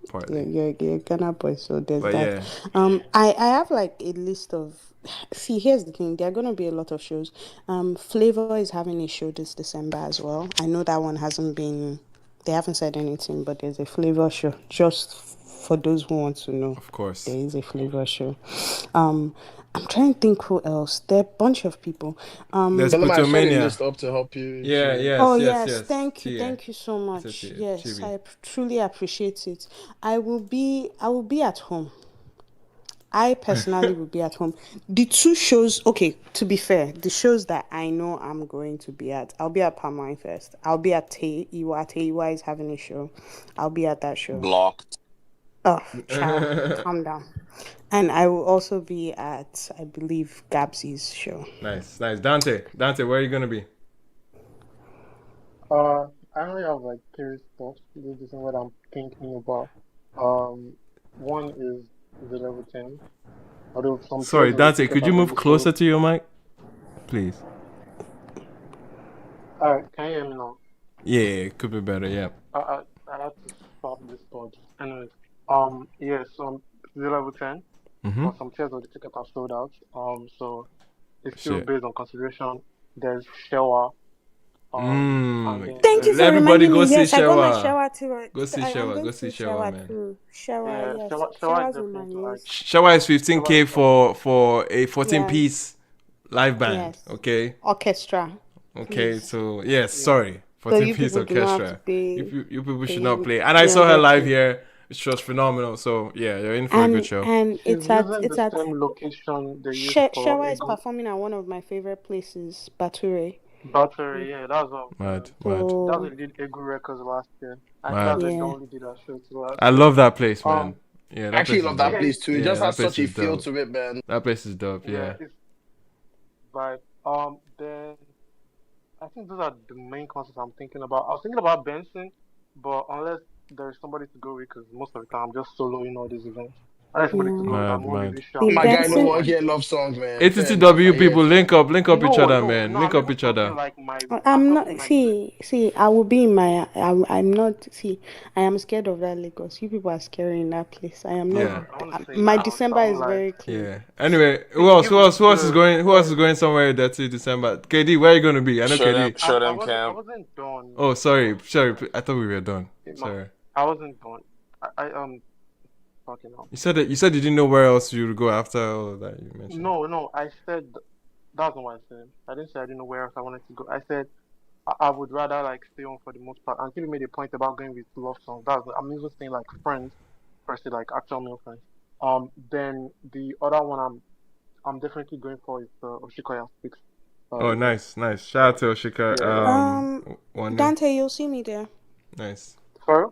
partly. You're a Ghana boy, so there's But that. yeah, I have like a list of. See, here's the thing. There are gonna be a lot of shows. Flavor is having a show this December as well. I know that one hasn't been. They haven't said anything, but there's a Flavor show. Just for those who want to know, of course. there is a Flavor show. I'm trying to think who else. There are a bunch of people. There's Belema, I shared a Putomania. list up to help you. If Yeah, you... Oh yes. yes, Tia. thank you so It's a much. Tia. Yes, Chibi. truly appreciate it. I will be at home. I personally will be at home. The two shows, okay, to be fair, the shows that I know I'm going to be at, I'll be at Palm Wine Fest. I'll be at EOY. EOY is having a show. I'll be at that show. Blocked. Oh, child, calm down. And I will also be at, I believe, Gabsy's show. Nice. Dante, where are you gonna be? I only have like three stuff. This is what I'm thinking about. One is the level 10. Although some Sorry, shows will Dante, speak could you about move episode. closer to your mic, please? Alright, can you hear me now? Yeah, it could be better. Yeah. I had to stop this pod. Anyways, yeah, so zero level 10, Mm-hmm. but some tiers of the ticket are sold out. So it's still Shit. based on consideration. There's Shewa, and then Thank you there's for Everybody reminding go me. see Yes, I got my Shawa. shower too. Go see I'm Shawa. going Go to see see Shawa, shower man. too. Shower, yeah, yes. Shewa is Shower's on my definitely like list. Shawa is 15K Shewa is definitely for a 14 Yes, piece live band. yes. Okay. Orchestra, Okay. please. So yes, yeah. sorry, So 14 you piece people do not have to orchestra. pay You people should not pay play. And I saw her live 300K. here. She was phenomenal. So yeah, you're in for a good And show. and She's using the same location they used for Shewa is Ego performing at one of my favorite places, Bature. Battery. Yeah, that's what Mad, mad, that's So what they did Ego Records last year. I think that's mad. where they yeah. only did that show to last I year. love that place, man. Um, Yeah, I that actually place is love that dope. yeah, place too. It Yeah, just that has place such a is feel dope. to it, man. That place is dope. yeah, Yeah. it's like then I think those are the main concerts I'm thinking about. I was thinking about Benson, but unless there's somebody to go with, because most of the time I'm just soloing all these events. Unless somebody to go with, I'm Mad, more mad. really sure The I'm My going to guy, no go with Benson. one my here team. love songs, man. Fair enough. ATTW I hear people, you. link up each No, other, no, man. no. Link I'm up even each talking other. like my. I'm I'm talking not. like the. See. I will be in my. I'm not. See, I am scared of that Lagos. You people are scary in that place. I am not. Yeah. I want to say My I December won't is lie. very clean. Yeah. Anyway, See, even Who else is the going? Who else is sorry, going somewhere that December? KD, where are you going to be? I know KD. Show them, I Cam. wasn't done. Oh, sorry, sorry. Like, I thought we were done. my, Sorry. I wasn't done. I fucking hell. You said you didn't know where else you would go after all of that you mentioned. No. I said that's not what I said. I didn't say I didn't know where else I wanted to go. I said I would rather like stay on for the most part. And Kitty made a point about going with love songs. I'm even saying like friends, per se, like actual male friends. Then the other one I'm definitely going for is Oshikoya Six Oh, Lagos. nice, nice. Shout out to Oshika. Yeah, One day. Dante, you'll see me there. Nice. for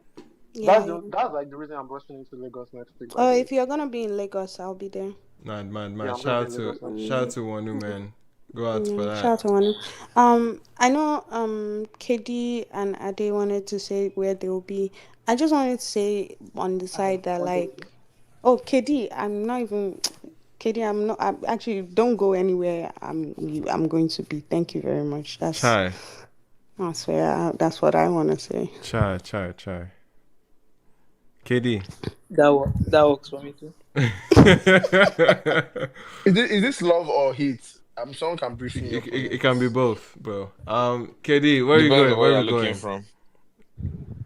Yeah. Yeah. that's like the reason I'm rushing into Lagos next week. By Oh, the way, if you're gonna be in Lagos, I'll be there. Mad, mad, yeah, mad. I'm gonna be in Lagos next week. Shout out to Wanu, man. Go out for Shout out that. to one. I know KD and Ade wanted to say where they'll be. I just wanted to say on the side that like, oh KD, I'm not even KD. I'm not. I'm actually don't go anywhere. I'm going to be. Thank you very much. Chai. I swear that's what I want to say. Chai. KD. That works for me too. Is this love or hate? Someone can brief me up on It it. can be both, bro. KD, where are you Depends going? on Where where are you're you looking going? from.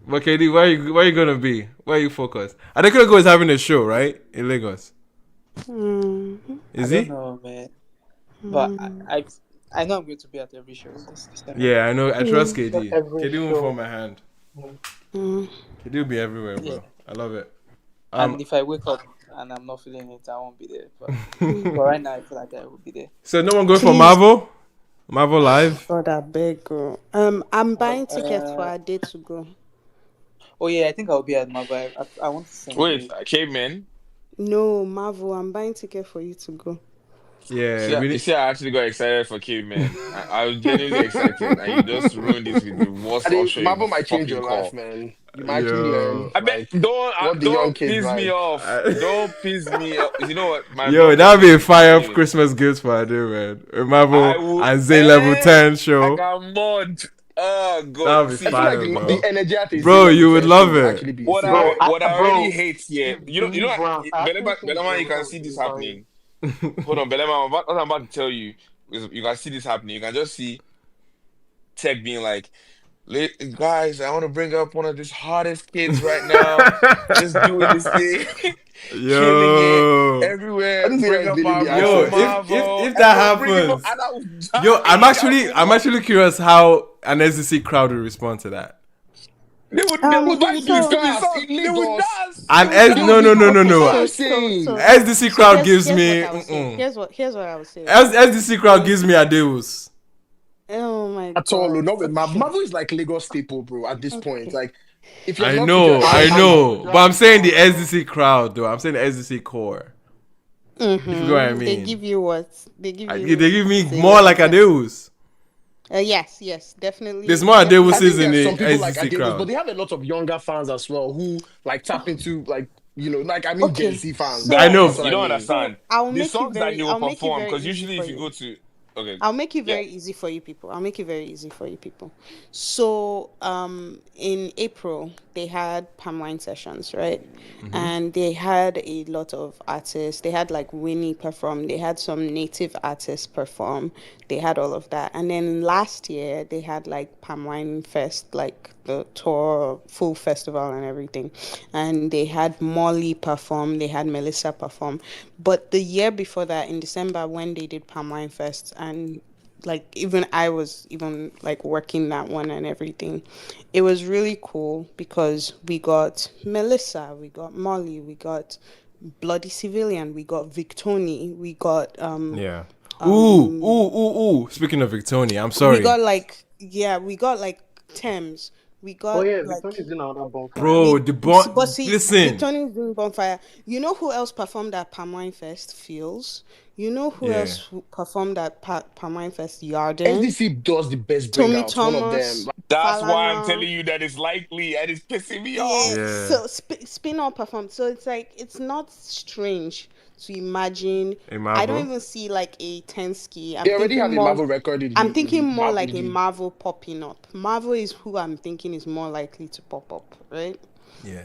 But KD, where you gonna be? Where are you focused? Adekunle is having a show, right? In Lagos. Is I don't he? know, man. But I know I'm going to be at every show this December. Yeah, I know. I trust Not KD. every KD won't show. fall my hand. KD will be everywhere, Yeah. bro. I love it. And if I wake up and I'm not feeling it, I won't be there. But right now, I feel like I will be there. So no one going for Please. Marvel? Marvel Live? God, I beg. I'm buying tickets for a day to go. Oh yeah, I think I'll be at my vibe. I want to sing. Wait, Caveman. No, Marvel. I'm buying ticket for you to go. Yeah, You see, I actually got excited for Caveman. I was genuinely excited, and you just ruined this with the worst I think option you Marvel could might change your fucking life, call. man. You might actually learn I bet like what the young don't kids piss me like. off. Don't piss me off. You know what? My Yo, birthday that would be a is fire anyway. Christmas gift for Ade, man. A I Marvel will. and Zay level 10 show. Like a mod. Oh That god. would be See, I feel fire, like bro. the energy at a Bro, Zay you would level 10 show love would it. actually be what insane. I already hate here. Believe Rams. I actually think Belema, you can Belema see will this be fine. happening. Hold on, Belema. What I'm about to tell you is you can see this happening. You can just see Tech being like, guys, I want to bring up one of these hottest kids right now. Just doing this thing, killing it Yo. I everywhere. think Bring Zay is up leading our the Yo, boy asset. Marvel. if that Everyone bring him up, happens. and I was Yo, dying. I'm actually curious how an SDC crowd will respond to that. They would Buy please this give me gas some. in They would Lagos. dance. They And would S They dance. will give you no. what So I'm so saying. so SDC so crowd here's gives what me I was saying. Here's what I was saying. SDC crowd gives me Adeus. Oh my At all, God. not with Marvel. Okay. Marvel is like Lagos staple, bro. At this point, Okay. like if you have I not taken an And know. Abuja But I'm is saying the down. SDC crowd though. I'm saying the SDC core. If you know what I mean. They give you what? They give They you. give me Zay more level like 10. Adeus. Yes, definitely. There's more I Adeuses think in there's the some people like SDC Adebus, but crowd. they have a lot of younger fans as well who like tap into like like I mean Gen Okay. Z fans. I So know. Guys, That's what you I don't mean. understand. I'll The make it songs that very. he will I'll make it perform, very because easy usually for if you you. go to Okay. I'll make it Yeah. very easy for you people. So, in April, they had palm wine sessions, right? And they had a lot of artists. They had like Winnie perform. They had some native artists perform. They had all of that. And then last year, they had like Palm Wine Fest, like the tour, full festival and everything. And they had Molly perform. They had Melissa perform. But the year before that, in December, when they did Palm Wine Fest, and like even I was even like working that one and everything. It was really cool because we got Melissa, we got Molly, we got Bloody Civilian, we got Victoni, we got Yeah. Ooh. Speaking of Victonia, I'm we sorry. got like we got like Thames, we Oh got yeah, like Victoria is doing another bonfire. Bro, we the but bon see listen. Victoria is doing bonfire. You know who else performed at Palm Wine Fest? Feels. You know who Yeah. else performed at Palm Wine Fest? Yarden. SDC does the best Tommy bringouts. One of them. Thomas, That's why I'm Falana. telling you that it's likely and it's pissing me Yeah, off. Yeah. so spin all performed. So it's like it's not strange to imagine. A I don't Marvel? even see like a 10 ski. They already have a Marvel record I'm thinking more in like a the Marvel popping up. Marvel is who I'm thinking is more likely to pop up, right? Yeah.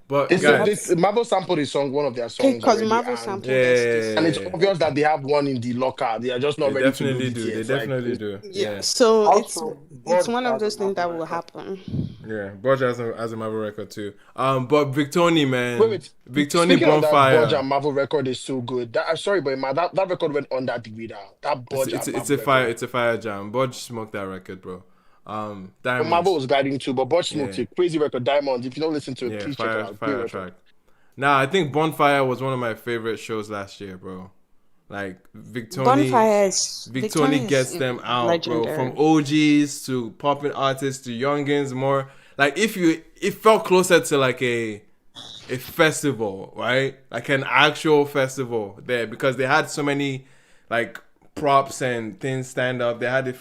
But It's guys, That's Marvel sampled a song, one of their songs because already, Marvel and sampled SDC. it's obvious that they have one in the locker. They are just not they ready to load definitely it do. They yet. Like definitely do. Yeah, Yeah. so Also, it's Budge one of has a those things Marvel that will record. happen. Yeah. Budge has a Marvel record too. But Victoni, man. wait. Victoni Speaking of that, Budge Bonfire. and Marvel record is so good. I'm sorry, but man, that record went under the radar. That Budge and It's Marvel a fire. record. It's a fire jam. Budge smoked that record, bro. But Marvel Diamonds. was guiding too, but Budge smoked Yeah. it. Crazy record, Diamonds. If you don't listen to it, Yeah. please check it out. Great Fire record. track. Nah, I think Bonfire was one of my favorite shows last year, bro. Like Victoni gets them out, bro. From legendary. OGs to popping artists to youngins, more like it felt closer to like a festival, right? Like an actual festival there because they had so many like props and things stand up. They had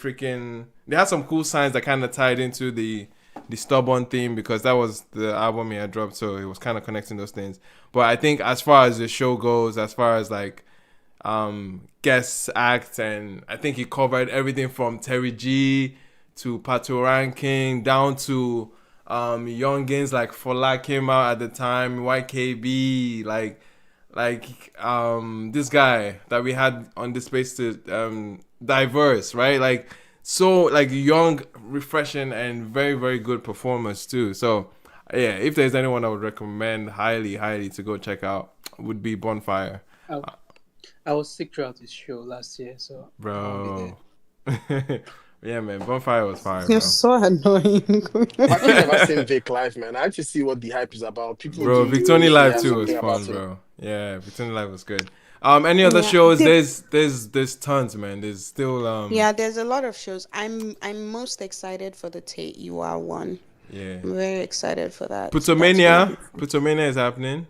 some cool signs that kind of tied into the stubborn theme because that was the album he had dropped, so it was kind of connecting those things. But I think as far as the show goes, as far as like guest acts, and I think he covered everything from Terry G to Pato Ranking down to youngins like Fola came out at the time, YKB, like this guy that we had on the space to diverse, right? Like so like young, refreshing, and very very good performers too. So yeah, if there's anyone I would recommend highly to go check out, would be Bonfire. I was sick throughout this show last year, so I won't be Bro. Yeah, man, Bonfire was fire, You're bro. so annoying. I've actually never seen Vic live, man. I actually see what the hype is about. People Bro, do Victoni say Live too was something fun, about it. bro. Yeah, Victoni Live was good. Any other Yeah, shows? There's tons, man. There's still yeah, there's a lot of shows. I'm most excited for the Tate UR one. yeah. I'm very excited for that. Putomania is happening.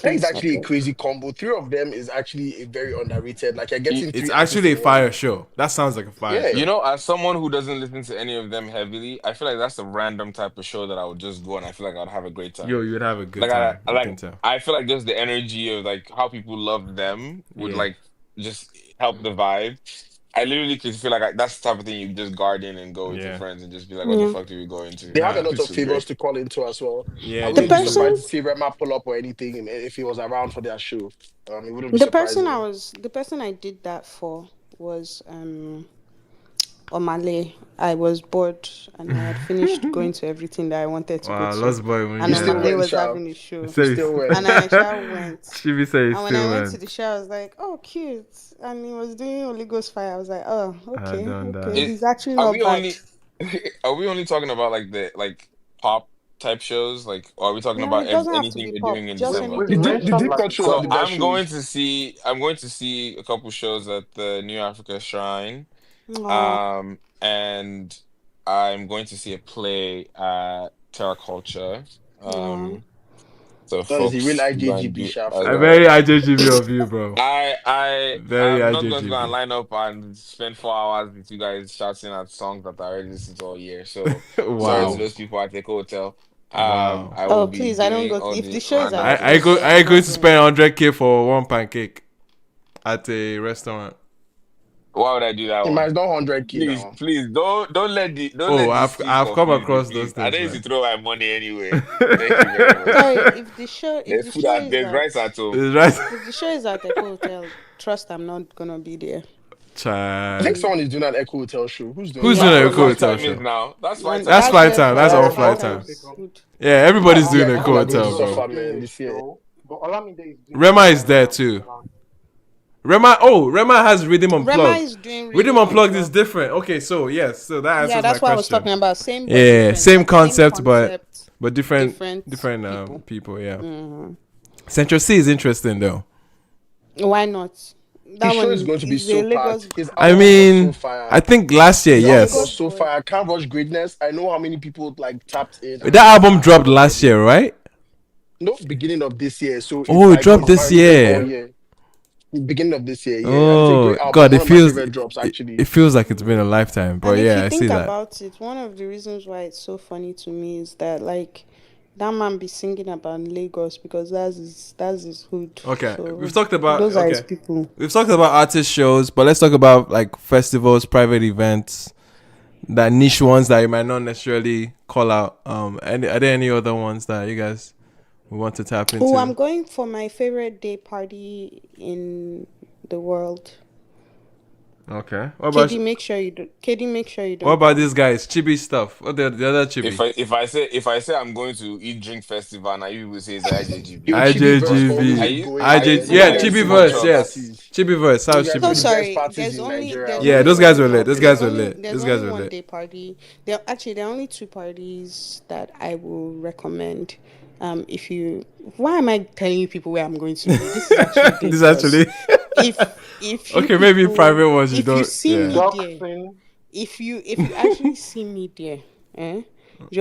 That is actually a crazy combo. Three of them is actually a very underrated. Like you're getting It's three actually a artists in fire one. show. That sounds like a fire Yeah. show. You know, as someone who doesn't listen to any of them heavily, I feel like that's a random type of show that I would just go and I feel like I'd have a great time. Yo, you would have a good Like time. I I can like tell. I feel like just the energy of like how people love them would Yeah. like just help the vibe. I literally could feel like that's the type of thing you just garden and go with your Yeah. friends and just be like, what the Yeah. fuck do we go into? They have a Nah. lot It's of so favors great. to call into as well. Yeah, I they wouldn't be do. surprised to see Rema pull up or anything if he was around for their show. It wouldn't be The person surprising. the person I did that for was Omale. I was bored and I had finished going to everything that I wanted to go Wow, to. lost boy when And You still Omale went, was Sha. having a show. You still went. And I shall went. She be saying And when I still went to man. the show, I was like, oh, cute. And he was doing Holy Ghost Fire. I was like, oh, I okay, done okay. that. It, He's actually are not we bad. are we only talking about like the like pop type shows? Like, or are we talking No, about it doesn't have to anything be you're pop. doing in Just December? We've The anything that Deep mentioned you like Cut a show was So the couple. best I'm going shows. to see a couple shows at the New Africa Shrine. Aw. And I'm going to see a play at Terra Culture. Aw. So That is the real folks go and IJGB do Sha as for I'm you. very IJGB of you, bro. Very I'm not going to go and IJGB. line up and spend 4 hours with you guys shouting at songs that I already listened to all year. So sorry to Wow. those people at the hotel. Wow. I will Oh, be please, I don't doing go. all If the the show is random at I things. go PSA, I I'm going not to going. spend 100K for one pancake at a restaurant. Why would I do that It one? might not 100K Please, now. please don't let the don't Oh, let the I've scheme I've come confuse you, across those please. I things, don't used to man. throw my money anyway. Thank you very much. Sorry, if There's the food show at is there's at rice at home. It's right. if the show is at Echo Hotel, trust I'm not gonna be there. I think Child. someone is doing an Echo Hotel show. Who's doing Who's it? doing That's Yeah, a what cool flight hotel time is show? now. That's flight and time That's that's flight where time. That's flight all flight flight Olamide time will time. take is on. good. Yeah, Yeah, everybody's doing a Olamide People cool are going to hotel, will do bro. suffer, a man, this year. show, but Olamide is doing Rema is there Rema too. Festival. Rema has Rhythm Rema Unplugged. is doing Rhythm Rhythm Unplugged is Unplugged. different. Okay, so yes, so that Yeah, answers my that's what I was question. talking about. Same but Yeah, different. same Like same concept, but concept, different different people. people. Yeah. hmm Central C is interesting though. Why not? His That show is one going to be is a so Lagos. packed. His I album was so mean, fire. I think last year, His It's album Lagos was yes. so boy. fire. I can't rush greatness. I know how many people like tapped in That and was like, album ah, I dropped love the last year, idea. right? No, beginning of this year. So it's Oh, it like dropped it's this marinated all year. year. Beginning of this year, yeah. And it's a Oh great album. God, One it of my feels favorite drops, it actually. feels like it's been a lifetime. But And if you yeah, I see think that. about it, one of the reasons why it's so funny to me is that like that man be singing about Lagos because that's his hood. Okay, we've So talked about those are his okay. people. We've talked about artist shows, but let's talk about like festivals, private events, that niche ones that you might not necessarily call out. Are there any other ones that you guys want to tap Oh, I'm into? going for my favorite day party in the world. Okay. KD, make sure you What don't about come. these guys? Chibi stuff. What the other If Chibi? I say I'm going to eat drink festival and you will say it's Yo, IJGB. Chibi Verse But always are be IJGB. you going are you there. IJ. Those are Yeah, you guys Chibi throw small verse. best chops? Yes. parties. Chibi verse. Those How's guys Chibi throw So the verse? best sorry, parties in Nigeria. Yeah, those guys were lit. Those guys were lit. there's Those guys only were one lit. day party. There are only two parties that I will recommend. If you, why am I telling you people where I'm going to be? This is actually This dangerous. actually. If you Okay, maybe private people, ones you if you don't. see Yeah. me there, Doxing. if you actually see me there,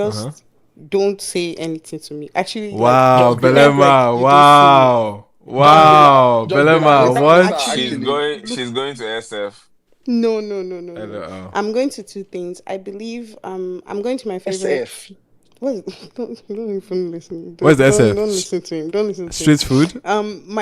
Uh huh. just don't say anything to me. Actually, like Wow, Just be pretend like, like Belema. you don't see me. Wow. just be Um, like, Wow, just be like, Belema. look like at Mr. What? She's actually, Actually. going look. she's going to SF. No, no, no, no, no. LOL. I'm going to two things. I believe I'm going to my favorite. SF. What is, don't even listen. What's the Don't SF? listen to him. Don't listen to him. Street food?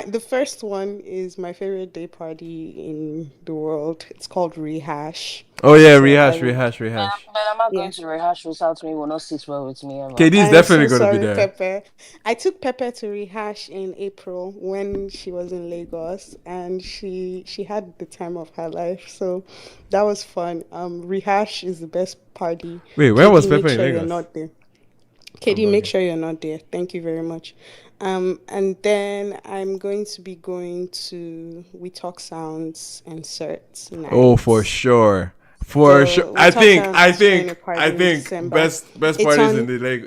The first one is my favorite day party in the world. It's called Rehash. Oh yeah, So I rehash, would, rehash, rehash. But I'm not yeah. going to rehearse without me. Will not sit well with me ever. KD is I'm definitely so gonna be sorry, there. Pepper. I took Pepper to Rehash in April when she was in Lagos, and she had the time of her life. So that was fun. Rehash is the best party. Wait, where was KD, make Pepper in sure you're Lagos? not there. I'm KD, make bugging. sure you're not there. Thank you very much. And then I'm going to be going to We Talk Sounds and Certs Oh, for night. sure. For sure. So We I Talk think Sounds I is throwing a think party I in think December. best It's parties on.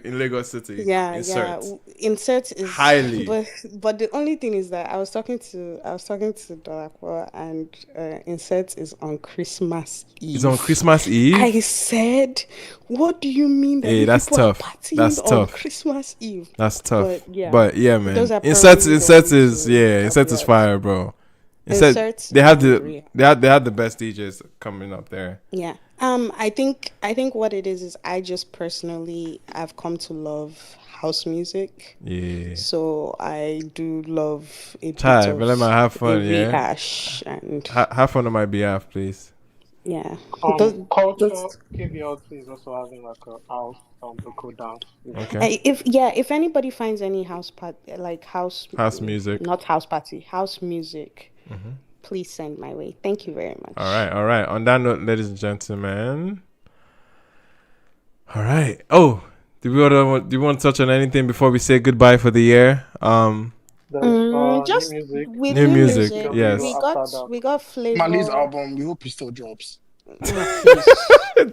in Lagos City. Yeah, yeah. Insert. Insert is, Highly. but the only thing is that I was talking to Dolakwa, and Insert is on Christmas It's on Eve. Christmas I Eve. said, what do you mean that Hey, you that's people are tough. partying That's on tough. Christmas Eve? That's But tough. yeah, But yeah, those man. are Insert probably the insert only is two yeah, I'll insert be is at. fire, bro. Instead Insert they have and the Ria. they had the best DJs coming up there. Yeah. I think what it is I just personally I've come to love house music. Yeah. So I do love a bit Chai, of but let me have a fun, yeah. rehash and Have fun on my behalf, please. yeah. Those, Culture KBLT is also having like a house echo dance this Okay. year. if anybody finds any house part like House music. not house party, house music, please send my way. Thank you very much. All right. On that note, ladies and gentlemen. All right. Oh, do you want to touch on anything before we say goodbye for the year? There's new Just music. with New new music, music, yes. we After got that. we got Mali's flavor. album, we hope he still drops. Oh, please.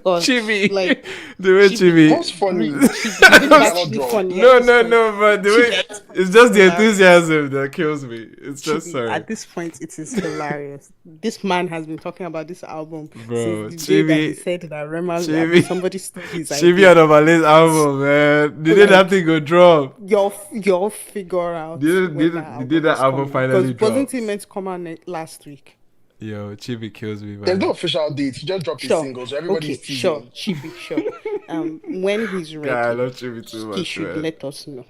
God, Chibi. like The way Chibi, What's funny? Chibi, You think he it's cannot actually drop? funny No, at this point. but the Chibi, way at this point, it's just the hilarious. enthusiasm that kills me. It's just Chibi, sorry. at this point, it is hilarious. This man has been talking about this album Bro, since the day that he Chibi, said that Rema, Chibi, somebody stole his Chibi idea. and Omalay's album, man. Did that Like, thing go drop? you'll figure out Did when that album that is album coming. finally Because wasn't drop? it meant to come out last week? Yo, Chibi kills me, There's man. no official date. He just dropped his Sure. single, so everybody's Okay, sure. teasing. Chibi, sure. When he's God, I ready, love Chibi too he much, should man. let us know.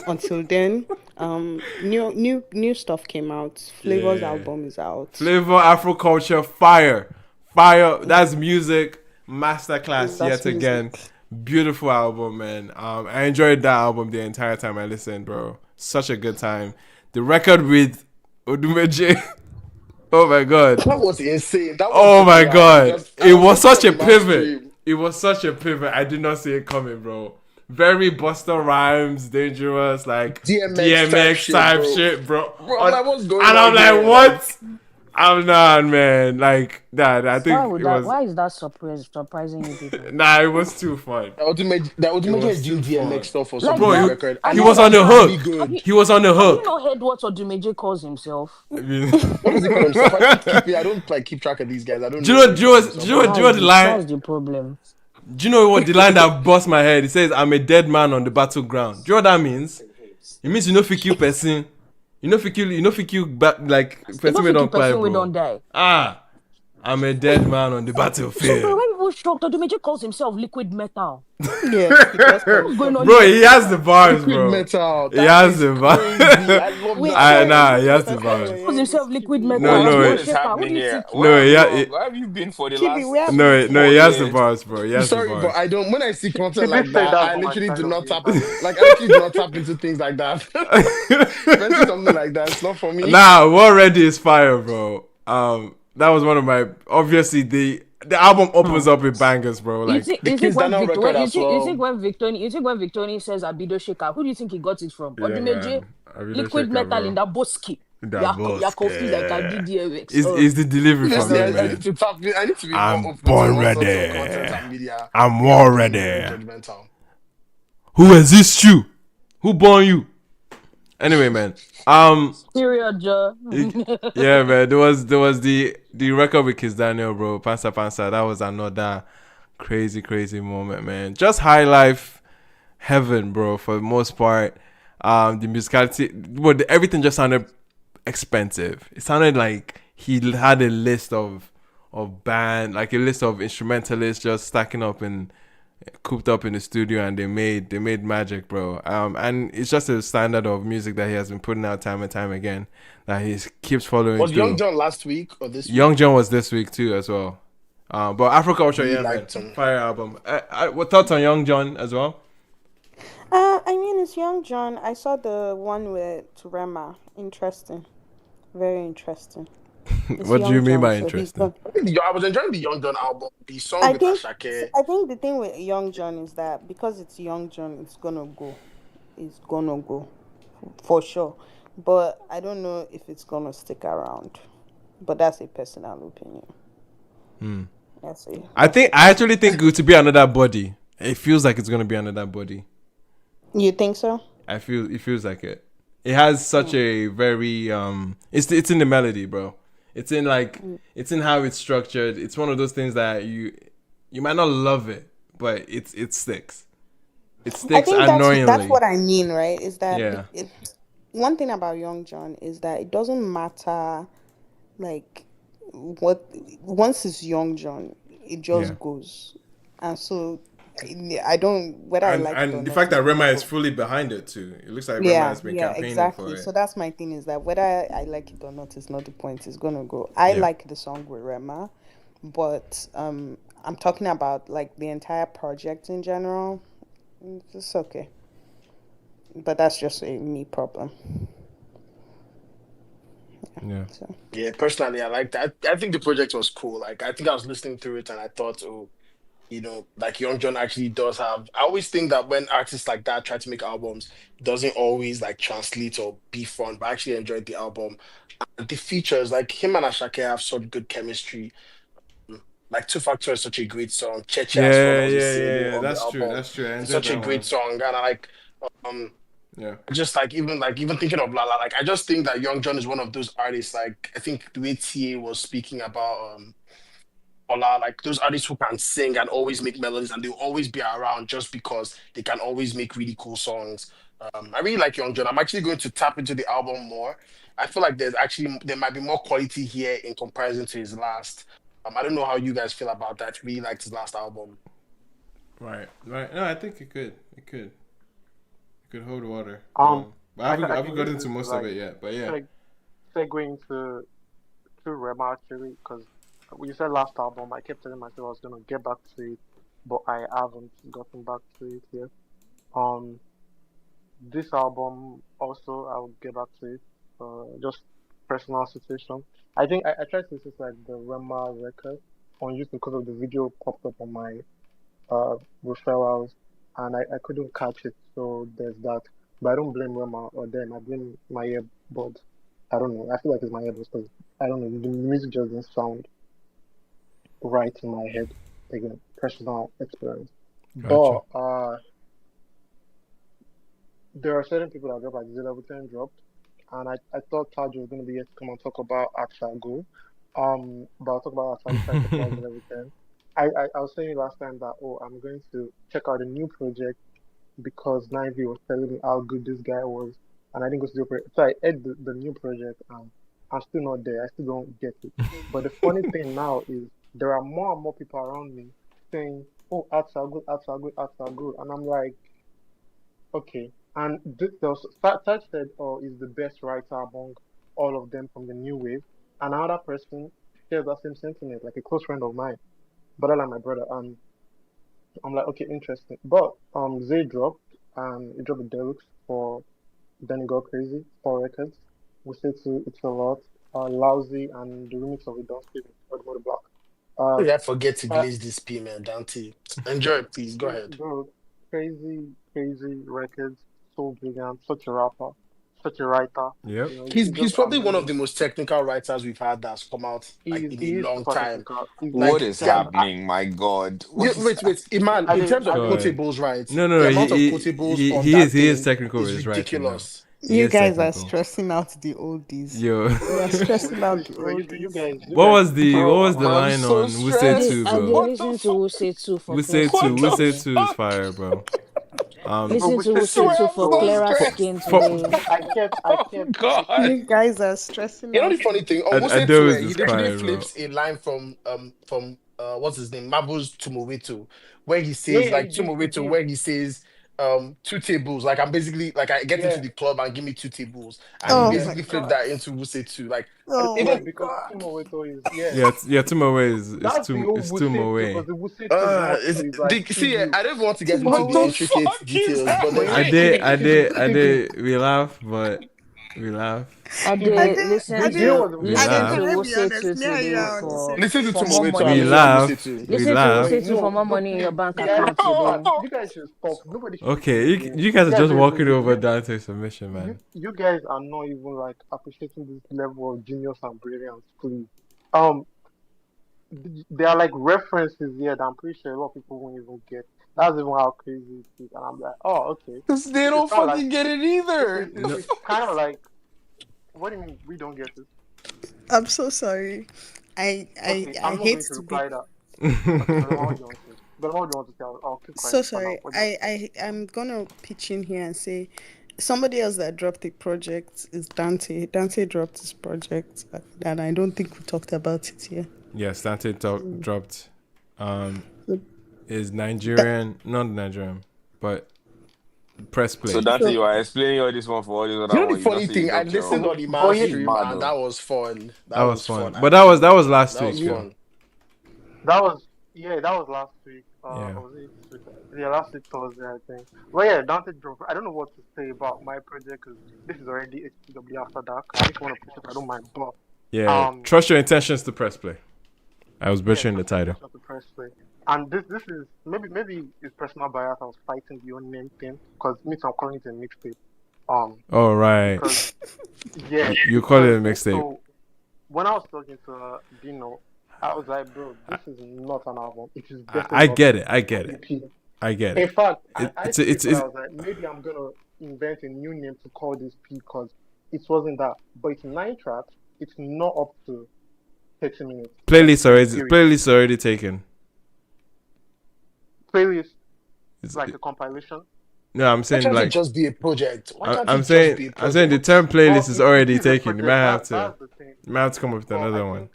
Until then, New stuff came out. Flavor's Yeah. album is out. Flavor Afro culture, fire. Fire. That's music. Masterclass That's yet again. music. Beautiful album, man. I enjoyed that album the entire time I listened, bro. Such a good time. The record with Odumeje. Oh my god. That was insane. That one Oh took my me out. god. I It was was watching such on a the live pivot. stream. It was such a pivot. I did not see it coming, bro. Very Busta Rhymes, dangerous, like DMX type shit, bro. Bro, I'm like, what's going And I'm on like, here? what? I'm not, man. Like that. I Why think would it that? was. Why is that surprising you people? Nah, it was too fun. That It Ultimate is was doing too DMX fun, stuff or Like something bro. on the that. record, Have and He you it's was on the actually have really you hook. have you good. He was on the have you hook. not heard what Odumeje calls himself? I mean, What does he call himself? I don't like keep track of these guys. I don't do you know know? what he Do you calls know? Do himself. you know? What Do does you he know the do? line? That's the problem. Do you know what the line that bust my head? It says, "I'm a dead man on the battleground." Do you know what that means? It means you know fi kill person. You know fi kill like You person know, we fiki don't cry, person we bro. don't die. Ah, I'm a dead man on the So, bro, battlefield. when people shocked, Odumeje calls himself liquid metal. Yes, he does call What's going himself on Bro, here? he has the bars, Liquid bro. Metal. He That has is the bars. crazy. I love Wait, that sorry, Nah, name. this he is the has the first time bars. we're Calls hearing this himself liquid Kibi metal. No, Like, no, what What it, is shaker? Who do happening you here? think you Where no, are are? you yeah, all? Where have you been for the Kibi, last where have no, you no, four he been? has the years? bars, bro. He has the Sorry, but bars. I don't. When I see content He did like say that, that I for my literally side do of not the tap. family. Like I literally do not tap into things like that. If I see something like that, it's not for me. Nah, War Ready is fire, bro. That was one of my obviously the album opens Hmm. up with bangers, bro. You Like think The you think Kids when Daniel Victor record when as well. you think when Victoni says Abido Shaker, who do you think he got it from? yeah, Odumeje, man. I really liquid check out, metal in bro. that boski. That boss, Yakofi like I did DMX. is the delivery for Honestly, me, I need man. to tap. I need to be more I'm open to born all sorts of content ready. and media. I'm I think I'm war being very ready. judgmental. Who exists you? Who born you? Anyway, man. Period, Joe. Yeah, man. There was the record with Kiss Daniel, bro. Pansa Pansa. That was another crazy moment, man. Just high life heaven, bro. For the most part, the musicality, but everything just sounded expensive. It sounded like he had a list of band, like a list of instrumentalists just stacking up and cooped up in the studio, and they made magic, bro. And it's just a standard of music that he has been putting out time and time again that he keeps following Was Young through. John last week or this Young week? John was this week too as well. But Afro Culture, Really yeah, man, liked him. fire album. What thoughts on Young John as well? I mean, it's Young John. I saw the one with Rema. Interesting. Very interesting. It's What do you Young mean John, by so he's interesting? going. I was enjoying the Young John album. The song I with think. Ashake. I think the thing with Young John is that because it's Young John, it's gonna go. It's gonna go, for sure. But I don't know if it's gonna stick around. But that's a personal opinion. That's it. I actually think it to be another body. It feels like it's gonna be another body. You think so? It feels like it. It has such a very it's in the melody, bro. It's in it's in how it's structured. It's one of those things that you might not love it, but it sticks. It I sticks think that's annoyingly. what I mean, right? Is that Yeah. one thing about Young John is that it doesn't matter, like what once it's Young John, it Yeah. just goes, and so I don't whether I like it or And the not. fact that It's Rema gonna is go. fully behind it too. It looks like Rema Yeah, has been yeah, campaigning for exactly. So it. that's my thing is that whether I like it or not is not the point. It's gonna go. I Yeah. like the song with Rema, but I'm talking about like the entire project in general. It's okay, but that's just a me problem. Yeah. So Yeah, personally, I liked that. I think the project was cool. Like, I think I was listening through it and I thought, oh, like Young John actually does have. I always think that when artists like that try to make albums, it doesn't always like translate or be fun. But I actually enjoyed the album. And the features, like him and Ashake have such good chemistry. Like Two Factor is such a great song. Cheche as well, that was a single Yeah. on the That's true. album. That's true. I It's enjoyed such a that great one. song. And I like um Yeah. just even thinking of Lala, like I just think that Young John is one of those artists. Like I think the way TA was speaking about Ola, like those artists who can sing and always make melodies and they'll always be around just because they can always make really cool songs. I really like Young John. I'm actually going to tap into the album more. I feel like there might be more quality here in comparison to his last. I don't know how you guys feel about that. Really liked his last album. Right. No, I think it could. It could hold water. Um, I haven't I I can haven't use gotten this into to most of like it yet. But yeah. segue to Rema actually, because you said last album, I kept telling myself I was gonna get back to it, but I haven't gotten back to it yet. Um, this album also I'll get back to it. Just personal situation. I think I tried to listen to like the Rema record on YouTube because of the video popped up on my uh referrals, and I couldn't catch it. So there's that. But I don't blame Rema or them. I blame my earbuds. I don't know. I feel like it's my earbuds because I don't know. The music just didn't sound right in my head. Again, personal experience. Gotcha. But there are certain people that drop like Z Level 10 dropped, and I thought Taj was gonna be here to come and talk about Axago. But I'll talk about Axago before I talk about Z Level 10. I was saying last time that I'm going to check out a new project because Nivey was telling me how good this guy was, and I didn't go to the project. So I heard the new project, and I'm still not there. I still don't get it. But the funny thing now is there are more and more people around me saying, "Oh, arts are good, arts are good, arts are good," and I'm like, okay. And Taj said, "Oh, is the best writer among all of them from the new wave," and another person shares that same sentiment, like a close friend of mine, but I like my brother, and I'm like, okay, interesting. But Zay dropped he dropped the deluxe for Then It Got Crazy, 4 records. We say to It's a Lot, Lousy, and the remix of it, Don't Speak, or the Block. How Uh, did I forget to uh, glaze this P, man? Dante. Enjoy, please. Go ahead. bro, crazy records, so brilliant, such a rapper, such a writer. Yep. He's He's just probably one of amazing. the most technical writers we've had that's come out like in He a is long super time. technical. He's What Like is the happening? My God. yeah, What is wait, Iman, in terms of Go I did ahead. quotables, right? No. The amount of He quotables he on he is that he is thing technical with is his writing though. ridiculous. He You is guys are technical. stressing out the oldies. Yo. You are stressing out the you oldies. guys, What was Bro, the I'm line so on We Say I stressed. Two, did bro? What the listen to fuck? Who Say Two for We Say Clearest Two. Skin We What the Say today. Two is fuck? fire, bro. oh, Listen we to said Who Say two. Sorry, Two I'm for so So Clearest For, Skin stressed. for, today. I kept Oh God. You guys are stressing You know the out funny the thing, on Wuse Adele 2, is he just literally crying, bro. flips a line from what's his name, Mabuz to Moweto, where he yeah, says yeah, like to he Moweto, did. where he says 2 tables. Like I'm basically like I get into Yeah, the club and give me 2 tables. And he Oh yeah. my basically flips god. that into Wuse 2. Like Oh Yeah, even my because god. Tumoweto is yeah. Yeah, two more ways. That's the old It's two Wuse more too, because way. the Wuse too you want to is like see, tribute. I don't even want to get into Timo the the Way. intricate Fuck is details, but But there's you know, happening? I TB, did. We laugh, but we laugh. I TB. did Ade, Do you know what the We Wuse Ade, listen laugh. to can too? I Who be Say honest? Two Me and you today are on the for same listen to for page. more Tumowe 2 and We listen to money. Wuse laugh. 2. We Listen to Who laugh. Say Two for No, more no, money in your bank guys, account today. you guys should stop. Nobody should Okay, even begin. you guys are just Don't even walking get over Dante's submission, you man. you guys are not even like appreciating this level of genius and brilliance, please. Um, there are like references here that I'm pretty sure a lot of people won't even get. That's even how crazy it is, and I'm like, oh, okay. Because they This is don't kind of like fucking get it either. No. it's kind of like what do you mean we don't get it? I'm so sorry. Okay, I I'm not hate going to to be reply that. Okay, but then what do you want to say? But what do you want to say? I'll keep so quiet for now. sorry. What do you want to say? I'm gonna pitch in here and say somebody else that dropped a project is Dante. Dante dropped his project, and I don't think we talked about it here. Yes, Dante dropped. So, Is that, Nigerian, not Nigerian, but press So play. Dante, so you are explaining all this one for all this You other know the one. You don't funny say you thing, I dropped your listened own. on the But man yeah, This is stream mad and though. that was fun. That That was was fun, fun but actually. that was last That week was yeah, though. fun. that was that was last week. Yeah. Was it this week? Yeah, last week Thursday, I think. Well, yeah, Dante drove. I don't know what to say about my project because this is already ATTW after dark. If you want to push it, I don't mind. But Yeah. um, Trust your intentions to press play. I was yeah, butchering the trust your title. intention to press play. And this is maybe it's personal bias. I was fighting the own name thing because me, I'm calling it a mixtape. All right. Because yeah, You call it because a mixtape. so when I was talking to Dino, I was like, bro, this is not an album. It is definitely I not get it. I an get it. EP. I get In it. fact, I It's today it's thought I it's was like, maybe I'm gonna invent a new name to call this P because it wasn't that. But it's 9 tracks. It's not up to 30 minutes. Period. playlist already taken. Playlist It's, like a compilation. no, I'm Why saying can't it like just be a project? Why can't I'm it just saying be a the project? term playlist is It already is a taken. project. That's the thing. You might have to come up with But another one.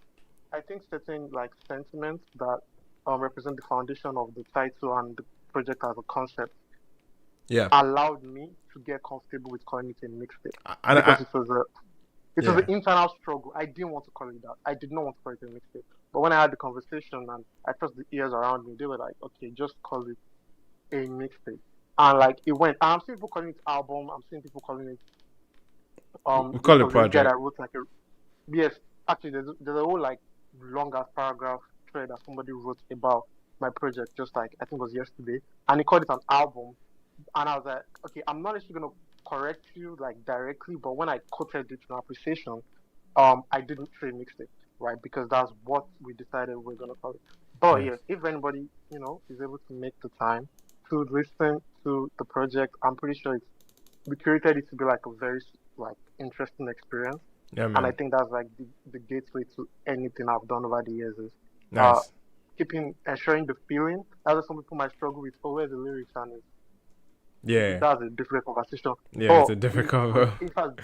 I think certain like sentiments that represent the foundation of the title and the project as a concept Yeah. allowed me to get comfortable with calling it a mixtape And because it was yeah. an internal struggle. I didn't want to call it that. I did not want to call it a mixtape. But when I had the conversation and I trust the ears around me, they were like, okay, just call it a mixtape. And like it went. I'm seeing people calling it album. I'm seeing people calling it We this call it was this guy project. that wrote like a yes, actually there's a whole like long ass paragraph thread that somebody wrote about my project just like I think it was yesterday. And he called it an album. And I was like, okay, I'm not actually gonna correct you like directly, but when I quoted it in appreciation, I didn't say mixtape, right? Because that's what we decided we're gonna call it. But Yeah. yes, if anybody, is able to make the time to listen to the project, I'm pretty sure we created it to be like a very like interesting experience. Yeah, And I man. think that's like the gateway to anything I've done over the years is uh Nice. ensuring the feeling. That's what some people might struggle with. Oh, where's the lyrics? And Yeah. that's a different conversation. Yeah, it's But a different cover. in fact,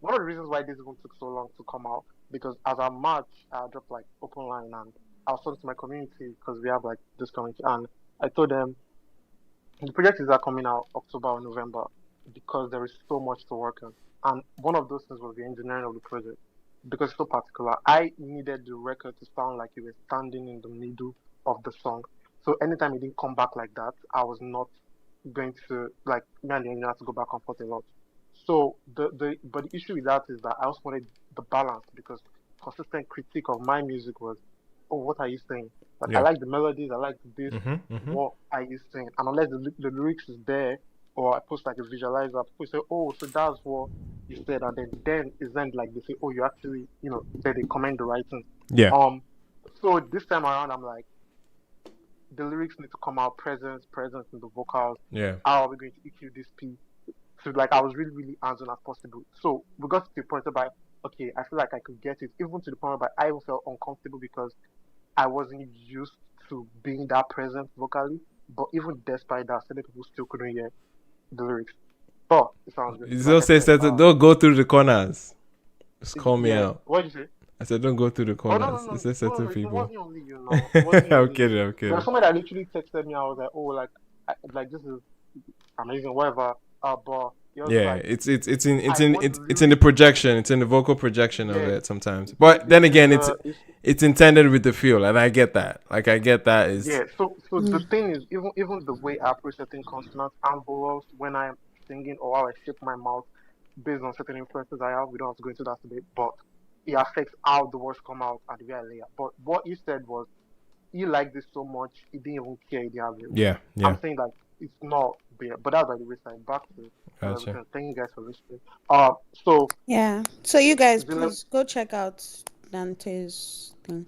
one of the reasons why this even took so long to come out because as I March, I dropped like open line and I was talking to my community because we have like this community and I told them the project is not coming out October or November because there is so much to work on. And one of those things was the engineering of the project because it's so particular. I needed the record to sound like it was standing in the middle of the song. So anytime it didn't come back like that, I was not going to like me and the engineer had to go back and forth a lot. So but the issue with that is that I also wanted the balance because consistent critique of my music was, oh, what are you saying? Like I Yeah. like the melodies, I like this. Mm-hmm. What are you saying? And unless the lyrics is there, or I post like a visualizer, people say, oh, so that's what you said, and then it's then like they say, oh, you actually, then they comment the writing. Yeah. So this time around, I'm like, the lyrics need to come out, presence in the vocals. Yeah. How are we going to EQ this piece? So like I was really, really hands-on as possible. So we got to the point where okay, I feel like I could get it, even to the point where I even felt uncomfortable because I wasn't used to being that present vocally. But even despite that, certain people still couldn't hear the lyrics. But it sounds good. You Like still I say said, don't go through the corners. Just call me yeah. out. What did you say? I said don't go through the Oh corners. It's just certain it people. wasn't only you know. It wasn't I'm only kidding. you. I'm There was kidding. somebody that literally texted me. I was like, oh, like this is amazing, whatever. But he was Yeah, like, it's I want the in the lyrics. projection. It's in the vocal projection of Yeah, it sometimes. But then again, it's intended with the feel, and I get that. Like I get that is yeah. So the Mm. thing is, even the way I approach certain consonants and vowels when I'm singing or how I shape my mouth based on certain influences I have, we don't have to go into that today, but it affects how the words come out and the way I lay it. But what he said was he liked this so much he didn't even care he didn't have lyrics. yeah. I'm saying that it's not there, but that's by the wayside. Back to Gotcha. everything. Thank you guys for listening. So Yeah. So you guys, Zilla, please go check out Dante's thing.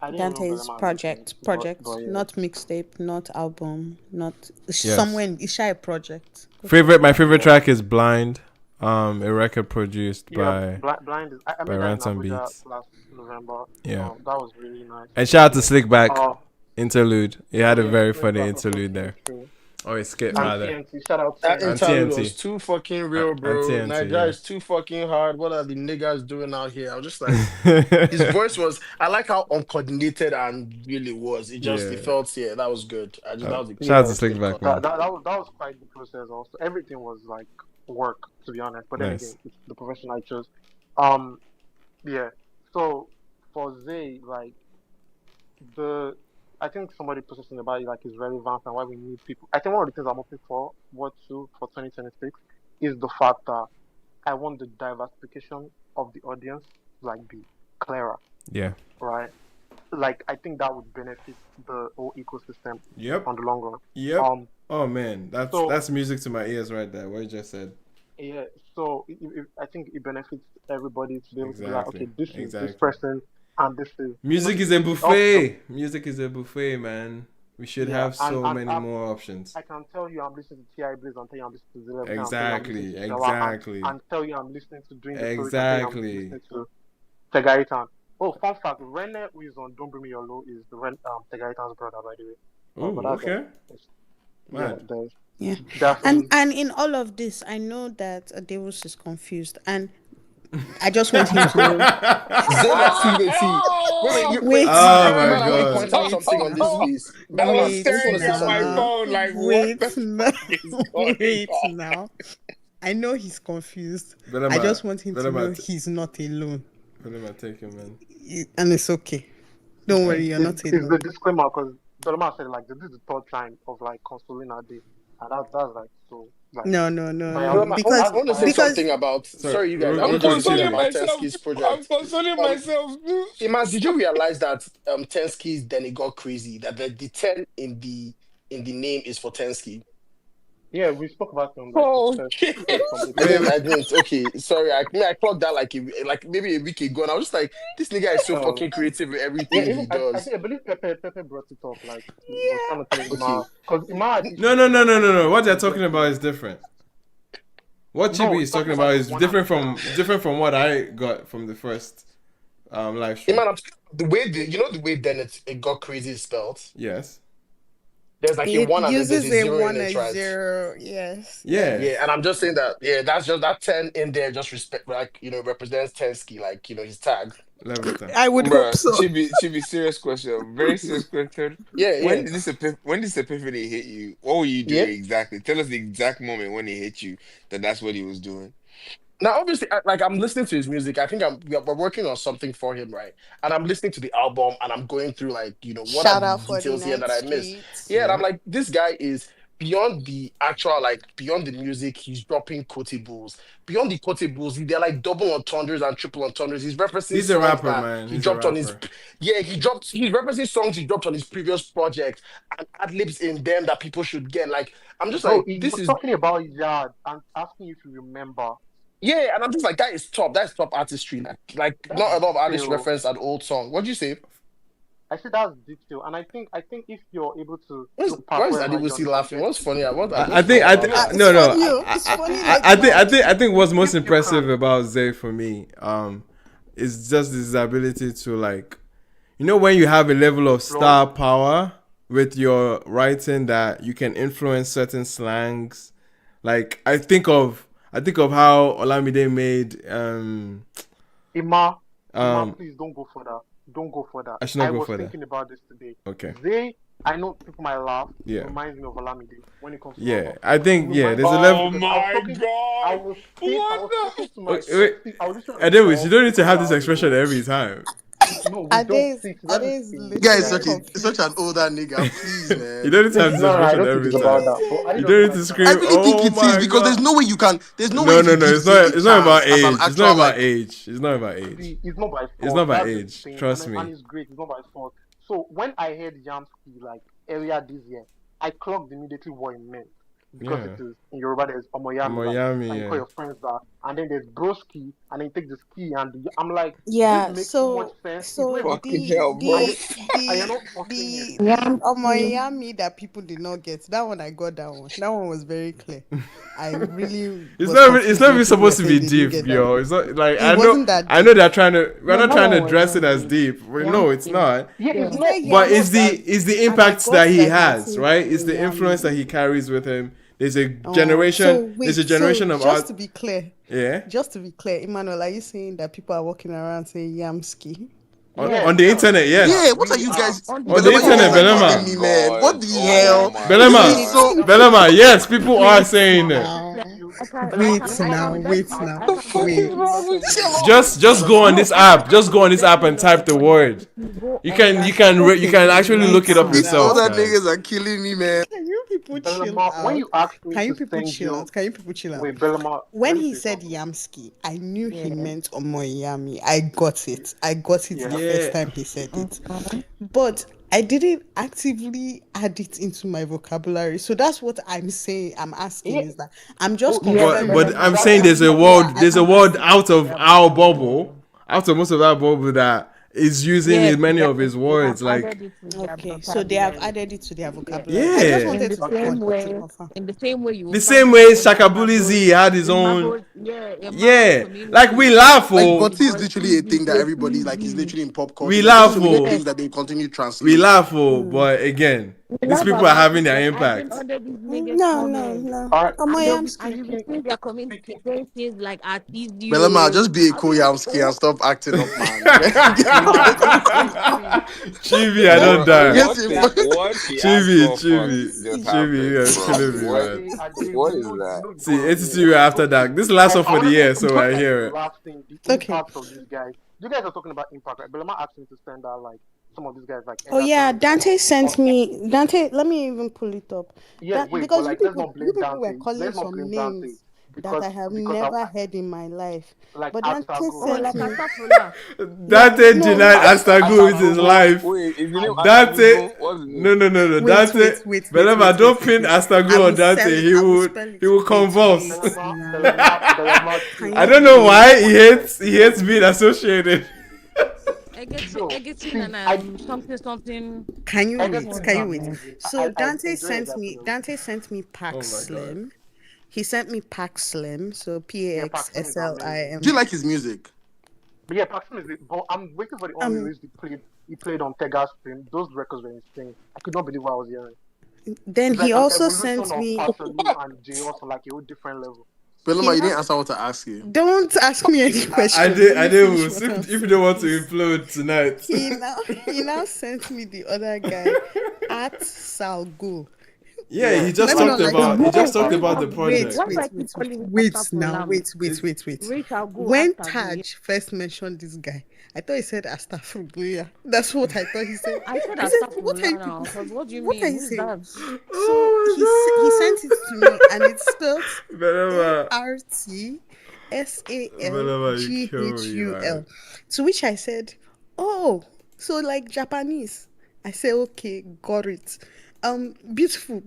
I didn't even know Dante's Belema was listening, but yeah. not mixtape, not album, not Yes. somewhere. It's shy project. Go My favorite Yeah. track is Blind. A record produced Yeah, by Blind is. I by made that in Ransom Abuja Beats. last November. Yeah. That was really nice. And shout out to Yeah. Slickback interlude. He had a Yeah, very Slick funny Back also interlude came there. through. Oh, it's Skip And rather. TNT, shout out That And TNT. interlude TNT. was too fucking real, And bro. TNT, Nigeria yeah. is too fucking hard. What are the niggas doing out here? I was just like, his voice was. I like how uncoordinated and real it was. It Yeah. felt, yeah, that was good. That was a Shout out Yeah, to good Slickback, cut. man. that was quite the process. Also, everything was like work, to be honest. But then Nice. again, it's the profession I chose. Yeah. So for Zay, like I think somebody put something about it like is relevant and why we need people. I think one of the things I'm hoping for, what to for 2026, is the fact that I want the diversification of the audience to like be clearer, Yeah. right? Like I think that would benefit the whole ecosystem Yep. on the long run. Yep. Oh man, So that's music to my ears right there. What you just said. yeah, so I think it benefits everybody to be able to be like, okay, Exactly. this is this Exactly. person, and this is Music is a buffet. Music is a buffet, man. We should yeah, have so and many more options. I can tell you I'm listening to T.I. Blaze and tell you I'm listening to Zilla, Exactly. and Exactly. tell you I'm listening to Dream the Story, and Exactly. listening to Tegaritan. Oh, fun fact, Rene, who is on Don't Bring Me Your Low, is the Tegaritan's brother, by the way. Oh, but that's okay. yeah, Man. Yeah. definitely. And in all of this, I know that Adewus is confused. And I just want him to know. Zayna, see. Wait. Wait Oh now. my Man, I want to god. point out Wait something on this now. space. I was Belema, I Wait just want staring to say at my something. phone like, what Wait the now. is going Wait on? now. I know he's confused. I Belema, just want him to know Belema, he's not alone. Belema, take him, man. And it's okay. Don't worry, you're not It's the alone. disclaimer because Doloma said like this is the third time of like consoling her day, and that's like so like No. Belema, I Because want to say something about. Sorry, Sorry, you guys. I real I'm want to quick, say something consoling TJ. about myself. Tensky's I'm project. consoling myself, dude. Iman, did you realize that Tensky's then it got crazy that the 10 in the name is for Tensky? yeah, we spoke about it on like the first Okay. some I Wait, episode. didn't. wait. I didn't. Okay, sorry. I clocked that like maybe a week ago, and I was just like, this nigga is so Um, fucking creative with yeah, everything he even I does. think I believe Pepe brought it up like he was trying to tell Okay, Ima because Ima had No, issues no, with no, that no, no, saying no. What they're he's talking about getting is different. What no, Chibi he's is talking talking about about the is one and different from what I got from the first live stream. Iman, I'm talking about the way then it got crazy is spelled. Yes. There's like a it one and then there's uses a a zero in 1 it, a right? 0. Yes. Yeah. Yeah, and I'm just saying that that's just that 10 in there just respect like represents Tensky like his tag. Level 10. I would hope Bruh, so. should be serious question. Very serious question. Yeah. When did this epiphany hit you? What were you Yeah. doing exactly? Tell us the exact moment when it hit you that's what he was doing. Now, obviously, like I'm listening to his music. I think we're working on something for him, right? And I'm listening to the album, and I'm going through like, what are Shout the out for the details here night that I missed? streets. Yeah, and Yeah. I'm like, this guy is beyond the actual, like beyond the music. He's dropping quotables. Beyond the quotables, they're like double entendres and triple entendres. He's referencing He's a songs rapper, that man. he He's a dropped on his. rapper. Yeah, He's referencing songs he dropped on his previous project and ad libs in them that people should get. Like, I'm just bro. like, He this was is talking about Yard and asking if you remember. yeah, and I'm just like, that is top. That's top artistry. Like That's not a lot of artists detail. reference an old song. What'd you say? I said that's detail, and I think if you're able to look past Why is whatever he Adibusi doesn't laughing? get, What's funny? What I what's think funny about Ah, that? it's no, funny, it's funny like mad. I think what's most if you impressive can, about Zay for me is just his ability to like when you have a level of Lord, star power with your writing that you can influence certain slangs. Like I think of how Olamide made Ima, um please don't go for that. Don't go for that. I should not I go was for that. thinking about this today. Okay. I know people might laugh. Yeah. It reminds me of Olamide when it comes to Yeah. album. I think It reminds there's a me level. Oh because I was my talking. I god! was What talking to my. Wait. I was listening to And then you Paul don't need to a have this while expression ago. every time. No, we don't. See, let me Ade is see, You guys literally guys. such an confused. older nigga, please, You man. don't need to have this No, I expression don't think every it's about time. that. But I You don't don't need like to that. I scream. really think Oh it is my because god! there's no way No, if you no, give it's Zay not. a It's not about chance as an age. It's not actual about like age. It's not about age. See, it's not by fault. It's not about That's the age. thing, Trust and me. it's great. It's not by fault. So when I heard Yamski like earlier this year, I clocked immediately what it meant because Yeah. it is in Yoruba. There's Omoyami, like Miami. and you call Yeah. your friends that, and then there's Broski, and then you take the ski, and I'm like, Yeah, this makes so much sense. It's not so even Fucking the hell, and bro. you, and you're not forcing it. the Omoyami that people did not get, that one I got that one. That one was very clear. I really It's was not. It's confused not when even people were supposed to saying be they didn't deep, get that yo. one. It's not like It wasn't that I know deep. they're trying to. We're No, not that trying to one was dress not it as deep. deep. No, it's not. Yeah, He it's said not. But Yamo it's the and I impact got that he that he has, said right? It's the influence that Yami. he carries with him. There's a So generation. wait, There's a generation so of just art. to be clear, Yeah. Emmanuel, are you saying that people are walking around saying Yamski? Yes. On the internet, yes. yeah, what are We you are. guys On the Belema, you internet, guys Oh are my killing Belema. me, man. What god. the Oh hell? my This Belema. is god. so Belema, yes, people are Wait saying it. now. Belema, Wait you know now. what makes Wait me now. What the I fuck think is Wait. wrong with y'all? Just go on Belema. this No, app. Just go on this there's app and definitely a lot type of the money. word. If you go You on can that you can re- you Okay, can actually look it up wait these yourself, now. older guys. niggas are killing me, man. Can you people chill Belema, when out? you asked me Can you to people send chill you, out? Can you people chill out? wait, Belema, When let me he say said something. Yamski, I knew he yeah. meant Omoyami. I got it. I got it the Yeah. first Yeah. time he said it. Mhm. But I didn't actively add it into my vocabulary. So that's what I'm saying. I'm asking Yeah. is that I'm just Yes, confirming But I'm That's saying that there's a people world are there's a adding world it. out of they have our added it. bubble, out of most of that bubble that is using Yes, many of his they words. have Like added it to their Okay, so they have vocabulary. added it to their Yes. vocabulary. I just yeah. In wanted the same to way, confirm. you The will find same it way in Shakabuli Z had his own. In Mabo's Yeah. Like we community. laugh, Like oh. It Gotti is was literally a easy. thing that everybody like is literally in pop culture. We There's just laugh, so many oh. Yes. things that they continue to We translate. laugh, oh. But again, We These laugh people are about having it, their but I've been impact. under these niggas' comments. No. All right, I'm And so they'll yam be and you'll be speaking skipping. seeing their community speaking saying things like I tease Belema, you. just be a I'll be like, Koyamski and what? stop acting up, man. nah, listen. Chibi, I Let's don't What die. Yes, what if she yeah, what she asked Chibi, for fuck Chibi, just Chibi, happened, you're bro. killing me, What man. I did, what is you that? know the See, ball on me. ATTW Okay, after so that. This last one I for the want to say year, so just I like hear the it. last thing, the Okay. impact of these guys. You guys are talking about impact, right? But I'm not asking to send out like some of these guys like Oh yeah, Egerton Dante or sent me Dante. Let me even pull it up. yeah, That wait, but because like let's not you blame people were Dante. calling Let's not some blame Dante names that I have because I never heard in my life. like But Dante Astago, Oh, right? sent like me. Asafullah. Yeah, Dante no, denied no. Astagu with his Astago, life. Wait, is the name Dante, Asalugo? What's his name? no. Wait, Dante, Belema, don't pin I Astagu on will spell Dante. it. I will spell He it. will convulse. Wait Belema, Can I you don't know chill. why wait? One sec. he hates being associated. Chill. Egerton See, and I something. Can you Which wait? one Egerton is Can you again? wait? amazing. So I enjoy Egerton. Dante sent me Oh Pax my god. Slim. He sent me Pax Slim. So Yeah, Pax Paxton is amazing. do you SLIM. like his music? But yeah, Paxton is it. But I'm waiting for the Um unreleased he played on Tega's stream. Those records were insane. I could not believe what I was hearing. then It's he like an also evolution sent of me Pastor Lou and J on like a whole different level. he Belema, you now didn't answer what I asked you. don't ask me any I questions. did. Let I me did. finish what I'm If you saying, don't want to please. implode tonight. He now sent me the other guy at Salgo. Yeah, Yeah, he just Let me like talked not lie to about. you. He Yes, just talked Rich about the Wait, Agu. Why project. do I wait, keep wait, calling it wait now. Asafullah? Wait. Rich Agu, When Astagu. Taj first mentioned this guy, I thought he said Astaghfirullah. That's what I thought he said. I said I said, "What are you Astafurlah now, people? because what do you What are mean? you Who's saying?" that? So he sent it to me, and it's spelled Belema, Belema, you kill me, man. ARTSALGHUL. To which I said, "Oh, so like Japanese." I said, "Okay, got it." Beautiful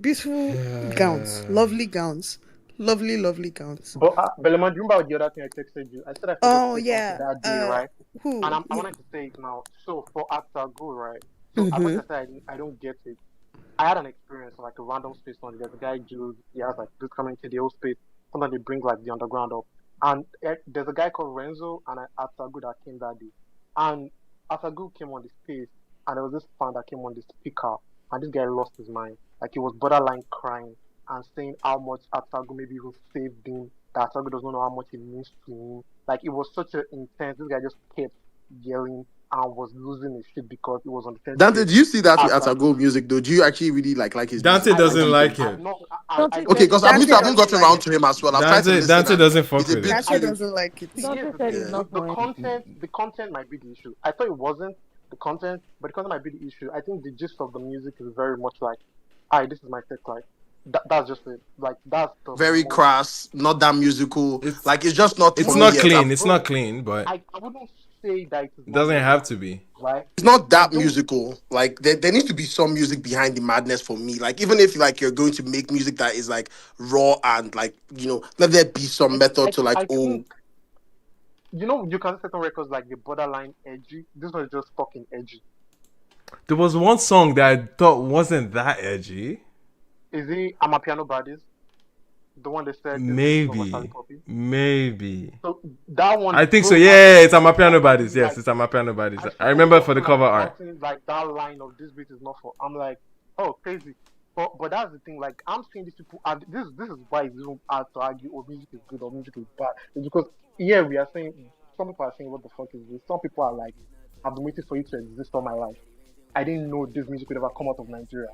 gowns, lovely gowns, lovely gowns. but Beleman, do you remember the other thing I texted you? I said I forgot to Oh say something yeah. that day, right? And Who? I wanted to say it now. So for Astago, right? So as much Mm-hmm. as I said I don't get it, I had an experience like a random space on. There's a guy Jules. He has like this coming to the old space. Sometimes they bring like the underground up, and there's a guy called Renzo and Asagu that came that day, and Asagu came on the space, and there was this fan that came on the speaker, and this guy lost his mind. Like he was borderline crying and saying how much Asagu maybe even saved him. That Asagu doesn't know how much it means to him. Like it was such an intense. This guy just kept yelling and was losing his shit because he was on the same Dante, space do you see that with as Atago music though? Do you actually really like his Dante music? I Like, doesn't do don't. you like think? I've it. not. Don't I Okay, said don't. it's because not Dante I haven't doesn't gotten like around it. to him as well. I've tried to listen Dante and doesn't fuck it's a with it. bit Dante too. doesn't like it. Here's Dante the said thing. it's Yeah. not for him. The content might be the issue. I thought it wasn't the content, but the content might be the issue. I think the gist of the music is very much like, "Alright, this is my set like." That's just it. Like that's the Very most. crass, not that musical. It's Like it's just not for it's me not yet. clean. I'm, It's not Bro, clean, but I wouldn't say that it is it not doesn't have to musical, be. right? it's not I that don't. musical. Like there needs to be some music behind the madness for me. Like even if like you're going to make music that is like raw and like let there be some method to like I think you can see certain records like the borderline edgy. This was just fucking edgy. There was one song that I thought wasn't that edgy. Is it I'm a Piano Buddies? The one that said this beat is not for Charlie Maybe. Poppy. Maybe. So that one I think so. broke my Yeah, heart it's Amapiano because Bodies. Yes, like it's Amapiano Bodies. I I saw remember for the people like cover art. shouting like that line of this beat is not for. I'm like, oh crazy. But that's the thing. Like I'm seeing these people, and this is why it's even hard to argue. Oh, music is good or music is bad. It's because here we are saying some people are saying what the fuck is this. Some people are like, I've been waiting for you to exist all my life. I didn't know this music would ever come out of Nigeria.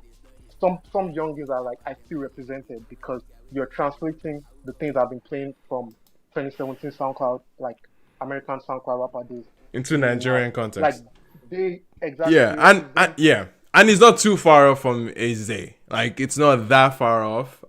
Some youngins are like, I feel represented because you're translating the things I've been playing from 2017 SoundCloud, like American SoundCloud rapper days, Into to now. Nigerian Like context. they exactly Yeah, they and represent. yeah, and it's not too far off from AZ. Like it's not that far off.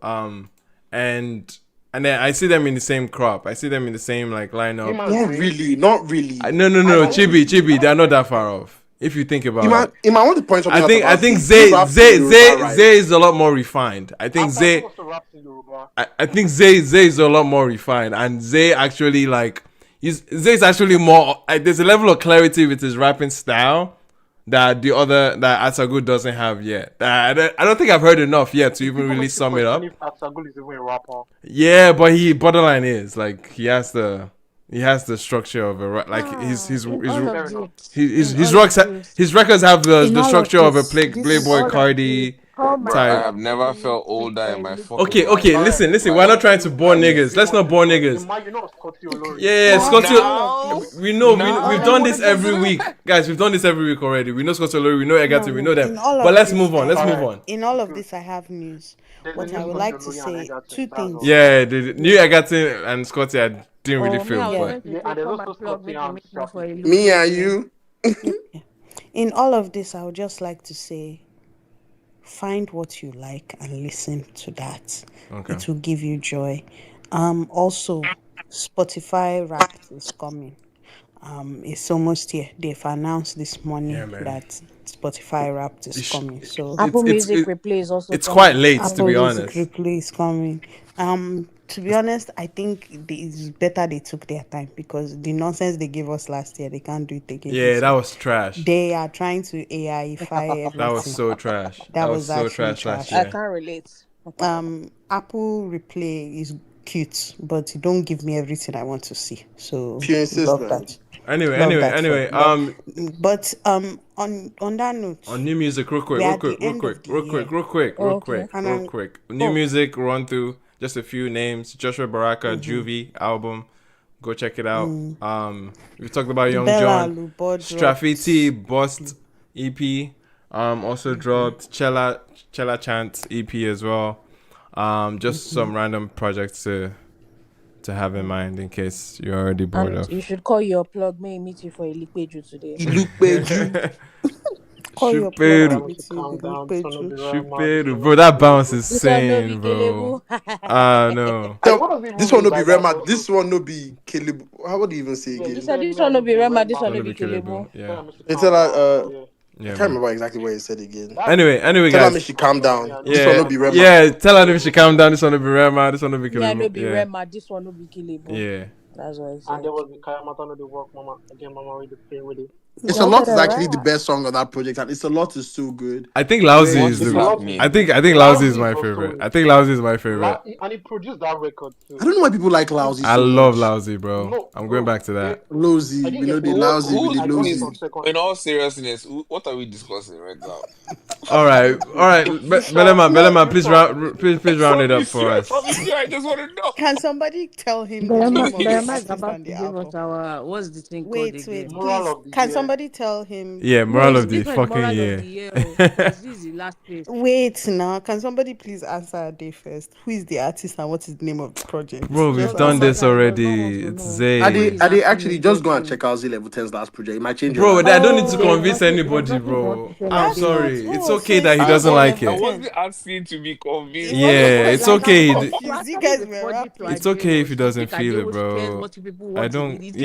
And then I see them in the same crop. I see them in the same like lineup. Him and not Zay, really, not really. I No, don't Chibi, really. Chibi, they're not that far off. If you think You about might, it. you might want to point something out I about think Zay. Zay raps in Yoruba, right? Zay is a lot more refined. I think Asagu Zay also raps in Yoruba. I think Zay is a lot more refined, and Zay actually like Zay's actually more. There's a level of clarity with his rapping style that Asagu doesn't have yet. I don't think I've heard enough yet to even People really make you sum it question up. if Asagu is even a rapper. Yeah, but he borderline is like he has the structure of a like In all of Fair enough. this, in his all of rocks this, his records have the in all of structure of a this, this Playboy all of this, Cardi. Oh my Bro, I Type. have god, never Bobby, felt wait older for in a my little fucking Okay, bit. okay. life. Listen, listen. We're Like, not trying to bore niggas. Let's not bore niggas. You know Scotty Olori. Yeah, Scotty. In all of now, this, We know. We've done this every now. week, guys. We've done this every week already. We know Scotty Lori. We know Egerton. We no. know them. In all But of let's this, move on. I Let's move have. Alright, on. In all of good. this, I have news. There's a What new I would Scotty like to Olori and say, Egerton. two That's things. all. Yeah, the new Egerton and Scotty, I didn't really Oh, me, feel, I was but going to Yeah, say, and there's come also and plug, Scotty make you and meet me for a Shafi. look Me and later. you. In all of this, I would just like to say, find what you like and listen to that. okay. It will give you joy. Also, Spotify Wrapped is coming. It's almost here. They've announced this Yeah, morning man. that Spotify Wrapped is coming. So Apple Music Replay is also It's quite coming. late, to Apple be Music honest. Replay is coming. To be honest, I think it's better they took their time because the nonsense they gave us last year, they can't do it again. Yeah, that was trash. They are trying to AIify everything. That was so trash. That was so actually trash last I year. can't relate. Apple Replay is cute, but you don't give me everything I want to see. So If you insist, love man. that. Anyway, Love that for anyway. love. But on that note, On new music, real quick, we're real at the quick, real end quick, of the real year. quick, real quick, Oh, real okay. quick, And real I'm- quick. New music, run through just a few names. Joshua Baraka, Juvie album. Go check it out. We talked about Young Bella John. Lubo Straffiti Bust EP. Also dropped Chella Chant EP as well. Just some random projects to have in mind in case you're already bored And of. you should call your plug. May I meet you for a liquid today. Call your plug Chuperu. to Allow me meet to you. calm down. This one will be very mad. This Chuperu. one Bro, will that be bounce is This one no be insane, bro. kelebu. No. Like, what does it This even one mean no be by that? Rema. This one no be Caleb. How would you even say Yeah, He you again? said said this one no be be Rema, this one Don't no be be killable. kelebu. Tell Yeah. her to It's calm like down. Yeah. I Yeah, can't man. remember exactly what he said again. That's Anyway, Tell her guys. me she calm down. Yeah, This one Yeah, no be Rema. yeah. Tell her if she calm down. This one will be Rema. This one will be Me, I no killable. be Yeah, Rema, this one no be kelebu. yeah. That's what he And said. there was the Kayamata no the work, mama. Again, mama with the play with it. It's a Y'all lot is better actually the rap. best song on that project, and it's a lot is so good. I think Lousy Where is What's It's the. a that lot. mean? I think Lousy is my favorite. I think Lousy is my favorite. And he produced that record too. I don't know why people like Lousy I so love much. Lousy, bro. No, I'm going bro. back to that. Lousy, I didn't we know get the first Who, listen. Lousy, we who's, the I got please, some Lousy. second in all listen. seriousness, what are we discussing right now? All right. Belema, please round it up for I us. promise you, I just want to know. Can somebody tell him the name of the Berema is artist about and to the give us album? our, what's the thing called Wait, again? Moral please. of the Can year. somebody tell him? Yeah, No, moral it's of the this one is fucking moral of year. the year. Because this is the last place. Wait now. Can somebody please answer a day first? Who is the artist and what is the name of the project? Bro, we've Just done answer this that. already. It's Zay. Are they actually just go and check out Z Level 10's last project? It might change your Bro, life. I don't need to There's convince nothing, anybody, for us bro. to say I'm like this. sorry. It's Oh, okay so that he it's doesn't Z like Level I it. 10. wasn't asking to be It convinced. wasn't Yeah, it's like okay. I'm You confused. You actually guys be were body to rapping. It's okay if he ideas. doesn't Think I feel dey it, always cares bro. what people I want to don't. be. It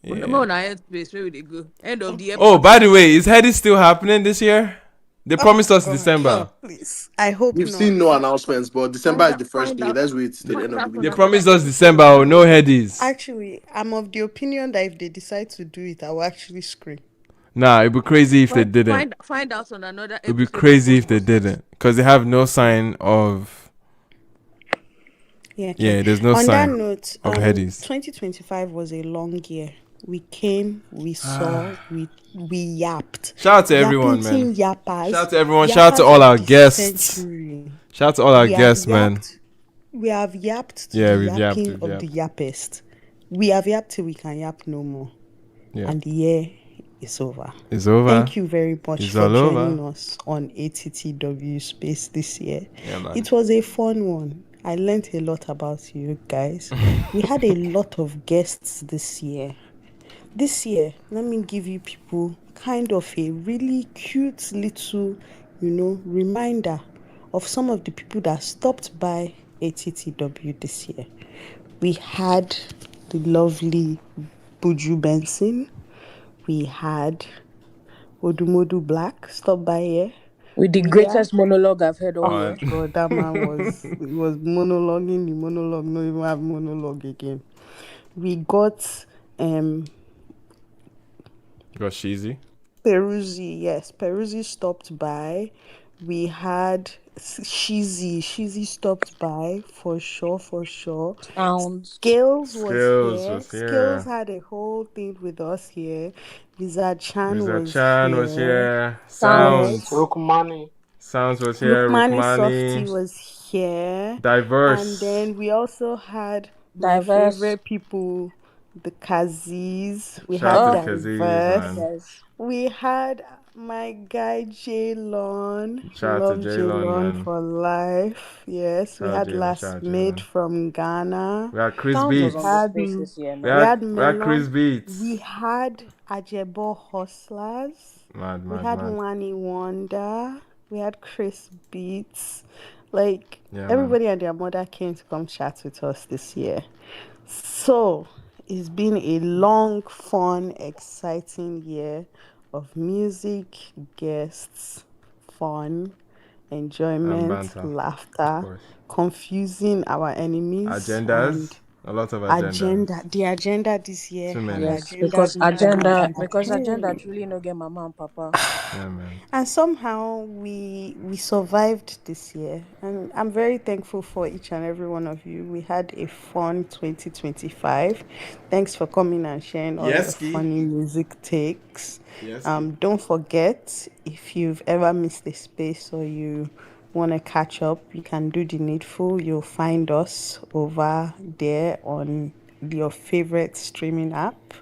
Yeah. No, on our headspace, where would they go? End of the year. Oh, by the way, is Heady still happening this year? They promised us God. December. Please. I hope We've not. seen no announcements, but December is the first Find day. out. Let's wait till the end of the They week. promised us December. Oh, no Headies. Actually, I'm of the opinion that if they decide to do it, I will actually scream. Nah, it'd be crazy if they didn't. Find out on another It'd be episode. crazy if they didn't, because they have no sign of. Yeah. Yeah, there's no On that sign note, of Headies. 2025 was a long year. We came, we saw, we yapped. Shout out to everyone, man. Yappers. Shout out to everyone. Shout out to all our guests. Shout out to all our guests, man. We have yapped to Yeah, the we've yapped, yapping we've of yapped. the yappest. We have yapped till we can yap no more. Yeah. And the year is over. It's over. Thank you very much It's for all joining over. us on ATTW Space this year. Yeah, man. It was a fun one. I learned a lot about you guys. We had a lot of guests this year. This year, let me give you people kind of a really cute little, reminder of some of the people that stopped by ATTW this year. We had the lovely Buju Benson. We had Odumodu Black stop by here. With the greatest monologue I've heard all year. God, that man was monologuing the monologue, not even have monologue again. We got Got Sheezy. Peruzzi, yes. Peruzzi stopped by. We had Shizzy stopped by for sure. Sounds. Scales was here. was here. Scales had a whole thing with us here. Visa Chan Rizal was Chan here. was here. Sounds. Sounds. Rokumani. Sounds was here. Lukmani Softy Rukmani. was here. And Diverse. then we also had my Diverse. favorite people, the Kazis. We Shout out had to Oh, Kaziz, Diverse. man. yes. We had my guy Jaylon. Shout out to Love Jaylon, Jaylon man. for life. Yes. We Shout out had Jaylon. Last Shout out Made Jaylon. from Ghana. We had Chris Sounds was We on this Beats. had space this year, We we man. had had we had Chris Melon. We Beats. had Ajebo Hustlers. Mad, We mad, had mad. Wani Wonder. We had Chris Beats. Like Yeah, man. everybody and their mother came to come chat with us this year. So it's been a long, fun, exciting year of music, guests, fun, And enjoyment, banter, of laughter, course. confusing our enemies, and Agendas. A lot of agendas. the agenda this year Too has many. Yes, agendas more than because agenda. agenda truly no get mama and papa. Yeah, man. And somehow we survived this year, and I'm very thankful for each and every one of you. We had a fun 2025. Thanks for coming and sharing all your Yeski. funny music takes. Yeski. Don't forget, if you've ever missed a space or you want to catch up, you can do the needful. You'll find us over there on your favorite streaming app.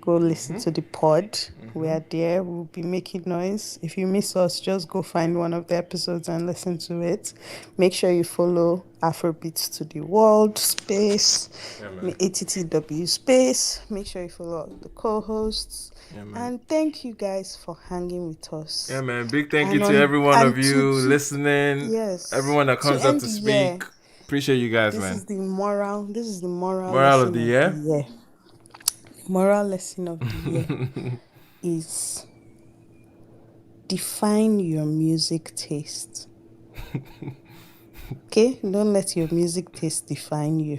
Go listen to the pod. We are there. We'll be making noise. If you miss us, just go find one of the episodes and listen to it. Make sure you follow Afrobeats to the World space, Yeah, man. ATTW space. Make sure you follow all the co-hosts. Yeah, man. And thank you guys for hanging with us. Yeah, man. Big thank you And to every one of and you listening. yes, Everyone that to comes up end to the year, speak. Appreciate you guys, this man. is the moral. This is the moral Moral lesson of the of year. the year. Moral lesson of the year is define your music taste. Okay? Don't let your music taste define you.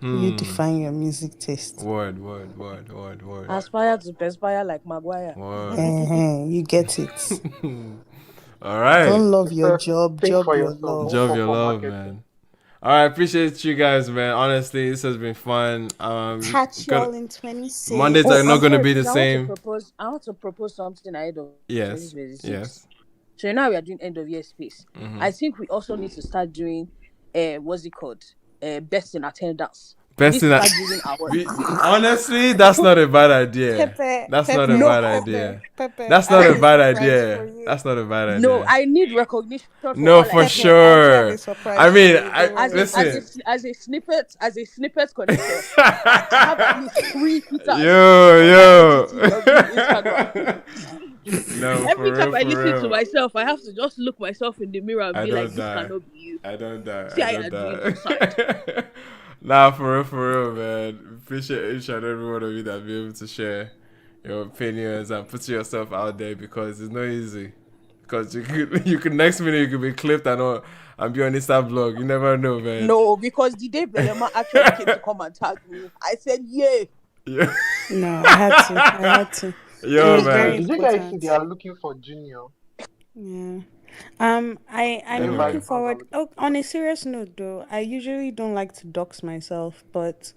You define your music taste. Word. Aspire to perspire like Maguire. Word. You get it. All right. Don't love your First, job, think job for your yourself. love. Don't Job fall your for love, marketing. man. All right, appreciate you guys, man. Honestly, this has been fun. Catch y'all in 26. Mondays Oh, are not I'm going to sorry, be the please. same. I want to propose something ahead of Yes. 2026. So now we are doing end of year space. I think we also need to start doing what's it called? Best in attendance. Best in Start using our honestly, that's not a bad idea. Pepe, That's not a Pepe, No, bad how? idea. Pepe, That's I not a have a bad surprise idea. for you. That's not a bad No, idea. I need recognition for No, all I for do. Pepe, I actually have a sure. surprise I mean, for you. Don't worry. listen. as a snippet connector. I have at least 3 hitters on yo. my ATTW Instagram. No, Every for time real, I for listen to real. myself, I have to just look myself in the mirror and I be like, don't "This die. cannot be you." I don't die. See I how don't you're doing die. inside. Nah, for real, man. Appreciate each and every one of you that be able to share your opinions and put yourself out there because it's not easy. Because you could next minute you could be clipped and all and be on Insta blog. You never know, man. No, because the day Belema actually came to come and tag me, I said, "Yeah." Yeah. No, I had to. It Yo, was very man. Did you guys see important. they are looking for Junior? Yeah. I'm Anyway. looking forward. Oh, on a serious note, though, I usually don't like to dox myself, but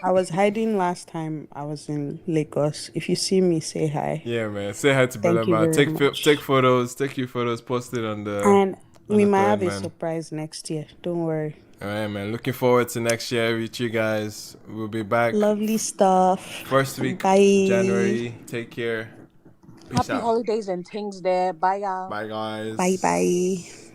I was hiding last time I was in Lagos. If you see me, say hi. Yeah, man. Say hi to Thank you Belema. very much. Take photos. Take your photos. Post it on the And we might thread, have a man. surprise next year. Don't worry. All right, man. Looking forward to next year with you guys. We'll be back Lovely stuff. first week Bye. January. Take care. Peace Happy out. holidays and things there. Bye, y'all. Bye, guys. Bye.